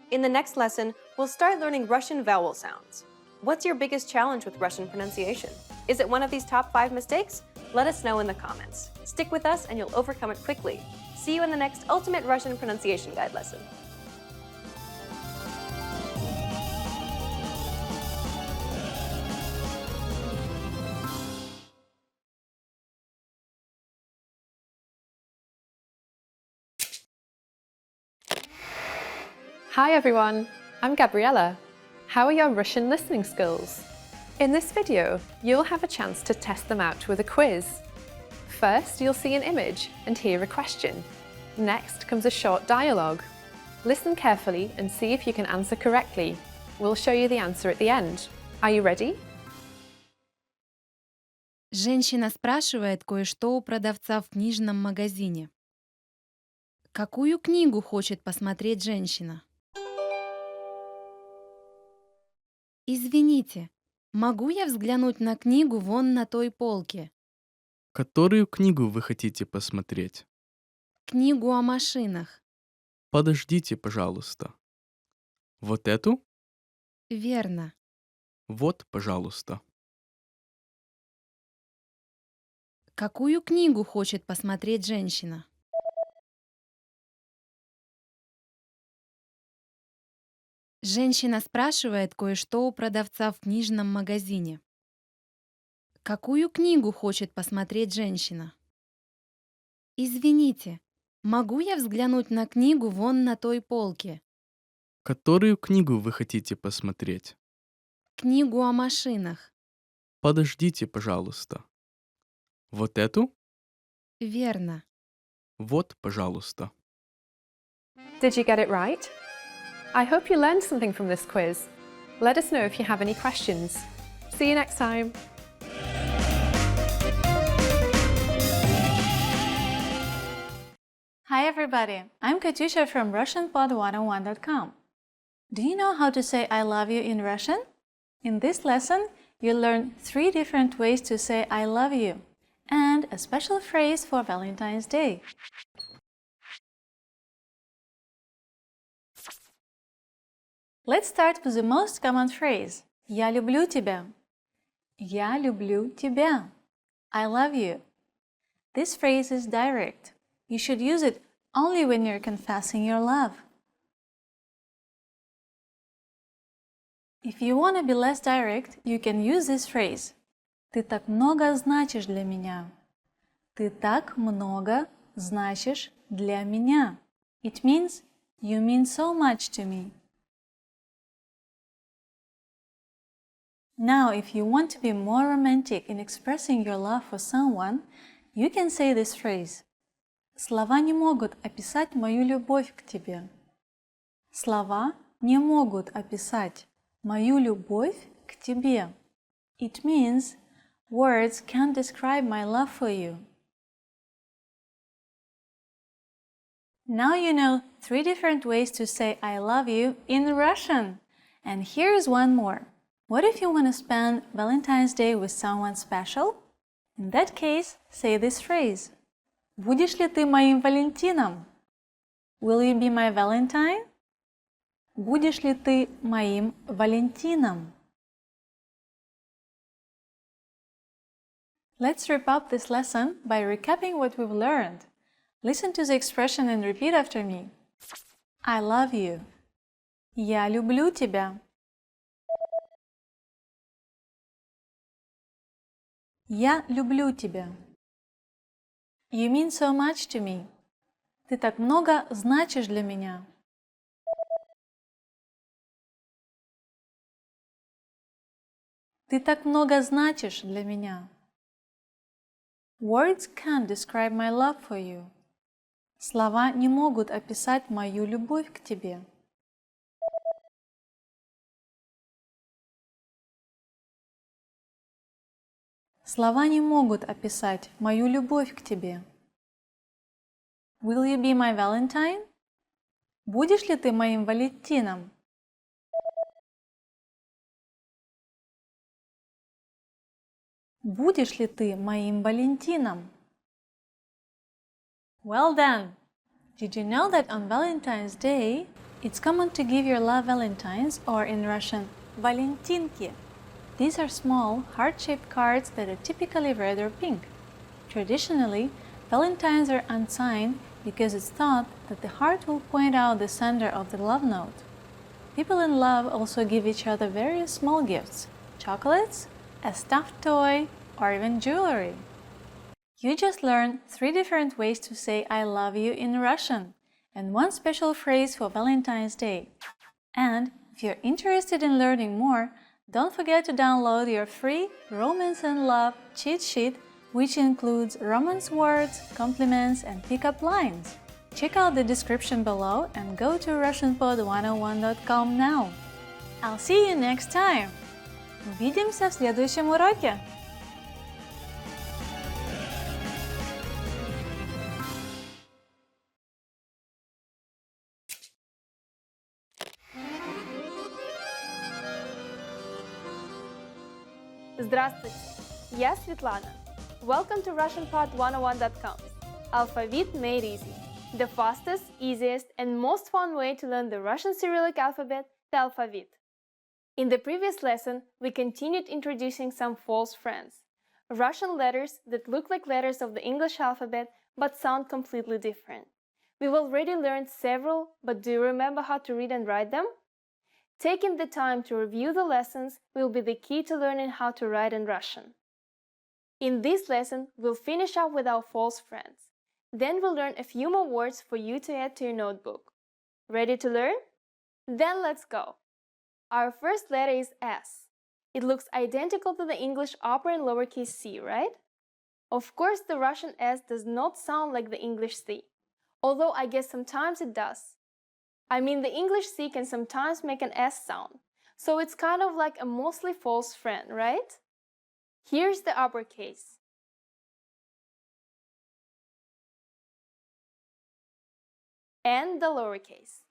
Speaker 1: In the next lesson, we'll start learning Russian vowel sounds. What's your biggest challenge with Russian pronunciation? Is it one of these top 5 mistakes? Let us know in the comments. Stick with us and you'll overcome it quickly. See you in the next Ultimate Russian Pronunciation Guide lesson.
Speaker 3: Hi everyone, I'm Gabriella. How are your Russian listening skills? In this video, you'll have a chance to test them out with a quiz. First, you'll see an image and hear a question. Next comes a short dialogue. Listen carefully and see if you can answer correctly. We'll show you the answer at the end. Are you ready?
Speaker 4: Женщина спрашивает кое-что у продавца в книжном магазине. Какую книгу хочет посмотреть женщина? Извините, могу я взглянуть на книгу вон на той полке?
Speaker 5: Которую книгу вы хотите посмотреть?
Speaker 4: Книгу о машинах.
Speaker 5: Подождите, пожалуйста. Вот эту?
Speaker 4: Верно.
Speaker 5: Вот, пожалуйста.
Speaker 4: Какую книгу хочет посмотреть женщина? Женщина спрашивает кое-что у продавца в книжном магазине. Какую книгу хочет посмотреть женщина? Извините, могу я взглянуть на книгу вон на той полке?
Speaker 5: Которую книгу вы хотите посмотреть?
Speaker 4: Книгу о машинах.
Speaker 5: Подождите, пожалуйста. Вот эту?
Speaker 4: Верно.
Speaker 5: Вот, пожалуйста.
Speaker 3: Did you get it right? I hope you learned something from this quiz. Let us know if you have any questions. See you next time.
Speaker 2: Hi everybody, I'm Katusha from RussianPod101.com. Do you know how to say I love you in Russian? In this lesson, you'll learn 3 different ways to say I love you and a special phrase for Valentine's Day. Let's start with the most common phrase. Я люблю тебя. Я люблю тебя. I love you. This phrase is direct. You should use it only when you're confessing your love. If you want to be less direct, you can use this phrase. Ты так много значишь для меня. Ты так много значишь для меня. It means you mean so much to me. Now, if you want to be more romantic in expressing your love for someone, you can say this phrase. Слова не могут описать мою любовь к тебе. Слова не могут описать мою любовь к тебе. It means words can't describe my love for you. Now you know 3 different ways to say I love you in Russian. And here's one more. What if you want to spend Valentine's Day with someone special? In that case, say this phrase. Будешь ли ты моим Валентином? Will you be my Valentine? Будешь ли ты моим Валентином? Let's wrap up this lesson by recapping what we've learned. Listen to the expression and repeat after me. I love you. Я люблю тебя. Я люблю тебя. You mean so much to me. Ты так много значишь для меня. Ты так много значишь для меня. Words can't describe my love for you. Слова не могут описать мою любовь к тебе. Слова не могут описать мою любовь к тебе. Will you be my Valentine? Будешь ли ты моим Валентином? Будешь ли ты моим Валентином? Well done! Did you know that on Valentine's Day, it's common to give your love valentines, or in Russian, valentinki? These are small, heart-shaped cards that are typically red or pink. Traditionally, valentines are unsigned because it's thought that the heart will point out the sender of the love note. People in love also give each other various small gifts, chocolates, a stuffed toy, or even jewelry. You just learned 3 different ways to say I love you in Russian, and 1 special phrase for Valentine's Day. And if you're interested in learning more, don't forget to download your free Romance and Love cheat sheet, which includes romance words, compliments, and pickup lines. Check out the description below and go to russianpod101.com now. I'll see you next time! Увидимся в следующем уроке!
Speaker 7: Здравствуйте! Я Светлана. Welcome to RussianPod101.com. Alphabet made easy. The fastest, easiest, and most fun way to learn the Russian Cyrillic alphabet, the alphabet. In the previous lesson, we continued introducing some false friends, Russian letters that look like letters of the English alphabet but sound completely different. We've already learned several, but do you remember how to read and write them? Taking the time to review the lessons will be the key to learning how to write in Russian. In this lesson, we'll finish up with our false friends. Then we'll learn a few more words for you to add to your notebook. Ready to learn? Then let's go! Our first letter is S. It looks identical to the English upper and lowercase c, right? Of course, the Russian S does not sound like the English C, although I guess sometimes it does. I mean, the English C can sometimes make an S sound, so it's kind of like a mostly false friend, right? Here's the uppercase. And the lowercase.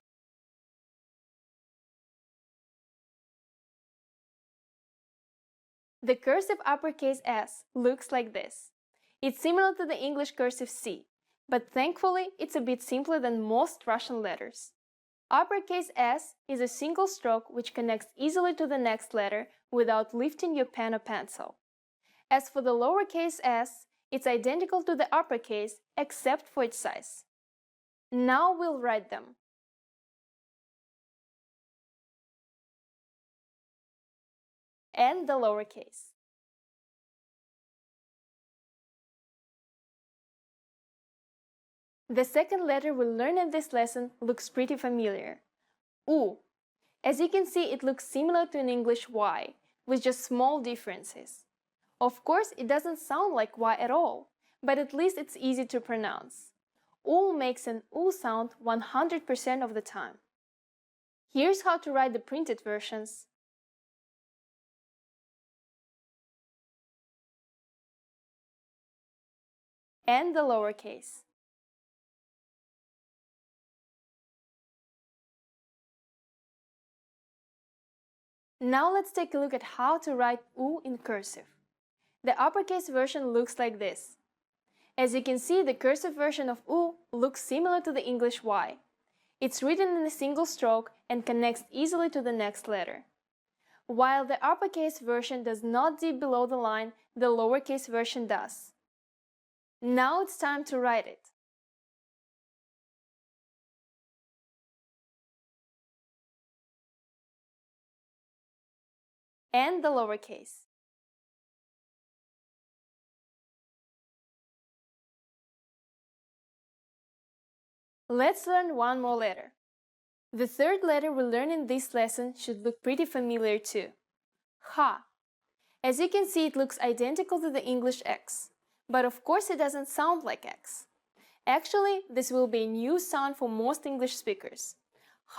Speaker 7: The cursive uppercase S looks like this. It's similar to the English cursive C, but thankfully it's a bit simpler than most Russian letters. Uppercase S is a single stroke which connects easily to the next letter without lifting your pen or pencil. As for the lowercase s, it's identical to the uppercase except for its size. Now we'll write them. And the lowercase. The second letter we'll learn in this lesson looks pretty familiar. U. As you can see, it looks similar to an English Y, with just small differences. Of course, it doesn't sound like Y at all, but at least it's easy to pronounce. U makes an U sound 100% of the time. Here's how to write the printed versions. And the lowercase. Now let's take a look at how to write U in cursive. The uppercase version looks like this. As you can see, the cursive version of U looks similar to the English Y. It's written in a single stroke and connects easily to the next letter. While the uppercase version does not dip below the line, the lowercase version does. Now it's time to write it. And the lowercase. Let's learn one more letter. The third letter we learn in this lesson should look pretty familiar too. Ha. As you can see, it looks identical to the English X, but of course it doesn't sound like X. Actually, this will be a new sound for most English speakers.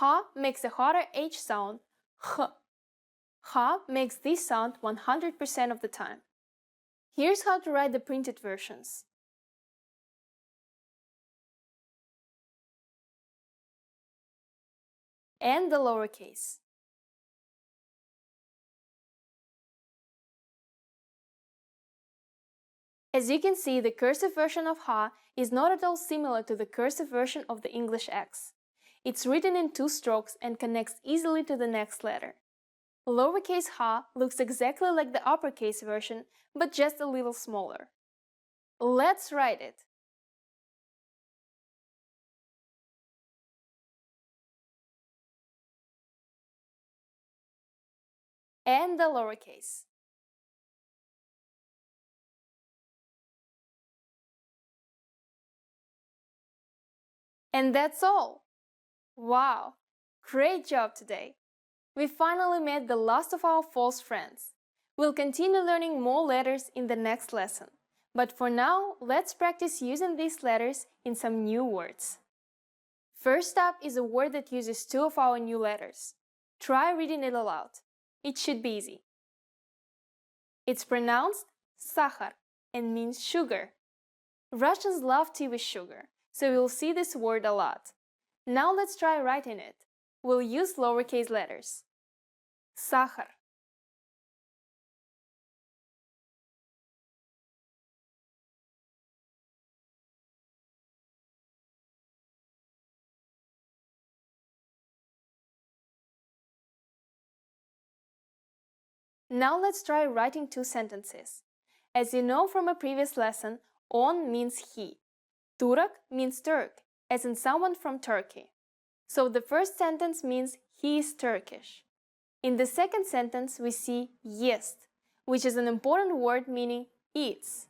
Speaker 7: Ha makes a harder H sound, h. Ha makes this sound 100% of the time. Here's how to write the printed versions. And the lowercase. As you can see, the cursive version of ha is not at all similar to the cursive version of the English X. It's written in 2 strokes and connects easily to the next letter. Lowercase ha looks exactly like the uppercase version, but just a little smaller. Let's write it. And the lowercase. And that's all! Wow! Great job today! We finally met the last of our false friends. We'll continue learning more letters in the next lesson. But for now, let's practice using these letters in some new words. First up is a word that uses 2 of our new letters. Try reading it aloud. It should be easy. It's pronounced сахар and means sugar. Russians love tea with sugar, so you'll see this word a lot. Now let's try writing it. We'll use lowercase letters. Сахар. Now let's try writing 2 sentences. As you know from a previous lesson, on means he. Turk means Turk, as in someone from Turkey. So the first sentence means he is Turkish. In the second sentence, we see есть, which is an important word meaning eats.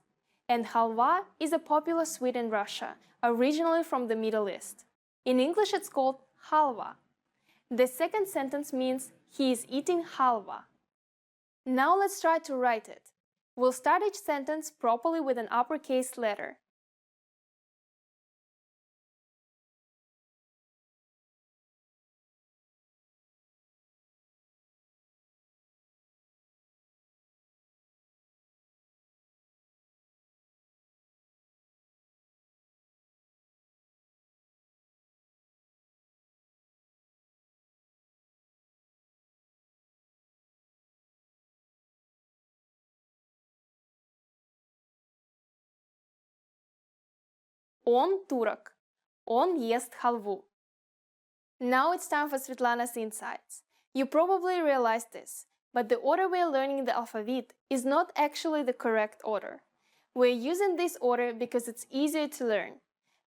Speaker 7: And halva is a popular sweet in Russia, originally from the Middle East. In English, it's called halva. The second sentence means he is eating halva. Now let's try to write it. We'll start each sentence properly with an uppercase letter. Он турок. Он ест халву. Now it's time for Svetlana's insights. You probably realized this, but the order we are learning the alphabet is not actually the correct order. We're using this order because it's easier to learn.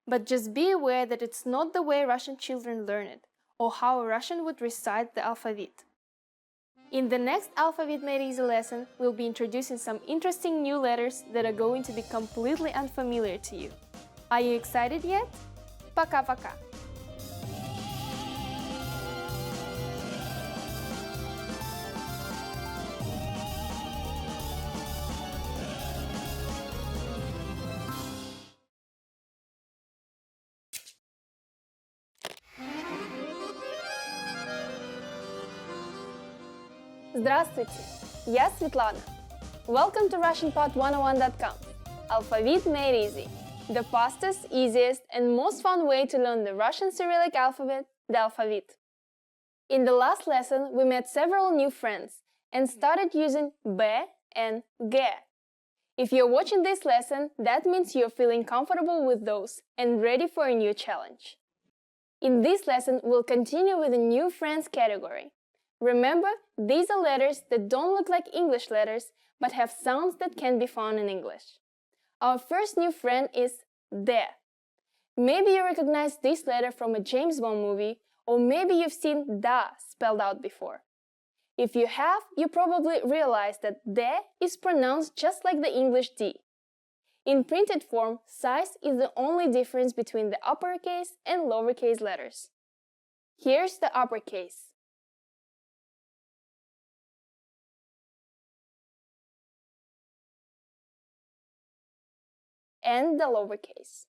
Speaker 7: But just be aware that it's not the way Russian children learn it, or how a Russian would recite the alphabet. In the next Alphabet Made Easy lesson, we'll be introducing some interesting new letters that are going to be completely unfamiliar to you. Are you excited yet? Пока-пока! Здравствуйте! Я Светлана. Welcome to RussianPod101.com. Alphabet Made Easy. The fastest, easiest, and most fun way to learn the Russian Cyrillic alphabet, the alphabet. In the last lesson, we met several new friends and started using B and G. If you're watching this lesson, that means you're feeling comfortable with those and ready for a new challenge. In this lesson, we'll continue with a new friends category. Remember, these are letters that don't look like English letters, but have sounds that can be found in English. Our first new friend is de. Maybe you recognize this letter from a James Bond movie, or maybe you've seen da spelled out before. If you have, you probably realize that de is pronounced just like the English D. In printed form, size is the only difference between the uppercase and lowercase letters. Here's the uppercase. And the lowercase.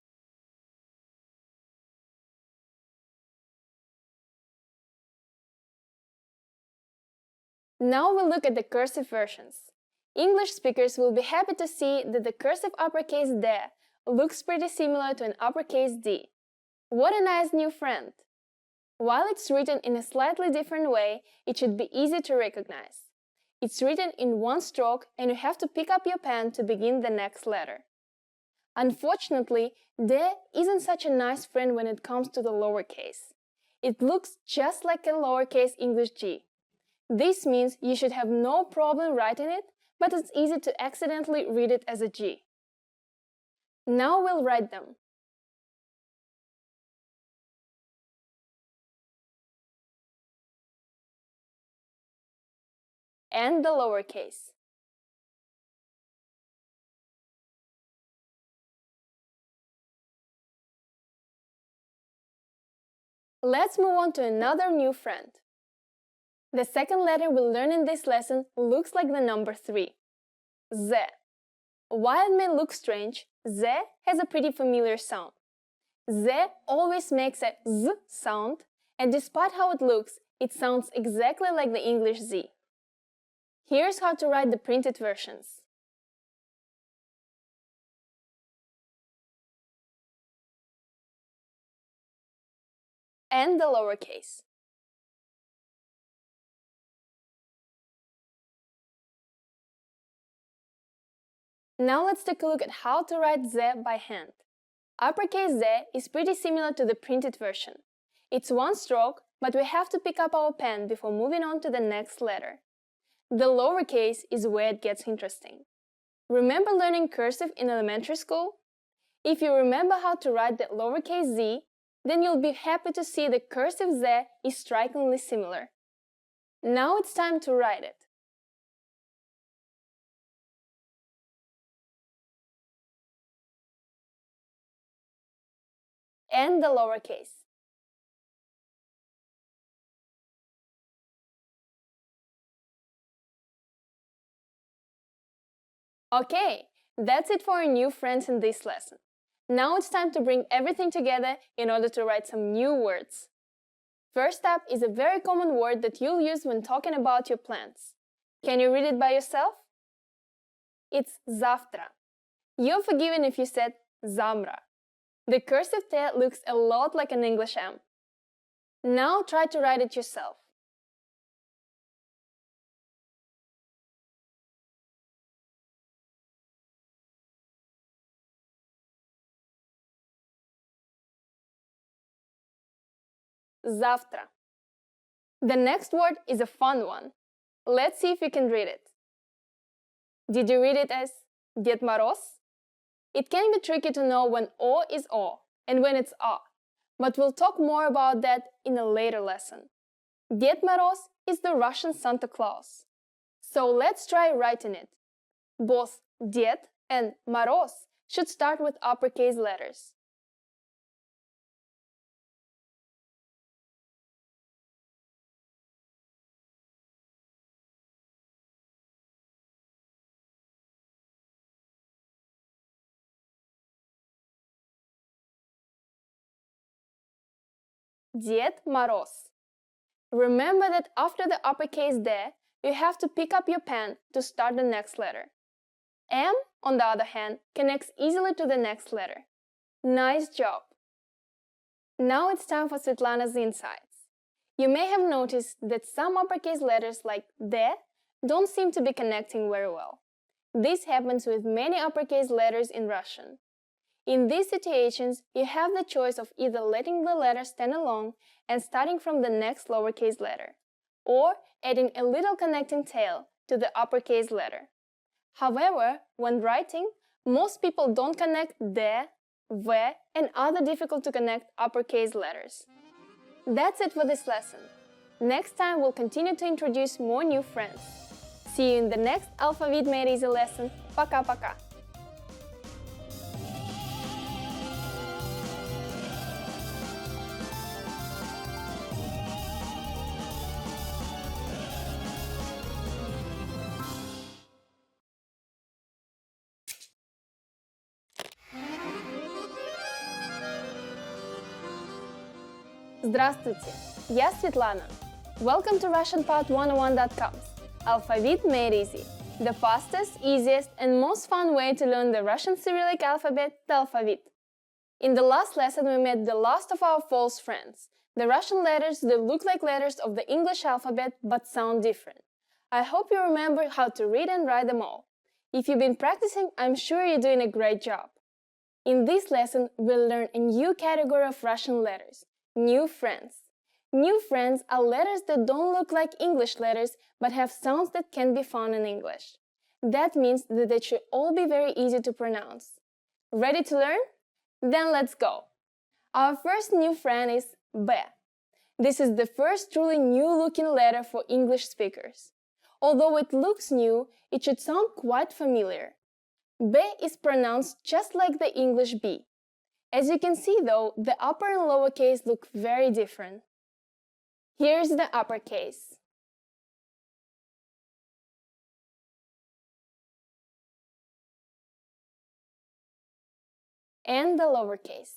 Speaker 7: Now we'll look at the cursive versions. English speakers will be happy to see that the cursive uppercase de looks pretty similar to an uppercase D. What a nice new friend! While it's written in a slightly different way, it should be easy to recognize. It's written in one stroke and you have to pick up your pen to begin the next letter. Unfortunately, de isn't such a nice friend when it comes to the lowercase. It looks just like a lowercase English G. This means you should have no problem writing it, but it's easy to accidentally read it as a G. Now we'll write them. And the lowercase. Let's move on to another new friend. The second letter we'll learn in this lesson looks like the number 3. Z. While it may look strange, Z has a pretty familiar sound. Z always makes a Z sound, and despite how it looks, it sounds exactly like the English Z. Here's how to write the printed versions. And the lowercase. Now let's take a look at how to write Z by hand. Uppercase Z is pretty similar to the printed version. It's one stroke, but we have to pick up our pen before moving on to the next letter. The lowercase is where it gets interesting. Remember learning cursive in elementary school? If you remember how to write the lowercase z, then you'll be happy to see the cursive Z is strikingly similar. Now it's time to write it. And the lowercase. Okay, that's it for our new friends in this lesson. Now it's time to bring everything together in order to write some new words. First up is a very common word that you'll use when talking about your plans. Can you read it by yourself? It's завтра. You're forgiven if you said zamra. The cursive T looks a lot like an English M. Now try to write it yourself. Завтра. The next word is a fun one. Let's see if you can read it. Did you read it as Дед Мороз? It can be tricky to know when O is O and when it's A, but we'll talk more about that in a later lesson. Дед Мороз is the Russian Santa Claus. So let's try writing it. Both Дед and Мороз should start with uppercase letters. Дед Мороз. Remember that after the uppercase D, you have to pick up your pen to start the next letter. M, on the other hand, connects easily to the next letter. Nice job! Now it's time for Svetlana's insights. You may have noticed that some uppercase letters like D don't seem to be connecting very well. This happens with many uppercase letters in Russian. In these situations, you have the choice of either letting the letter stand alone and starting from the next lowercase letter, or adding a little connecting tail to the uppercase letter. However, when writing, most people don't connect the, the, and other difficult to connect uppercase letters. That's it for this lesson. Next time we'll continue to introduce more new friends. See you in the next Alphabet Made Easy lesson. Пока-пока! Здравствуйте! Я Светлана. Welcome to RussianPod101.com's Alphabet Made Easy, the fastest, easiest, and most fun way to learn the Russian Cyrillic alphabet, the alphabet. In the last lesson, we met the last of our false friends, the Russian letters that look like letters of the English alphabet but sound different. I hope you remember how to read and write them all. If you've been practicing, I'm sure you're doing a great job. In this lesson, we'll learn a new category of Russian letters. New friends. New friends are letters that don't look like English letters but have sounds that can be found in English. That means that they should all be very easy to pronounce. Ready to learn? Then let's go. Our first new friend is B. This is the first truly new-looking letter for English speakers. Although it looks new, it should sound quite familiar. B is pronounced just like the English B. As you can see though, the upper and lower case look very different. Here's the uppercase. And the lowercase.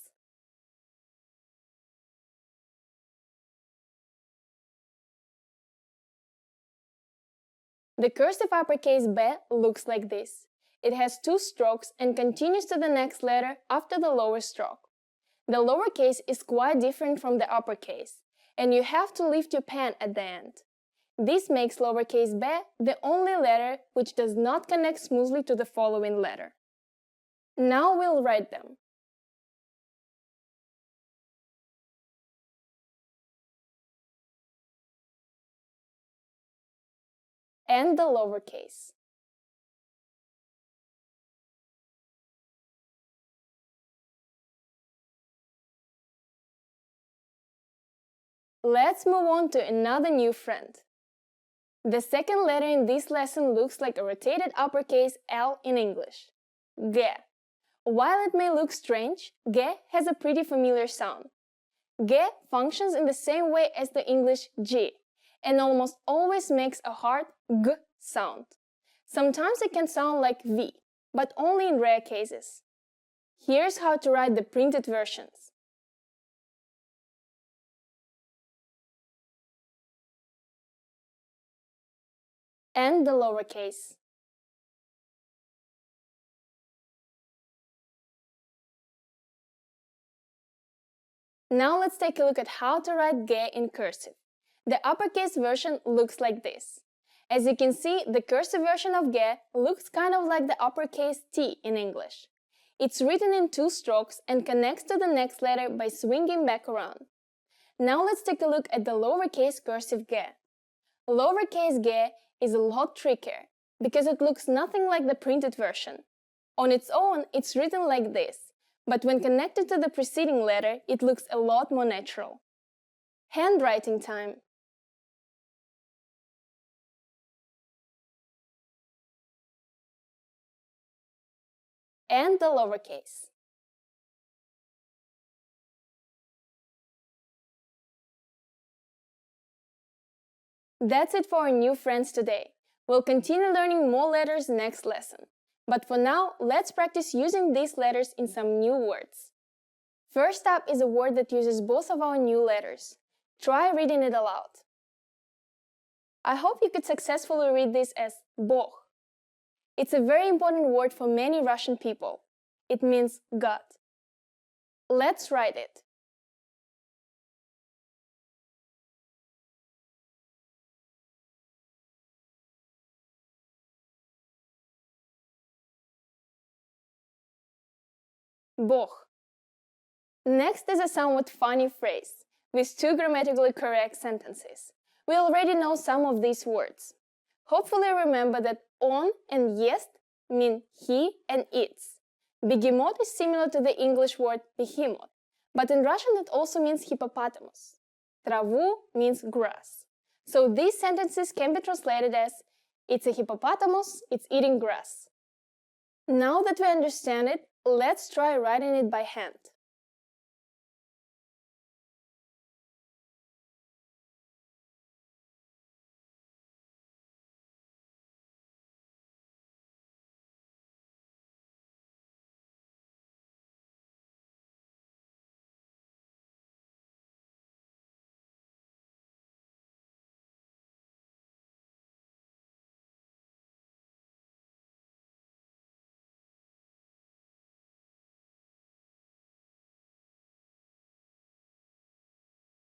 Speaker 7: The cursive uppercase B looks like this. It has two strokes and continues to the next letter after the lower stroke. The lowercase is quite different from the uppercase, and you have to lift your pen at the end. This makes lowercase b the only letter which does not connect smoothly to the following letter. Now we'll write them. And the lowercase. Let's move on to another new friend. The second letter in this lesson looks like a rotated uppercase L in English. G. While it may look strange, G has a pretty familiar sound. G functions in the same way as the English G, and almost always makes a hard G sound. Sometimes it can sound like V, but only in rare cases. Here's how to write the printed versions. And the lowercase. Now let's take a look at how to write G in cursive. The uppercase version looks like this. As you can see, the cursive version of G looks kind of like the uppercase T in English. It's written in two strokes and connects to the next letter by swinging back around. Now let's take a look at the lowercase cursive G. Lowercase G is a lot trickier because it looks nothing like the printed version. On its own, it's written like this, but when connected to the preceding letter, it looks a lot more natural. Handwriting time. And the lowercase. That's it for our new friends today. We'll continue learning more letters next lesson. But for now, let's practice using these letters in some new words. First up is a word that uses both of our new letters. Try reading it aloud. I hope you could successfully read this as Bog. It's a very important word for many Russian people. It means God. Let's write it. Bog. Next is a somewhat funny phrase with two grammatically correct sentences. We already know some of these words. Hopefully remember that on and jest mean he and its. Begemoth is similar to the English word behemoth, but in Russian it also means hippopotamus. Travу means grass. So these sentences can be translated as it's a hippopotamus, it's eating grass. Now that we understand it, let's try writing it by hand.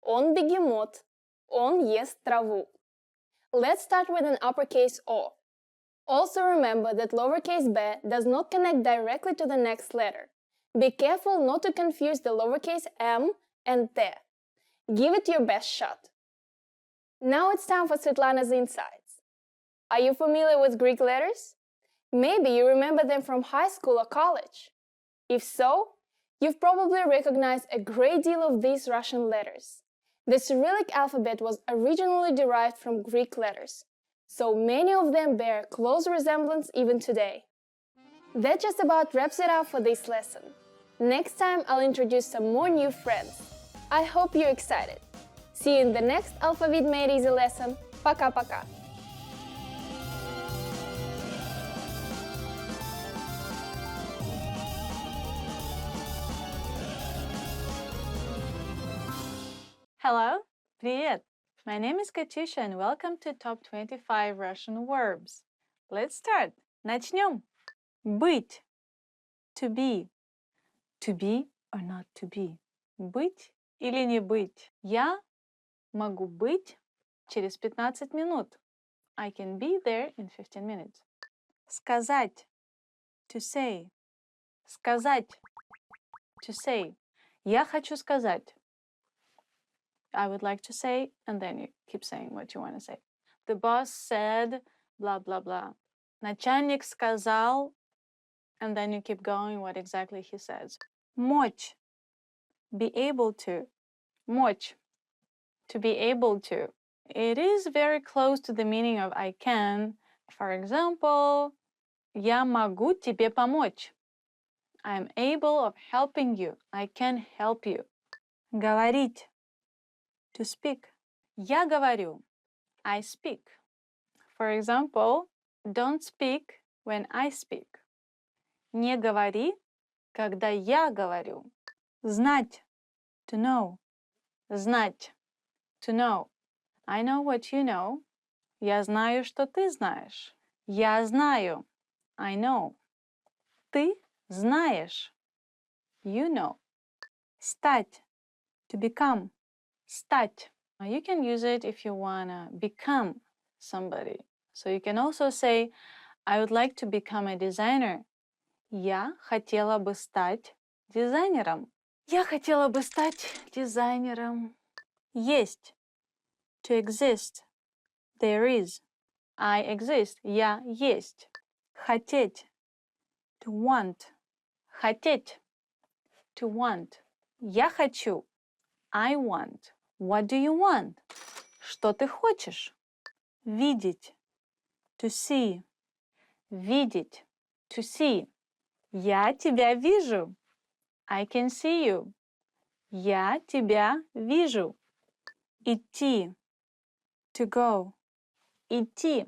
Speaker 7: Он бегемот. Он ест траву. Let's start with an uppercase O. Also remember that lowercase b does not connect directly to the next letter. Be careful not to confuse the lowercase m and t. Give it your best shot. Now it's time for Svetlana's insights. Are you familiar with Greek letters? Maybe you remember them from high school or college. If so, you've probably recognized a great deal of these Russian letters. The Cyrillic alphabet was originally derived from Greek letters, so many of them bear close resemblance even today. That just about wraps it up for this lesson. Next time I'll introduce some more new friends. I hope you're excited. See you in the next Alphabet Made Easy lesson. Пока-пока!
Speaker 2: Hello, привет! My name is Katyusha and welcome to Top 25 Russian Verbs. Let's start. Начнем. Быть. To be. To be or not to be. Быть или не быть. Я могу быть через 15 минут. I can be there in 15 minutes. Сказать. To say. Сказать. To say. Я хочу сказать. I would like to say, and then you keep saying what you want to say. The boss said, blah, blah, blah. Начальник сказал, and then you keep going what exactly he says. Мочь. Be able to. Мочь. To be able to. It is very close to the meaning of I can. For example, я могу тебе помочь. I am able of helping you. I can help you. Говорить. To speak. Я говорю. I speak. For example, don't speak when I speak. Не говори, когда я говорю. Знать. To know. Знать. To know. I know what you know. Я знаю, что ты знаешь. Я знаю. I know. Ты знаешь. You know. Стать. To become. Стать. You can use it if you want to become somebody. So you can also say, I would like to become a designer. Я хотела бы стать дизайнером. Я хотела бы стать дизайнером. Есть. To exist. There is. I exist. Я есть. Хотеть. To want. Хотеть. To want. Я хочу. I want. What do you want? Что ты хочешь? Видеть. To see. Видеть. To see. Я тебя вижу. I can see you. Я тебя вижу. Идти. To go. Идти.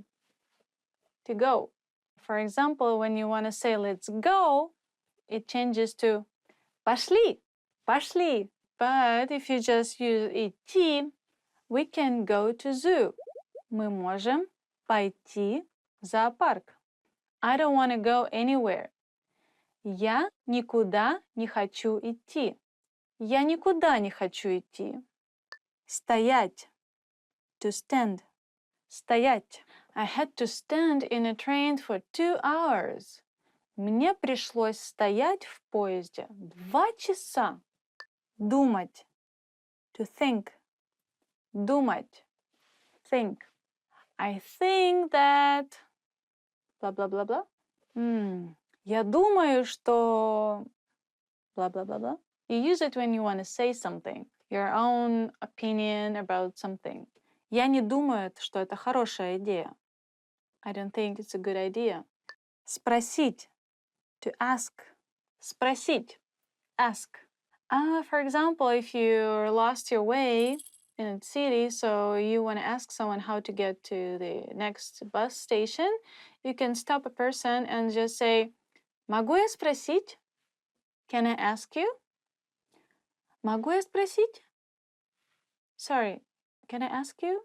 Speaker 2: To go. For example, when you want to say let's go, it changes to пошли. Пошли. But if you just use идти, we can go to zoo. Мы можем пойти в зоопарк. I don't want to go anywhere. Я никуда не хочу идти. Я никуда не хочу идти. Стоять. To stand. Стоять. I had to stand in a train for 2 hours. Мне пришлось стоять в поезде 2 часа. Думать. To think. Думать. think. I think that... Blah, blah, blah, blah. Я думаю, что... Blah, blah, blah, blah. You use it when you want to say something. Your own opinion about something. Я не думаю, что это хорошая идея. I don't think it's a good idea. Спросить. To ask. Спросить. Ask. For example, if you lost your way in a city, so you want to ask someone how to get to the next bus station, you can stop a person and just say, могу я спросить? Can I ask you? Могу я спросить? Sorry, can I ask you?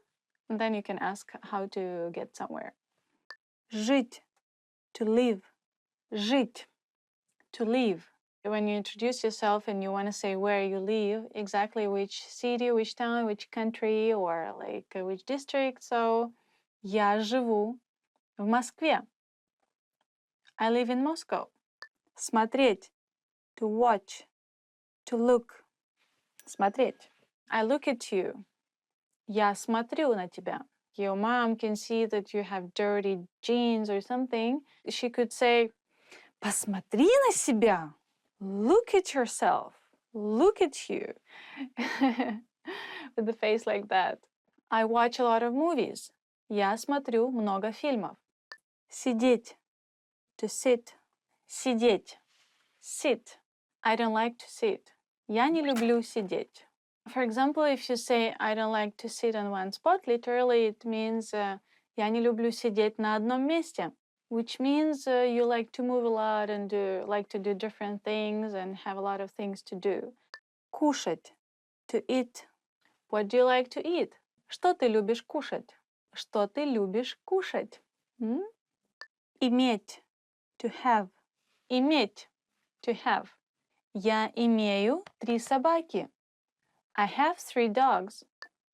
Speaker 2: And then you can ask how to get somewhere. Жить. To live. Жить. To live. When you introduce yourself and you want to say where you live, exactly which city, which town, which country, or like which district. So, я живу в Москве. I live in Moscow. Смотреть. To watch. To look. Смотреть. I look at you. Я смотрю на тебя. Your mom can see that you have dirty jeans or something. She could say, посмотри на себя. Look at yourself. Look at you. With the face like that. I watch a lot of movies. Я смотрю много фильмов. Сидеть. To sit. Сидеть. Sit. I don't like to sit. Я не люблю сидеть. For example, if you say, I don't like to sit on one spot, literally it means я не люблю сидеть на одном месте. Which means you like to move a lot and like to do different things and have a lot of things to do. Кушать. To eat. What do you like to eat? Что ты любишь кушать? Что ты любишь кушать? Иметь. To have. Иметь. To have. Я имею 3 собаки. I have 3 dogs.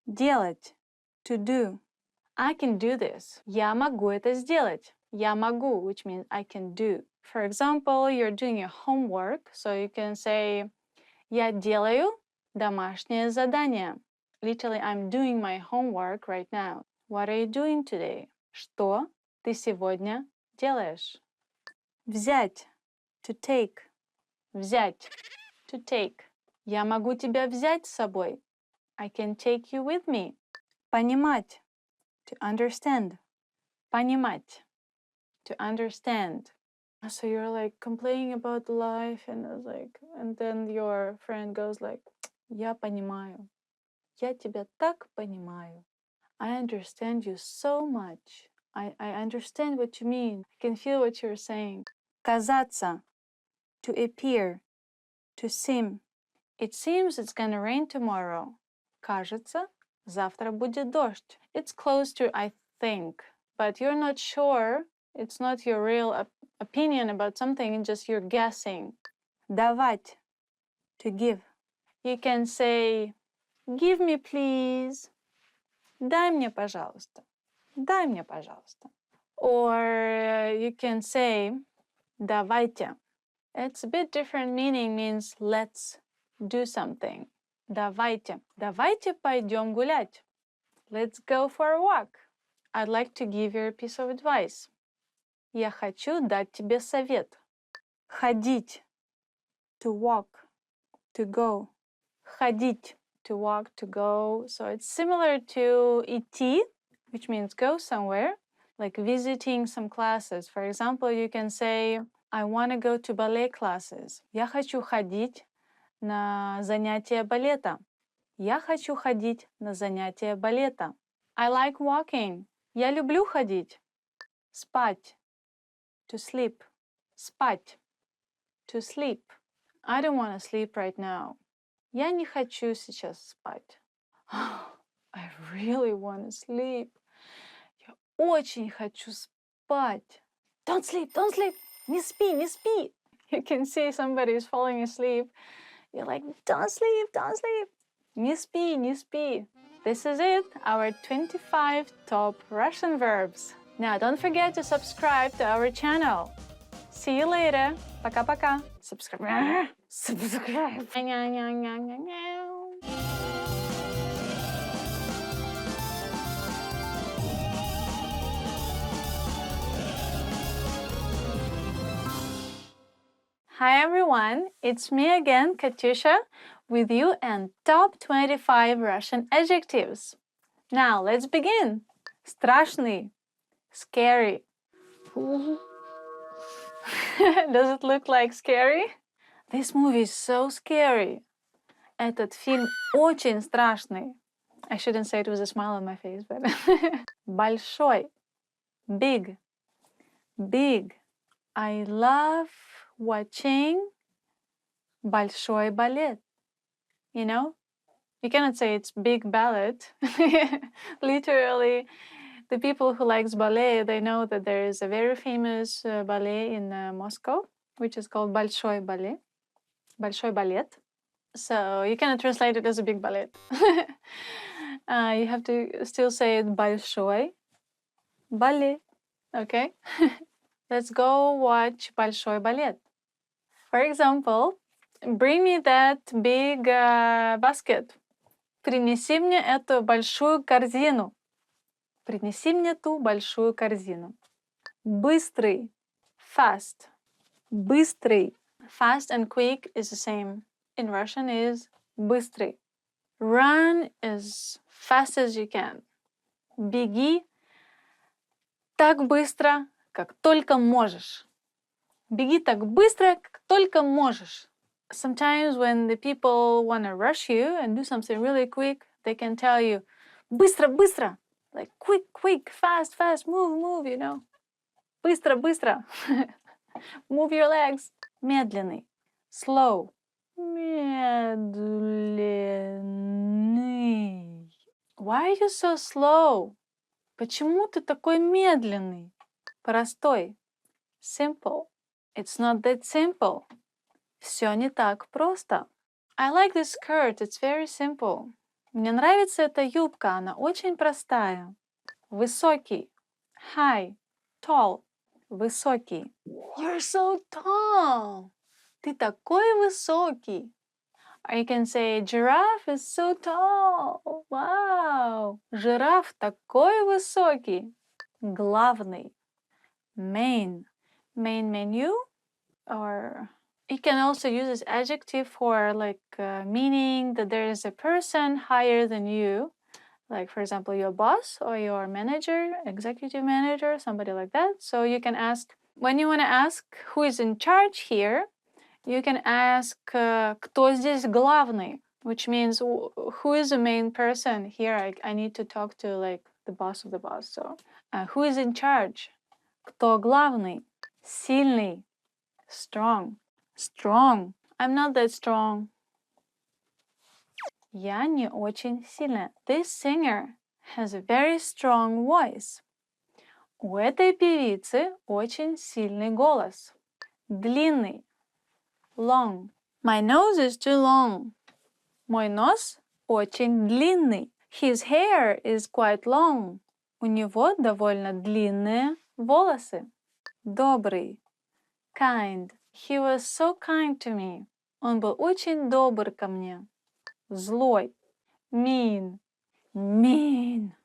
Speaker 2: Делать. To do. I can do this. Я могу это сделать. Я могу, which means I can do. For example, you're doing your homework, so you can say я делаю домашнее задание. Literally, I'm doing my homework right now. What are you doing today? Что ты сегодня делаешь? Взять. To take. Взять. To take. Я могу тебя взять с собой. I can take you with me. Понимать. To understand. Понимать. To understand. So you're like complaining about life and then your friend goes like, я понимаю. Я тебя так понимаю. I understand you so much. I understand what you mean. I can feel what you're saying. Казаться. To appear. To seem. It seems it's gonna rain tomorrow. Кажется, завтра будет дождь. It's close to I think, but you're not sure. It's not your real opinion about something, it's just you're guessing. Давать. To give. You can say, give me please. Дай мне, пожалуйста. Дай мне, пожалуйста. Or you can say, давайте. It's a bit different meaning, means let's do something. Давайте. Давайте пойдем гулять. Let's go for a walk. I'd like to give you a piece of advice. Я хочу дать тебе совет. Ходить. To walk. To go. Ходить. To walk, to go. So it's similar to идти, which means go somewhere, like visiting some classes. For example, you can say, I want to go to ballet classes. Я хочу ходить на занятия балета. Я хочу ходить на занятия балета. I like walking. Я люблю ходить. Спать. To sleep. Спать. To sleep. I don't want to sleep right now. Я не хочу сейчас спать. I really want to sleep. Я очень хочу спать. Don't sleep, don't sleep. Не спи, не спи. You can see somebody is falling asleep. You're like, don't sleep, don't sleep. Не спи, не спи. This is it, our 25 top Russian verbs. Now, don't forget to subscribe to our channel. See you later. Пока-пока. Subscribe. Subscribe. Hi everyone, it's me again, Katyusha, with you and top 25 Russian adjectives. Now let's begin. Страшный, scary. Does it look like scary? This movie is so scary. Этот фильм очень страшный. I shouldn't say it with a smile on my face, but большой, big, big. I love watching большой балет. You know, you cannot say it's big ballet. Literally, the people who likes ballet, they know that there is a very famous ballet in Moscow, which is called большой балет. Большой балет. So you cannot translate it as a big ballet. You have to still say it большой балет. Okay? Let's go watch большой балет. For example, bring me that big basket. Принеси мне эту большую корзину. Принеси мне ту большую корзину. Быстрый. Fast. Быстрый. Fast and quick is the same. In Russian is быстрый. Run as fast as you can. Беги так быстро, как только можешь. Беги так быстро, как только можешь. Sometimes when the people want to rush you and do something really quick, they can tell you, быстро, быстро. Like quick, quick, fast, fast, move, move, you know. Быстро, быстро. Move your legs. Медленный. Slow. Медленный. Why are you so slow? Почему ты такой медленный? Простой. Simple. It's not that simple. Все не так просто. I like this skirt. It's very simple. Мне нравится эта юбка. Она очень простая. Высокий. High. Tall. Высокий. You're so tall. Ты такой высокий. Or you can say, giraffe is so tall. Wow. Жираф такой высокий. Главный. Main. Main menu. Or you can also use this adjective for like meaning that there is a person higher than you. Like, for example, your boss or your manager, executive manager, somebody like that. So you can ask, when you want to ask who is in charge here, you can ask, кто здесь главный? Which means, who is the main person here? I need to talk to, like, the boss of the boss. So, who is in charge? Кто главный? Сильный. Strong. Strong. I'm not that strong. Я не очень сильная. This singer has a very strong voice. У этой певицы очень сильный голос. Длинный. Long. My nose is too long. Мой нос очень длинный. His hair is quite long. У него довольно длинные волосы. Добрый. Kind. He was so kind to me. Он был очень добр ко мне. Злой. Mean. Mean.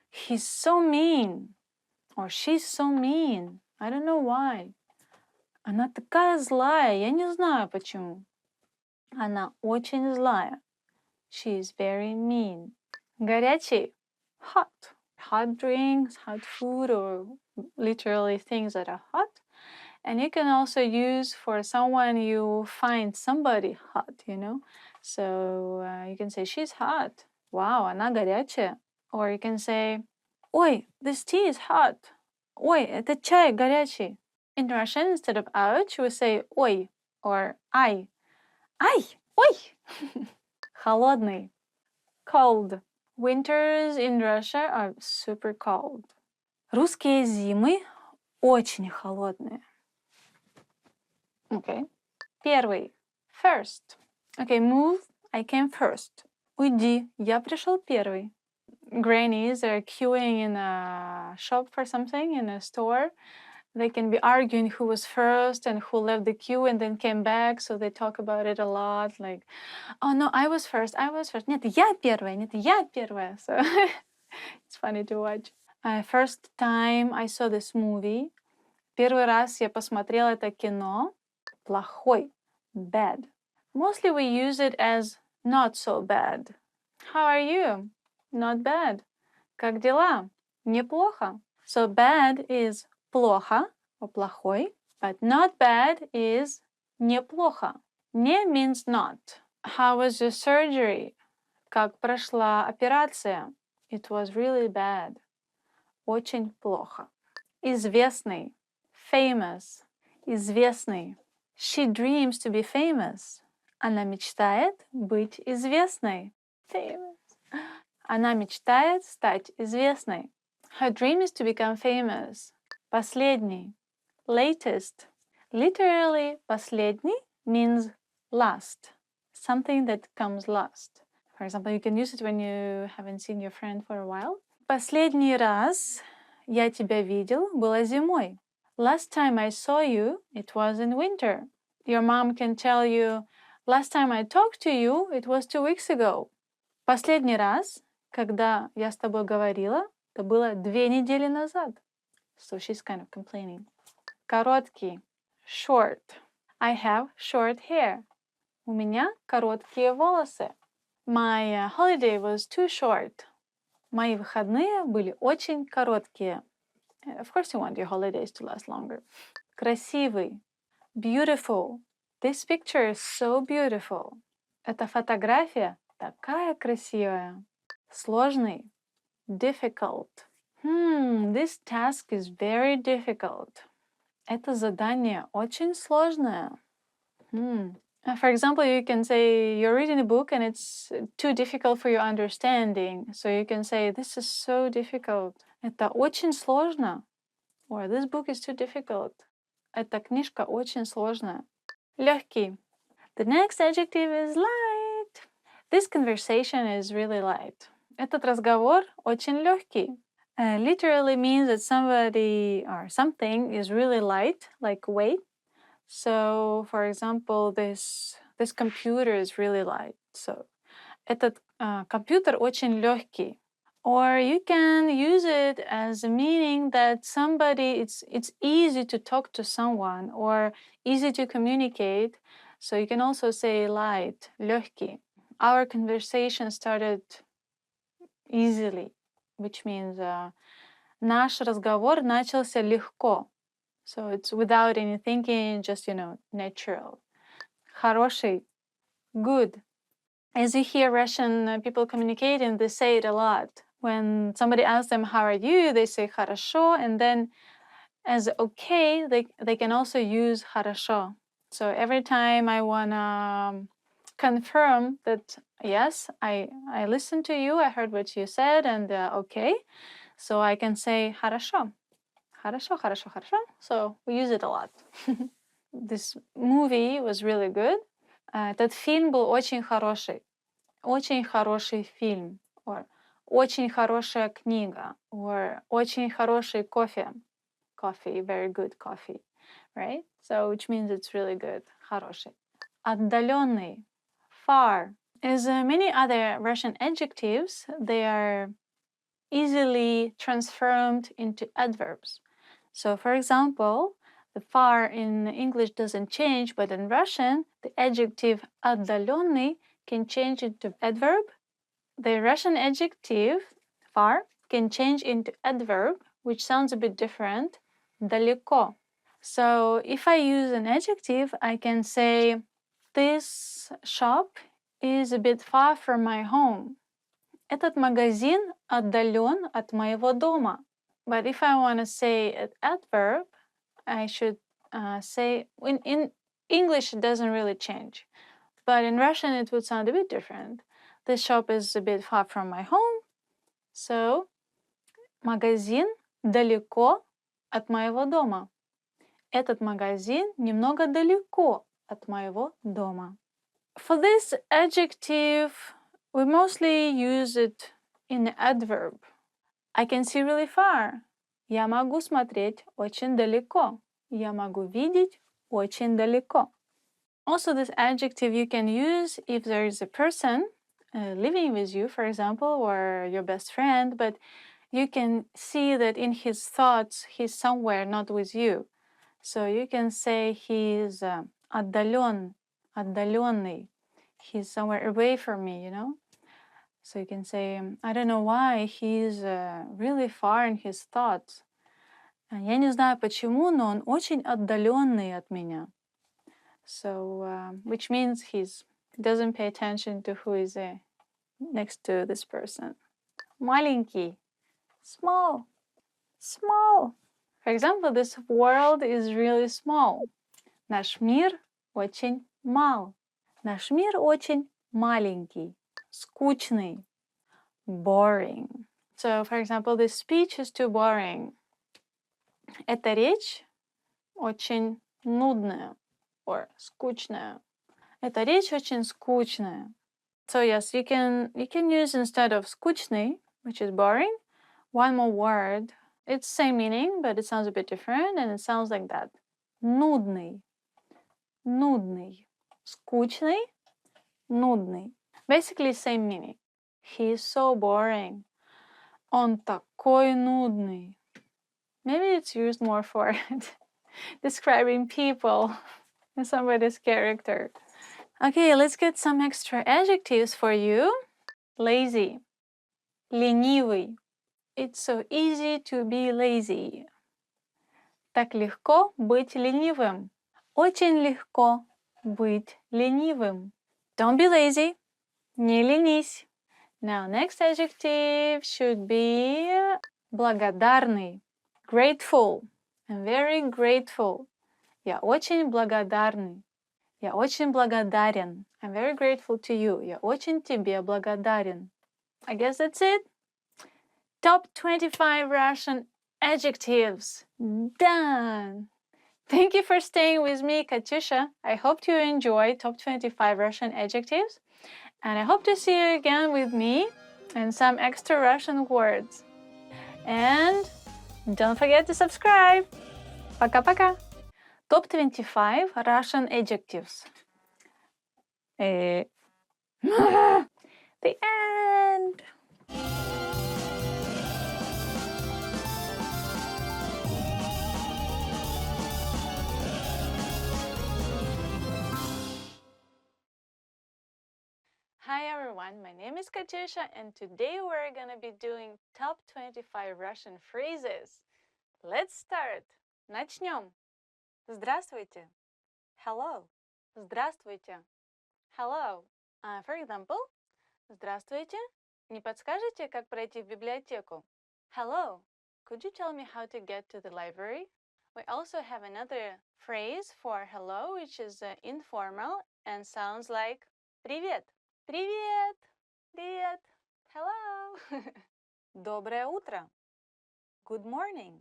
Speaker 2: He's so mean. Or she's so mean. I don't know why. Она такая злая, я не знаю почему. Она очень злая. She is very mean. Горячий. Hot. Hot drinks, hot food, or literally things that are hot. And you can also use for someone you find somebody hot, you know. So you can say, she's hot. Wow, она горячая. Or you can say, ой, this tea is hot. Ой, этот чай горячий. In Russian, instead of ouch, we say ой or ай. Ай, ой. Холодный. Cold. Winters in Russia are super cold. Русские зимы очень холодные. Okay. Первый. First. Okay, move. I came first. Уйди. Я пришел первый. Grannies are queuing in a shop for something, in a store. They can be arguing who was first and who left the queue and then came back, so they talk about it a lot, like, oh no, I was first. Нет, я первая. So it's funny to watch. First time I saw this movie. Первый раз я посмотрела это кино. плохой, bad. Mostly we use it as not so bad. How are you? Not bad. Как дела? Неплохо. So bad is плохо or плохой, but not bad is неплохо. Не means not. How was your surgery? Как прошла операция? It was really bad. Очень плохо. Известный. Famous. Известный. She dreams to be famous. Она мечтает быть известной. Famous. Она мечтает стать известной. Her dream is to become famous. Последний. Latest. Literally, последний means last. Something that comes last. For example, you can use it when you haven't seen your friend for a while. Последний раз я тебя видел было зимой. Last time I saw you, it was in winter. Your mom can tell you, last time I talked to you, it was 2 weeks ago. Последний раз, когда я с тобой говорила, это было 2 недели назад. So she's kind of complaining. Короткий. Short. I have short hair. У меня короткие волосы. My holiday was too short. Мои выходные были очень короткие. Of course you want your holidays to last longer. Красивый. Beautiful. This picture is so beautiful. Эта фотография такая красивая. Сложный. Difficult. This task is very difficult. Это задание очень сложное. For example, you can say you're reading a book and it's too difficult for your understanding. So you can say, this is so difficult. Это очень сложно. Or this book is too difficult. Эта книжка очень сложная. Легкий. The next adjective is light. This conversation is really light. Этот разговор очень легкий. Literally means that somebody or something is really light, like weight. So, for example, this computer is really light. So, этот компьютер очень легкий. Or you can use it as a meaning that somebody, it's easy to talk to someone or easy to communicate. So you can also say light, легкий. Our conversation started easily, which means наш разговор начался легко. So it's without any thinking, just, natural. Хороший, good. As you hear Russian people communicating, they say it a lot. When somebody asks them, how are you? They say хорошо. And then as okay, they can also use хорошо. So every time I want to confirm that, yes, I listened to you, I heard what you said, and okay. So I can say хорошо. Хорошо, хорошо, хорошо. So we use it a lot. This movie was really good. Этот фильм был очень хороший. Очень хороший фильм. Or очень хорошая книга. Or очень хороший кофе. Coffee, very good coffee. Right? So which means it's really good. Хороший. Отдаленный. Far. As many other Russian adjectives, they are easily transformed into adverbs. So, for example, the far in English doesn't change, but in Russian, the adjective отдаленный can change into adverb. The Russian adjective far can change into adverb, which sounds a bit different, далеко. So, if I use an adjective, I can say, this shop is a bit far from my home. Этот магазин отдален от моего дома. But if I want to say an adverb, I should say, in English it doesn't really change. But in Russian it would sound a bit different. This shop is a bit far from my home. So, магазин далеко от моего дома. Этот магазин немного далеко от моего дома. For this adjective, we mostly use it in an adverb. I can see really far. Я могу смотреть очень далеко. Я могу видеть очень далеко. Also, this adjective you can use if there is a person living with you, for example, or your best friend, but you can see that in his thoughts he's somewhere not with you. So you can say he's отдаленный. He's somewhere away from me, you know? So you can say, I don't know why, he's really far in his thoughts. Я не знаю почему, но он очень отдаленный от меня. So, which means he doesn't pay attention to who is next to this person. Маленький, small, small. For example, this world is really small. Наш мир очень мал. Наш мир очень маленький, скучный, boring. So, for example, this speech is too boring. Эта речь очень нудная or скучная. Эта речь очень скучная. So yes, you can use instead of скучный, which is boring, one more word. It's same meaning, but it sounds a bit different, and it sounds like that. Нудный. Нудный. Скучный. Нудный. Basically same meaning. He is so boring. Он такой нудный. Maybe it's used more for describing people and somebody's character. Okay, let's get some extra adjectives for you. Lazy. Ленивый. It's so easy to be lazy. Так легко быть ленивым. Очень легко быть ленивым. Don't be lazy. Не ленись. Now, next adjective should be благодарный. Grateful. I'm very grateful. Я очень благодарный. Я очень благодарен. I'm very grateful to you. Я очень тебе благодарен. I guess that's it. Top 25 Russian adjectives. Done. Thank you for staying with me, Katyusha. I hope you enjoyed Top 25 Russian adjectives. And I hope to see you again with me and some extra Russian words. And don't forget to subscribe. Пока-пока. Top 25 Russian adjectives. The end. Hi everyone, my name is Katyusha, and today we're gonna be doing top 25 Russian phrases. Let's start. Начнем. Здравствуйте. Hello. Здравствуйте. Hello. For example, здравствуйте. Не подскажете, как пройти в библиотеку? Hello. Could you tell me how to get to the library? We also have another phrase for hello, which is informal and sounds like привет. Привет. Привет. Hello. Доброе утро. Good morning.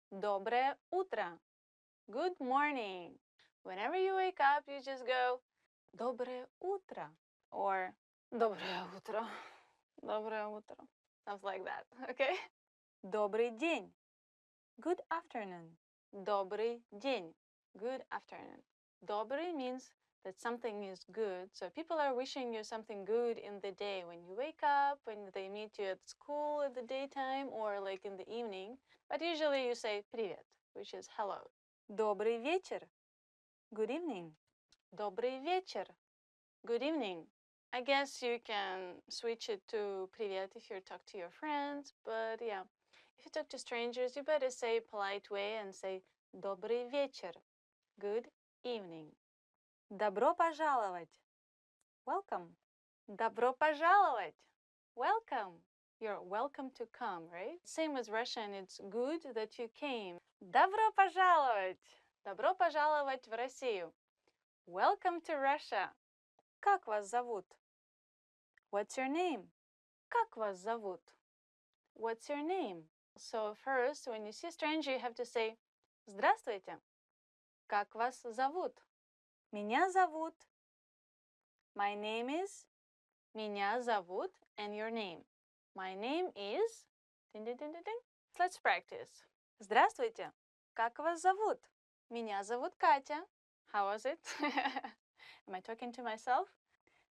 Speaker 2: Доброе утро. Good morning. Whenever you wake up, you just go доброе утро or доброе утро. Доброе утро. Sounds like that, okay? Добрый день. Good afternoon. Добрый день. Good afternoon. Добрый means that something is good. So people are wishing you something good in the day when you wake up, when they meet you at school at the daytime, or like in the evening. But usually you say привет, which is hello. Добрый вечер. Good evening. Добрый вечер. Good evening. I guess you can switch it to привет if you talk to your friends, but yeah. If you talk to strangers, you better say a polite way and say добрый вечер. Good evening. Добро пожаловать. Welcome. Добро пожаловать. Welcome. You're welcome to come, right? Same as Russian, it's good that you came. Добро пожаловать. Добро пожаловать в Россию. Welcome to Russia. Как вас зовут? What's your name? Как вас зовут? What's your name? So first, when you see a stranger, you have to say здравствуйте. Как вас зовут? Меня зовут. My name is. Меня зовут and your name. My name is. Ding, ding, ding, ding, ding. Let's practice. Здравствуйте. Как вас зовут? Меня зовут Катя. How was it? Am I talking to myself?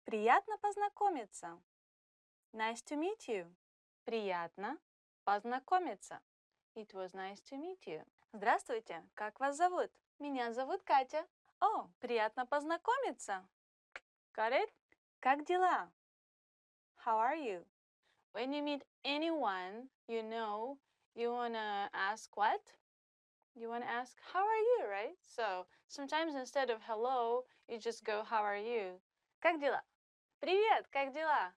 Speaker 2: Приятно познакомиться. Nice to meet you. Приятно познакомиться. It was nice to meet you. Здравствуйте. Как вас зовут? Меня зовут Катя. О, приятно познакомиться. Got it? Как дела? How are you? When you meet anyone you know, you want to ask what? You want to ask, how are you, right? So sometimes instead of hello, you just go, how are you? Как дела? Привет, как дела?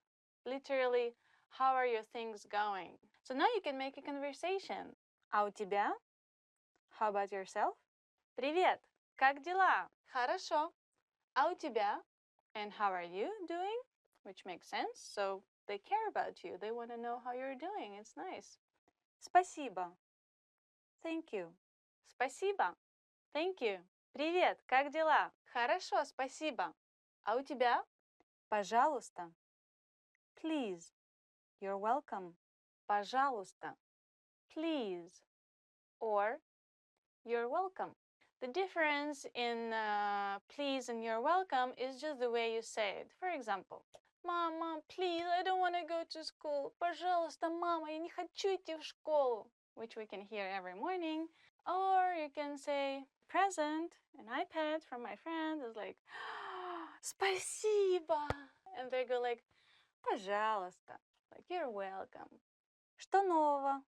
Speaker 2: Literally, how are your things going? So now you can make a conversation. А у тебя? How about yourself? Привет, как дела? Хорошо. А у тебя? And how are you doing? Which makes sense. So they care about you. They want to know how you're doing. It's nice. Спасибо. Thank you. Спасибо. Thank you. Привет, как дела? Хорошо, спасибо. А у тебя? Пожалуйста. Please. You're welcome. Пожалуйста. Please. Or you're welcome. The difference in please and you're welcome is just the way you say it. For example, Mom, please, I don't want to go to school. Пожалуйста, мама, я не хочу идти в школу. Which we can hear every morning. Or you can say, present, an iPad from my friend is like, спасибо. And they go like, пожалуйста. Like, you're welcome. Что нового?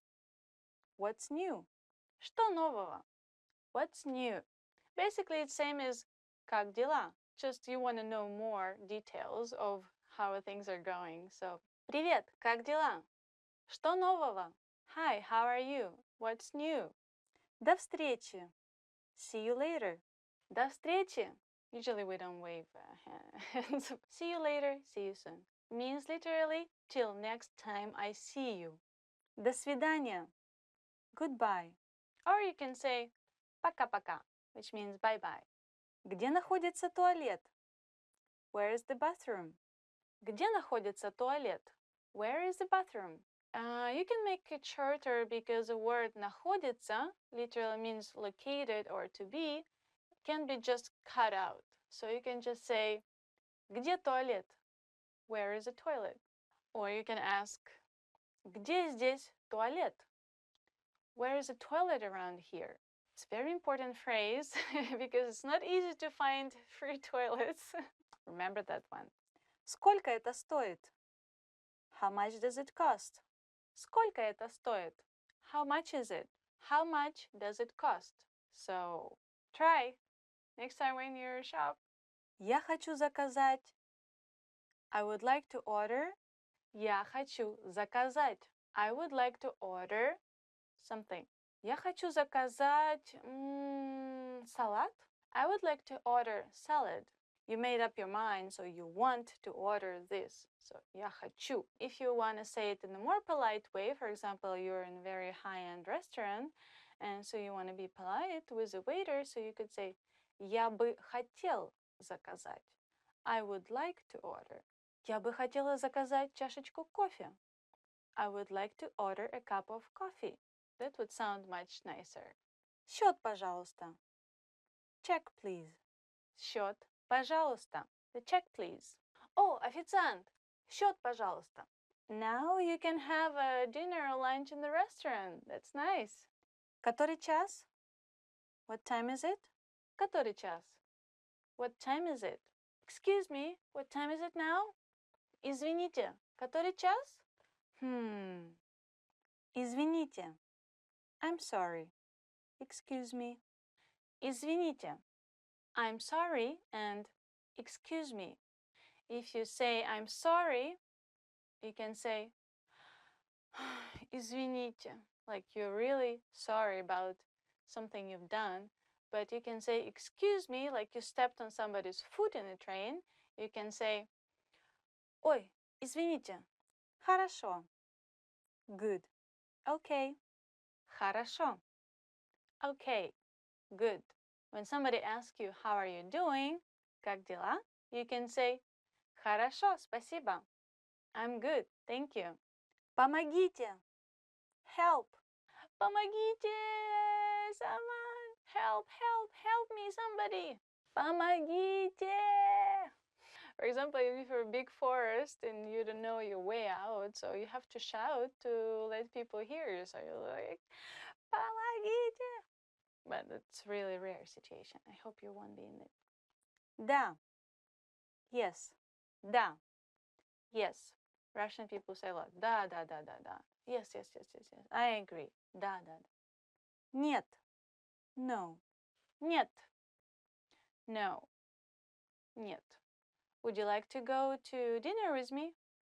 Speaker 2: What's new? Что нового? What's new? Basically, it's same as как дела. Just you want to know more details of how things are going. So, привет, как дела? Что нового? Hi, how are you? What's new? До встречи. See you later. До встречи. Usually we don't wave hands. See you later, see you soon. Means literally, till next time I see you. До свидания. Goodbye. Or you can say пока-пока, which means bye-bye. Где находится туалет? Where is the bathroom? Где находится туалет? Where is the bathroom? You can make it shorter because the word находится literally means located or to be, can be just cut out. So you can just say где туалет? Where is the toilet? Or you can ask где здесь туалет? Where is a toilet around here? It's a very important phrase because it's not easy to find free toilets. Remember that one. Сколько это стоит? How much does it cost? Сколько это стоит? How much is it? How much does it cost? So try next time when you're shop. Я хочу заказать. I would like to order. Я хочу заказать. I would like to order something. Я хочу заказать салат. I would like to order salad. You made up your mind, so you want to order this. So я хочу. If you want to say it in a more polite way, for example, you're in a very high-end restaurant, and so you want to be polite with the waiter, so you could say я бы хотел заказать. I would like to order. Я бы хотела заказать чашечку кофе. I would like to order a cup of coffee. That would sound much nicer. Счет, пожалуйста. Check, please. Счет, пожалуйста. The check, please. Oh, официант. Счет, пожалуйста. Now you can have a dinner or lunch in the restaurant. That's nice. Который час? What time is it? Который час? What time is it? Excuse me, what time is it now? Извините, который час? Извините. I'm sorry. Excuse me. Извините. I'm sorry and excuse me. If you say I'm sorry, you can say извините, like you're really sorry about something you've done. But you can say excuse me, like you stepped on somebody's foot in a train. You can say ой, извините. Хорошо. Good. Okay. Хорошо. Okay. Good. When somebody asks you, how are you doing? Как дела? You can say, хорошо, спасибо. I'm good, thank you. Помогите. Help. Помогите. Someone. Help, help, help me, somebody. Помогите. For example, if you're a big forest and you don't know your way out, so you have to shout to let people hear you. So you're like, помогите. but it's really rare situation. I hope you won't be in it. Да. Yes. Да. Yes. Russian people say a lot. Да. Yes. I agree. Да. Нет. No. Нет. No. Нет. Would you like to go to dinner with me?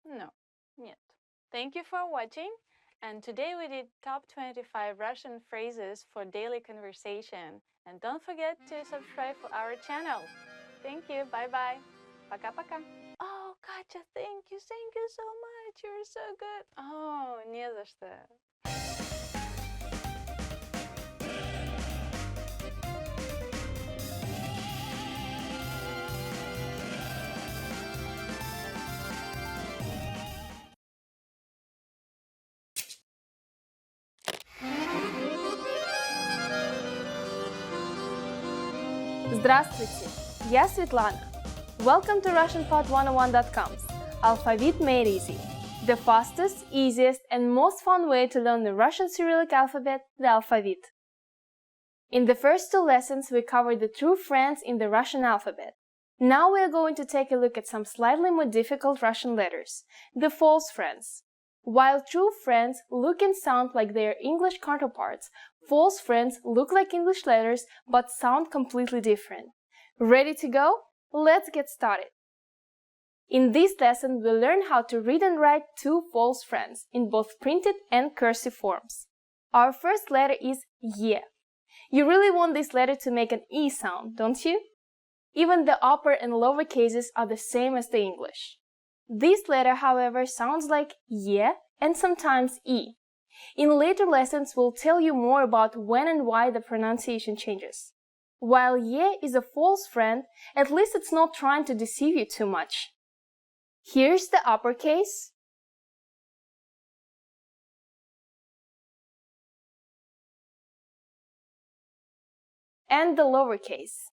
Speaker 2: No. Нет. Thank you for watching. And today we did top 25 Russian phrases for daily conversation. And don't forget to subscribe for our channel. Thank you. Bye-bye. Пока-пока. Oh, Katya, thank you so much. You're so good. Oh, не за что.
Speaker 7: Здравствуйте, я Светлана. Welcome to RussianPod101.com's Alphabet Made Easy, the fastest, easiest, and most fun way to learn the Russian Cyrillic alphabet, the alphabet. In the first two lessons, we covered the true friends in the Russian alphabet. Now we are going to take a look at some slightly more difficult Russian letters, the false friends. While true friends look and sound like their English counterparts, false friends look like English letters but sound completely different. Ready to go? Let's get started. In this lesson, we'll learn how to read and write two false friends in both printed and cursive forms. Our first letter is Y. You really want this letter to make an E sound, don't you? Even the upper and lower cases are the same as the English. This letter, however, sounds like Y and sometimes E. In later lessons, we'll tell you more about when and why the pronunciation changes. While Y is a false friend, at least it's not trying to deceive you too much. Here's the uppercase. And the lowercase.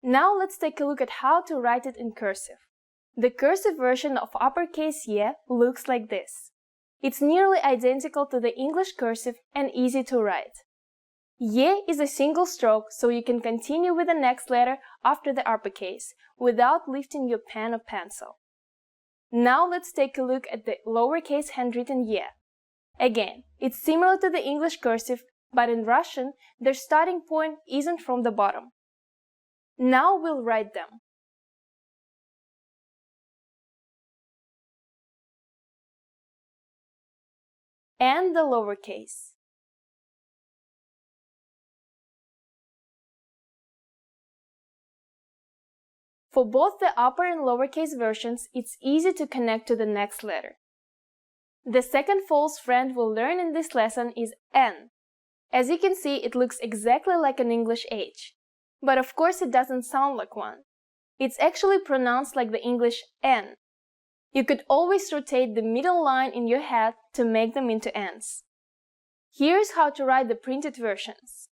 Speaker 7: Now let's take a look at how to write it in cursive. The cursive version of uppercase Y looks like this. It's nearly identical to the English cursive and easy to write. Y is a single stroke, so you can continue with the next letter after the uppercase without lifting your pen or pencil. Now let's take a look at the lowercase handwritten Y. Again, it's similar to the English cursive, but in Russian, their starting point isn't from the bottom. Now we'll write them. And the lowercase. For both the upper and lowercase versions, it's easy to connect to the next letter. The second false friend we'll learn in this lesson is N. As you can see, it looks exactly like an English H. But of course it doesn't sound like one. It's actually pronounced like the English N. You could always rotate the middle line in your head to make them into N's. Here's how to write the printed versions.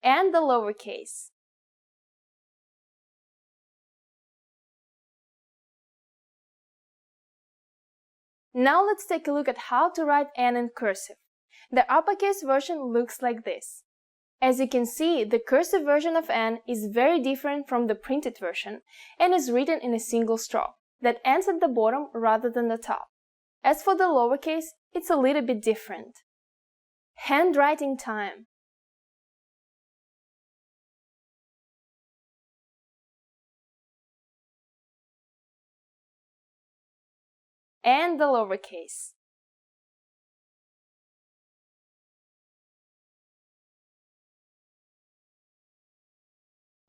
Speaker 7: And the lowercase. Now let's take a look at how to write N in cursive. The uppercase version looks like this. As you can see, the cursive version of N is very different from the printed version and is written in a single stroke that ends at the bottom rather than the top. As for the lowercase, it's a little bit different. Handwriting time. And the lowercase.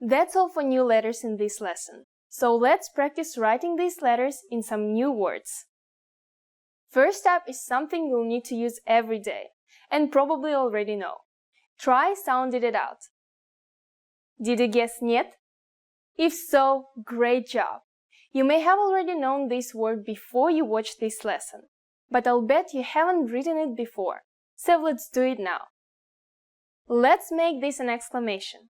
Speaker 7: That's all for new letters in this lesson. So let's practice writing these letters in some new words. First up is something you'll need to use every day, and probably already know. Try sounding it out. Did you guess нет? If so, great job! You may have already known this word before you watched this lesson, but I'll bet you haven't written it before, so let's do it now. Let's make this an exclamation.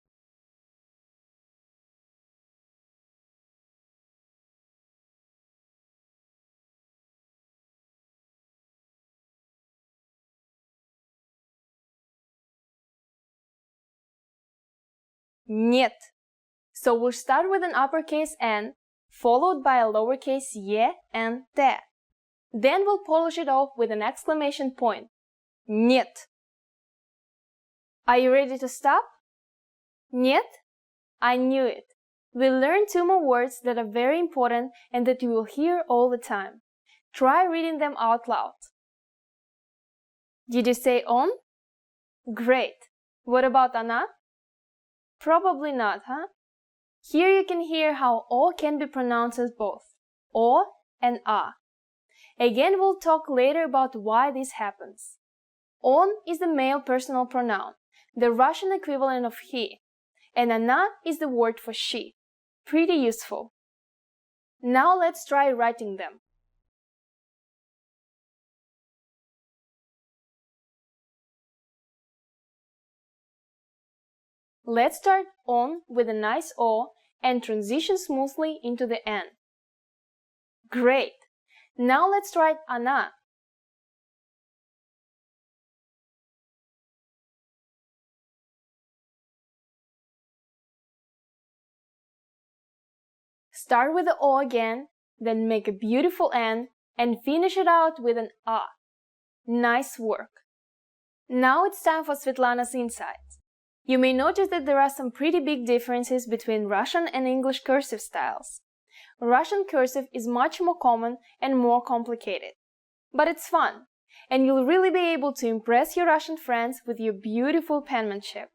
Speaker 7: Нет. So we'll start with an uppercase N, followed by a lowercase ye and te. Then we'll polish it off with an exclamation point. Нет. Are you ready to stop? Нет? I knew it. We'll learn 2 more words that are very important and that you will hear all the time. Try reading them out loud. Did you say on? Great. What about она? Probably not, huh? Here you can hear how O can be pronounced as both O and A. Again, we'll talk later about why this happens. On is the male personal pronoun, the Russian equivalent of he, and она is the word for she. Pretty useful. Now let's try writing them. Let's start on with a nice O and transition smoothly into the N. Great! Now let's write она. Start with the O again, then make a beautiful N and finish it out with an A. Nice work! Now it's time for Svetlana's insights. You may notice that there are some pretty big differences between Russian and English cursive styles. Russian cursive is much more common and more complicated. But it's fun, and you'll really be able to impress your Russian friends with your beautiful penmanship.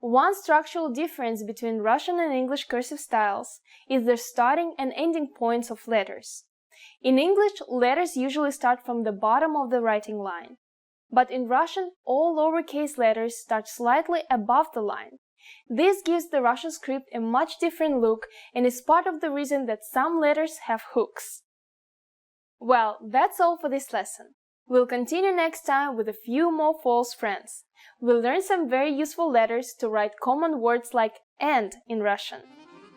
Speaker 7: One structural difference between Russian and English cursive styles is their starting and ending points of letters. In English, letters usually start from the bottom of the writing line. But in Russian, all lowercase letters start slightly above the line. This gives the Russian script a much different look and is part of the reason that some letters have hooks. Well, that's all for this lesson. We'll continue next time with a few more false friends. We'll learn some very useful letters to write common words like and in Russian.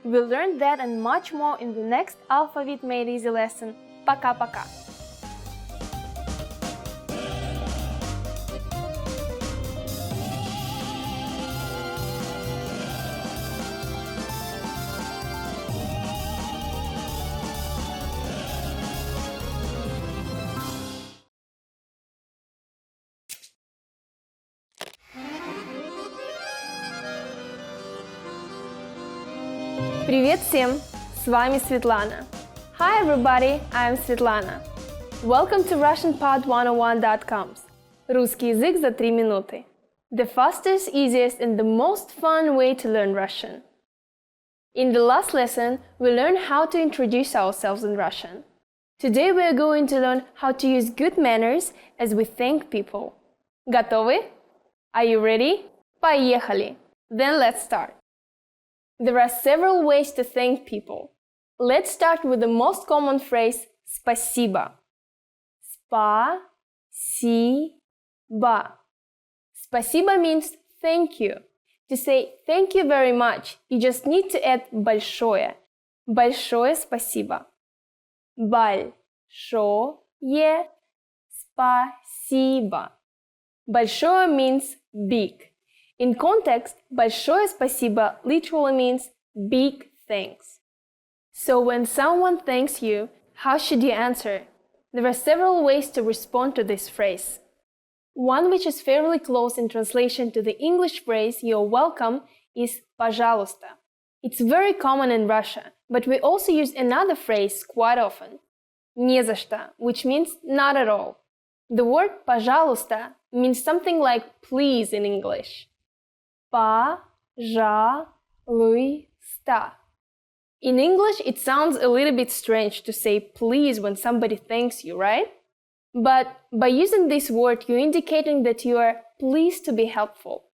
Speaker 7: We'll learn that and much more in the next Alphabet Made Easy lesson. Пока-пока! Привет всем! С вами Светлана. Hi everybody, I'm Svetlana. Welcome to RussianPod101.com's Русский язык за 3 минуты. The fastest, easiest and the most fun way to learn Russian. In the last lesson, we learned how to introduce ourselves in Russian. Today we are going to learn how to use good manners as we thank people. Готовы? Are you ready? Поехали! Then let's start. There are several ways to thank people. Let's start with the most common phrase спасибо. Спасибо. Спасибо means thank you. To say thank you very much, you just need to add большое. Большое спасибо. Большое спасибо. Большое means big. In context, большое спасибо literally means big thanks. So when someone thanks you, how should you answer? There are several ways to respond to this phrase. One which is fairly close in translation to the English phrase "you're welcome" is пожалуйста. It's very common in Russia, but we also use another phrase quite often. Не за что, which means not at all. The word пожалуйста means something like please in English. Пожалуйста. In English, it sounds a little bit strange to say please when somebody thanks you, right? But by using this word, you're indicating that you are pleased to be helpful.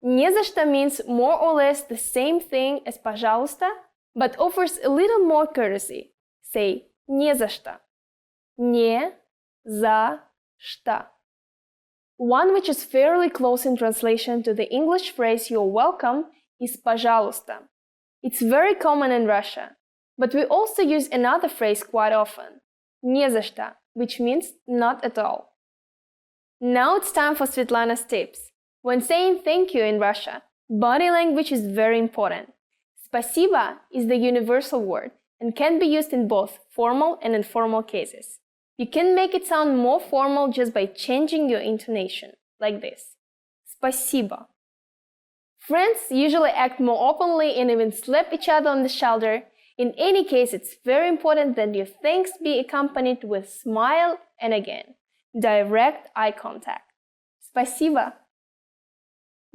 Speaker 7: Не за что means more or less the same thing as пожалуйста, but offers a little more courtesy. Say не за что. Не за что. One which is fairly close in translation to the English phrase "you're welcome" is пожалуйста. It's very common in Russia, but we also use another phrase quite often, не за что, which means not at all. Now it's time for Svetlana's tips. When saying thank you in Russia, Body language is very important. Спасибо is the universal word and can be used in both formal and informal cases. You can make it sound more formal just by changing your intonation, like this. Спасибо. Friends usually act more openly and even slap each other on the shoulder. In any case, it's very important that your thanks be accompanied with smile and again, direct eye contact. Спасибо.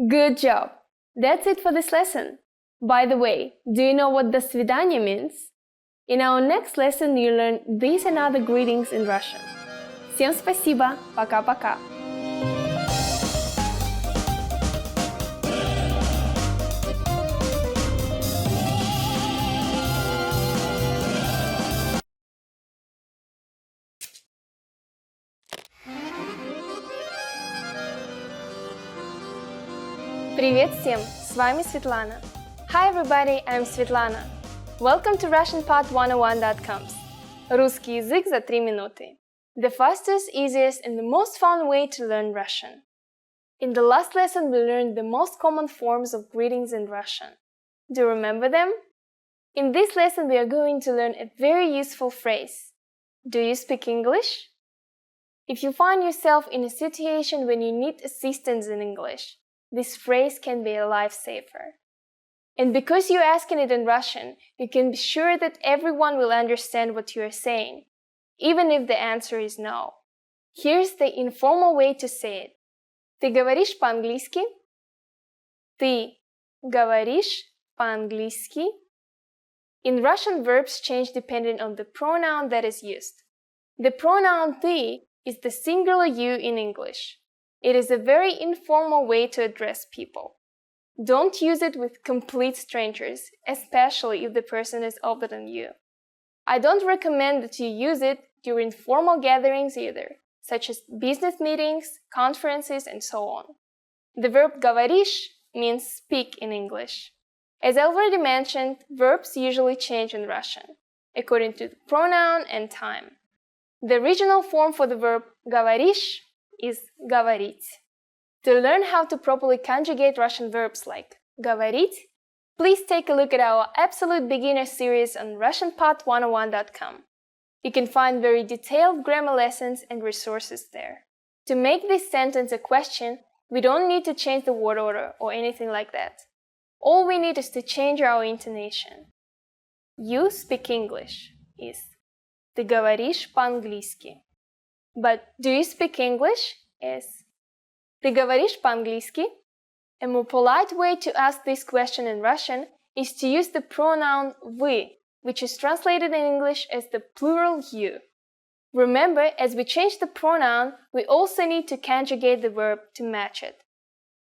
Speaker 7: Good job! That's it for this lesson. By the way, do you know what до свидания means? In our next lesson, you learn these and other greetings in Russian. Всем спасибо, пока-пока. Привет всем! С вами Светлана. Hi everybody, I'm Svetlana. Welcome to RussianPod101.coms. Русский язык за 3 минуты. The fastest, easiest, and the most fun way to learn Russian. In the last lesson, we learned the most common forms of greetings in Russian. Do you remember them? In this lesson, we are going to learn a very useful phrase. Do you speak English? If you find yourself in a situation when you need assistance in English, this phrase can be a lifesaver. And because you're asking it in Russian, you can be sure that everyone will understand what you are saying, even if the answer is no. Here's the informal way to say it. Ты говоришь по-английски? Ты говоришь по-английски? In Russian, verbs change depending on the pronoun that is used. The pronoun ты is the singular you in English. It is a very informal way to address people. Don't use it with complete strangers, especially if the person is older than you. I don't recommend that you use it during formal gatherings either, such as business meetings, conferences, and so on. The verb говоришь means speak in English. As I already mentioned, verbs usually change in Russian, according to the pronoun and time. The original form for the verb говоришь is говорить. To learn how to properly conjugate Russian verbs like говорить, please take a look at our Absolute Beginner series on RussianPod101.com. You can find very detailed grammar lessons and resources there. To make this sentence a question, we don't need to change the word order or anything like that. All we need is to change our intonation. You speak English is ты говоришь по-английски. But do you speak English is ты говоришь по-английски? A more polite way to ask this question in Russian is to use the pronoun вы, which is translated in English as the plural you. Remember, as we change the pronoun, we also need to conjugate the verb to match it.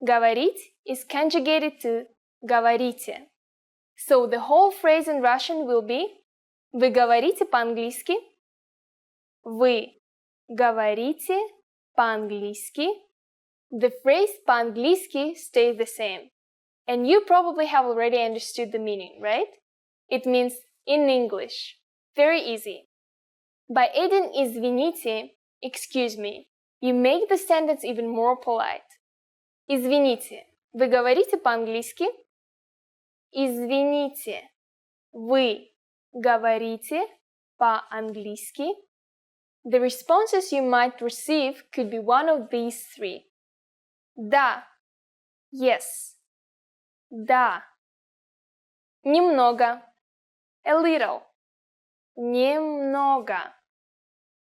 Speaker 7: Говорить is conjugated to говорите. So the whole phrase in Russian will be вы говорите по-английски? Вы говорите по-английски? The phrase по-английски stays the same. And you probably have already understood the meaning, right? It means in English. Very easy. By adding извините, excuse me, you make the sentence even more polite. Извините, вы говорите по-английски? Извините, вы говорите по-английски? The responses you might receive could be one of these three. Да, yes. Да. Немного, a little. Немного.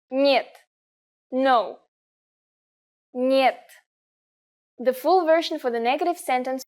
Speaker 7: Нет, no. Нет. The full version for the negative sentence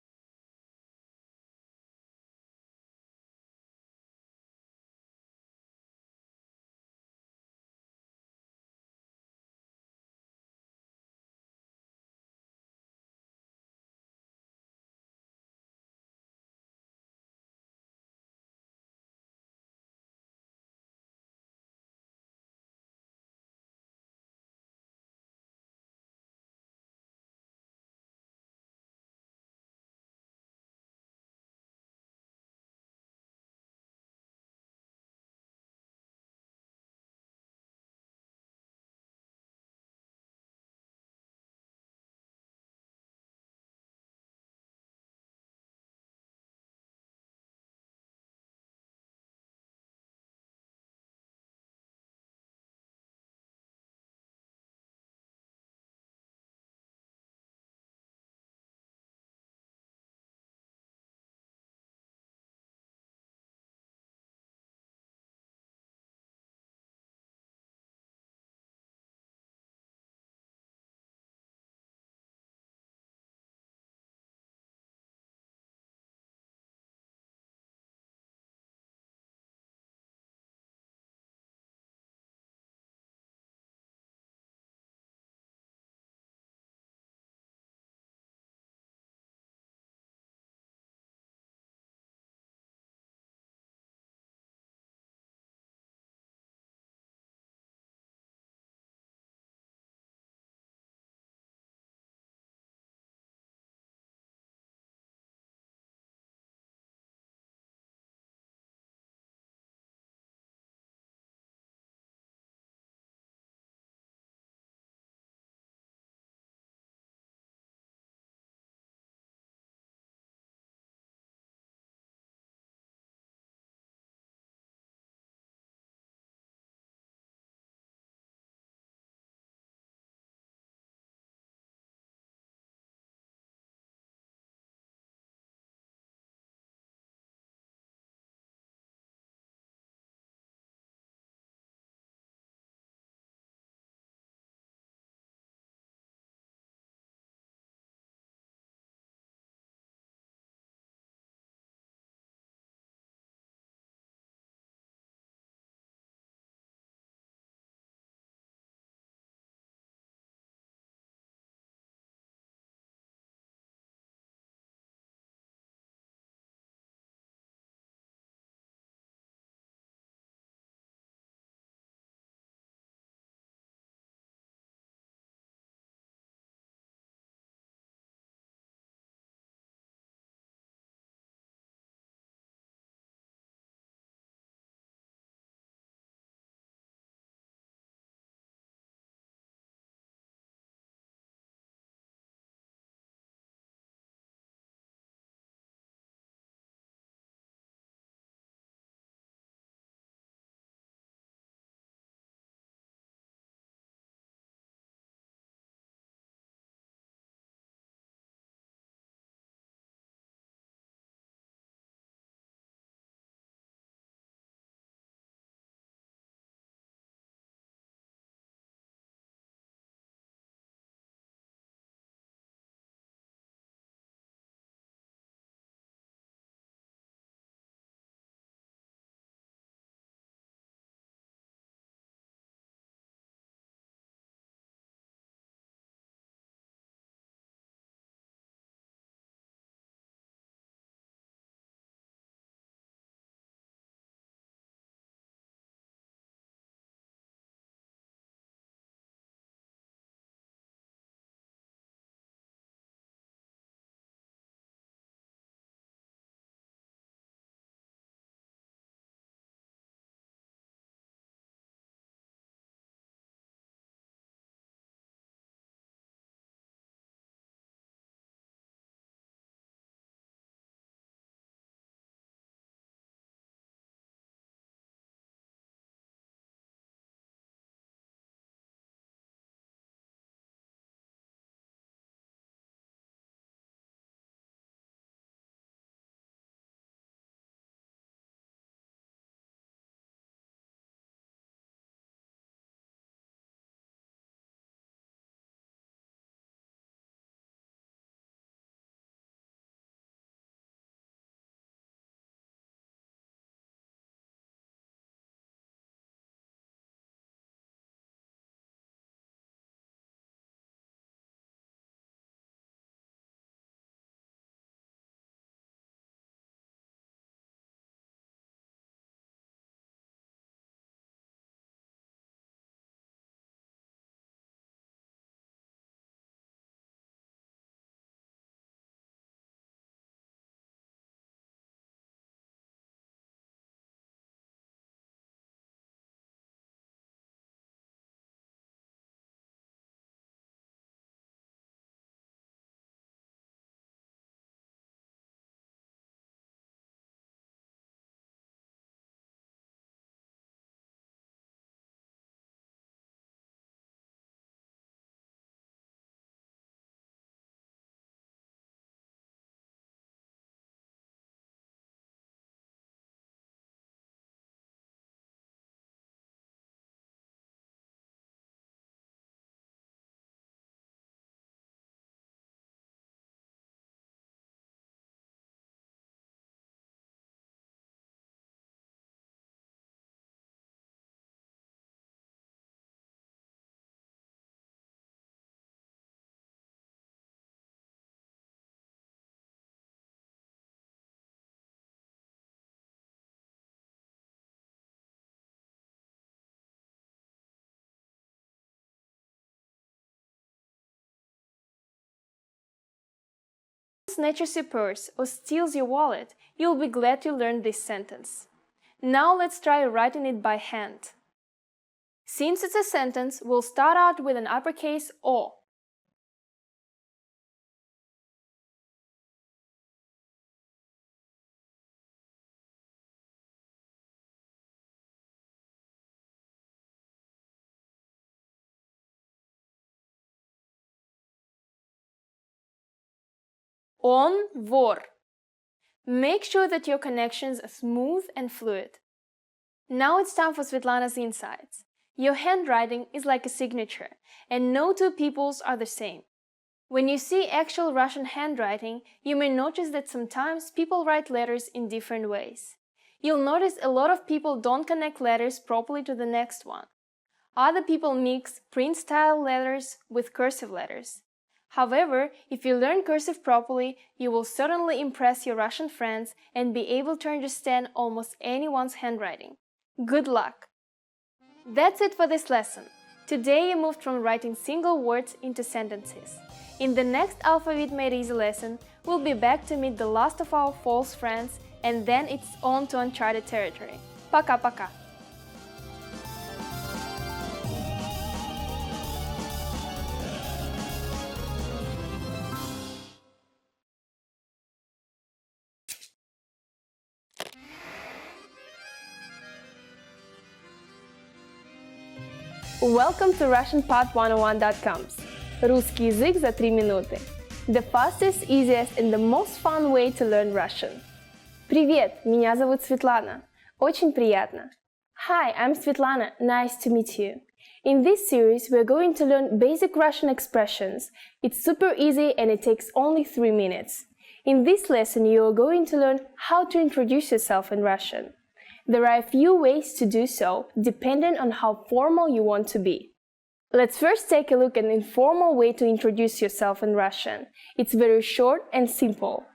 Speaker 7: snatches your purse or steals your wallet, you'll be glad you learned this sentence. Now let's try writing it by hand. Since it's a sentence, we'll start out with an uppercase O. On вор. Make sure that your connections are smooth and fluid. Now it's time for Svetlana's insights. Your handwriting is like a signature, and no two people's are the same. When you see actual Russian handwriting, you may notice that sometimes people write letters in different ways. You'll notice a lot of people don't connect letters properly to the next one. Other people mix print-style letters with cursive letters. However, if you learn cursive properly, you will certainly impress your Russian friends and be able to understand almost anyone's handwriting. Good luck! That's it for this lesson. Today you moved from writing single words into sentences. In the next Alphabet Made Easy lesson, we'll be back to meet the last of our false friends, and then it's on to uncharted territory. Пока-пока! Welcome to RussianPod101.com's Русский язык за 3 минуты. The fastest, easiest and the most fun way to learn Russian. Привет, меня зовут Светлана. Очень приятно. Hi, I'm Svetlana. Nice to meet you. In this series, we're going to learn basic Russian expressions. It's super easy and it takes only 3 minutes. In this lesson, you are going to learn how to introduce yourself in Russian. There are a few ways to do so, depending on how formal you want to be. Let's first take a look at an informal way to introduce yourself in Russian. It's very short and simple.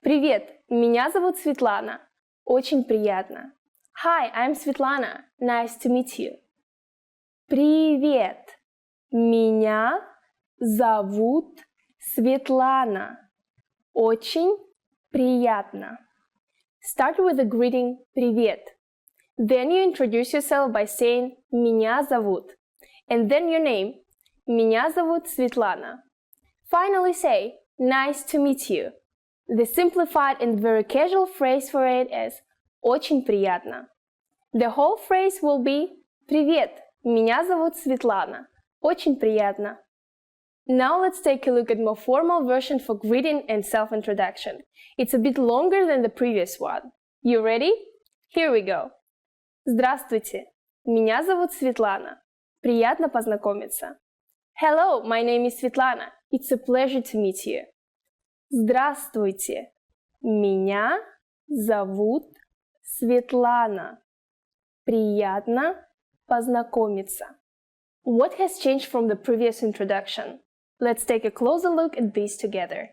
Speaker 7: Привет, меня зовут Светлана. Очень приятно. Hi, I'm Svetlana. Nice to meet you. Привет, меня зовут Светлана. Очень приятно. Start with the greeting «Привет». Then you introduce yourself by saying «Меня зовут» and then your name «Меня зовут Светлана». Finally say «Nice to meet you». The simplified and very casual phrase for it is «Очень приятно». The whole phrase will be «Привет, меня зовут Светлана. Очень приятно». Now let's take a look at more formal version for greeting and self-introduction. It's a bit longer than the previous one. You ready? Here we go. Здравствуйте, меня зовут Светлана. Приятно познакомиться. Hello, my name is Svetlana. It's a pleasure to meet you. Здравствуйте, меня зовут Светлана. Приятно познакомиться. What has changed from the previous introduction? Let's take a closer look at these together.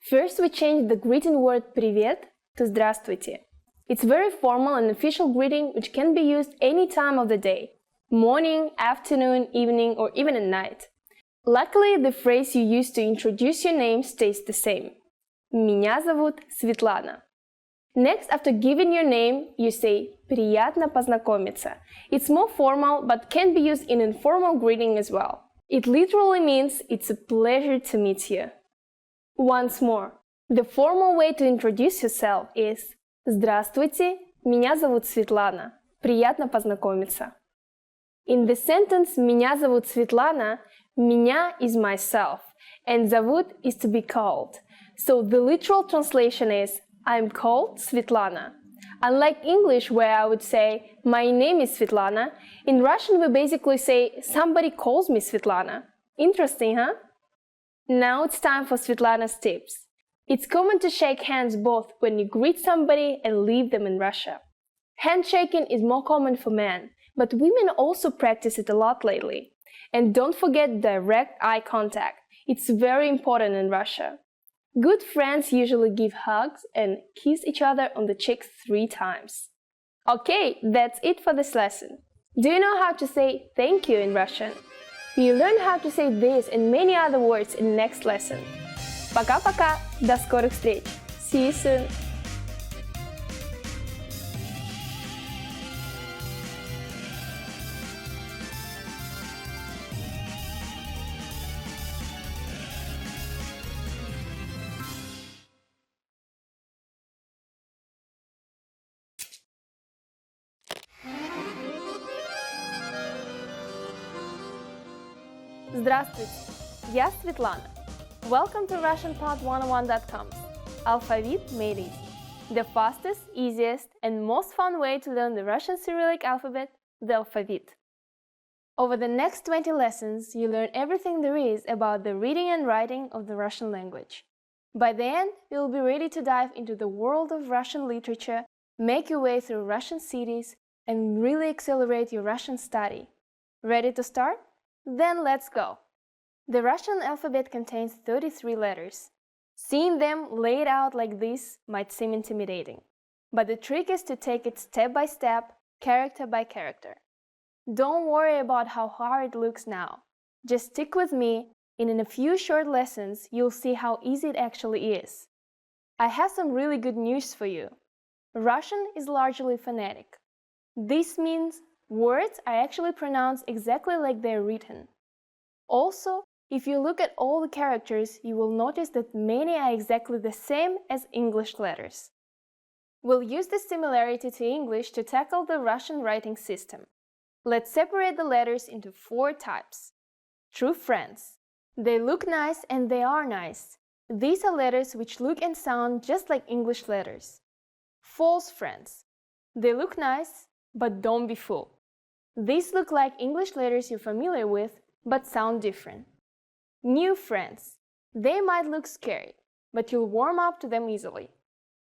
Speaker 7: First, we changed the greeting word «привет» to «здравствуйте». It's very formal and official greeting which can be used any time of the day, morning, afternoon, evening, or even at night. Luckily, the phrase you use to introduce your name stays the same. Меня зовут Светлана. Next, after giving your name, you say «приятно познакомиться». It's more formal, but can be used in informal greeting as well. It literally means it's a pleasure to meet you. Once more, the formal way to introduce yourself is «Здравствуйте, меня зовут Светлана. Приятно познакомиться». In the sentence «Меня зовут Светлана», «меня» is myself, and «зовут» is to be called. So the literal translation is I'm called Svetlana. Unlike English, where I would say, my name is Svetlana, in Russian we basically say, somebody calls me Svetlana. Interesting, huh? Now it's time for Svetlana's tips. It's common to shake hands both when you greet somebody and leave them in Russia. Handshaking is more common for men, but women also practice it a lot lately. And don't forget direct eye contact. It's very important in Russia. Good friends usually give hugs and kiss each other on the cheeks 3 times. Okay, that's it for this lesson. Do you know how to say thank you in Russian? You'll learn how to say this and many other words in next lesson. Пока-пока! До скорых встреч! See you soon! Здравствуйте! Я Светлана. Welcome to RussianPod101.com's Alphabet Made Easy, the fastest, easiest, and most fun way to learn the Russian Cyrillic alphabet, the alphabet. Over the next 20 lessons, you learn everything there is about the reading and writing of the Russian language. By the end, you'll be ready to dive into the world of Russian literature, make your way through Russian cities, and really accelerate your Russian study. Ready to start? Then let's go! The Russian alphabet contains 33 letters. Seeing them laid out like this might seem intimidating, but the trick is to take it step by step, character by character. Don't worry about how hard it looks now. Just stick with me, and in a few short lessons, you'll see how easy it actually is. I have some really good news for you. Russian is largely phonetic. This means words are actually pronounced exactly like they're written. Also, if you look at all the characters, you will notice that many are exactly the same as English letters. We'll use this similarity to English to tackle the Russian writing system. Let's separate the letters into 4 types. True friends. They look nice and they are nice. These are letters which look and sound just like English letters. False friends. They look nice, but don't be fooled. These look like English letters you're familiar with, but sound different. New friends. They might look scary, but you'll warm up to them easily.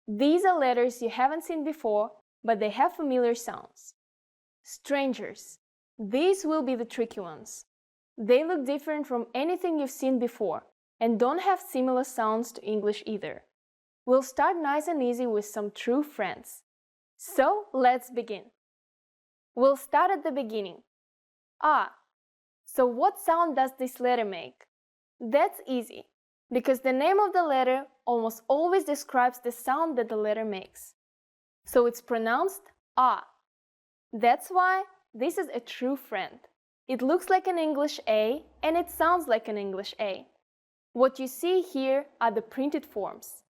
Speaker 7: These are letters you haven't seen before, but they have familiar sounds. Strangers. These will be the tricky ones. They look different from anything you've seen before, and don't have similar sounds to English either. We'll start nice and easy with some true friends. So, let's begin. We'll start at the beginning. Ah. So what sound does this letter make? That's easy, because the name of the letter almost always describes the sound that the letter makes. So it's pronounced ah. That's why this is a true friend. It looks like an English A and it sounds like an English A. What you see here are the printed forms.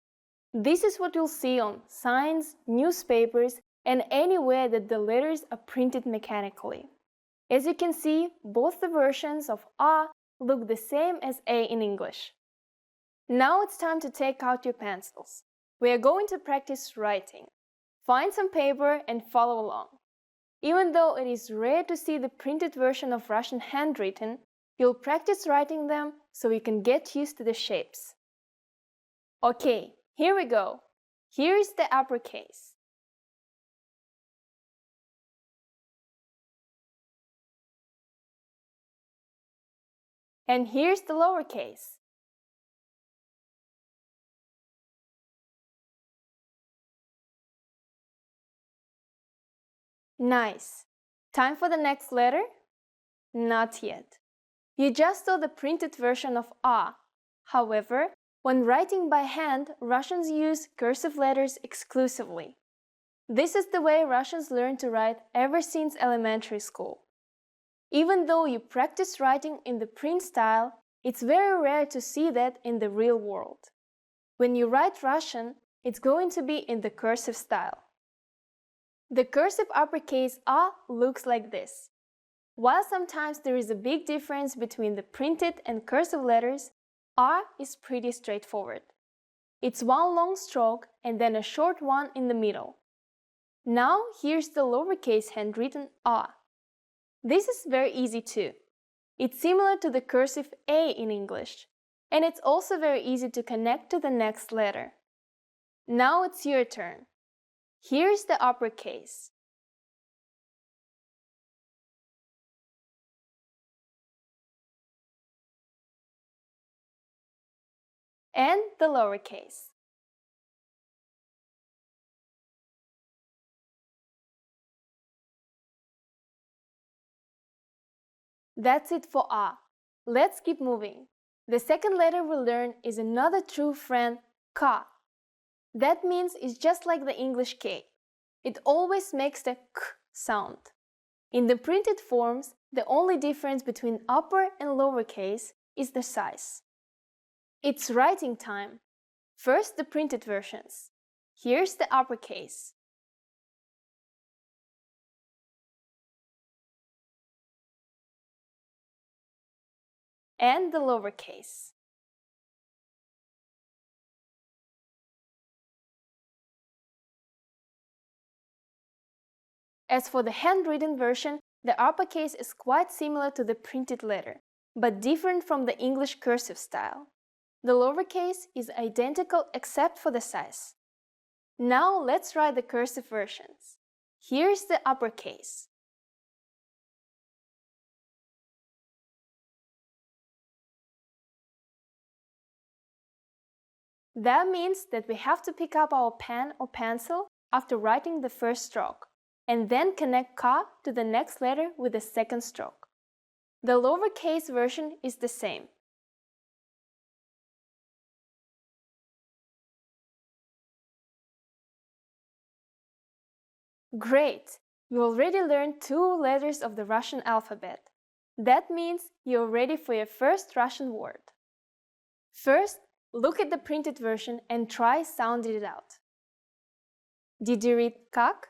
Speaker 7: This is what you'll see on signs, newspapers, and anywhere that the letters are printed mechanically. As you can see, both the versions of A look the same as A in English. Now it's time to take out your pencils. We are going to practice writing. Find some paper and follow along. Even though it is rare to see the printed version of Russian handwritten, you'll practice writing them so you can get used to the shapes. Okay, here we go. Here is the uppercase. And here's the lowercase. Nice. Time for the next letter? Not yet. You just saw the printed version of A. However, when writing by hand, Russians use cursive letters exclusively. This is the way Russians learn to write ever since elementary school. Even though you practice writing in the print style, it's very rare to see that in the real world. When you write Russian, it's going to be in the cursive style. The cursive uppercase A looks like this. While sometimes there is a big difference between the printed and cursive letters, R is pretty straightforward. It's one long stroke and then a short one in the middle. Now here's the lowercase handwritten A. This is very easy too. It's similar to the cursive A in English, and it's also very easy to connect to the next letter. Now it's your turn. Here's the uppercase. And the lowercase. That's it for A. Let's keep moving. The second letter we learn is another true friend, ka. That means it's just like the English K. It always makes the k sound. In the printed forms, the only difference between upper and lowercase is the size. It's writing time. First, the printed versions. Here's the uppercase. And the lowercase. As for the handwritten version, the uppercase is quite similar to the printed letter, but different from the English cursive style. The lowercase is identical except for the size. Now let's write the cursive versions. Here's the uppercase. That means that we have to pick up our pen or pencil after writing the first stroke, and then connect ka to the next letter with the second stroke. The lowercase version is the same. Great! You already learned 2 letters of the Russian alphabet. That means you're ready for your first Russian word. First, look at the printed version and try sounding it out. Did you read как?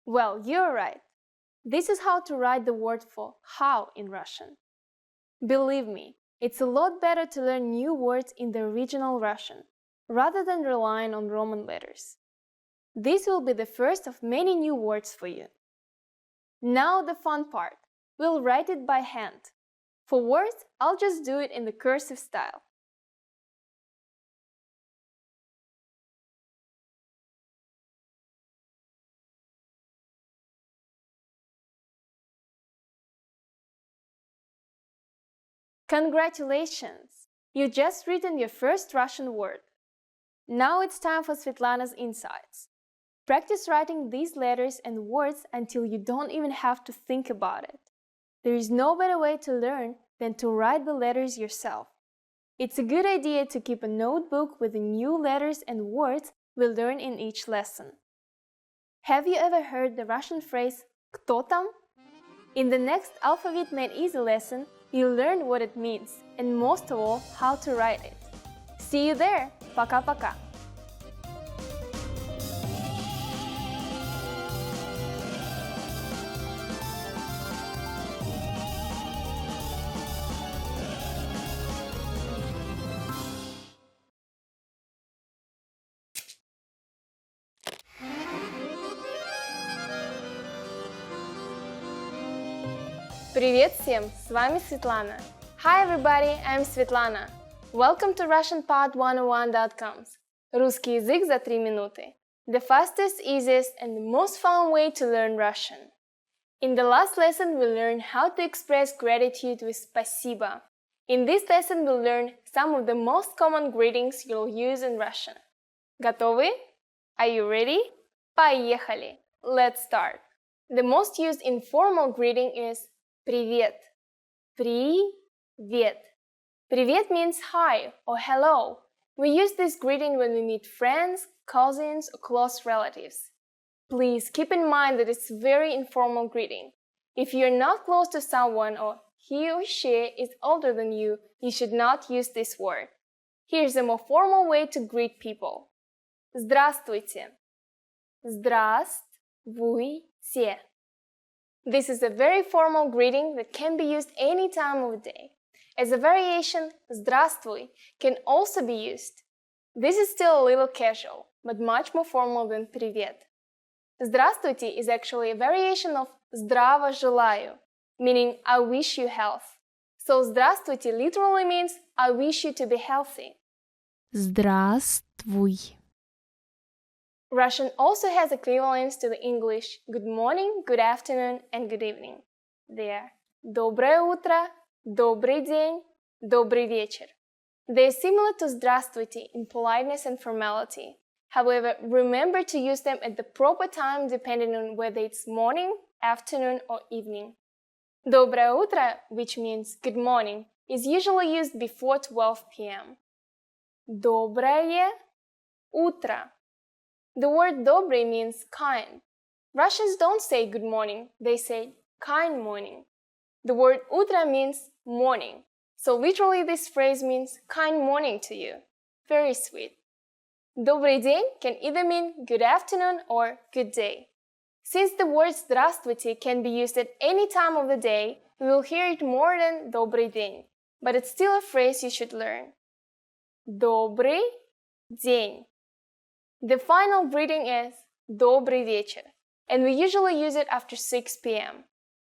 Speaker 7: Well, you're right. This is how to write the word for how in Russian. Believe me, it's a lot better to learn new words in the original Russian, rather than relying on Roman letters. This will be the first of many new words for you. Now the fun part. We'll write it by hand. For words, I'll just do it in the cursive style. Congratulations! You just written your first Russian word. Now it's time for Svetlana's insights. Practice writing these letters and words until you don't even have to think about it. There is no better way to learn than to write the letters yourself. It's a good idea to keep a notebook with the new letters and words we learn in each lesson. Have you ever heard the Russian phrase «Кто там?» In the next Alphabet Made Easy lesson, you'll learn what it means and most of all, how to write it. See you there! Пока-пока! Привет всем! С вами Светлана. Hi everybody, I'm Svetlana. Welcome to RussianPod101.com's Русский язык за 3 минуты. The fastest, easiest, and the most fun way to learn Russian. In the last lesson, we learned how to express gratitude with спасибо. In this lesson, we'll learn some of the most common greetings you'll use in Russian. Готовы? Are you ready? Поехали! Let's start. The most used informal greeting is Привет. Привет. Привет means hi or hello. We use this greeting when we meet friends, cousins, or close relatives. Please keep in mind that it's a very informal greeting. If you're not close to someone or he or she is older than you, you should not use this word. Here's a more formal way to greet people. Здравствуйте. Здравствуйте. This is a very formal greeting that can be used any time of the day. As a variation, здравствуй can also be used. This is still a little casual, but much more formal than привет. Здравствуйте is actually a variation of здраво желаю, meaning I wish you health. So здравствуйте literally means I wish you to be healthy.
Speaker 4: Здравствуй.
Speaker 7: Russian also has equivalents to the English good morning, good afternoon, and good evening. They are доброе утро, добрый день, добрый вечер. They are similar to здравствуйте in politeness and formality. However, remember to use them at the proper time depending on whether it's morning, afternoon, or evening. Доброе утро, which means good morning, is usually used before 12 p.m. Доброе утро. The word добрый means kind. Russians don't say good morning, they say kind morning. The word утро means morning. So literally this phrase means kind morning to you. Very sweet. Добрый день can either mean good afternoon or good day. Since the word здравствуйте can be used at any time of the day, we will hear it more than добрый день, but it's still a phrase you should learn. Добрый день. The final greeting is добрый вечер, and we usually use it after 6 p.m.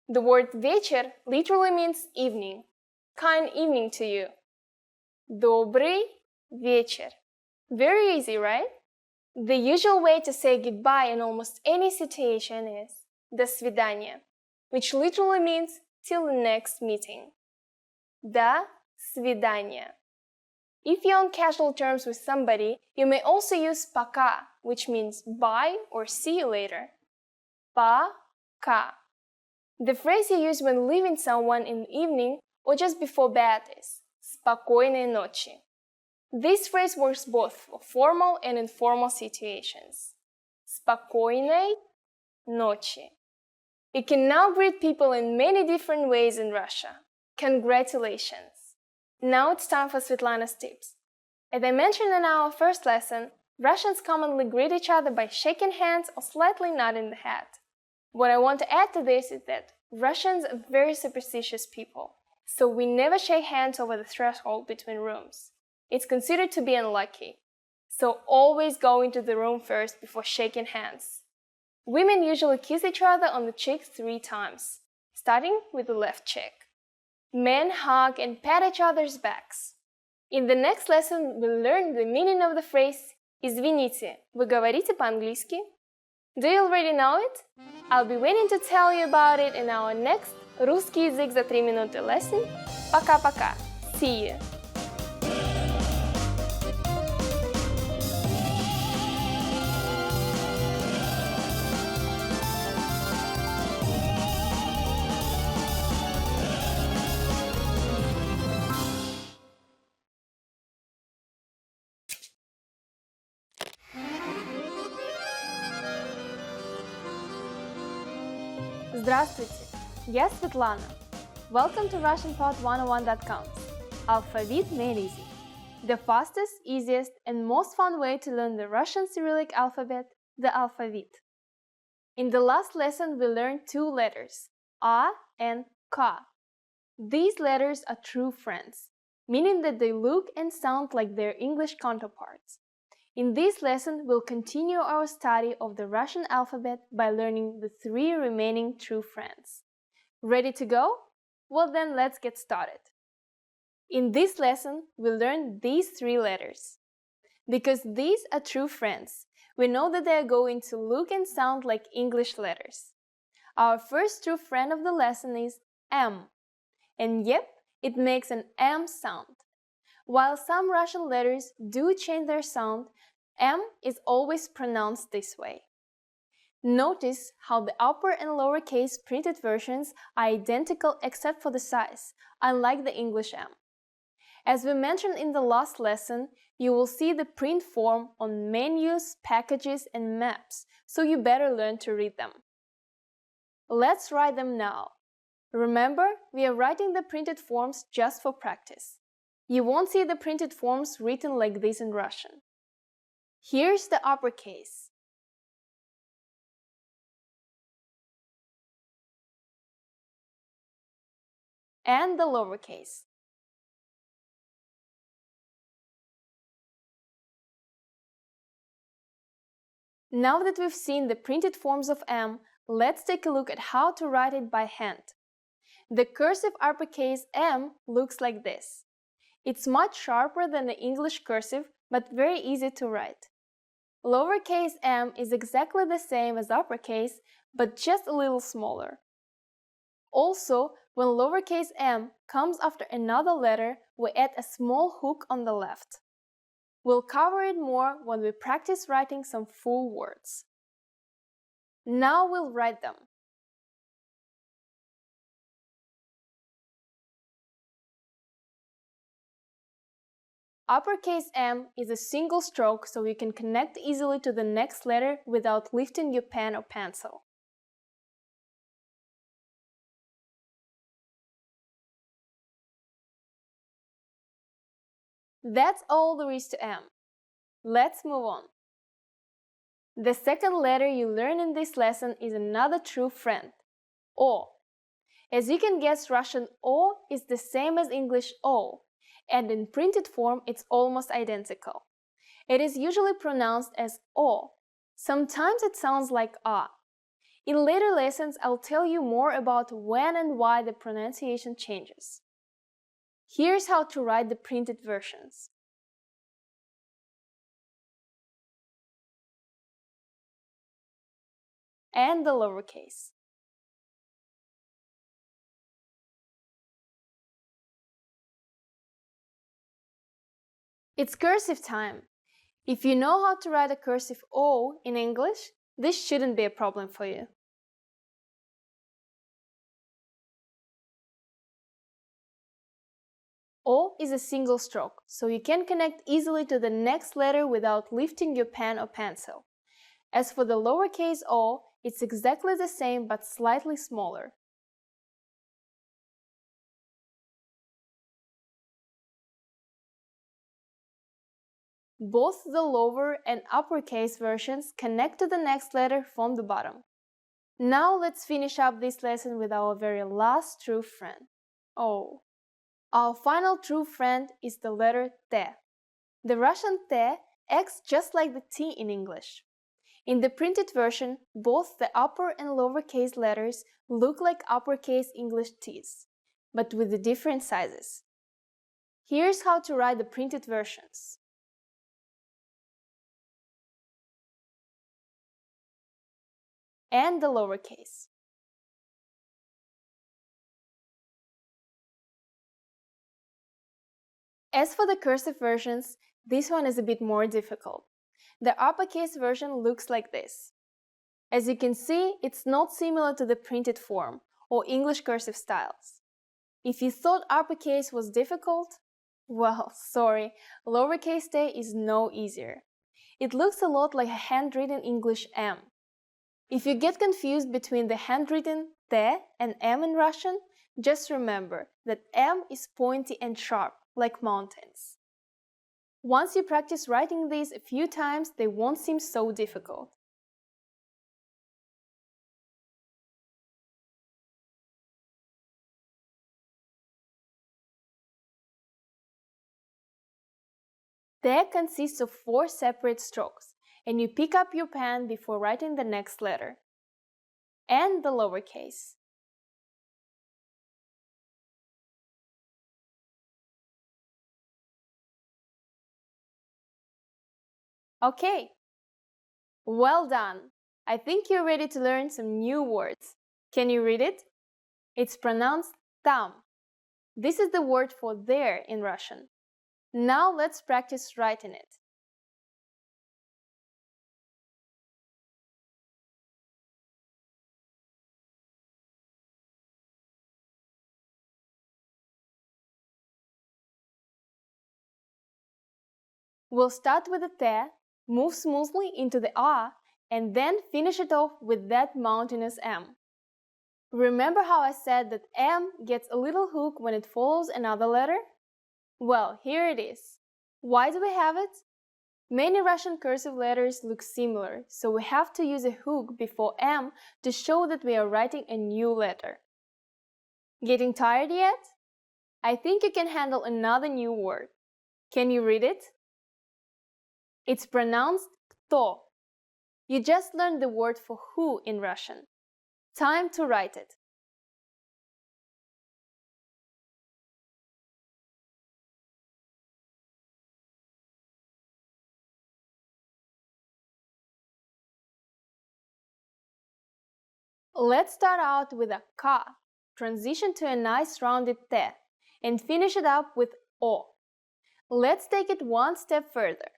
Speaker 7: The word вечер literally means evening. Kind evening to you. Добрый вечер. Very easy, right? The usual way to say goodbye in almost any situation is до свидания, which literally means till the next meeting. До свидания. If you're on casual terms with somebody, you may also use пока, which means bye or see you later. Пока. The phrase you use when leaving someone in the evening or just before bed is спокойной ночи. This phrase works both for formal and informal situations. Спокойной ночи. You can now greet people in many different ways in Russia. Congratulations! Now it's time for Svetlana's tips. As I mentioned in our first lesson, Russians commonly greet each other by shaking hands or slightly nodding the head. What I want to add to this is that Russians are very superstitious people, so we never shake hands over the threshold between rooms. It's considered to be unlucky, so always go into the room first before shaking hands. Women usually kiss each other on the cheeks 3 times, starting with the left cheek. Men hug and pat each other's backs. In the next lesson, we'll learn the meaning of the phrase «Извините, вы говорите по-английски?» Do you already know it? I'll be waiting to tell you about it in our next «Русский язык за 3 минуты» lesson. Пока-пока. See you. Здравствуйте, я Светлана. Welcome to RussianPod101.com. Alphabet made easy. The fastest, easiest, and most fun way to learn the Russian Cyrillic alphabet, the alphabet. In the last lesson, we learned 2 letters, A and K. These letters are true friends, meaning that they look and sound like their English counterparts. In this lesson, we'll continue our study of the Russian alphabet by learning the 3 remaining true friends. Ready to go? Well then, let's get started. In this lesson, we'll learn these 3 letters. Because these are true friends, we know that they are going to look and sound like English letters. Our first true friend of the lesson is M. And yep, it makes an M sound. While some Russian letters do change their sound, M is always pronounced this way. Notice how the upper and lowercase printed versions are identical except for the size, unlike the English M. As we mentioned in the last lesson, you will see the print form on menus, packages, and maps, so you better learn to read them. Let's write them now. Remember, we are writing the printed forms just for practice. You won't see the printed forms written like this in Russian. Here's the uppercase. And the lowercase. Now that we've seen the printed forms of M, let's take a look at how to write it by hand. The cursive uppercase M looks like this. It's much sharper than the English cursive, but very easy to write. Lowercase m is exactly the same as uppercase, but just a little smaller. Also, when lowercase m comes after another letter, we add a small hook on the left. We'll cover it more when we practice writing some full words. Now we'll write them. Uppercase M is a single stroke, so you can connect easily to the next letter without lifting your pen or pencil. That's all there is to M. Let's move on. The second letter you learn in this lesson is another true friend, O. As you can guess, Russian O is the same as English O, and in printed form it's almost identical. It is usually pronounced as O. Sometimes it sounds like A. In later lessons, I'll tell you more about when and why the pronunciation changes. Here's how to write the printed versions. And the lowercase. It's cursive time. If you know how to write a cursive O in English, this shouldn't be a problem for you. O is a single stroke, so you can connect easily to the next letter without lifting your pen or pencil. As for the lowercase o, it's exactly the same but slightly smaller. Both the lower and uppercase versions connect to the next letter from the bottom. Now let's finish up this lesson with our very last true friend, O. Our final true friend is the letter T. The Russian T acts just like the T in English. In the printed version, both the upper and lowercase letters look like uppercase English T's, but with the different sizes. Here's how to write the printed versions. And the lowercase. As for the cursive versions, this one is a bit more difficult. The uppercase version looks like this. As you can see, it's not similar to the printed form or English cursive styles. If you thought uppercase was difficult, well, sorry, lowercase t is no easier. It looks a lot like a handwritten English M. If you get confused between the handwritten T and M in Russian, just remember that M is pointy and sharp, like mountains. Once you practice writing these a few times, they won't seem so difficult. T consists of 4 separate strokes, and you pick up your pen before writing the next letter. And the lowercase. Okay, well done! I think you're ready to learn some new words. Can you read it? It's pronounced tam. This is the word for there in Russian. Now let's practice writing it. We'll start with the T, move smoothly into the A, and then finish it off with that mountainous M. Remember how I said that M gets a little hook when it follows another letter? Well, here it is. Why do we have it? Many Russian cursive letters look similar, so we have to use a hook before M to show that we are writing a new letter. Getting tired yet? I think you can handle another new word. Can you read it? It's pronounced kto. You just learned the word for who in Russian. Time to write it. Let's start out with a ka, transition to a nice rounded T, and finish it up with o. Let's take it one step further.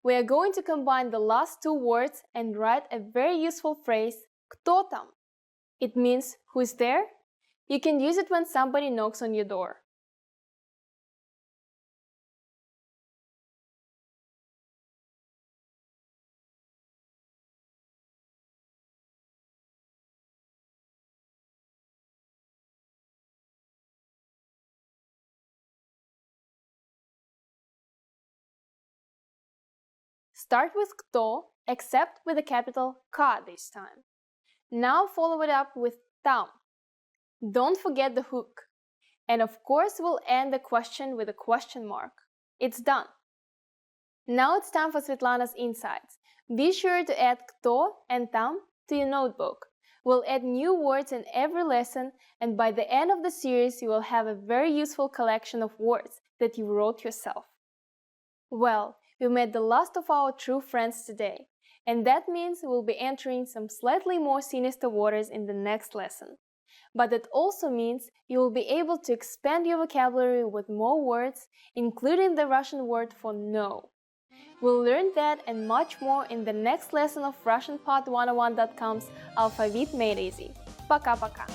Speaker 7: We are going to combine the last 2 words and write a very useful phrase, kto tam. It means who is there? You can use it when somebody knocks on your door. Start with кто, except with a capital K this time. Now follow it up with там. Don't forget the hook. And of course, we'll end the question with a question mark. It's done. Now it's time for Svetlana's insights. Be sure to add кто and там to your notebook. We'll add new words in every lesson, and by the end of the series, you will have a very useful collection of words that you wrote yourself. Well, we met the last of our true friends today, and that means we'll be entering some slightly more sinister waters in the next lesson. But it also means you will be able to expand your vocabulary with more words, including the Russian word for no. We'll learn that and much more in the next lesson of RussianPod101.com's Alphabet Made Easy. Пока-пока!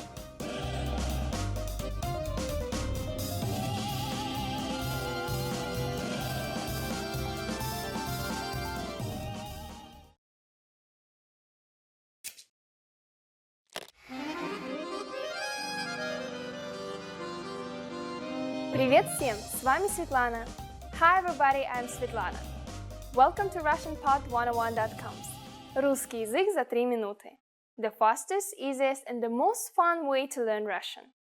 Speaker 7: Привет всем! С вами Светлана. Hi everybody, I'm Svetlana. Welcome to RussianPod101.com's Русский язык за 3 минуты. The fastest, easiest, and the most fun way to learn Russian.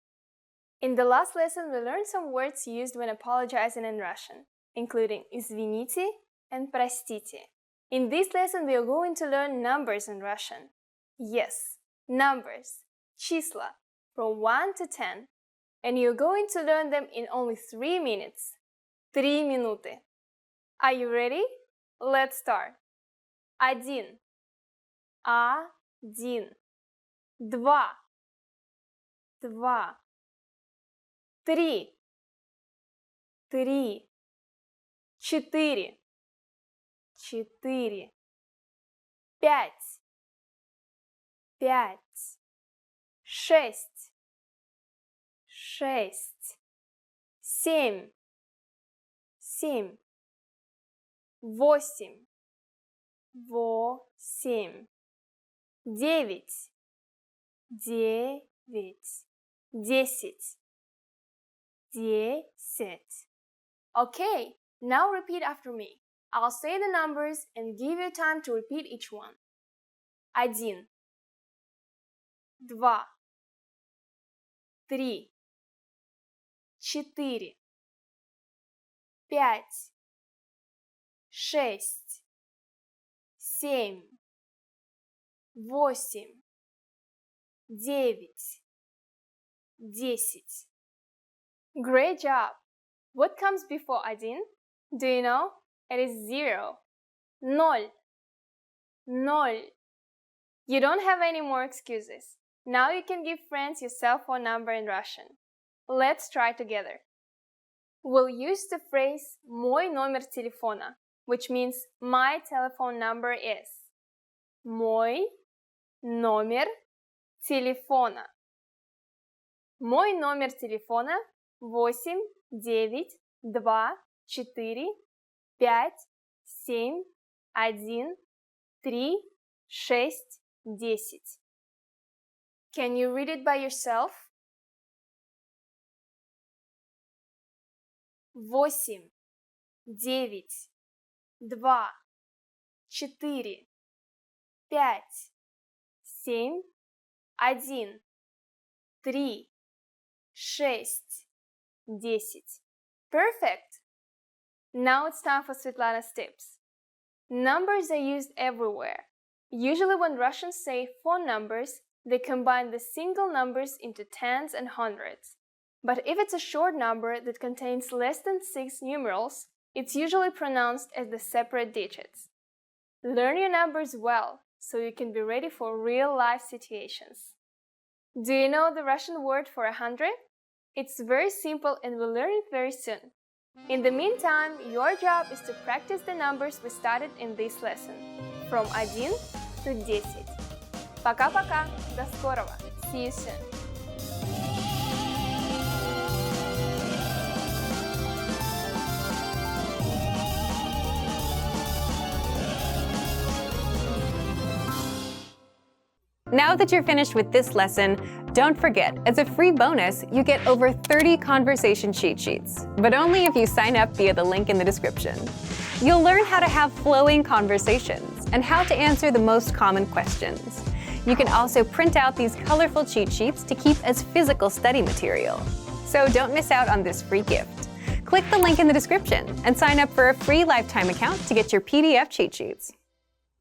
Speaker 7: In the last lesson, we learned some words used when apologizing in Russian, including извините and простите. In this lesson, we are going to learn numbers in Russian. Yes, numbers, числа, from 1 to 10. And you're going to learn them in only 3 minutes. 3 минуты. Are you ready? Let's start. 1. 1. 2. 2. 3. 3. 4. 4. 5. 5. 6. 6. 7. 7. 8. 8. 9. 9. 10. 10. Okay, now repeat after me. I'll say the numbers and give you time to repeat each one. 1. 2. 3. 4. 5. 6. 7. 8. 9. 10. Great job! What comes before 1? Do you know? It is 0. Ноль. Ноль. You don't have any more excuses. Now you can give friends your cell phone number in Russian. Let's try together. We'll use the phrase «мой номер телефона», which means my telephone number is. Мой номер телефона. Мой номер телефона 8 9 2 4 5 7 1 3 6 10. Can you read it by yourself? 8 9 2 4 5 7 1 3 6 10. Perfect! Now it's time for Svetlana's tips. Numbers are used everywhere. Usually when Russians say phone numbers, they combine the single numbers into tens and hundreds. But if it's a short number that contains less than 6 numerals, it's usually pronounced as the separate digits. Learn your numbers well, so you can be ready for real-life situations. Do you know the Russian word for 100? It's very simple and we'll learn it very soon. In the meantime, your job is to practice the numbers we studied in this lesson, from 1 to 10. Пока-пока, до скорого, see you soon.
Speaker 1: Now that you're finished with this lesson, Don't forget, as a free bonus, you get over 30 conversation cheat sheets, but only if you sign up via the link in the description. You'll learn how to have flowing conversations and how to answer the most common questions. You can also print out these colorful cheat sheets to keep as physical study material. So don't miss out on this free gift. Click the link in the description and sign up for a free lifetime account to get your PDF cheat sheets.